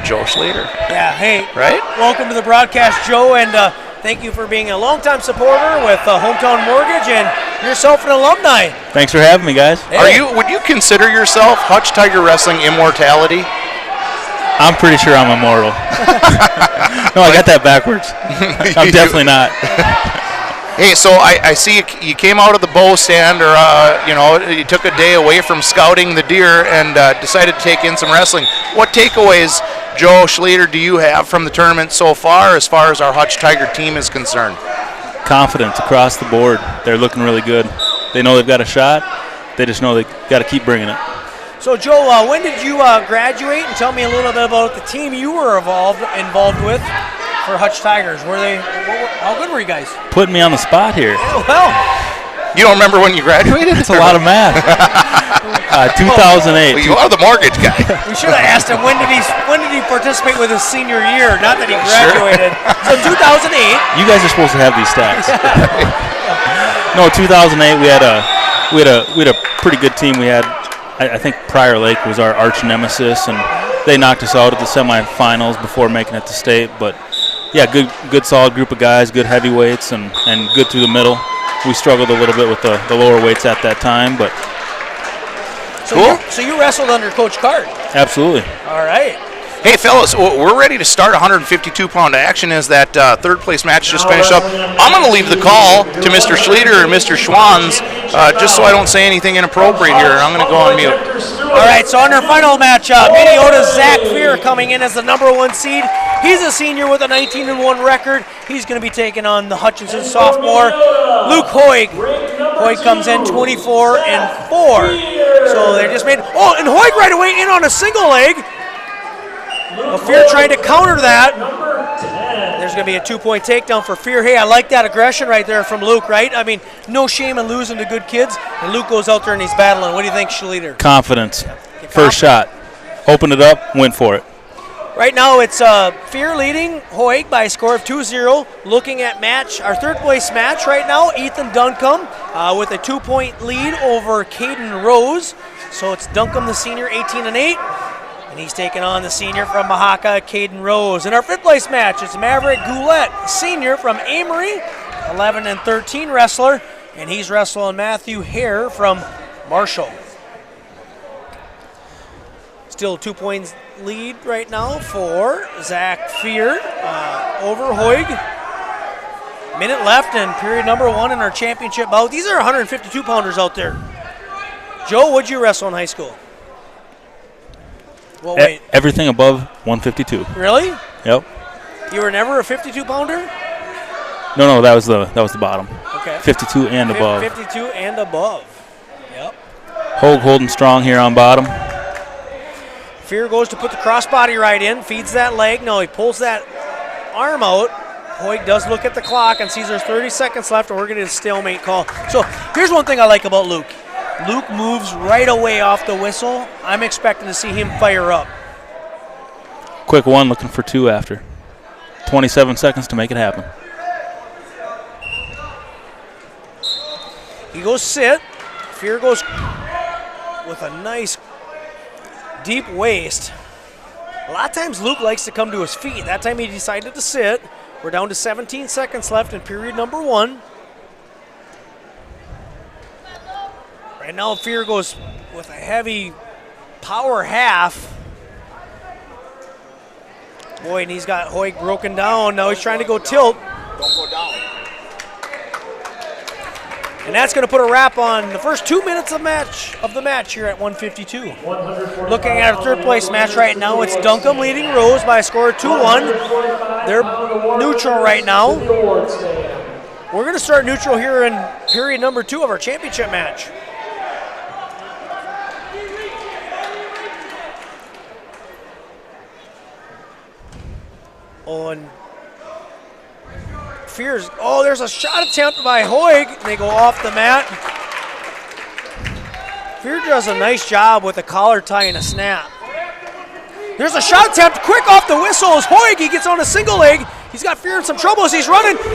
[SPEAKER 6] Joe Schlater.
[SPEAKER 3] Yeah, hey.
[SPEAKER 6] Right?
[SPEAKER 3] Welcome to the broadcast, Joe, and thank you for being a longtime supporter with Hometown Mortgage and yourself an alumni.
[SPEAKER 8] Thanks for having me, guys.
[SPEAKER 3] Hey.
[SPEAKER 6] Would you consider yourself Hutch Tiger Wrestling immortality?
[SPEAKER 8] I'm pretty sure I'm immortal. No, I got that backwards. I'm definitely not.
[SPEAKER 6] Hey, so I see you came out of the bow stand, or you took a day away from scouting the deer and decided to take in some wrestling. What takeaways, Joe Schlater, do you have from the tournament so far as our Hutch Tiger team is concerned?
[SPEAKER 8] Confidence across the board. They're looking really good. They know they've got a shot. They just know they got to keep bringing it.
[SPEAKER 3] So, Joe, when did you graduate? And tell me a little bit about the team you were involved with for Hutch Tigers. How good were you guys?
[SPEAKER 8] Putting me on the spot here.
[SPEAKER 3] Yeah, well,
[SPEAKER 6] you don't remember when you graduated?
[SPEAKER 8] It's a lot of math. 2008.
[SPEAKER 6] Well, you are the mortgage guy.
[SPEAKER 3] we should have asked him when did he participate with his senior year? Not that he graduated. Sure. So 2008.
[SPEAKER 8] You guys are supposed to have these stats. No, 2008 we had a pretty good team. We had, I think Prior Lake was our arch nemesis, and they knocked us out at the semifinals before making it to state. But yeah, good solid group of guys, good heavyweights, and good through the middle. We struggled a little bit with the lower weights at that time, but
[SPEAKER 6] cool.
[SPEAKER 3] So you wrestled under Coach Cart.
[SPEAKER 8] Absolutely.
[SPEAKER 3] All right.
[SPEAKER 6] Hey, fellas, we're ready to start 152-pound action as that third place match just finished up. I'm going to leave the call to Mr. Schlater and Mr. Schwanz just so I don't say anything inappropriate here, and I'm going to go on mute.
[SPEAKER 3] All right, so on our final matchup, Minneota's Zach Fear coming in as the #1 seed. He's a senior with a 19-1 record. He's going to be taking on the Hutchinson sophomore, Luke Hoig. Hoig comes in 24-4. So they just made, and Hoig right away in on a single leg. Well, Fear trying to counter that. There's going to be a 2-point takedown for Fear. Hey, I like that aggression right there from Luke, right? I mean, no shame in losing to good kids. And Luke goes out there and he's battling. What do you think, Schlater?
[SPEAKER 8] Confidence. First shot. Opened it up, went for it.
[SPEAKER 3] Right now it's Fear leading Hoig by a score of 2-0. Looking at our third place match right now, Ethan Duncombe with a 2-point lead over Caden Rose. So it's Duncombe, the senior, 18-8. And he's taking on the senior from Mahaka, Caden Rose. In our fifth place match, it's Maverick Goulette, senior from Amory, 11-13 wrestler. And he's wrestling Matthew Hare from Marshall. Still 2 points lead right now for Zach Fear over Hoig. Minute left in period #1 in our championship bout. These are 152-pounders out there. Joe, what'd you wrestle in high school? Well, wait.
[SPEAKER 8] Everything above 152.
[SPEAKER 3] Really?
[SPEAKER 8] Yep.
[SPEAKER 3] You were never a 52-pounder?
[SPEAKER 8] No, that was the bottom.
[SPEAKER 3] Okay.
[SPEAKER 8] 52 and above.
[SPEAKER 3] 52 and above. Yep.
[SPEAKER 8] Hoig holding strong here on bottom.
[SPEAKER 3] Fear goes to put the crossbody right in, feeds that leg. No, he pulls that arm out. Hoig does look at the clock and sees there's 30 seconds left, and we're going to get a stalemate call. So here's one thing I like about Luke. Luke moves right away off the whistle. I'm expecting to see him fire up.
[SPEAKER 8] Quick one, looking for 2 after. 27 seconds to make it happen.
[SPEAKER 3] He goes sit. Fear goes with a nice deep waist. A lot of times Luke likes to come to his feet. That time he decided to sit. We're down to 17 seconds left in period #1. Right now, Fear goes with a heavy power half. Boy, and he's got Hoig broken down. Now he's trying to go tilt.
[SPEAKER 4] Don't go down.
[SPEAKER 3] And that's going to put a wrap on the first 2 minutes of the match here at 152. Looking at our third place match right now, it's Duncombe leading Rose by a score of 2-1. They're neutral right now. We're going to start neutral here in period number 2 of our championship match. On Fears. Oh, there's a shot attempt by Hoig. They go off the mat. Fear does a nice job with a collar tie and a snap. There's a shot attempt, quick off the whistle as Hoig. He gets on a single leg. He's got Fear in some trouble as he's running.
[SPEAKER 4] Come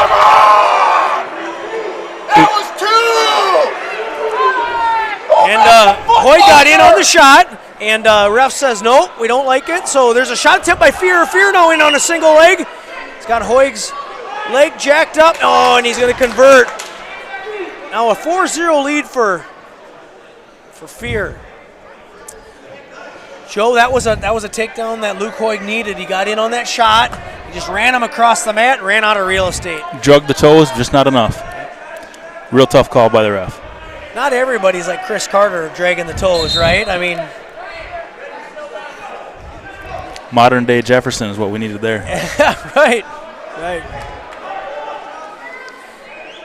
[SPEAKER 4] on! That was 2!
[SPEAKER 3] And Hoig got in on the shot. And ref says, no, we don't like it. So there's a shot attempt by Fear. Fear now in on a single leg. He's got Hoig's leg jacked up. Oh, and he's going to convert. Now a 4-0 lead for Fear. Joe, that was a takedown that Luke Hoig needed. He got in on that shot. He just ran him across the mat and ran out of real estate.
[SPEAKER 8] Drugged the toes, just not enough. Real tough call by the ref.
[SPEAKER 3] Not everybody's like Chris Carter dragging the toes, right? I mean,
[SPEAKER 8] modern day Jefferson is what we needed there.
[SPEAKER 3] right.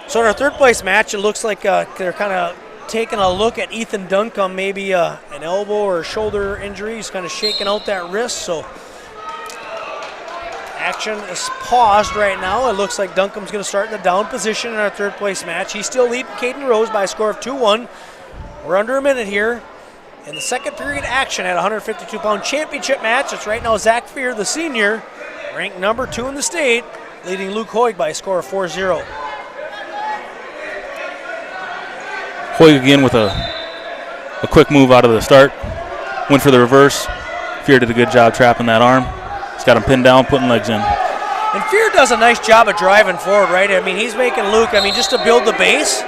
[SPEAKER 3] So in our third place match, it looks like they're kind of taking a look at Ethan Duncombe, maybe an elbow or shoulder injury. He's kind of shaking out that wrist. So action is paused right now. It looks like Duncombe's going to start in the down position in our third place match. He's still leading Caden Rose by a score of 2-1. We're under a minute here. In the second period action at 152-pound championship match, it's right now Zach Fear, the senior, ranked number 2 in the state, leading Luke Hoig by a score of 4-0.
[SPEAKER 8] Hoig again with a quick move out of the start. Went for the reverse. Fear did a good job trapping that arm. He's got him pinned down, putting legs in.
[SPEAKER 3] And Fear does a nice job of driving forward, right? I mean, he's making Luke, just to build the base.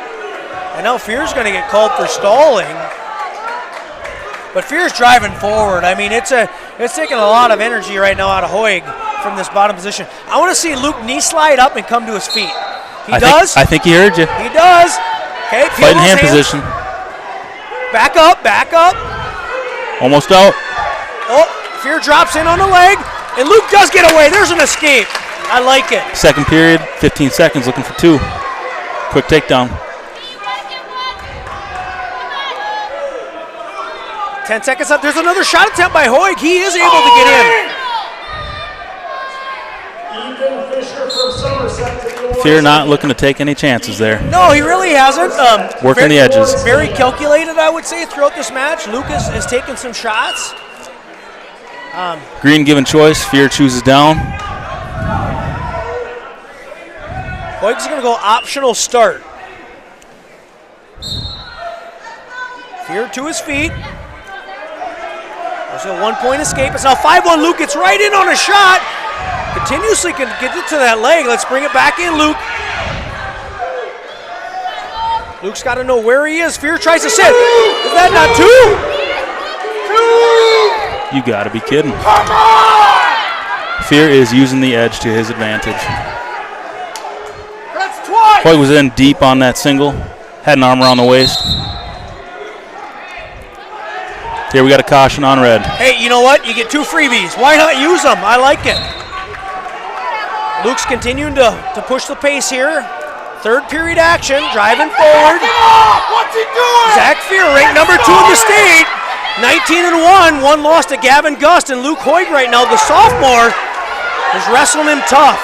[SPEAKER 3] And now Fear's going to get called for stalling. But Fear's driving forward. I mean, it's taking a lot of energy right now out of Hoig from this bottom position. I want to see Luke knee slide up and come to his feet. He does.
[SPEAKER 8] I think he heard you.
[SPEAKER 3] He does. Okay,
[SPEAKER 8] fighting hand position.
[SPEAKER 3] Back up.
[SPEAKER 8] Almost out.
[SPEAKER 3] Oh, Fear drops in on the leg, and Luke does get away. There's an escape. I like it.
[SPEAKER 8] Second period, 15 seconds, looking for 2. Quick takedown.
[SPEAKER 3] 10 seconds up. There's another shot attempt by Hoig. He is able to get in.
[SPEAKER 8] Fear not looking to take any chances there.
[SPEAKER 3] No, he really hasn't.
[SPEAKER 8] Working the edges.
[SPEAKER 3] Very calculated, I would say, throughout this match. Lucas has taken some shots.
[SPEAKER 8] Green given choice. Fear chooses down.
[SPEAKER 3] Hoig's going to go optional start. Fear to his feet. There's a 1-point escape. It's now 5-1. Luke gets right in on a shot. Continuously can get it to that leg. Let's bring it back in, Luke. Luke's got to know where he is. Fear tries to sit. Is that not 2?
[SPEAKER 8] You got to be kidding. Fear is using the edge to his advantage.
[SPEAKER 4] That's twice.
[SPEAKER 8] Hoig was in deep on that single. Had an arm around the waist. Here we got a caution on red.
[SPEAKER 3] Hey, you know what? You get 2 freebies. Why not use them? I like it. Luke's continuing to push the pace here. Third period action, driving forward.
[SPEAKER 4] What's he doing?
[SPEAKER 3] Zach Fear, ranked number 2 in the state. 19-1. One loss to Gavin Gust, and Luke Hoig right now, the sophomore, is wrestling him tough.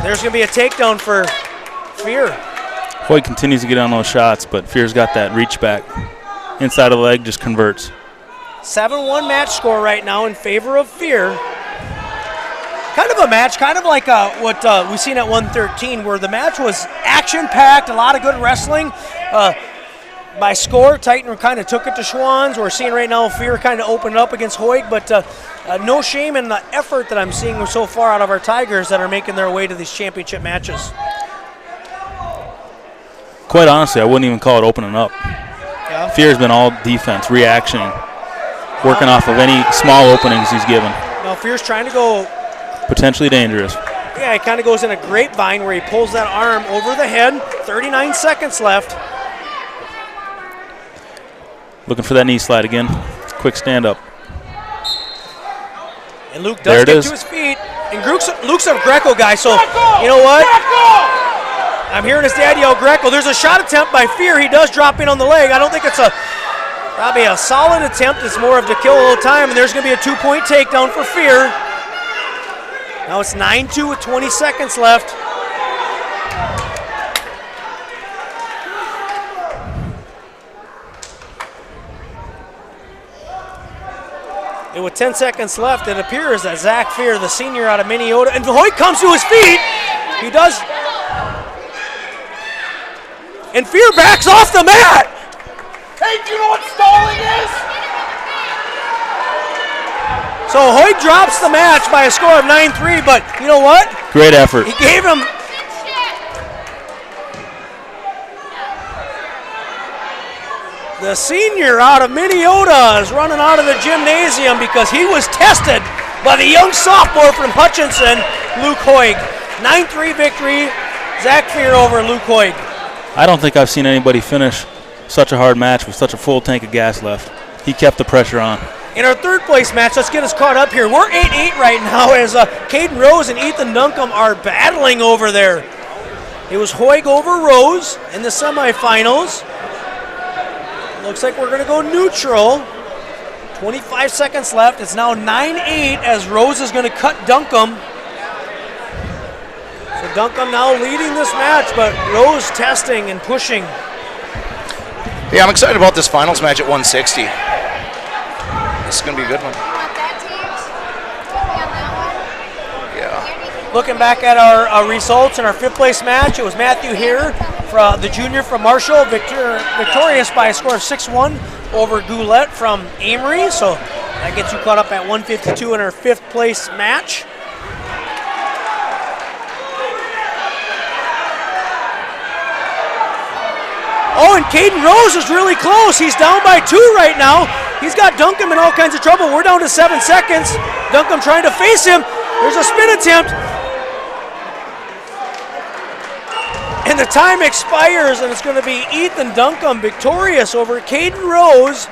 [SPEAKER 3] There's going to be a takedown for Fear.
[SPEAKER 8] Hoig continues to get on those shots, but Fear's got that reach back. Inside of the leg, just converts.
[SPEAKER 3] 7-1 match score right now in favor of Fear. Kind of a match, kind of like what we've seen at 113, where the match was action-packed, a lot of good wrestling. By score, Titan kind of took it to Schwann's. We're seeing right now Fear kind of open up against Hoig, but no shame in the effort that I'm seeing so far out of our Tigers that are making their way to these championship matches.
[SPEAKER 8] Quite honestly, I wouldn't even call it opening up.
[SPEAKER 3] Yeah.
[SPEAKER 8] Fear's been all defense, reaction, working off of any small openings he's given.
[SPEAKER 3] Now Fear's trying to go.
[SPEAKER 8] Potentially dangerous.
[SPEAKER 3] Yeah, he kind of goes in a grapevine where he pulls that arm over the head. 39 seconds left.
[SPEAKER 8] Looking for that knee slide again. Quick stand up.
[SPEAKER 3] And Luke does get to his feet. And Luke's a Greco guy, so you know what? I'm hearing his dad yell Greco. There's a shot attempt by Fear. He does drop in on the leg. I don't think it's probably a solid attempt. It's more of to kill a little time, and there's going to be a 2-point takedown for Fear. Now it's 9-2 with 20 seconds left. And with 10 seconds left, it appears that Zach Fear, the senior out of Minneota, and Hoyt comes to his feet. He does. And Fear backs off the mat.
[SPEAKER 4] Hey, do you know what stalling is?
[SPEAKER 3] So Hoyt drops the match by a score of 9-3, but you know what?
[SPEAKER 8] Great effort.
[SPEAKER 3] He gave him. The senior out of Minneota is running out of the gymnasium because he was tested by the young sophomore from Hutchinson, Luke Hoig. 9-3 victory, Zach Fear over Luke Hoig.
[SPEAKER 8] I don't think I've seen anybody finish such a hard match with such a full tank of gas left. He kept the pressure on.
[SPEAKER 3] In our third place match, let's get us caught up here. We're 8-8 right now as Caden Rose and Ethan Duncombe are battling over there. It was Hoig over Rose in the semifinals. Looks like we're going to go neutral. 25 seconds left. It's now 9-8 as Rose is going to cut Duncombe. So Duncombe now leading this match, but Rose testing and pushing.
[SPEAKER 6] Yeah, I'm excited about this finals match at 160. This is going to be a good one. Yeah.
[SPEAKER 3] Looking back at our results in our fifth place match, it was Matthew here, the junior from Marshall, victorious by a score of 6-1 over Goulet from Amory. So that gets you caught up at 152 in our fifth place match. Oh, and Caden Rose is really close. He's down by 2 right now. He's got Duncombe in all kinds of trouble. We're down to 7 seconds. Duncombe trying to face him. There's a spin attempt. And the time expires, and it's going to be Ethan Duncombe victorious over Caden Rose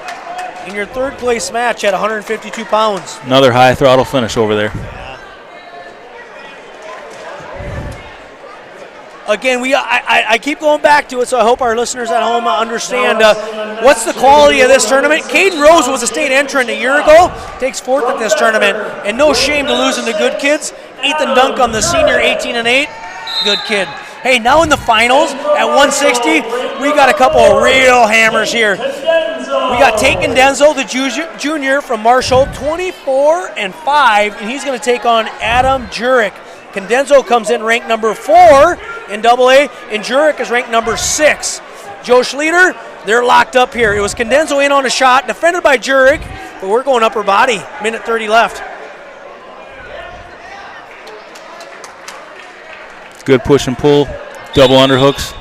[SPEAKER 3] in your third place match at 152 pounds.
[SPEAKER 8] Another high throttle finish over there.
[SPEAKER 3] Again, I keep going back to it, so I hope our listeners at home understand what's the quality of this tournament. Caden Rose was a state entrant a year ago, takes fourth at this tournament, and no shame to losing to good kids. Ethan Duncombe, the senior, 18-8, good kid. Hey, now in the finals at 160, we got a couple of real hammers here. We got Taken Denzel, the junior from Marshall, 24-5, and he's going to take on Adam Jurek. Condenzo comes in ranked number 4 in AA, and Jurek is ranked number 6. Joe Schleter, they're locked up here. It was Condenzo in on a shot, defended by Jurek, but we're going upper body. Minute 30 left.
[SPEAKER 8] Good push and pull, double underhooks.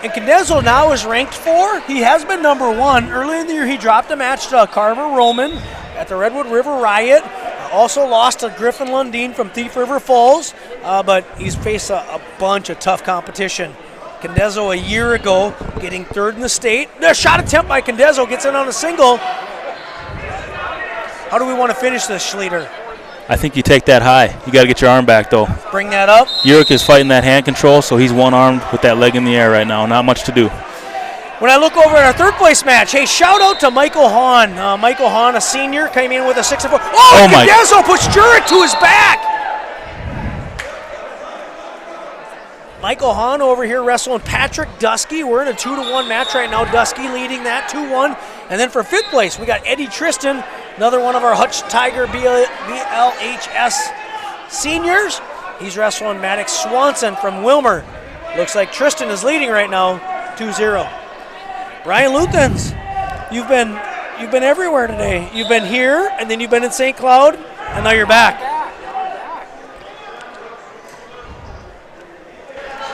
[SPEAKER 3] And Condenzo now is ranked 4. He has been number 1. Early in the year, he dropped a match to Carver Roman at the Redwood River Riot. Also lost to Griffin Lundeen from Thief River Falls, but he's faced a bunch of tough competition. Condenzo a year ago getting 3rd in the state. The shot attempt by Condenzo gets in on a single. How do we want to finish this, Schleter?
[SPEAKER 8] I think you take that high. You got to get your arm back, though.
[SPEAKER 3] Bring that up.
[SPEAKER 8] Jurek is fighting that hand control, so he's one-armed with that leg in the air right now. Not much to do.
[SPEAKER 3] When I look over at our third place match, hey, shout out to Michael Hahn. Michael Hahn, a senior, came in with a 6-4. Oh, Condenzo puts Jurek to his back. Michael Hahn over here wrestling Patrick Dusky. We're in a 2-1 match right now. Dusky leading that 2-1. And then for fifth place, we got Eddie Tristan, another one of our Hutch Tiger BLHS seniors. He's wrestling Maddox Swanson from Wilmer. Looks like Tristan is leading right now, 2-0. Brian Luthens, you've been everywhere today. You've been here, and then you've been in St. Cloud, and now you're back.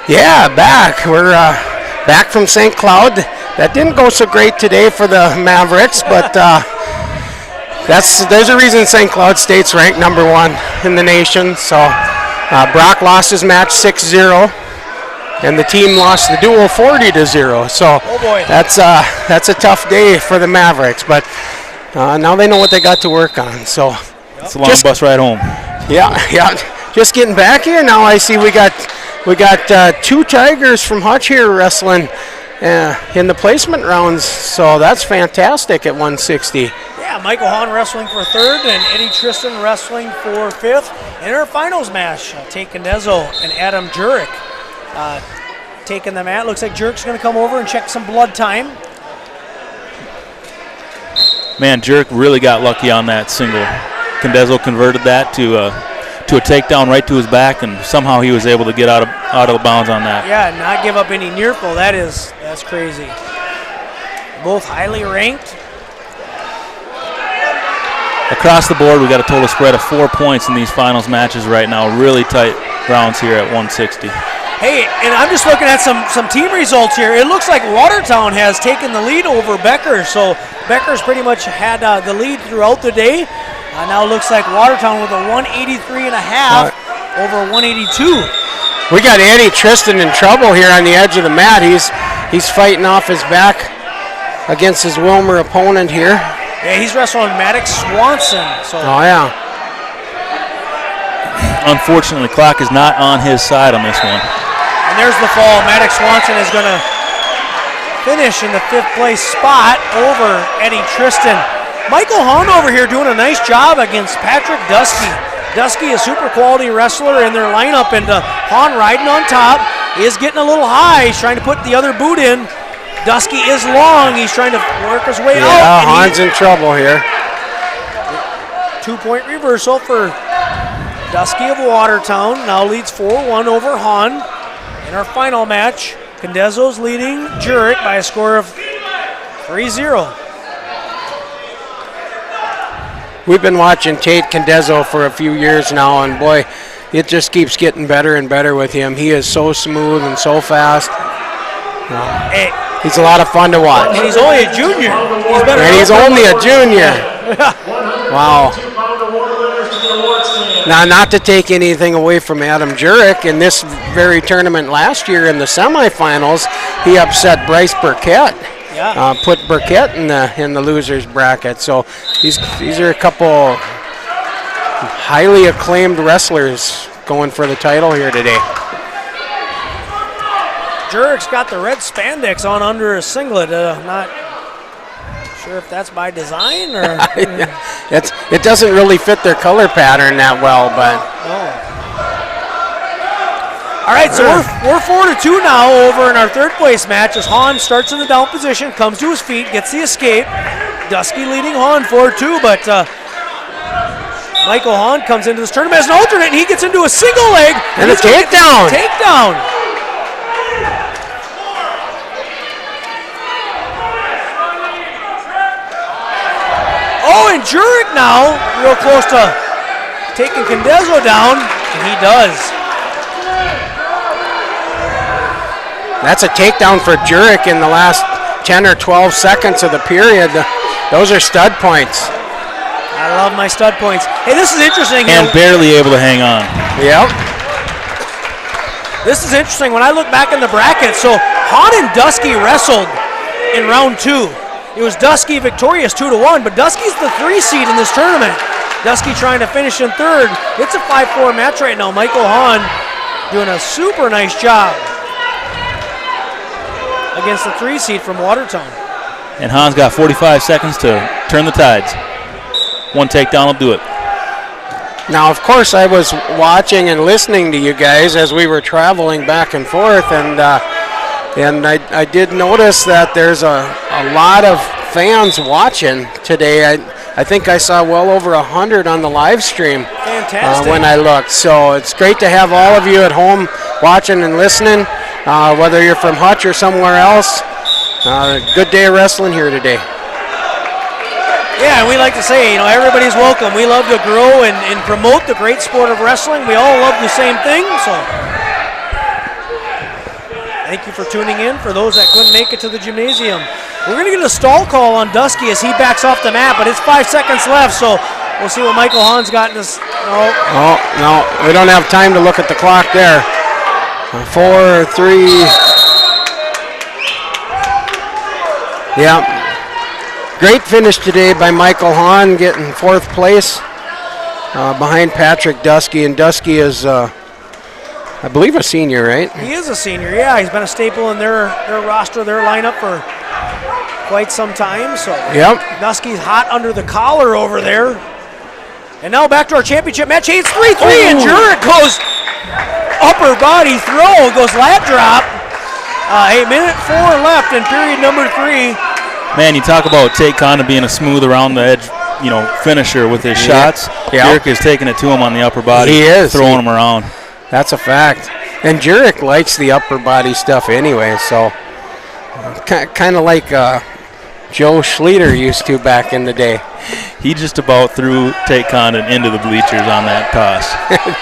[SPEAKER 9] Yeah, back. We're back from St. Cloud. That didn't go so great today for the Mavericks, but there's a reason St. Cloud State's ranked number 1 in the nation. So Brock lost his match 6-0, and the team lost the duel 40-0. So that's a tough day for the Mavericks, but now they know what they got to work on. So
[SPEAKER 8] it's a long bus ride home.
[SPEAKER 9] Yeah. Just getting back here now. I see we got 2 Tigers from Hutch here wrestling in the placement rounds. So that's fantastic at 160.
[SPEAKER 3] Yeah, Michael Hahn wrestling for 3rd and Eddie Tristan wrestling for 5th. In our finals match, Tate Condezzo and Adam Jurek taking the mat. Looks like Jurik's going to come over and check some blood time.
[SPEAKER 8] Man, Jurek really got lucky on that single. Condezzo converted that to a takedown right to his back, and somehow he was able to get out of bounds on that.
[SPEAKER 3] Yeah, not give up any near pull. That's crazy. Both highly ranked.
[SPEAKER 8] Across the board, we got a total spread of 4 points in these finals matches right now. Really tight rounds here at 160.
[SPEAKER 3] Hey, and I'm just looking at some team results here. It looks like Watertown has taken the lead over Becker. So Becker's pretty much had the lead throughout the day. Now it looks like Watertown with a 183.5 over 182.
[SPEAKER 9] We got Eddie Tristan in trouble here on the edge of the mat. He's fighting off his back against his Wilmer opponent here.
[SPEAKER 3] Yeah, he's wrestling Maddox Swanson. So.
[SPEAKER 9] Oh, yeah.
[SPEAKER 8] Unfortunately, clock is not on his side on this one.
[SPEAKER 3] And there's the fall. Maddox Swanson is going to finish in the 5th place spot over Eddie Tristan. Michael Hahn over here doing a nice job against Patrick Dusky. Dusky, a super quality wrestler in their lineup, and Hahn riding on top. He is getting a little high. He's trying to put the other boot in. Dusky is long. He's trying to work his way out.
[SPEAKER 9] Yeah, Hahn's in trouble here.
[SPEAKER 3] 2-point reversal for Dusky of Watertown. Now leads 4-1 over Hahn. In our final match, Condezzo's leading Jurek by a score of 3-0.
[SPEAKER 9] We've been watching Tate Condezzo for a few years now, and boy, it just keeps getting better and better with him. He is so smooth and so fast. He's a lot of fun to watch.
[SPEAKER 3] And he's only a junior.
[SPEAKER 9] He's only a junior. Wow. Now, not to take anything away from Adam Jurek, in this very tournament last year in the semifinals, he upset Bryce Burkett.
[SPEAKER 3] Yeah.
[SPEAKER 9] Put Burkett in the losers bracket. So these are a couple highly acclaimed wrestlers going for the title here today.
[SPEAKER 3] Jurek's got the red spandex on under his singlet. Not sure if that's by design or.
[SPEAKER 9] It doesn't really fit their color pattern that well, but.
[SPEAKER 3] All right, so we're 4-2 now over in our 3rd place match as Hahn starts in the down position, comes to his feet, gets the escape. Dusky leading Hahn 4-2, but Michael Hahn comes into this tournament as an alternate, and he gets into a single leg.
[SPEAKER 9] And a takedown.
[SPEAKER 3] Oh, and Jurek now real close to taking Condezzo down, and he does.
[SPEAKER 9] That's a takedown for Jurek in the last 10 or 12 seconds of the period. Those are stud points.
[SPEAKER 3] I love my stud points. Hey, this is interesting.
[SPEAKER 8] And barely able to hang on.
[SPEAKER 9] Yep.
[SPEAKER 3] This is interesting. When I look back in the bracket, so Hahn and Dusky wrestled in round 2. It was Dusky victorious 2-1, but Dusky's the 3 seed in this tournament. Dusky trying to finish in 3rd. It's a 5-4 match right now. Michael Hahn doing a super nice job against the 3 seed from Watertown.
[SPEAKER 8] And Hahn's got 45 seconds to turn the tides. One takedown will do it.
[SPEAKER 9] Now, of course, I was watching and listening to you guys as we were traveling back and forth, and I did notice that there's a lot of fans watching today. I think I saw well over 100 on the live stream.
[SPEAKER 3] Fantastic.
[SPEAKER 9] When I looked. So it's great to have all of you at home watching and listening, whether you're from Hutch or somewhere else. Good day of wrestling here today.
[SPEAKER 3] Yeah, and we like to say, everybody's welcome. We love to grow and promote the great sport of wrestling. We all love the same thing, so. Thank you for tuning in. For those that couldn't make it to the gymnasium, we're going to get a stall call on Dusky as he backs off the mat, but it's 5 seconds left, so we'll see what Michael Hahn's got in this. No.
[SPEAKER 9] Oh, no, we don't have time to look at the clock there. 4, 3. Yeah. Great finish today by Michael Hahn, getting 4th place behind Patrick Dusky, and Dusky is, I believe, a senior, right?
[SPEAKER 3] He is a senior, yeah. He's been a staple in their roster, their lineup for quite some time. So
[SPEAKER 9] yep.
[SPEAKER 3] Dusky's hot under the collar over there. And now back to our championship match. Hey, it's 3-3, and Jurek goes upper body throw, goes lat drop. Hey, minute 4 left in period number 3.
[SPEAKER 8] Man, you talk about Tate Condon being a smooth around the edge, finisher with his shots. Jurek is taking it to him on the upper body.
[SPEAKER 9] He is.
[SPEAKER 8] Throwing him around.
[SPEAKER 9] That's a fact. And Jurek likes the upper body stuff anyway, so kind of like Joe Schleter used to back in the day.
[SPEAKER 8] He just about threw Tate Condon into the bleachers on that toss.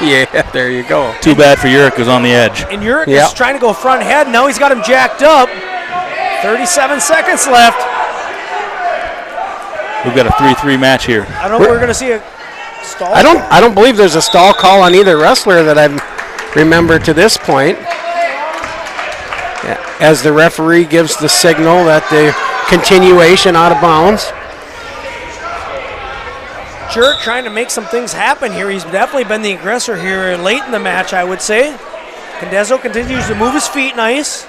[SPEAKER 9] Yeah, there you go.
[SPEAKER 8] Too bad for Jurek, who's on the edge.
[SPEAKER 3] And Jurek is trying to go front head. Now he's got him jacked up. 37 seconds left.
[SPEAKER 8] We've got a 3-3 match here.
[SPEAKER 3] I don't know if we're going to see a stall.
[SPEAKER 9] I don't believe there's a stall call on either wrestler that I remember to this point. Yeah, as the referee gives the signal that the continuation out of bounds.
[SPEAKER 3] Jurek trying to make some things happen here. He's definitely been the aggressor here late in the match, I would say. Condezo continues to move his feet nice.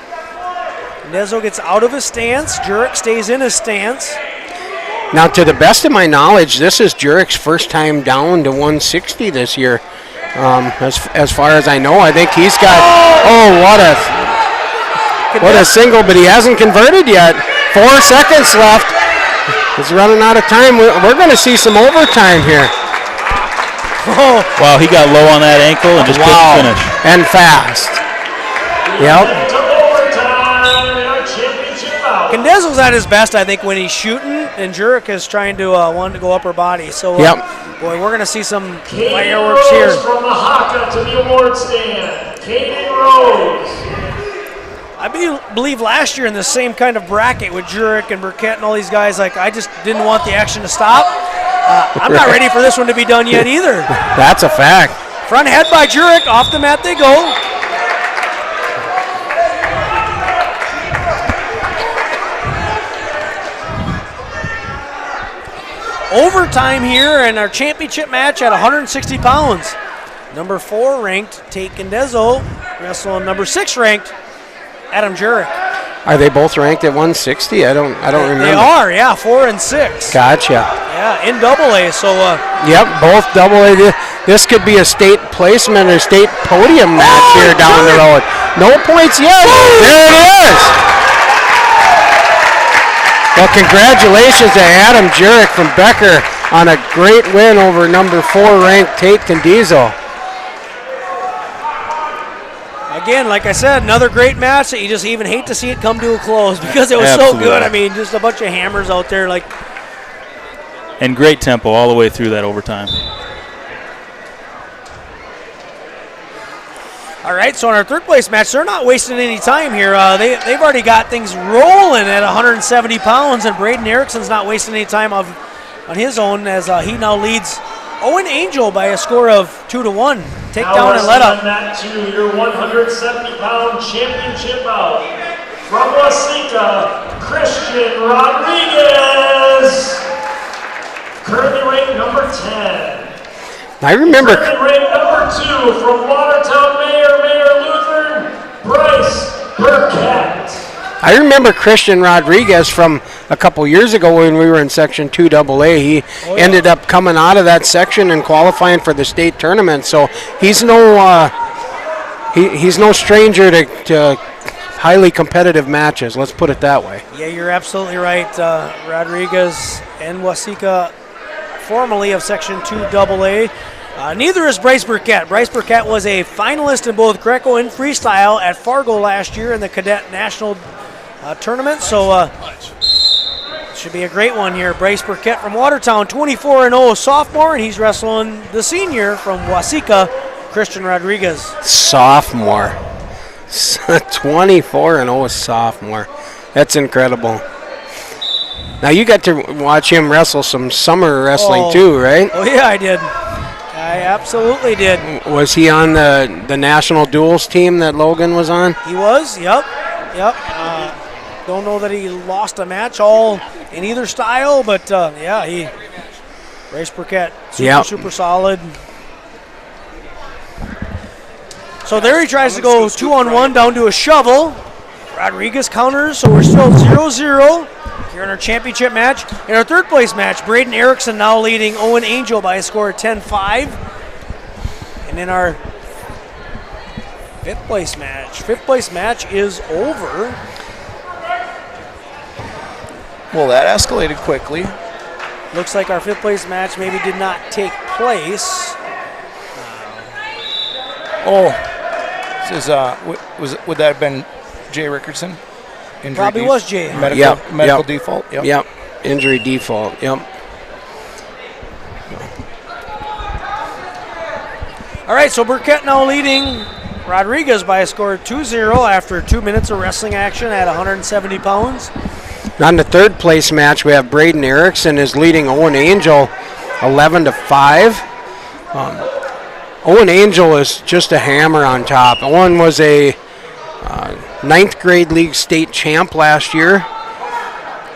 [SPEAKER 3] Condezo gets out of his stance. Jurek stays in his stance.
[SPEAKER 9] Now, to the best of my knowledge, this is Jurek's first time down to 160 this year. As far as I know, I think he's got. What a single! But he hasn't converted yet. 4 seconds left. He's running out of time. We're going to see some overtime here.
[SPEAKER 8] Wow, he got low on that ankle and just couldn't finish.
[SPEAKER 9] And fast. Yep.
[SPEAKER 3] Condezo's at his best, I think, when he's shooting, and Jurek is trying to want to go upper body. So, boy, we're going to see some fireworks here.
[SPEAKER 2] From the Haka to the award stand. Kaden Rose.
[SPEAKER 3] I believe last year in the same kind of bracket with Jurek and Burkett and all these guys, I just didn't want the action to stop. I'm not ready for this one to be done yet either.
[SPEAKER 9] That's a fact.
[SPEAKER 3] Front head by Jurek. Off the mat they go. Overtime here in our championship match at 160 pounds. Number 4 ranked Tate Condezo wrestling number 6 ranked Adam Jurek.
[SPEAKER 9] Are they both ranked at 160? I don't remember.
[SPEAKER 3] They are, yeah, 4 and 6.
[SPEAKER 9] Gotcha.
[SPEAKER 3] Yeah, in AA. So.
[SPEAKER 9] Yep, both AA. This could be a state placement or state podium match here down the road. No points yet. There it is. Well, congratulations to Adam Jurek from Becker on a great win over number 4 ranked Tate Condezo.
[SPEAKER 3] Again, like I said, another great match that you just even hate to see it come to a close because it was so good. I mean, just a bunch of hammers out there.
[SPEAKER 8] And great tempo all the way through that overtime.
[SPEAKER 3] All right, so in our 3rd place match, they're not wasting any time here. They've already got things rolling at 170 pounds, and Braden Erickson's not wasting any time on his own as he now leads Owen Angel by a score of 2-1. Take down and let up.
[SPEAKER 2] That to your 170-pound championship bout from Waseca, Christian Rodriguez, currently ranked number 10.
[SPEAKER 9] I remember.
[SPEAKER 2] Currently ranked number 2 from Watertown Mayor Lutheran, Bryce Burkett.
[SPEAKER 9] I remember Christian Rodriguez from a couple years ago when we were in Section 2AA. He ended up coming out of that section and qualifying for the state tournament. So he's no stranger to highly competitive matches. Let's put it that way.
[SPEAKER 3] Yeah, you're absolutely right. Rodriguez and Waseca, formerly of Section 2AA. Neither is Bryce Burkett. Bryce Burkett was a finalist in both Greco and freestyle at Fargo last year in the Cadet National Tournament. So should be a great one here. Bryce Burkett from Watertown, 24-0 sophomore, and he's wrestling the senior from Waseca, Christian Rodriguez.
[SPEAKER 9] Sophomore. 24-0 as sophomore. That's incredible. Now you got to watch him wrestle some summer wrestling too, right?
[SPEAKER 3] Oh yeah, I did. I absolutely did.
[SPEAKER 9] Was he on the national duels team that Logan was on?
[SPEAKER 3] He was. Yep. Don't know that he lost a match all in either style, but yeah, Bryce Burkett, super solid. So there he tries to go 2-on-1 down to a shovel. Rodriguez counters, so we're still 0-0 here in our championship match. In our third place match, Braden Erickson now leading Owen Angel by a score of 10-5. And in our fifth place match is over.
[SPEAKER 6] Well, that escalated quickly.
[SPEAKER 3] Looks like our fifth place match maybe did not take place.
[SPEAKER 6] This is would that have been Jay Rickerson? Injury
[SPEAKER 3] Probably was Jay.
[SPEAKER 6] Medical default.
[SPEAKER 9] Yep. Injury default. Yep.
[SPEAKER 3] All right, so Burkett now leading Rodriguez by a score of 2-0 after 2 minutes of wrestling action at 170 pounds.
[SPEAKER 9] On the third place match, we have Braden Erickson is leading Owen Angel 11-5. Owen Angel is just a hammer on top. Owen was a 9th grade league state champ last year,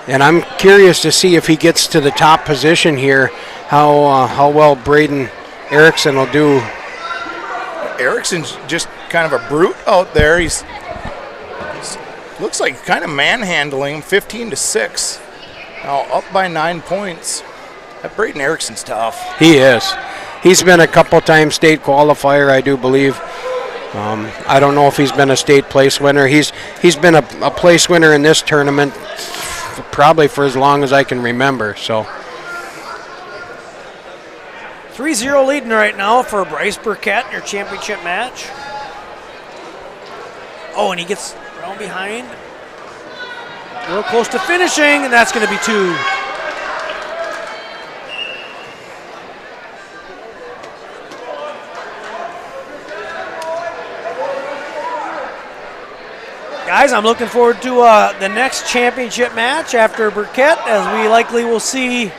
[SPEAKER 9] and I'm curious to see if he gets to the top position here, how well Braden Erickson will do.
[SPEAKER 6] Erickson's just kind of a brute out there. He's looks like kind of manhandling him, 15-6. Now up by 9 points. That Braden Erickson's tough.
[SPEAKER 9] He is. He's been a couple times state qualifier, I do believe. I don't know if he's been a state place winner. He's been a place winner in this tournament probably for as long as I can remember. So
[SPEAKER 3] 3-0 leading right now for Bryce Burkett in your championship match. Oh, and he gets around behind. Real close to finishing, and that's going to be 2. Guys, I'm looking forward to the next championship match after Burkett, as we likely will see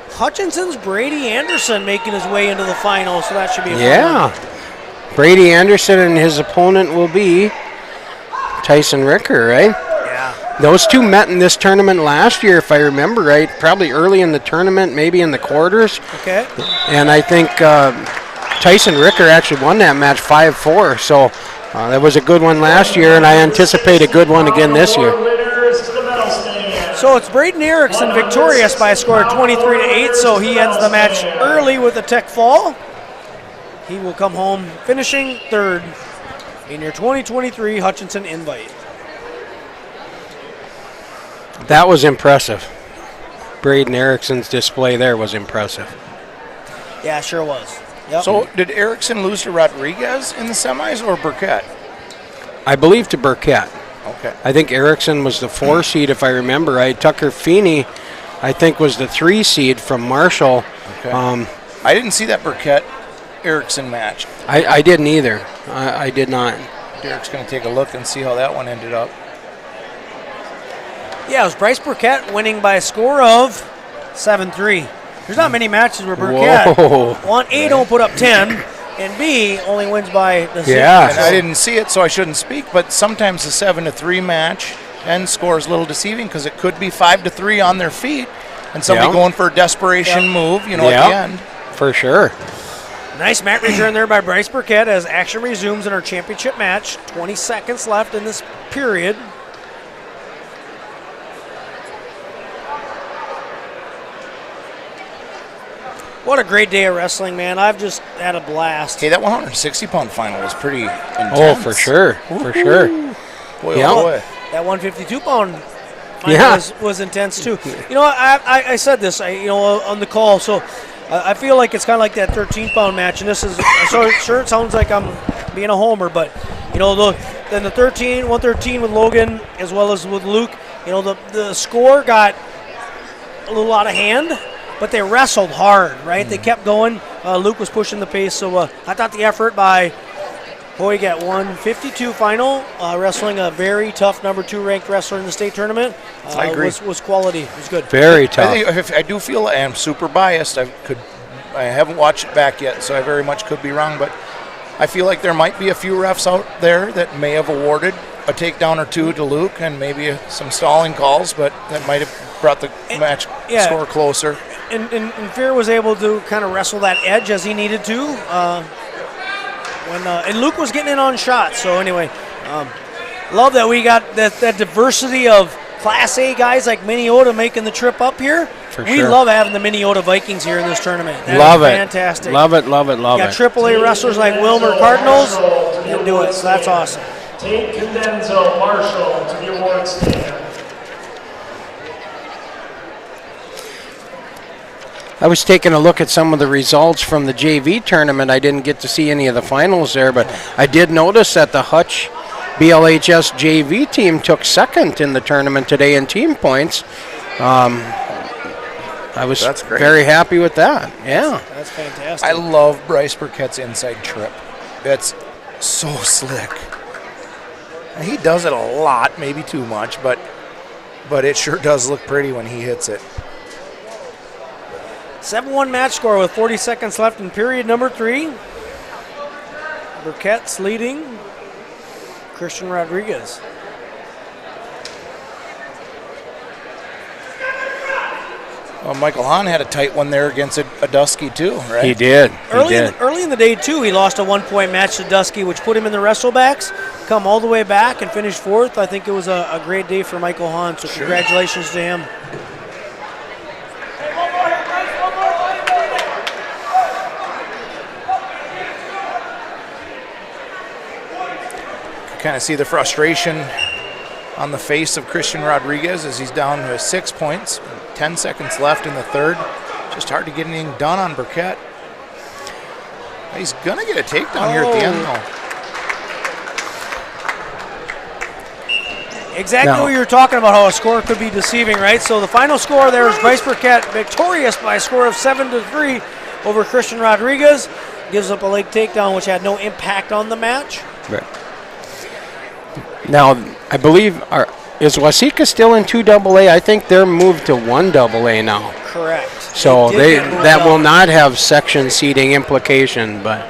[SPEAKER 3] Hutchinson's Brady Anderson making his way into the final, so that should be a fun one.
[SPEAKER 9] Brady Anderson and his opponent will be Tyson Ricker, right?
[SPEAKER 3] Yeah.
[SPEAKER 9] Those two met in this tournament last year, if I remember right, probably early in the tournament, maybe in the quarters.
[SPEAKER 3] Okay.
[SPEAKER 9] And I think Tyson Ricker actually won that match 5-4, so that was a good one last year, and I anticipate a good one again this year.
[SPEAKER 3] So it's Braden Erickson victorious by a score of 23-8, so he ends the match early with a tech fall. He will come home finishing third in your 2023 Hutchinson Invite.
[SPEAKER 9] That was impressive. Braden Erickson's display there was impressive.
[SPEAKER 3] Yeah, sure was. Yep.
[SPEAKER 6] So did Erickson lose to Rodriguez in the semis or Burkett?
[SPEAKER 9] I believe to Burkett.
[SPEAKER 6] Okay.
[SPEAKER 9] I think Erickson was the 4 seed, if I remember right. Tucker Feeney, I think, was the 3 seed from Marshall.
[SPEAKER 6] Okay. I didn't see that Burkett-Erickson match.
[SPEAKER 9] I didn't either. I did not.
[SPEAKER 6] Derek's going to take a look and see how that one ended up.
[SPEAKER 3] Yeah, it was Bryce Burkett winning by a score of 7-3. There's not many matches where Burkett, A, don't put up 10, and B, only wins by the 6.
[SPEAKER 9] Yeah.
[SPEAKER 6] And I didn't see it, so I shouldn't speak, but sometimes the 7-3 match and score is a little deceiving because it could be 5-3 on their feet and somebody going for a desperation move, at the end.
[SPEAKER 9] For sure.
[SPEAKER 3] Nice mat return there by Bryce Burkett as action resumes in our championship match. 20 seconds left in this period. What a great day of wrestling, man. I've just had a blast.
[SPEAKER 6] Hey, that 160-pound final was pretty intense.
[SPEAKER 9] Oh, for sure. For sure.
[SPEAKER 6] Boy, oh boy.
[SPEAKER 3] That 152-pound final was intense, too. I said this, on the call, so I feel like it's kind of like that 13-pound match, and this is, sure it sounds like I'm being a homer, but, then the 113 with Logan as well as with Luke, the score got a little out of hand. But they wrestled hard, right? They kept going. Luke was pushing the pace, so I thought the effort by Hoig at 152 final, wrestling a very tough number 2 ranked wrestler in the state tournament.
[SPEAKER 6] I agree.
[SPEAKER 3] Was quality. It was good.
[SPEAKER 9] Very tough.
[SPEAKER 6] I do feel I am super biased. I haven't watched it back yet, so I very much could be wrong, but I feel like there might be a few refs out there that may have awarded a takedown or two to Luke and maybe some stalling calls, but that might have brought the match score closer.
[SPEAKER 3] And Fear was able to kind of wrestle that edge as he needed to. And Luke was getting in on shots. So anyway, love that we got that diversity of Class A guys like Minneota making the trip up here. We love having the Minneota Vikings here in this tournament.
[SPEAKER 9] Love it.
[SPEAKER 3] Fantastic.
[SPEAKER 9] Love it. Love it. Love
[SPEAKER 3] it. Got AAA wrestlers like Wilmer Cardinals and do it. So that's awesome.
[SPEAKER 2] Tate Condenzo, Marshall, to the award stand.
[SPEAKER 9] I was taking a look at some of the results from the JV tournament. I didn't get to see any of the finals there, but I did notice that the Hutch BLHS JV team took second in the tournament today in team points. I was very happy with that. Yeah.
[SPEAKER 3] That's fantastic.
[SPEAKER 6] I love Bryce Burkett's inside trip. It's so slick. And he does it a lot, maybe too much, but it sure does look pretty when he hits it.
[SPEAKER 3] 7-1 match score with 40 seconds left in period number 3. Burkett's leading Christian Rodriguez.
[SPEAKER 6] Well, Michael Hahn had a tight one there against Adusky too, right?
[SPEAKER 9] He did.
[SPEAKER 3] Early in the day, too, he lost a 1-point match to Dusky, which put him in the wrestlebacks, come all the way back and finish 4th. I think it was a great day for Michael Hahn, so congratulations to him.
[SPEAKER 6] Kind of see the frustration on the face of Christian Rodriguez as he's down to 6 points, 10 seconds left in the third. Just hard to get anything done on Burkett. He's going to get a takedown here at the end, though.
[SPEAKER 3] Exactly what you were talking about, how a score could be deceiving, right? So the final score there is Bryce Burkett victorious by a score of 7-3 over Christian Rodriguez. Gives up a leg takedown, which had no impact on the match.
[SPEAKER 9] Right. Now, I believe, is Waseca still in 2AA? I think they're moved to 1AA now.
[SPEAKER 3] Correct.
[SPEAKER 9] So that will not have section seating implication, but.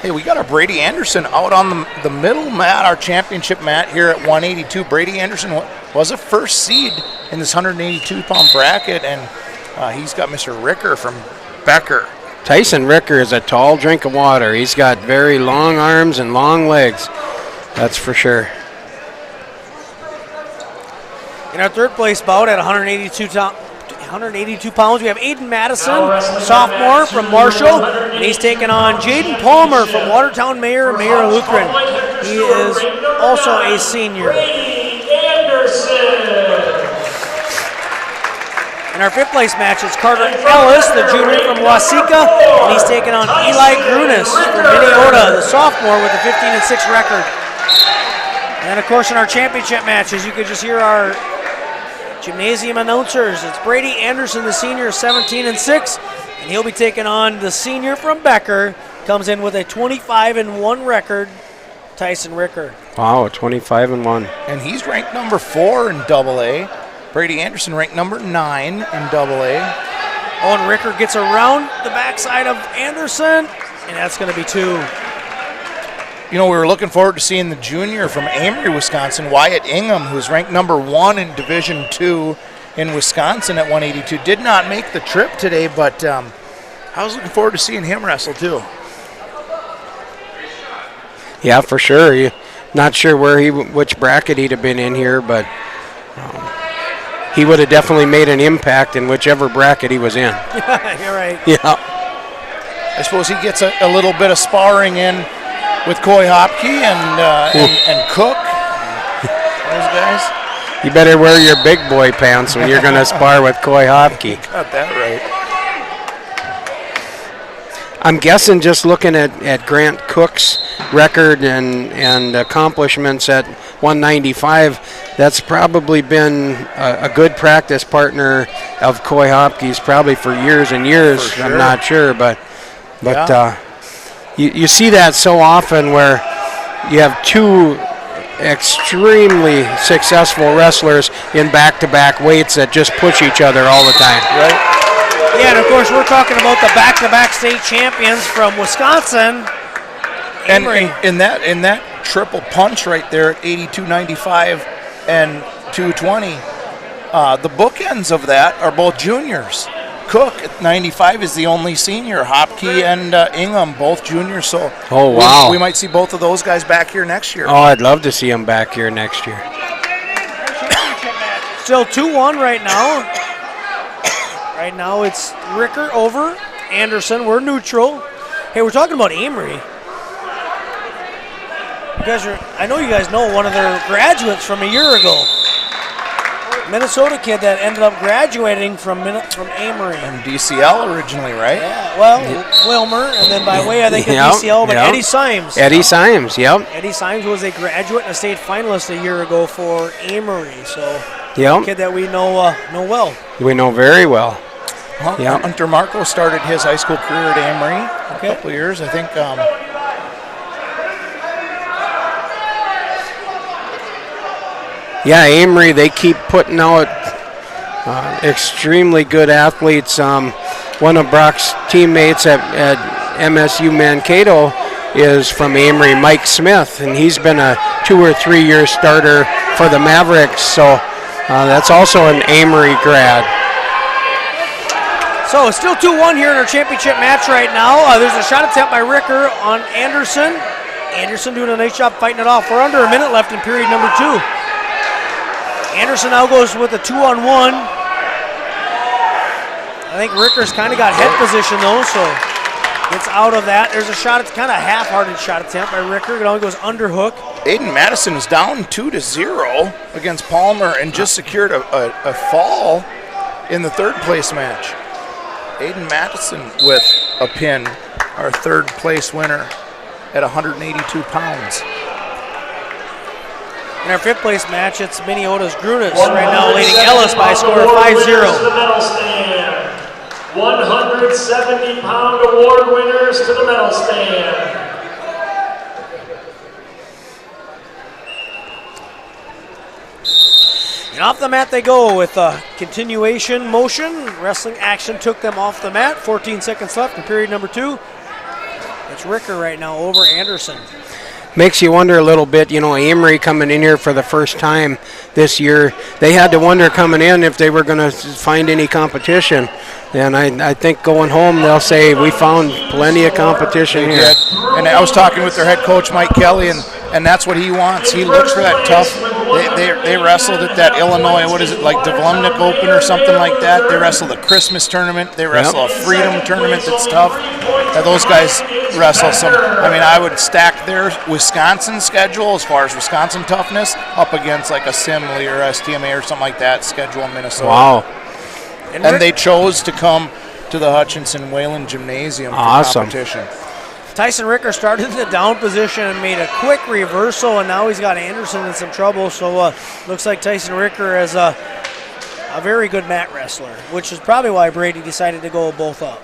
[SPEAKER 6] Hey, we got our Brady Anderson out on the middle mat, our championship mat here at 182. Brady Anderson was a first seed in this 182-pound bracket, and he's got Mr. Ricker from Becker.
[SPEAKER 9] Tyson Ricker is a tall drink of water. He's got very long arms and long legs. That's for sure.
[SPEAKER 3] In our third place bout at 182 pounds, we have Aiden Madison, sophomore from Marshall, and he's taking on Jaden Palmer from Watertown Mayor Lutheran. He is also a senior. In our fifth place match, it's Carter Ellis, the junior from Waseca, and he's taking on Eli Grunis from Minneota, the sophomore with a 15-6 record. And of course, in our championship matches, you could just hear our gymnasium announcers. It's Brady Anderson, the senior, 17-6, and he'll be taking on the senior from Becker. Comes in with a 25-1 record, Tyson Ricker.
[SPEAKER 9] Wow, 25-1.
[SPEAKER 6] And he's ranked number 4 in AA. Brady Anderson ranked number 9 in AA.
[SPEAKER 3] Oh, and Ricker gets around the backside of Anderson, and that's going to be 2.
[SPEAKER 6] You know, we were looking forward to seeing the junior from Amory, Wisconsin, Wyatt Ingham, who's ranked number 1 in Division II in Wisconsin at 182. Did not make the trip today, but I was looking forward to seeing him wrestle too.
[SPEAKER 9] Yeah, for sure. Not sure which bracket he'd have been in here, but he would have definitely made an impact in whichever bracket he was in.
[SPEAKER 3] You're right.
[SPEAKER 9] Yeah.
[SPEAKER 6] I suppose he gets a little bit of sparring in with Coy Hopke and Cook, those guys.
[SPEAKER 9] You better wear your big boy pants when you're going to spar with Coy Hopke.
[SPEAKER 6] Got that right.
[SPEAKER 9] I'm guessing just looking at Grant Cook's record and accomplishments at 195, that's probably been a good practice partner of Coy Hopke's probably for years and years.
[SPEAKER 6] For sure.
[SPEAKER 9] I'm not sure, but you see that so often where you have two extremely successful wrestlers in back-to-back weights that just push each other all the time.
[SPEAKER 3] Right. Yeah, and of course we're talking about the back-to-back state champions from Wisconsin.
[SPEAKER 6] And in that triple punch right there at 82.95 and 220, the bookends of that are both juniors. Cook at 95 is the only senior. Hopke and Ingham, both juniors. So
[SPEAKER 9] oh, wow.
[SPEAKER 6] we might see both of those guys back here next year.
[SPEAKER 9] Oh, I'd love to see them back here next year.
[SPEAKER 3] Still 2-1 right now. Right now it's Ricker over Anderson. We're neutral. Hey, we're talking about Amory. I know you guys know one of their graduates from a year ago. Minnesota kid that ended up graduating from Amory.
[SPEAKER 6] And DCL originally, right?
[SPEAKER 3] Yeah, well, Wilmer, and then by way, I think, of DCL, but Eddie Symes.
[SPEAKER 9] Eddie Symes, yep.
[SPEAKER 3] Eddie Symes was a graduate and a state finalist a year ago for Amory, so
[SPEAKER 9] yep.
[SPEAKER 3] A kid that we know well.
[SPEAKER 9] We know very well.
[SPEAKER 6] Yep. Hunter Marco started his high school career at Amory a couple of years, I think.
[SPEAKER 9] Yeah, Amory, they keep putting out extremely good athletes. One of Brock's teammates at MSU Mankato is from Amory, Mike Smith, and he's been a 2 or 3 year starter for the Mavericks, so that's also an Amory grad.
[SPEAKER 3] So it's still 2-1 here in our championship match right now. There's a shot attempt by Ricker on Anderson. Anderson doing a nice job fighting it off. We're under a minute left in period number 2. Anderson now goes with a 2-on-1. I think Ricker's kind of got head position though, so gets out of that. There's a shot, it's kind of half-hearted shot attempt by Ricker. It only goes underhook.
[SPEAKER 6] Aiden Madison is down 2-0 against Palmer and just secured a fall in the third place match. Aiden Madison with a pin, our third place winner at 182 pounds.
[SPEAKER 3] In our fifth place match, it's Minneota's Grunas right now leading Ellis by a score of 5-0.
[SPEAKER 2] 170-pound award winners to the medal stand.
[SPEAKER 3] And off the mat they go with a continuation motion. Wrestling action took them off the mat. 14 seconds left in period number 2. It's Ricker right now over Anderson.
[SPEAKER 9] Makes you wonder a little bit, Amory coming in here for the first time this year. They had to wonder coming in if they were going to find any competition. And I think going home they'll say we found plenty of competition here.
[SPEAKER 6] And I was talking with their head coach, Mike Kelly, and that's what he wants. He looks for that tough. They wrestled at that Illinois, what is it, like Devlumnik Open or something like that. They wrestle the Christmas tournament. They wrestle a Freedom tournament that's tough. Those guys wrestle some. I mean, I would stack their Wisconsin schedule as far as Wisconsin toughness up against like a Simley or STMA or something like that schedule in Minnesota.
[SPEAKER 9] Wow.
[SPEAKER 6] And they chose to come to the Hutchinson Wayland Gymnasium for competition.
[SPEAKER 3] Tyson Ricker started in the down position and made a quick reversal, and now he's got Anderson in some trouble. So looks like Tyson Ricker is a very good mat wrestler, which is probably why Brady decided to go both up.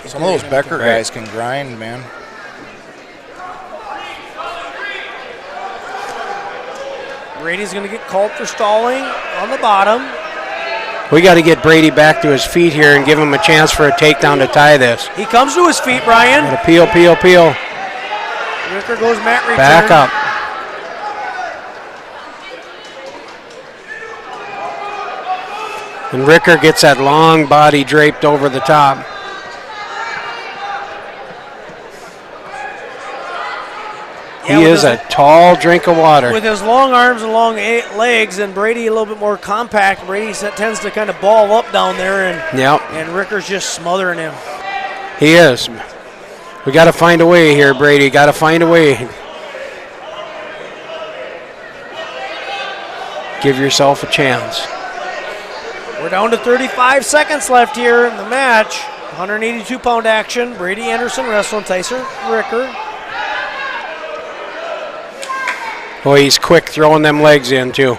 [SPEAKER 6] Some of those Becker guys can grind, man.
[SPEAKER 3] Brady's going to get called for stalling on the bottom.
[SPEAKER 9] We got to get Brady back to his feet here and give him a chance for a takedown to tie this.
[SPEAKER 3] He comes to his feet, Brian.
[SPEAKER 9] Gotta peel.
[SPEAKER 3] Ricker goes mat return.
[SPEAKER 9] Back up. And Ricker gets that long body draped over the top.
[SPEAKER 3] Yeah,
[SPEAKER 9] he is a tall drink of water.
[SPEAKER 3] With his long arms and long legs, and Brady a little bit more compact. Brady tends to kind of ball up down there, and Ricker's just smothering him.
[SPEAKER 9] He is. We got to find a way here, Brady. Got to find a way. Give yourself a chance.
[SPEAKER 3] We're down to 35 seconds left here in the match. 182-pound action. Brady Anderson wrestling Tyson Ricker.
[SPEAKER 9] Boy, he's quick throwing them legs in, too.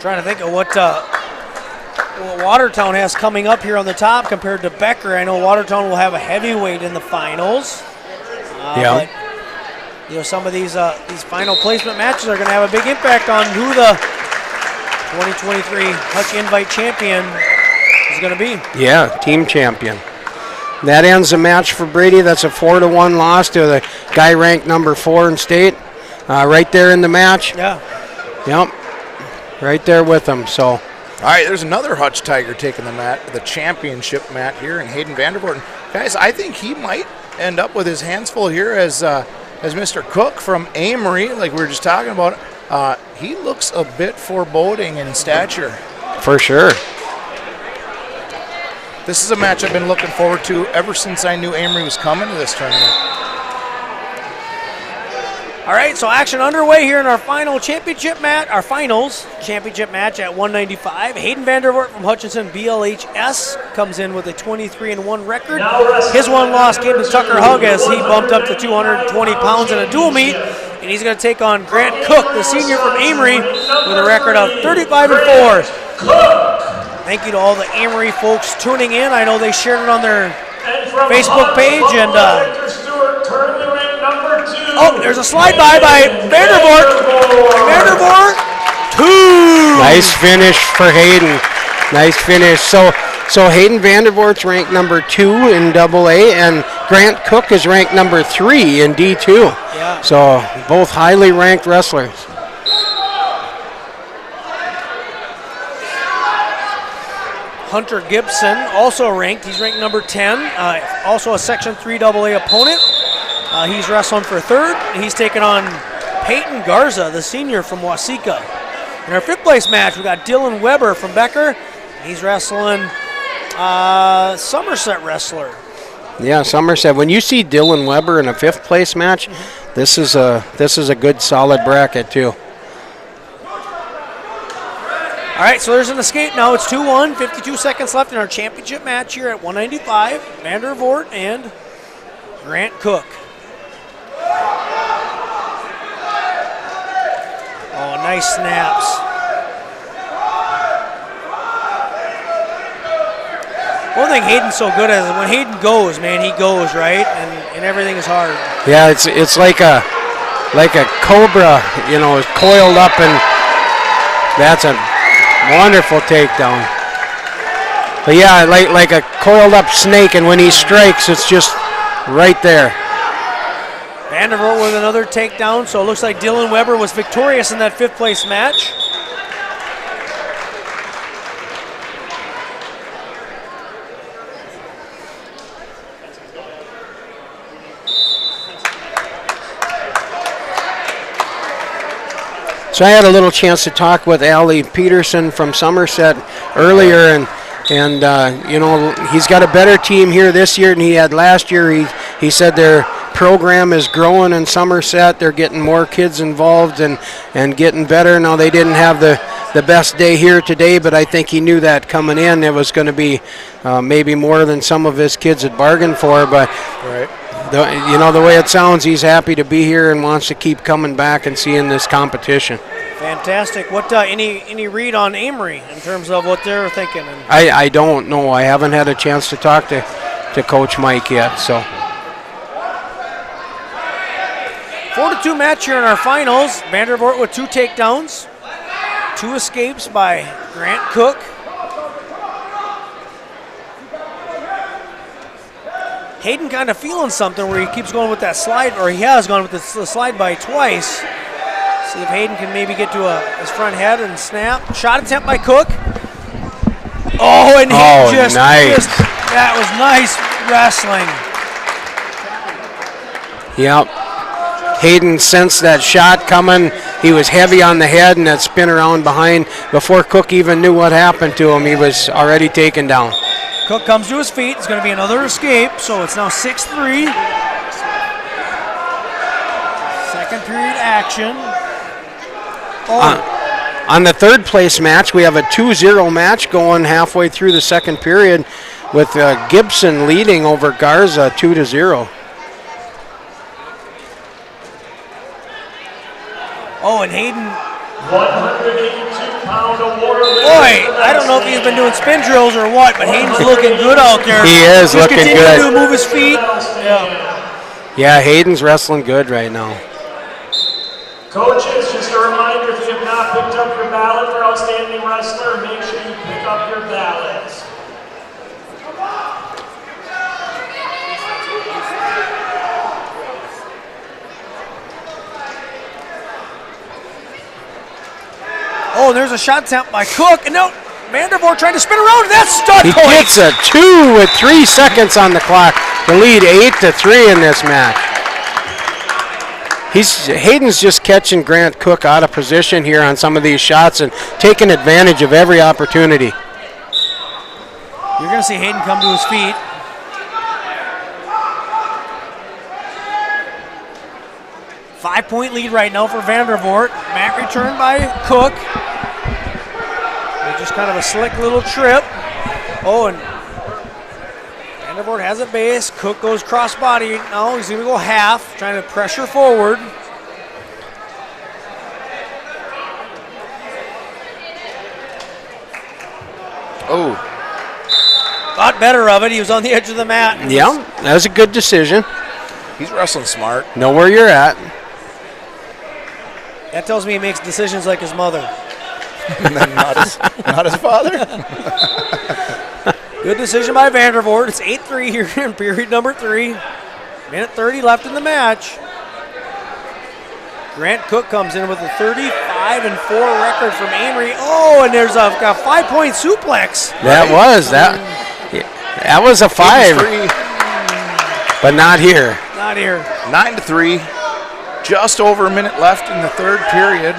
[SPEAKER 3] Trying to think of what Watertown has coming up here on the top compared to Becker. I know Watertown will have a heavyweight in the finals. But, you know, some of these final placement matches are going to have a big impact on who the 2023 Hutch Invite champion is going to be.
[SPEAKER 9] Yeah, team champion. That ends the match for Brady. That's a 4-1 loss to the guy ranked number 4 in state. Right there in the match.
[SPEAKER 3] Yeah.
[SPEAKER 9] Yep. Right there with them. So.
[SPEAKER 6] All right, there's another Hutch Tiger taking the championship mat here, and Hayden Vandervoort. Guys, I think he might end up with his hands full here as Mr. Cook from Amory, like we were just talking about. He looks a bit foreboding in stature.
[SPEAKER 9] For sure.
[SPEAKER 6] This is a match I've been looking forward to ever since I knew Amory was coming to this tournament.
[SPEAKER 3] All right, so action underway here in our finals championship match at 195. Hayden Vandervoort from Hutchinson BLHS comes in with a 23-1 record. His one loss came to Tucker Hug as he bumped up to 220 pounds in a dual meet, and he's going to take on Grant Cook, the senior from Amory, with a record of 35-4. Thank you to all the Amory folks tuning in. I know they shared it on their Facebook page, and there's a slide by Vandervoort. Vandervoort, 2.
[SPEAKER 9] Nice finish for Hayden. Nice finish. So Hayden Vandervoort's ranked number 2 in AA, and Grant Cook is ranked number 3 in D2.
[SPEAKER 3] Yeah.
[SPEAKER 9] So both highly ranked wrestlers.
[SPEAKER 3] Hunter Gibson, also ranked. He's ranked number 10. Also a Section 3 AA opponent. He's wrestling for 3rd. He's taking on Peyton Garza, the senior from Waseca. In our 5th place match, we got Dylan Weber from Becker. He's wrestling Somerset wrestler.
[SPEAKER 9] Yeah, Somerset. When you see Dylan Weber in a 5th place match, this is a good solid bracket too.
[SPEAKER 3] All right, so there's an escape now. It's 2-1, 52 seconds left in our championship match here at 195. Vandervoort and Grant Cook. Oh, nice snaps. One thing Hayden's so good at is when Hayden goes, man, he goes, right? And everything is hard.
[SPEAKER 9] Yeah, it's like a cobra, you know, coiled up, and that's a wonderful takedown. But yeah, like a coiled up snake, and when he strikes, it's just right there.
[SPEAKER 3] Vandervoort with another takedown, so it looks like Dylan Weber was victorious in that 5th place match.
[SPEAKER 9] So I had a little chance to talk with Allie Peterson from Somerset earlier, and you know, he's got a better team here this year than he had last year. He said their program is growing in Somerset. They're getting more kids involved and getting better. Now, they didn't have the best day here today, but I think he knew that coming in. It was going to be maybe more than some of his kids had bargained for, but you know, the way it sounds, he's happy to be here and wants to keep coming back and seeing this competition.
[SPEAKER 3] Fantastic. What any read on Amory in terms of what they're thinking?
[SPEAKER 9] I don't know. I haven't had a chance to talk to Coach Mike yet. So
[SPEAKER 3] 4-2 match here in our finals. Vandervoort with 2 takedowns, 2 escapes by Grant Cook. Hayden kind of feeling something where he keeps going with that slide, or he has gone with the slide by twice. See if Hayden can maybe get to his front head and snap. Shot attempt by Cook. Oh, and Hayden
[SPEAKER 9] nice.
[SPEAKER 3] That was nice wrestling.
[SPEAKER 9] Yep. Hayden sensed that shot coming. He was heavy on the head, and that spin around behind. Before Cook even knew what happened to him, he was already taken down.
[SPEAKER 3] Cook comes to his feet. It's going to be another escape, so it's now 6-3. Second period action.
[SPEAKER 9] On the 3rd place match, we have a 2-0 match going halfway through the 2nd period with Gibson leading over Garza 2-0.
[SPEAKER 3] Oh, and Hayden.
[SPEAKER 2] 182 pound award winner.
[SPEAKER 3] Boy, I don't know if he's been doing spin drills or what, but Hayden's looking good out there.
[SPEAKER 9] He is
[SPEAKER 3] Just
[SPEAKER 9] looking
[SPEAKER 3] continue
[SPEAKER 9] good.
[SPEAKER 3] to move his feet. Yeah.
[SPEAKER 9] Yeah, Hayden's wrestling good right now.
[SPEAKER 2] Coaches, just a reminder, if you have not picked up your ballot for Outstanding Wrestler, make sure you pick up your ballots.
[SPEAKER 3] Oh, there's a shot attempt by Cook. And no, Vandervoort trying to spin around. And that's stud
[SPEAKER 9] He
[SPEAKER 3] point.
[SPEAKER 9] gets a 2 with 3 seconds on the clock to lead 8-3 in this match. Hayden's just catching Grant Cook out of position here on some of these shots and taking advantage of every opportunity.
[SPEAKER 3] You're going to see Hayden come to his feet. Five-point lead right now for Vandervoort. Mat return by Cook. Just kind of a slick little trip. Oh, and Vandervoort has a base. Cook goes cross-body. No, he's going to go half, trying to pressure forward.
[SPEAKER 6] Oh.
[SPEAKER 3] Thought better of it. He was on the edge of the mat.
[SPEAKER 9] Yeah, that was a good decision.
[SPEAKER 6] He's wrestling smart.
[SPEAKER 9] Know where you're at.
[SPEAKER 3] That tells me he makes decisions like his mother.
[SPEAKER 6] And then not his father.
[SPEAKER 3] Good decision by Vandervoort. It's 8-3 here in period number 3. Minute 30 left in the match. Grant Cook comes in with a 35-4 record from Amory. Oh, and there's a 5-point suplex.
[SPEAKER 9] That was a 5, but not here.
[SPEAKER 3] Not here.
[SPEAKER 6] 9-3. Just over a minute left in the third period.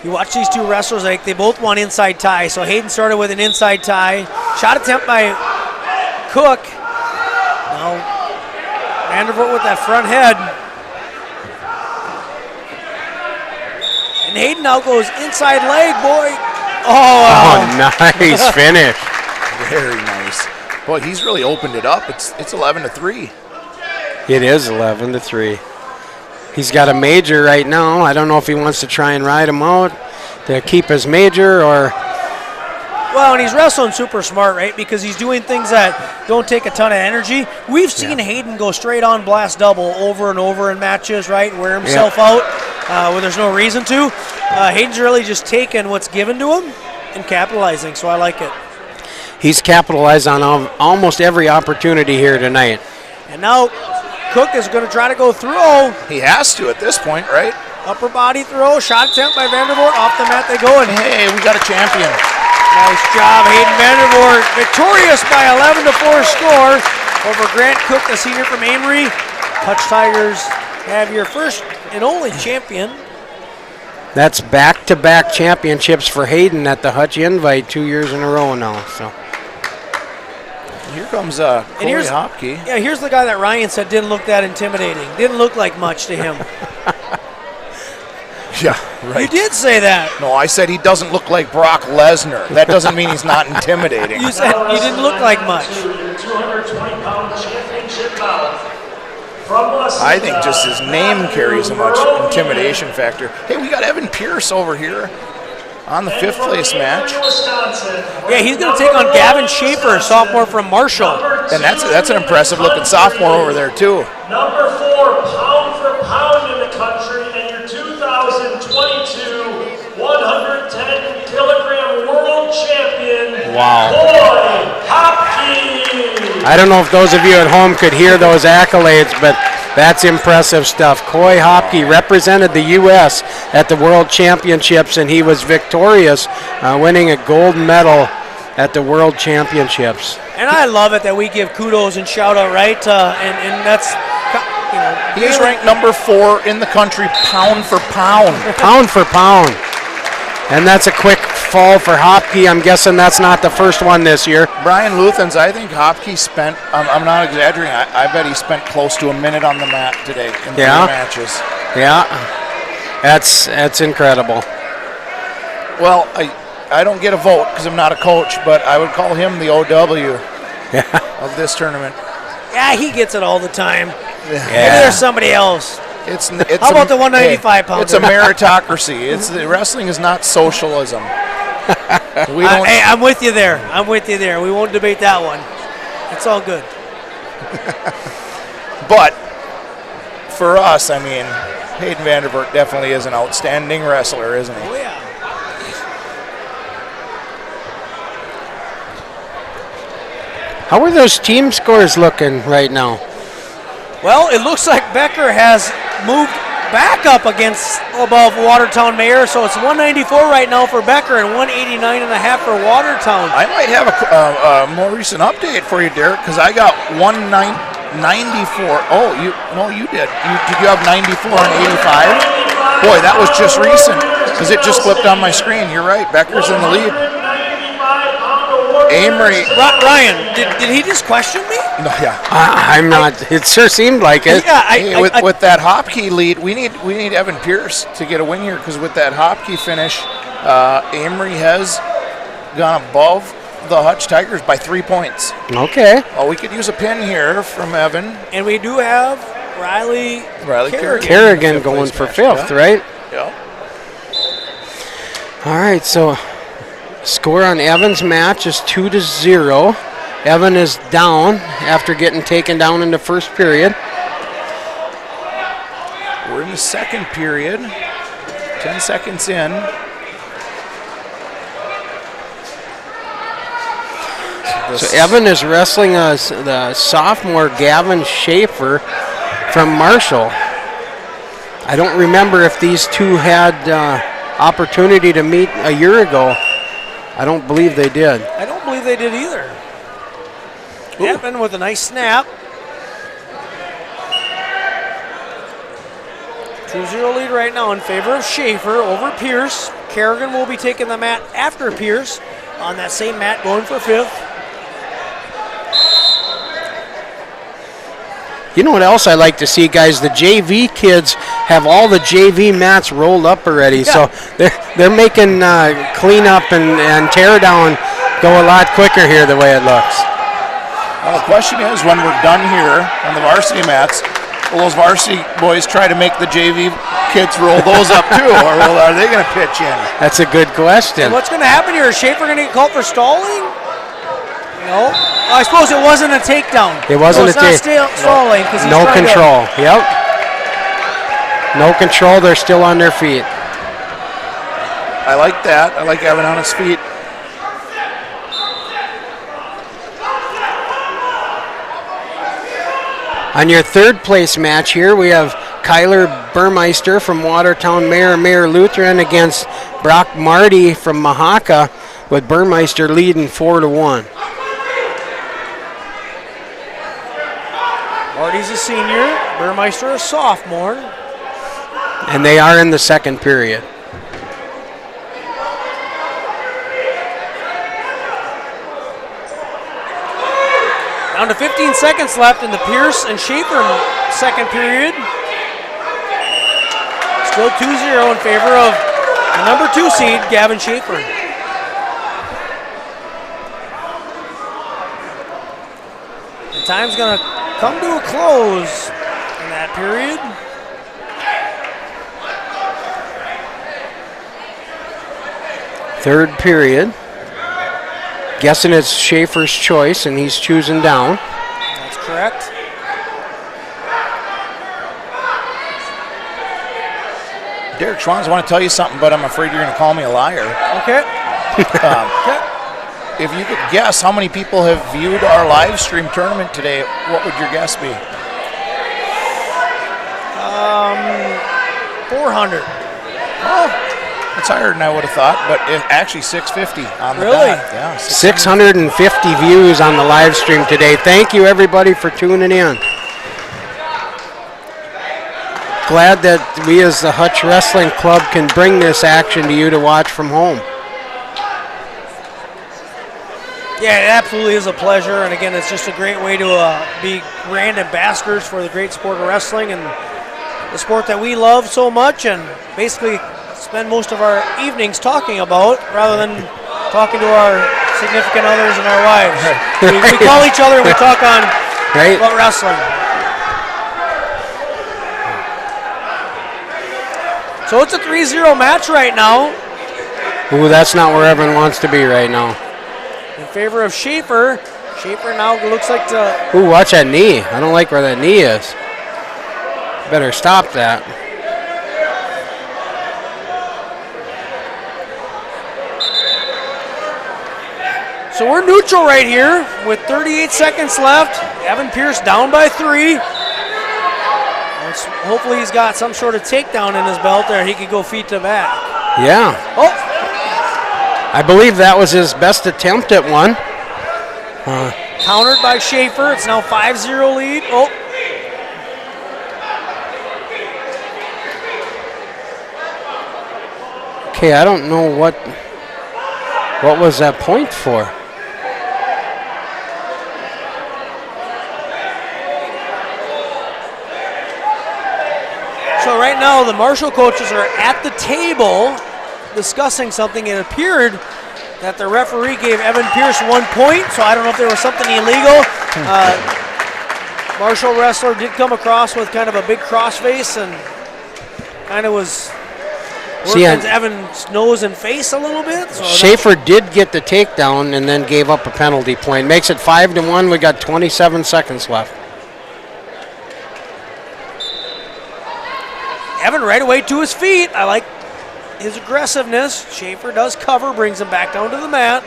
[SPEAKER 3] You watch these two wrestlers, like they both want inside tie. So Hayden started with an inside tie. Shot attempt by Cook. Now Vandervoort with that front head. And Hayden now goes inside leg, boy.
[SPEAKER 9] Oh, nice finish.
[SPEAKER 6] Very nice. Boy, he's really opened it up. It's 11-3.
[SPEAKER 9] It is 11-3. He's got a major right now. I don't know if he wants to try and ride him out to keep his major or...
[SPEAKER 3] Well, and he's wrestling super smart, right? Because he's doing things that don't take a ton of energy. We've seen Hayden go straight on blast double over and over in matches, right? Wear himself out when there's no reason to. Hayden's really just taking what's given to him and capitalizing, so I like it.
[SPEAKER 9] He's capitalized on almost every opportunity here tonight.
[SPEAKER 3] And now Cook is going to try to go through.
[SPEAKER 6] He has to at this point, right?
[SPEAKER 3] Upper body throw, shot attempt by Vandervoort. Off the mat they go, and
[SPEAKER 6] hey, we got a champion.
[SPEAKER 3] Nice job, Hayden Vandervoort. Victorious by 11-4 score over Grant Cook, the senior from Amory. Hutch Tigers have your first and only champion.
[SPEAKER 9] That's back-to-back championships for Hayden at the Hutch Invite 2 years in a row now. So
[SPEAKER 6] here comes Corey Hopke.
[SPEAKER 3] Yeah, here's the guy that Ryan said didn't look that intimidating. Didn't look like much to him.
[SPEAKER 6] Yeah, right.
[SPEAKER 3] You did say that.
[SPEAKER 6] No, I said he doesn't look like Brock Lesnar. That doesn't mean he's not intimidating.
[SPEAKER 3] You said he didn't look like much.
[SPEAKER 2] 220-pound championship bout.
[SPEAKER 6] I think just his name carries a much intimidation factor. Hey, we got Evan Pierce over here on the 5th place match.
[SPEAKER 2] Yeah,
[SPEAKER 3] he's going to take on Gavin Schaefer, sophomore from Marshall.
[SPEAKER 6] And that's an impressive looking sophomore over there too.
[SPEAKER 2] Number 4, pound for pound in the country, and your 2022 110-kilogram world champion, Coy Hopke.
[SPEAKER 9] I don't know if those of you at home could hear those accolades, but that's impressive stuff. Coy Hopke represented the U.S. at the World Championships, and he was victorious, winning a gold medal at the World Championships.
[SPEAKER 3] And I love it that we give kudos and shout out, right? And that's, you know.
[SPEAKER 6] He's ranked number 4 in the country, pound for pound.
[SPEAKER 9] Pound for pound. And that's a quick fall for Hopke. I'm guessing that's not the first one this year.
[SPEAKER 6] Brian Luthens, I think Hopke spent, I'm not exaggerating, I bet he spent close to a minute on the mat today in 3 matches.
[SPEAKER 9] Yeah, that's incredible.
[SPEAKER 6] Well, I don't get a vote because I'm not a coach, but I would call him the OW of this tournament.
[SPEAKER 3] Yeah, he gets it all the time. Maybe there's somebody else.
[SPEAKER 6] It's
[SPEAKER 3] How about the 195 pounder?
[SPEAKER 6] It's a meritocracy. Wrestling is not socialism. We don't.
[SPEAKER 3] Hey, I'm with you there. We won't debate that one. It's all good.
[SPEAKER 6] But for us, I mean, Hayden Vanderburg definitely is an outstanding wrestler, isn't he?
[SPEAKER 3] Oh, yeah.
[SPEAKER 9] How are those team scores looking right now?
[SPEAKER 3] Well, it looks like Becker has moved back up against above Watertown Mayor, so it's 194 right now for Becker and 189.5 for Watertown.
[SPEAKER 6] I might have a more recent update for you, Derek, because I got 194. Oh, you did. Did you have 94 and 85? Boy, that was just recent because it just flipped on my screen. You're right. Becker's in the lead. Amory.
[SPEAKER 3] Ryan, did he just question me?
[SPEAKER 6] No, yeah.
[SPEAKER 9] I'm not. It sure seemed like it.
[SPEAKER 3] Yeah,
[SPEAKER 6] with that Hopkey lead, we need Evan Pierce to get a win here because with that Hopkey finish, Amory has gone above the Hutch Tigers by 3 points.
[SPEAKER 9] Okay.
[SPEAKER 6] Oh, we could use a pin here from Evan.
[SPEAKER 3] And we do have Riley
[SPEAKER 9] Kerrigan going for fifth, right?
[SPEAKER 6] Yeah.
[SPEAKER 9] All right, so score on Evan's match is 2-0. Evan is down after getting taken down in the first period.
[SPEAKER 6] We're in the second period. 10 seconds in.
[SPEAKER 9] So Evan is wrestling the sophomore Gavin Schaefer from Marshall. I don't remember if these two had opportunity to meet a year ago. I don't believe they did.
[SPEAKER 3] I don't believe they did either. Ooh. Evan with a nice snap. 2-0 lead right now in favor of Schaefer over Pierce. Kerrigan will be taking the mat after Pierce on that same mat going for fifth.
[SPEAKER 9] You know what else I like to see, guys? The JV kids have all the JV mats rolled up already, so they're making cleanup and tear down go a lot quicker here the way it looks.
[SPEAKER 6] Well, the question is, when we're done here on the varsity mats, will those varsity boys try to make the JV kids roll those up too, or are they going to pitch in?
[SPEAKER 9] That's a good question.
[SPEAKER 3] And what's going to happen here? Is Schaefer going to get called for stalling? No. I suppose it wasn't a takedown.
[SPEAKER 9] It wasn't a
[SPEAKER 3] takedown. Stalling because
[SPEAKER 9] no control. Yep. No control. They're still on their feet.
[SPEAKER 6] I like that. I like Evan on his feet.
[SPEAKER 9] On your third place match here, we have Kyler Burmeister from Watertown Mayor Lutheran against Brock Marty from Mahaka, with Burmeister leading 4-1.
[SPEAKER 3] Marty's a senior, Burmeister a sophomore.
[SPEAKER 9] And they are in the second period.
[SPEAKER 3] Down to 15 seconds left in the Pierce and Schaefer second period. Still 2-0 in favor of the number 2 seed, Gavin Schaefer. The time's going to come to a close in that period.
[SPEAKER 9] Third period. Guessing it's Schaefer's choice, and he's choosing down.
[SPEAKER 3] That's correct.
[SPEAKER 6] Derek Schwanz, I want to tell you something, but I'm afraid you're going to call me a liar.
[SPEAKER 3] Okay.
[SPEAKER 6] If you could guess how many people have viewed our live stream tournament today, what would your guess be?
[SPEAKER 3] 400.
[SPEAKER 6] Oh, that's higher than I would have thought, but actually 650 on the
[SPEAKER 3] Really?
[SPEAKER 6] dot. Yeah,
[SPEAKER 9] 650 views on the live stream today. Thank you, everybody, for tuning in. Glad that we as the Hutch Wrestling Club can bring this action to you to watch from home.
[SPEAKER 3] Yeah, it absolutely is a pleasure, and again, it's just a great way to be brand ambassadors for the great sport of wrestling and the sport that we love so much, and basically spend most of our evenings talking about rather than talking to our significant others and our wives. We call each other and we talk on about wrestling. So it's a 3-0 match right now.
[SPEAKER 9] Ooh, that's not where Evan wants to be right now.
[SPEAKER 3] In favor of Schaefer. Schaefer now looks like to...
[SPEAKER 9] Ooh, watch that knee. I don't like where that knee is. Better stop that.
[SPEAKER 3] So we're neutral right here with 38 seconds left. Evan Pierce down by 3. Hopefully he's got some sort of takedown in his belt there. He could go feet to back.
[SPEAKER 9] Yeah.
[SPEAKER 3] Oh.
[SPEAKER 9] I believe that was his best attempt at one.
[SPEAKER 3] Countered by Schaefer. It's now 5-0 lead. Oh.
[SPEAKER 9] Okay, I don't know what was that point for.
[SPEAKER 3] So right now the Marshall coaches are at the table discussing something. It appeared that the referee gave Evan Pierce 1 point, so I don't know if there was something illegal. Marshall wrestler did come across with kind of a big crossface and kind of was working Evan's nose and face a little bit. So
[SPEAKER 9] Schaefer did get the takedown and then gave up a penalty point. Makes it 5-1. We got 27 seconds left.
[SPEAKER 3] Evan right away to his feet. I like his aggressiveness. Schaefer does cover, brings him back down to the mat.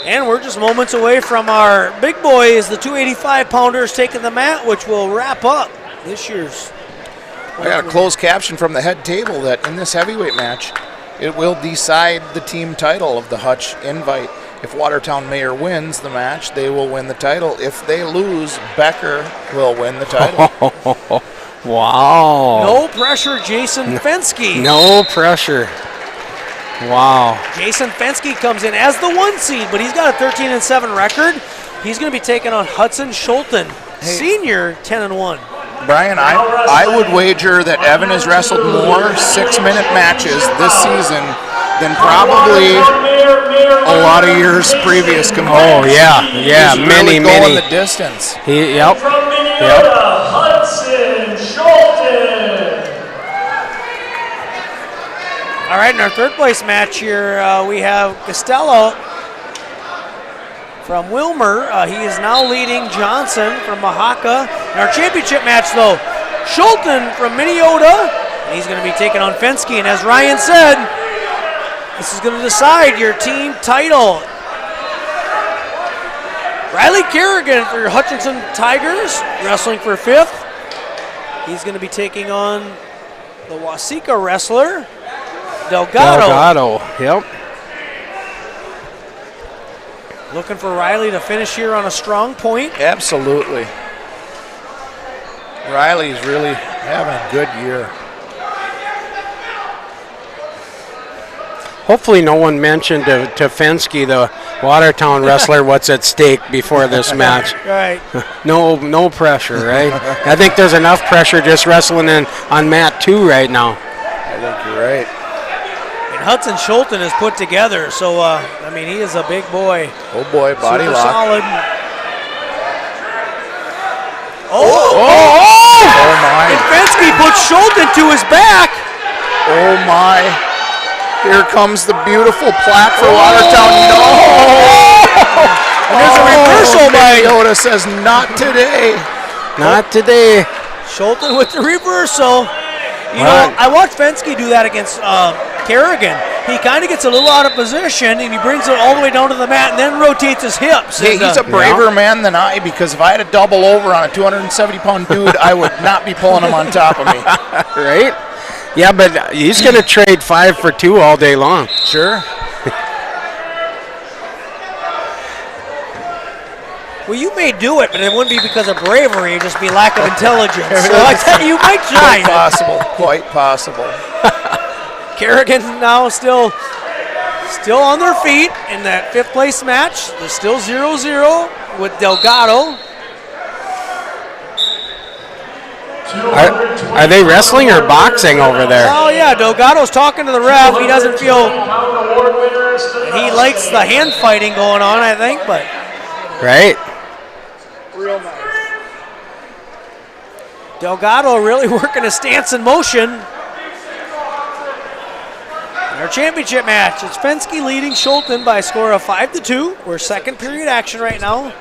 [SPEAKER 3] And we're just moments away from our big boys, the 285-pounders taking the mat, which will wrap up this year's.
[SPEAKER 6] I got a closed caption from the head table that in this heavyweight match, it will decide the team title of the Hutch Invite. If Watertown Mayor wins the match, they will win the title. If they lose, Becker will win the title.
[SPEAKER 9] Wow.
[SPEAKER 3] No pressure, Jason Fensky.
[SPEAKER 9] No pressure. Wow.
[SPEAKER 3] Jason Fensky comes in as the 1 seed, but he's got a 13-7 record. He's going to be taking on Hudson Schulten, senior 10-1.
[SPEAKER 6] Brian, I would wager that Evan has wrestled more 6-minute matches this season than probably a lot of years previous combined.
[SPEAKER 9] Oh, yeah, many.
[SPEAKER 6] Going the distance.
[SPEAKER 9] Yep.
[SPEAKER 2] Hudson Schulten.
[SPEAKER 3] All right, in our third place match here, we have Costello from Wilmer. He is now leading Johnson from Mahaka. In our championship match, though, Schulten from Minneota. He's going to be taking on Fensky. And as Ryan said, this is going to decide your team title. Riley Kerrigan for your Hutchinson Tigers, wrestling for 5th. He's going to be taking on the Waseca wrestler, Delgado.
[SPEAKER 9] Yep.
[SPEAKER 3] Looking for Riley to finish here on a strong point.
[SPEAKER 6] Absolutely. Riley's really having a good year.
[SPEAKER 9] Hopefully no one mentioned to Fensky, the Watertown wrestler, what's at stake before this match.
[SPEAKER 3] Right.
[SPEAKER 9] No pressure, right? I think there's enough pressure just wrestling on mat 2 right now.
[SPEAKER 6] I think you're right.
[SPEAKER 3] And Hudson Schulten is put together, so, I mean, he is a big boy.
[SPEAKER 6] Oh, boy, body
[SPEAKER 3] Super
[SPEAKER 6] lock.
[SPEAKER 3] solid.
[SPEAKER 6] Oh, my.
[SPEAKER 3] And Fensky puts Schulten to his back.
[SPEAKER 6] Oh, my. Here comes the beautiful plaque for Watertown. No!
[SPEAKER 3] And there's a reversal by
[SPEAKER 6] Yoda says, not today.
[SPEAKER 9] Not today.
[SPEAKER 3] Schulten with the reversal. You know, I watched Fensky do that against Kerrigan. He kind of gets a little out of position, and he brings it all the way down to the mat and then rotates his hips.
[SPEAKER 6] Hey, he's a braver man than I, because if I had to double over on a 270-pound dude, I would not be pulling him on top of me.
[SPEAKER 9] Right? Yeah, but he's going to trade 5 for 2 all day long.
[SPEAKER 6] Sure.
[SPEAKER 3] Well, you may do it, but it wouldn't be because of bravery. It'd just be lack of intelligence. So I tell you, you might try.
[SPEAKER 6] Quite possible. Quite possible.
[SPEAKER 3] Kerrigan now still on their feet in that 5th place match. They're still 0-0 with Delgado.
[SPEAKER 9] Are they wrestling or boxing over there?
[SPEAKER 3] Oh, yeah, Delgado's talking to the ref. He doesn't feel, he likes the hand fighting going on, I think, but.
[SPEAKER 9] Right.
[SPEAKER 4] Real nice.
[SPEAKER 3] Delgado really working a stance in motion. Our championship match. It's Fensky leading Schulten by a score of 5-2. We're second period action right now.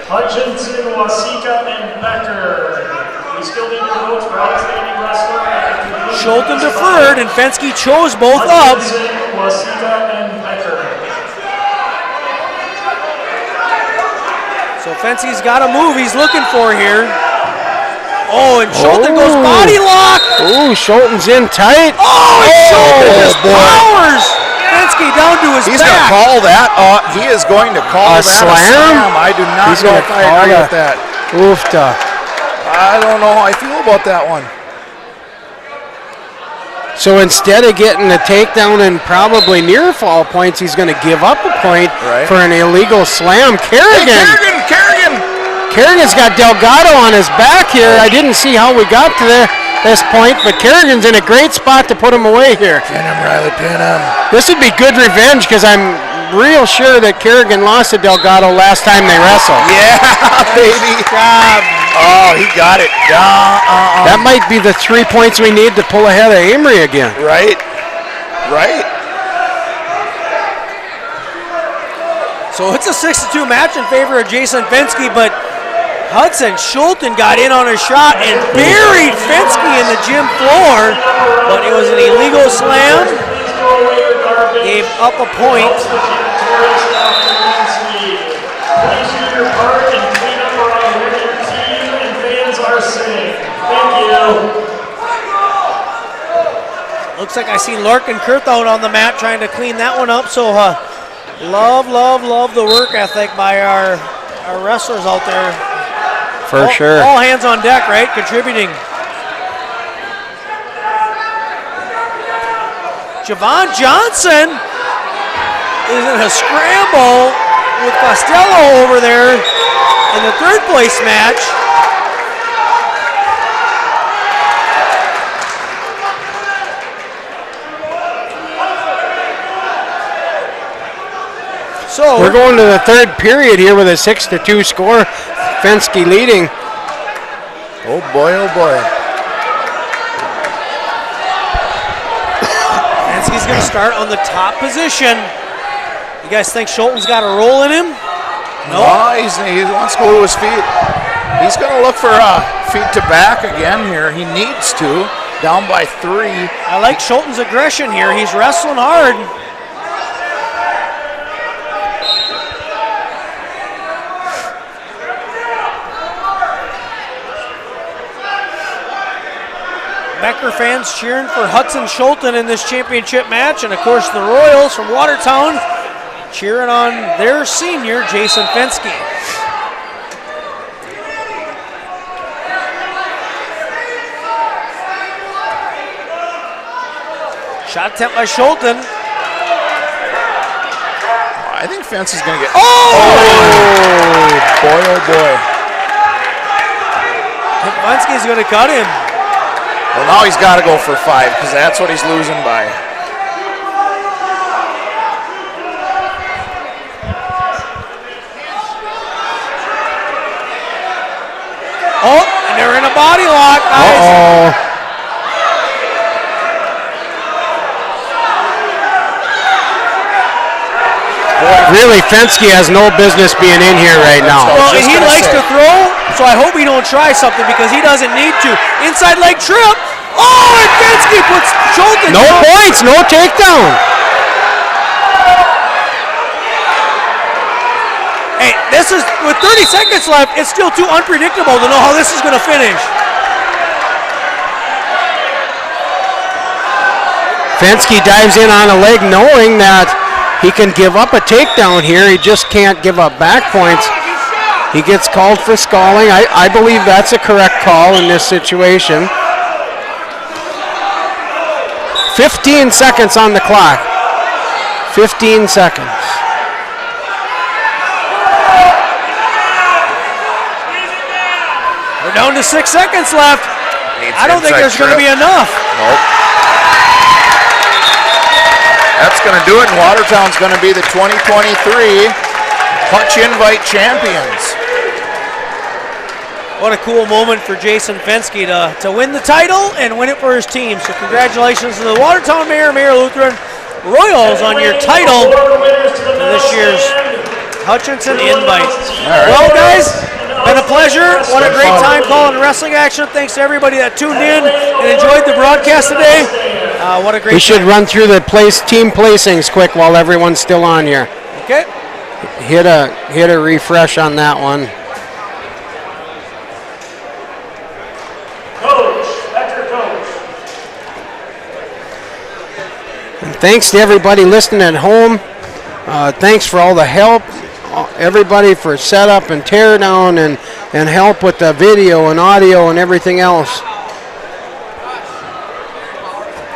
[SPEAKER 2] Hutchinson, Wasika, and Becker. We still need your votes for outstanding wrestler.
[SPEAKER 3] Schulten deferred, and Fensky chose both up.
[SPEAKER 2] Hutchinson, Wasika, and Becker.
[SPEAKER 3] So Fensky's got a move he's looking for here. Oh, and Schulten goes body lock.
[SPEAKER 9] Ooh, Schulten's in tight.
[SPEAKER 3] Oh, and Schulten just powers Fensky down to his
[SPEAKER 6] He's
[SPEAKER 3] back.
[SPEAKER 6] going to call that. He is going to call
[SPEAKER 9] A
[SPEAKER 6] that
[SPEAKER 9] slam?
[SPEAKER 6] a slam. I do not
[SPEAKER 9] He's
[SPEAKER 6] know
[SPEAKER 9] gonna
[SPEAKER 6] if I
[SPEAKER 9] call
[SPEAKER 6] agree
[SPEAKER 9] that.
[SPEAKER 6] with that.
[SPEAKER 9] Oofta.
[SPEAKER 6] I don't know how I feel about that one.
[SPEAKER 9] So instead of getting a takedown and probably near fall points, he's going to give up a point for an illegal slam. Kerrigan. Kerrigan's got Delgado on his back here. I didn't see how we got to this point, but Kerrigan's in a great spot to put him away here.
[SPEAKER 6] Pin him, Riley, pin him.
[SPEAKER 9] This would be good revenge because I'm real sure that Kerrigan lost to Delgado last time they wrestled.
[SPEAKER 6] Yeah, baby. Oh, he got it.
[SPEAKER 9] That might be the 3 points we need to pull ahead of Amory again.
[SPEAKER 6] Right.
[SPEAKER 3] So it's a 6-2 match in favor of Jason Fensky, but Hudson Schulten got in on a shot and buried Fensky in the gym floor, but it was an illegal slam. Gave up a point.
[SPEAKER 2] Please do your part and clean up around where your team and fans are sitting. Thank you.
[SPEAKER 3] Looks like I see Larkin Kurth out on the mat trying to clean that one up. So love the work ethic by our wrestlers out there.
[SPEAKER 9] For sure.
[SPEAKER 3] All hands on deck, right? Contributing. Javon Johnson is in a scramble with Costello over there in the third place match. So
[SPEAKER 9] we're going to the third period here with a 6-2 score. Fensky leading.
[SPEAKER 6] Oh boy.
[SPEAKER 3] Fensky's going to start on the top position. You guys think Schulten's got a roll in him?
[SPEAKER 6] No, he wants to go to his feet. He's going to look for feet to back again here. He needs to. Down by 3.
[SPEAKER 3] I like Schulten's aggression here. He's wrestling hard. Becker fans cheering for Hudson Schulten in this championship match, and of course the Royals from Watertown cheering on their senior, Jason Fensky. Shot attempt by Schulten.
[SPEAKER 6] I think Fensky's going to get...
[SPEAKER 3] Oh!
[SPEAKER 6] Boy.
[SPEAKER 3] Fensky's going to cut him.
[SPEAKER 6] Well, now he's got to go for 5 because that's what he's losing by.
[SPEAKER 3] Oh, and they're in a body lock, guys.
[SPEAKER 9] Really, Fensky has no business being in here right now.
[SPEAKER 3] Well, he likes to throw, so I hope he don't try something because he doesn't need to. Inside leg trip. Oh, and Fensky puts Schulten
[SPEAKER 9] No
[SPEAKER 3] down.
[SPEAKER 9] points, no takedown.
[SPEAKER 3] Hey, this is, with 30 seconds left, it's still too unpredictable to know how this is going to finish.
[SPEAKER 9] Fensky dives in on a leg knowing that he can give up a takedown here. He just can't give up back points. He gets called for stalling. I believe that's a correct call in this situation. 15 seconds on the clock. 15 seconds.
[SPEAKER 3] We're down to 6 seconds left. I don't think there's going to be enough.
[SPEAKER 6] Nope. That's going to do it, and Watertown's going to be the 2023 Hutch Invite champions.
[SPEAKER 3] What a cool moment for Jason Fensky to win the title and win it for his team. So congratulations to the Watertown Mayor Lutheran Royals on your title for this year's Hutchinson Invite. Well, guys, been a pleasure. What a great time calling wrestling action. Thanks to everybody that tuned in and enjoyed the broadcast today. What a great
[SPEAKER 9] We should run through the team placings quick while everyone's still on here.
[SPEAKER 3] Okay.
[SPEAKER 9] Hit a refresh on that one. And thanks to everybody listening at home. Thanks for all the help. Everybody for setup and tear down and help with the video and audio and everything else.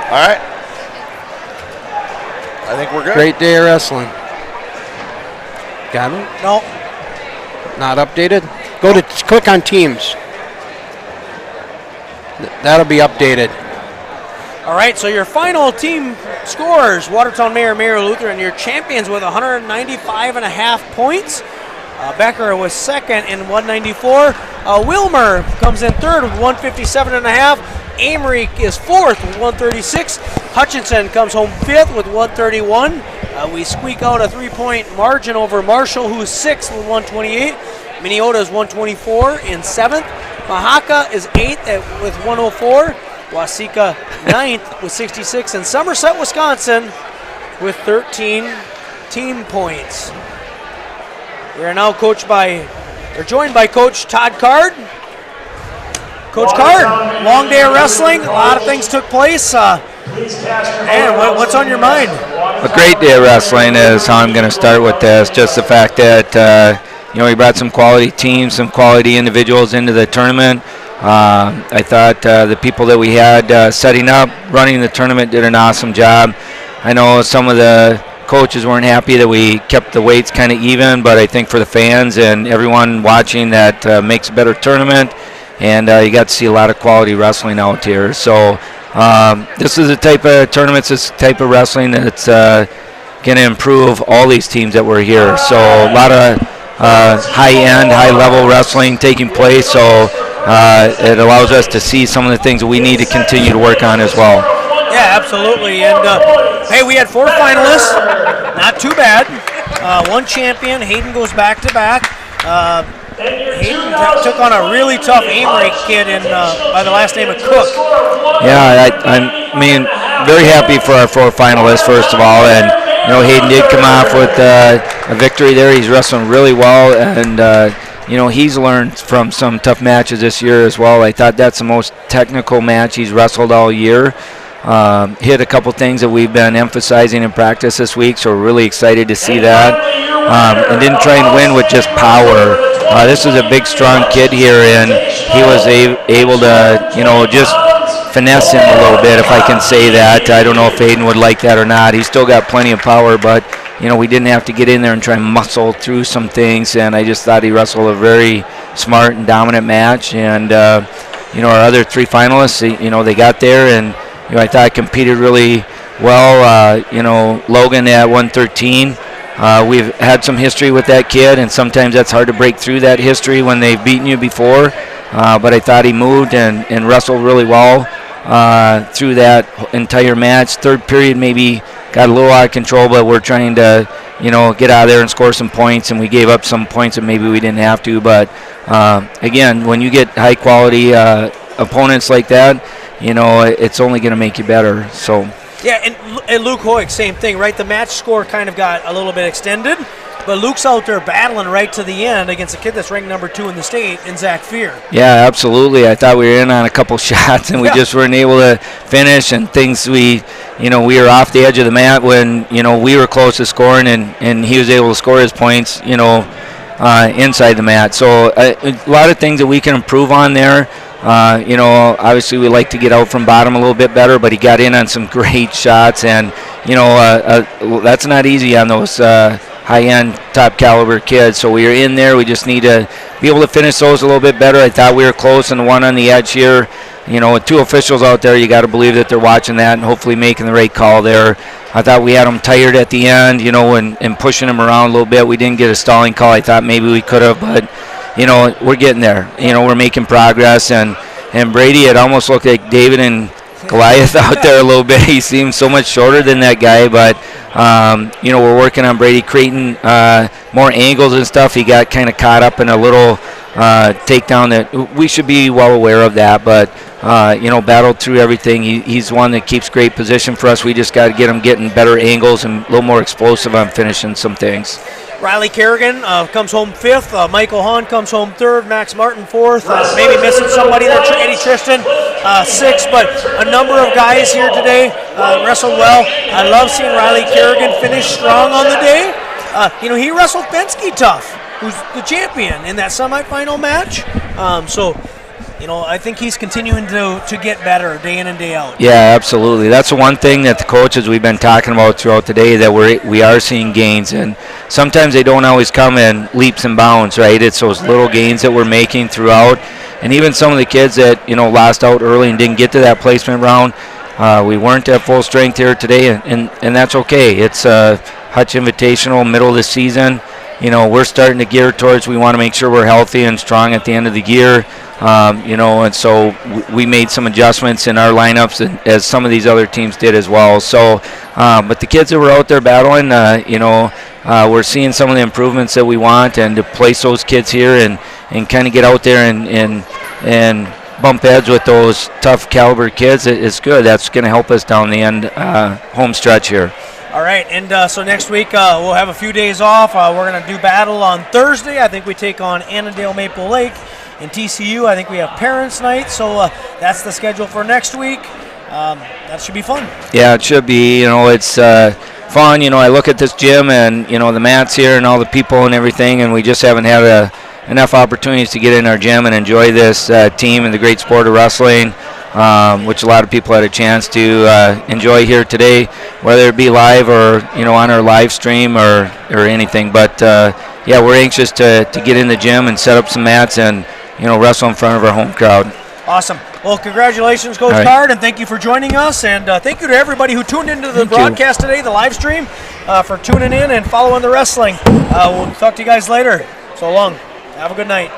[SPEAKER 6] All right. I think we're good.
[SPEAKER 9] Great day of wrestling. Got it?
[SPEAKER 3] No.
[SPEAKER 9] Not updated? Click on teams. That'll be updated.
[SPEAKER 3] All right, so your final team scores, Watertown Mayor Lutheran, your champions with 195.5 points. Becker was second in 194. Wilmer comes in third with 157.5. Amory is fourth with 136. Hutchinson comes home fifth with 131. We squeak out a 3-point margin over Marshall, who's sixth with 128. Minneota is 124 in seventh. Mahaka is eighth with 104. Waseca ninth with 66. And Somerset, Wisconsin with 13 team points. We are now joined by Coach Todd Card. Coach Card, long day of wrestling. A lot of things took place. And what's on your mind?
[SPEAKER 10] A great day of wrestling is how I'm going to start with this. Just the fact that we brought some quality teams, some quality individuals into the tournament. I thought the people that we had setting up, running the tournament did an awesome job. I know some of the coaches weren't happy that we kept the weights kind of even, but I think for the fans and everyone watching, that makes a better tournament. And you got to see a lot of quality wrestling out here. So this is the type of tournaments, this type of wrestling that's going to improve all these teams that were here. So a lot of high-end, high-level wrestling taking place. So it allows us to see some of the things that we need to continue to work on as well.
[SPEAKER 3] Yeah, absolutely. And hey, we had 4 finalists. Not too bad. One champion. Hayden goes back-to-back. Hayden took on a really tough Amory kid by the last name of Cook.
[SPEAKER 10] Yeah, I mean, very happy for our 4 finalists, first of all. And, Hayden did come off with a victory there. He's wrestling really well. And, he's learned from some tough matches this year as well. I thought that's the most technical match he's wrestled all year. Hit a couple things that we've been emphasizing in practice this week, so we're really excited to see that. And didn't try and win with just power. This is a big, strong kid here, and he was able to, just finesse him a little bit, if I can say that. I don't know if Hayden would like that or not. He's still got plenty of power, but, we didn't have to get in there and try and muscle through some things, and I just thought he wrestled a very smart and dominant match. And, our other 3 finalists, they got there, and, I thought competed really well. Logan at 113. We've had some history with that kid, and sometimes that's hard to break through that history when they've beaten you before. But I thought he moved and wrestled really well through that entire match. Third period maybe got a little out of control, but we're trying to, get out of there and score some points, and we gave up some points that maybe we didn't have to. But, again, when you get high-quality opponents like that, it's only going to make you better. So.
[SPEAKER 3] Yeah, and Luke Hoyk, same thing, right? The match score kind of got a little bit extended, but Luke's out there battling right to the end against a kid that's ranked number 2 in the state, in Zach Fear.
[SPEAKER 10] Yeah, absolutely. I thought we were in on a couple shots, and we just weren't able to finish, and things we were off the edge of the mat when, we were close to scoring, and he was able to score his points, inside the mat. So a lot of things that we can improve on there. Obviously we like to get out from bottom a little bit better, but he got in on some great shots, and, that's not easy on those high-end, top-caliber kids. So we are in there. We just need to be able to finish those a little bit better. I thought we were close, and the one on the edge here, with 2 officials out there, you got to believe that they're watching that and hopefully making the right call there. I thought we had them tired at the end, and pushing them around a little bit. We didn't get a stalling call. I thought maybe we could have, but we're getting there. We're making progress, and Brady, it almost looked like David and Goliath out there a little bit. He seems so much shorter than that guy, but we're working on Brady creating more angles and stuff. He got kind of caught up in a little takedown that we should be well aware of that, but battled through everything. He's one that keeps great position for us. We just got to get him getting better angles and a little more explosive on finishing some things.
[SPEAKER 3] Riley Kerrigan comes home 5th. Michael Hahn comes home 3rd. Max Martin 4th. Maybe missing somebody there. Eddie Tristan 6th. But a number of guys here today wrestled well. I love seeing Riley Kerrigan finish strong on the day. He wrestled Fensky tough, who's the champion in that semifinal match. I think he's continuing to get better day in and day out.
[SPEAKER 10] Yeah, absolutely. That's the one thing that the coaches we've been talking about throughout the day, that we are seeing gains, and sometimes they don't always come in leaps and bounds, right? It's those little gains that we're making throughout, and even some of the kids that lost out early and didn't get to that placement round, we weren't at full strength here today, and that's okay. It's Hutch Invitational, middle of the season. We're starting to gear towards, we want to make sure we're healthy and strong at the end of the year. And so we made some adjustments in our lineups, as some of these other teams did as well. So, but the kids that were out there battling, we're seeing some of the improvements that we want, and to place those kids here and kind of get out there and bump heads with those tough caliber kids is good. That's going to help us down the end home stretch here.
[SPEAKER 3] All right, and so next week we'll have a few days off. We're going to do battle on Thursday. I think we take on Annandale Maple Lake. In TCU, I think we have parents' night, so that's the schedule for next week. That should be fun.
[SPEAKER 10] Yeah, it should be. It's fun. I look at this gym and the mats here and all the people and everything, and we just haven't had enough opportunities to get in our gym and enjoy this team and the great sport of wrestling, which a lot of people had a chance to enjoy here today, whether it be live or on our live stream or anything. But yeah, we're anxious to get in the gym and set up some mats and wrestle in front of our home crowd.
[SPEAKER 3] Awesome. Well, congratulations, Coach Card, and thank you for joining us. And thank you to everybody who tuned into the broadcast today, the live stream, for tuning in and following the wrestling. We'll talk to you guys later. So long. Have a good night.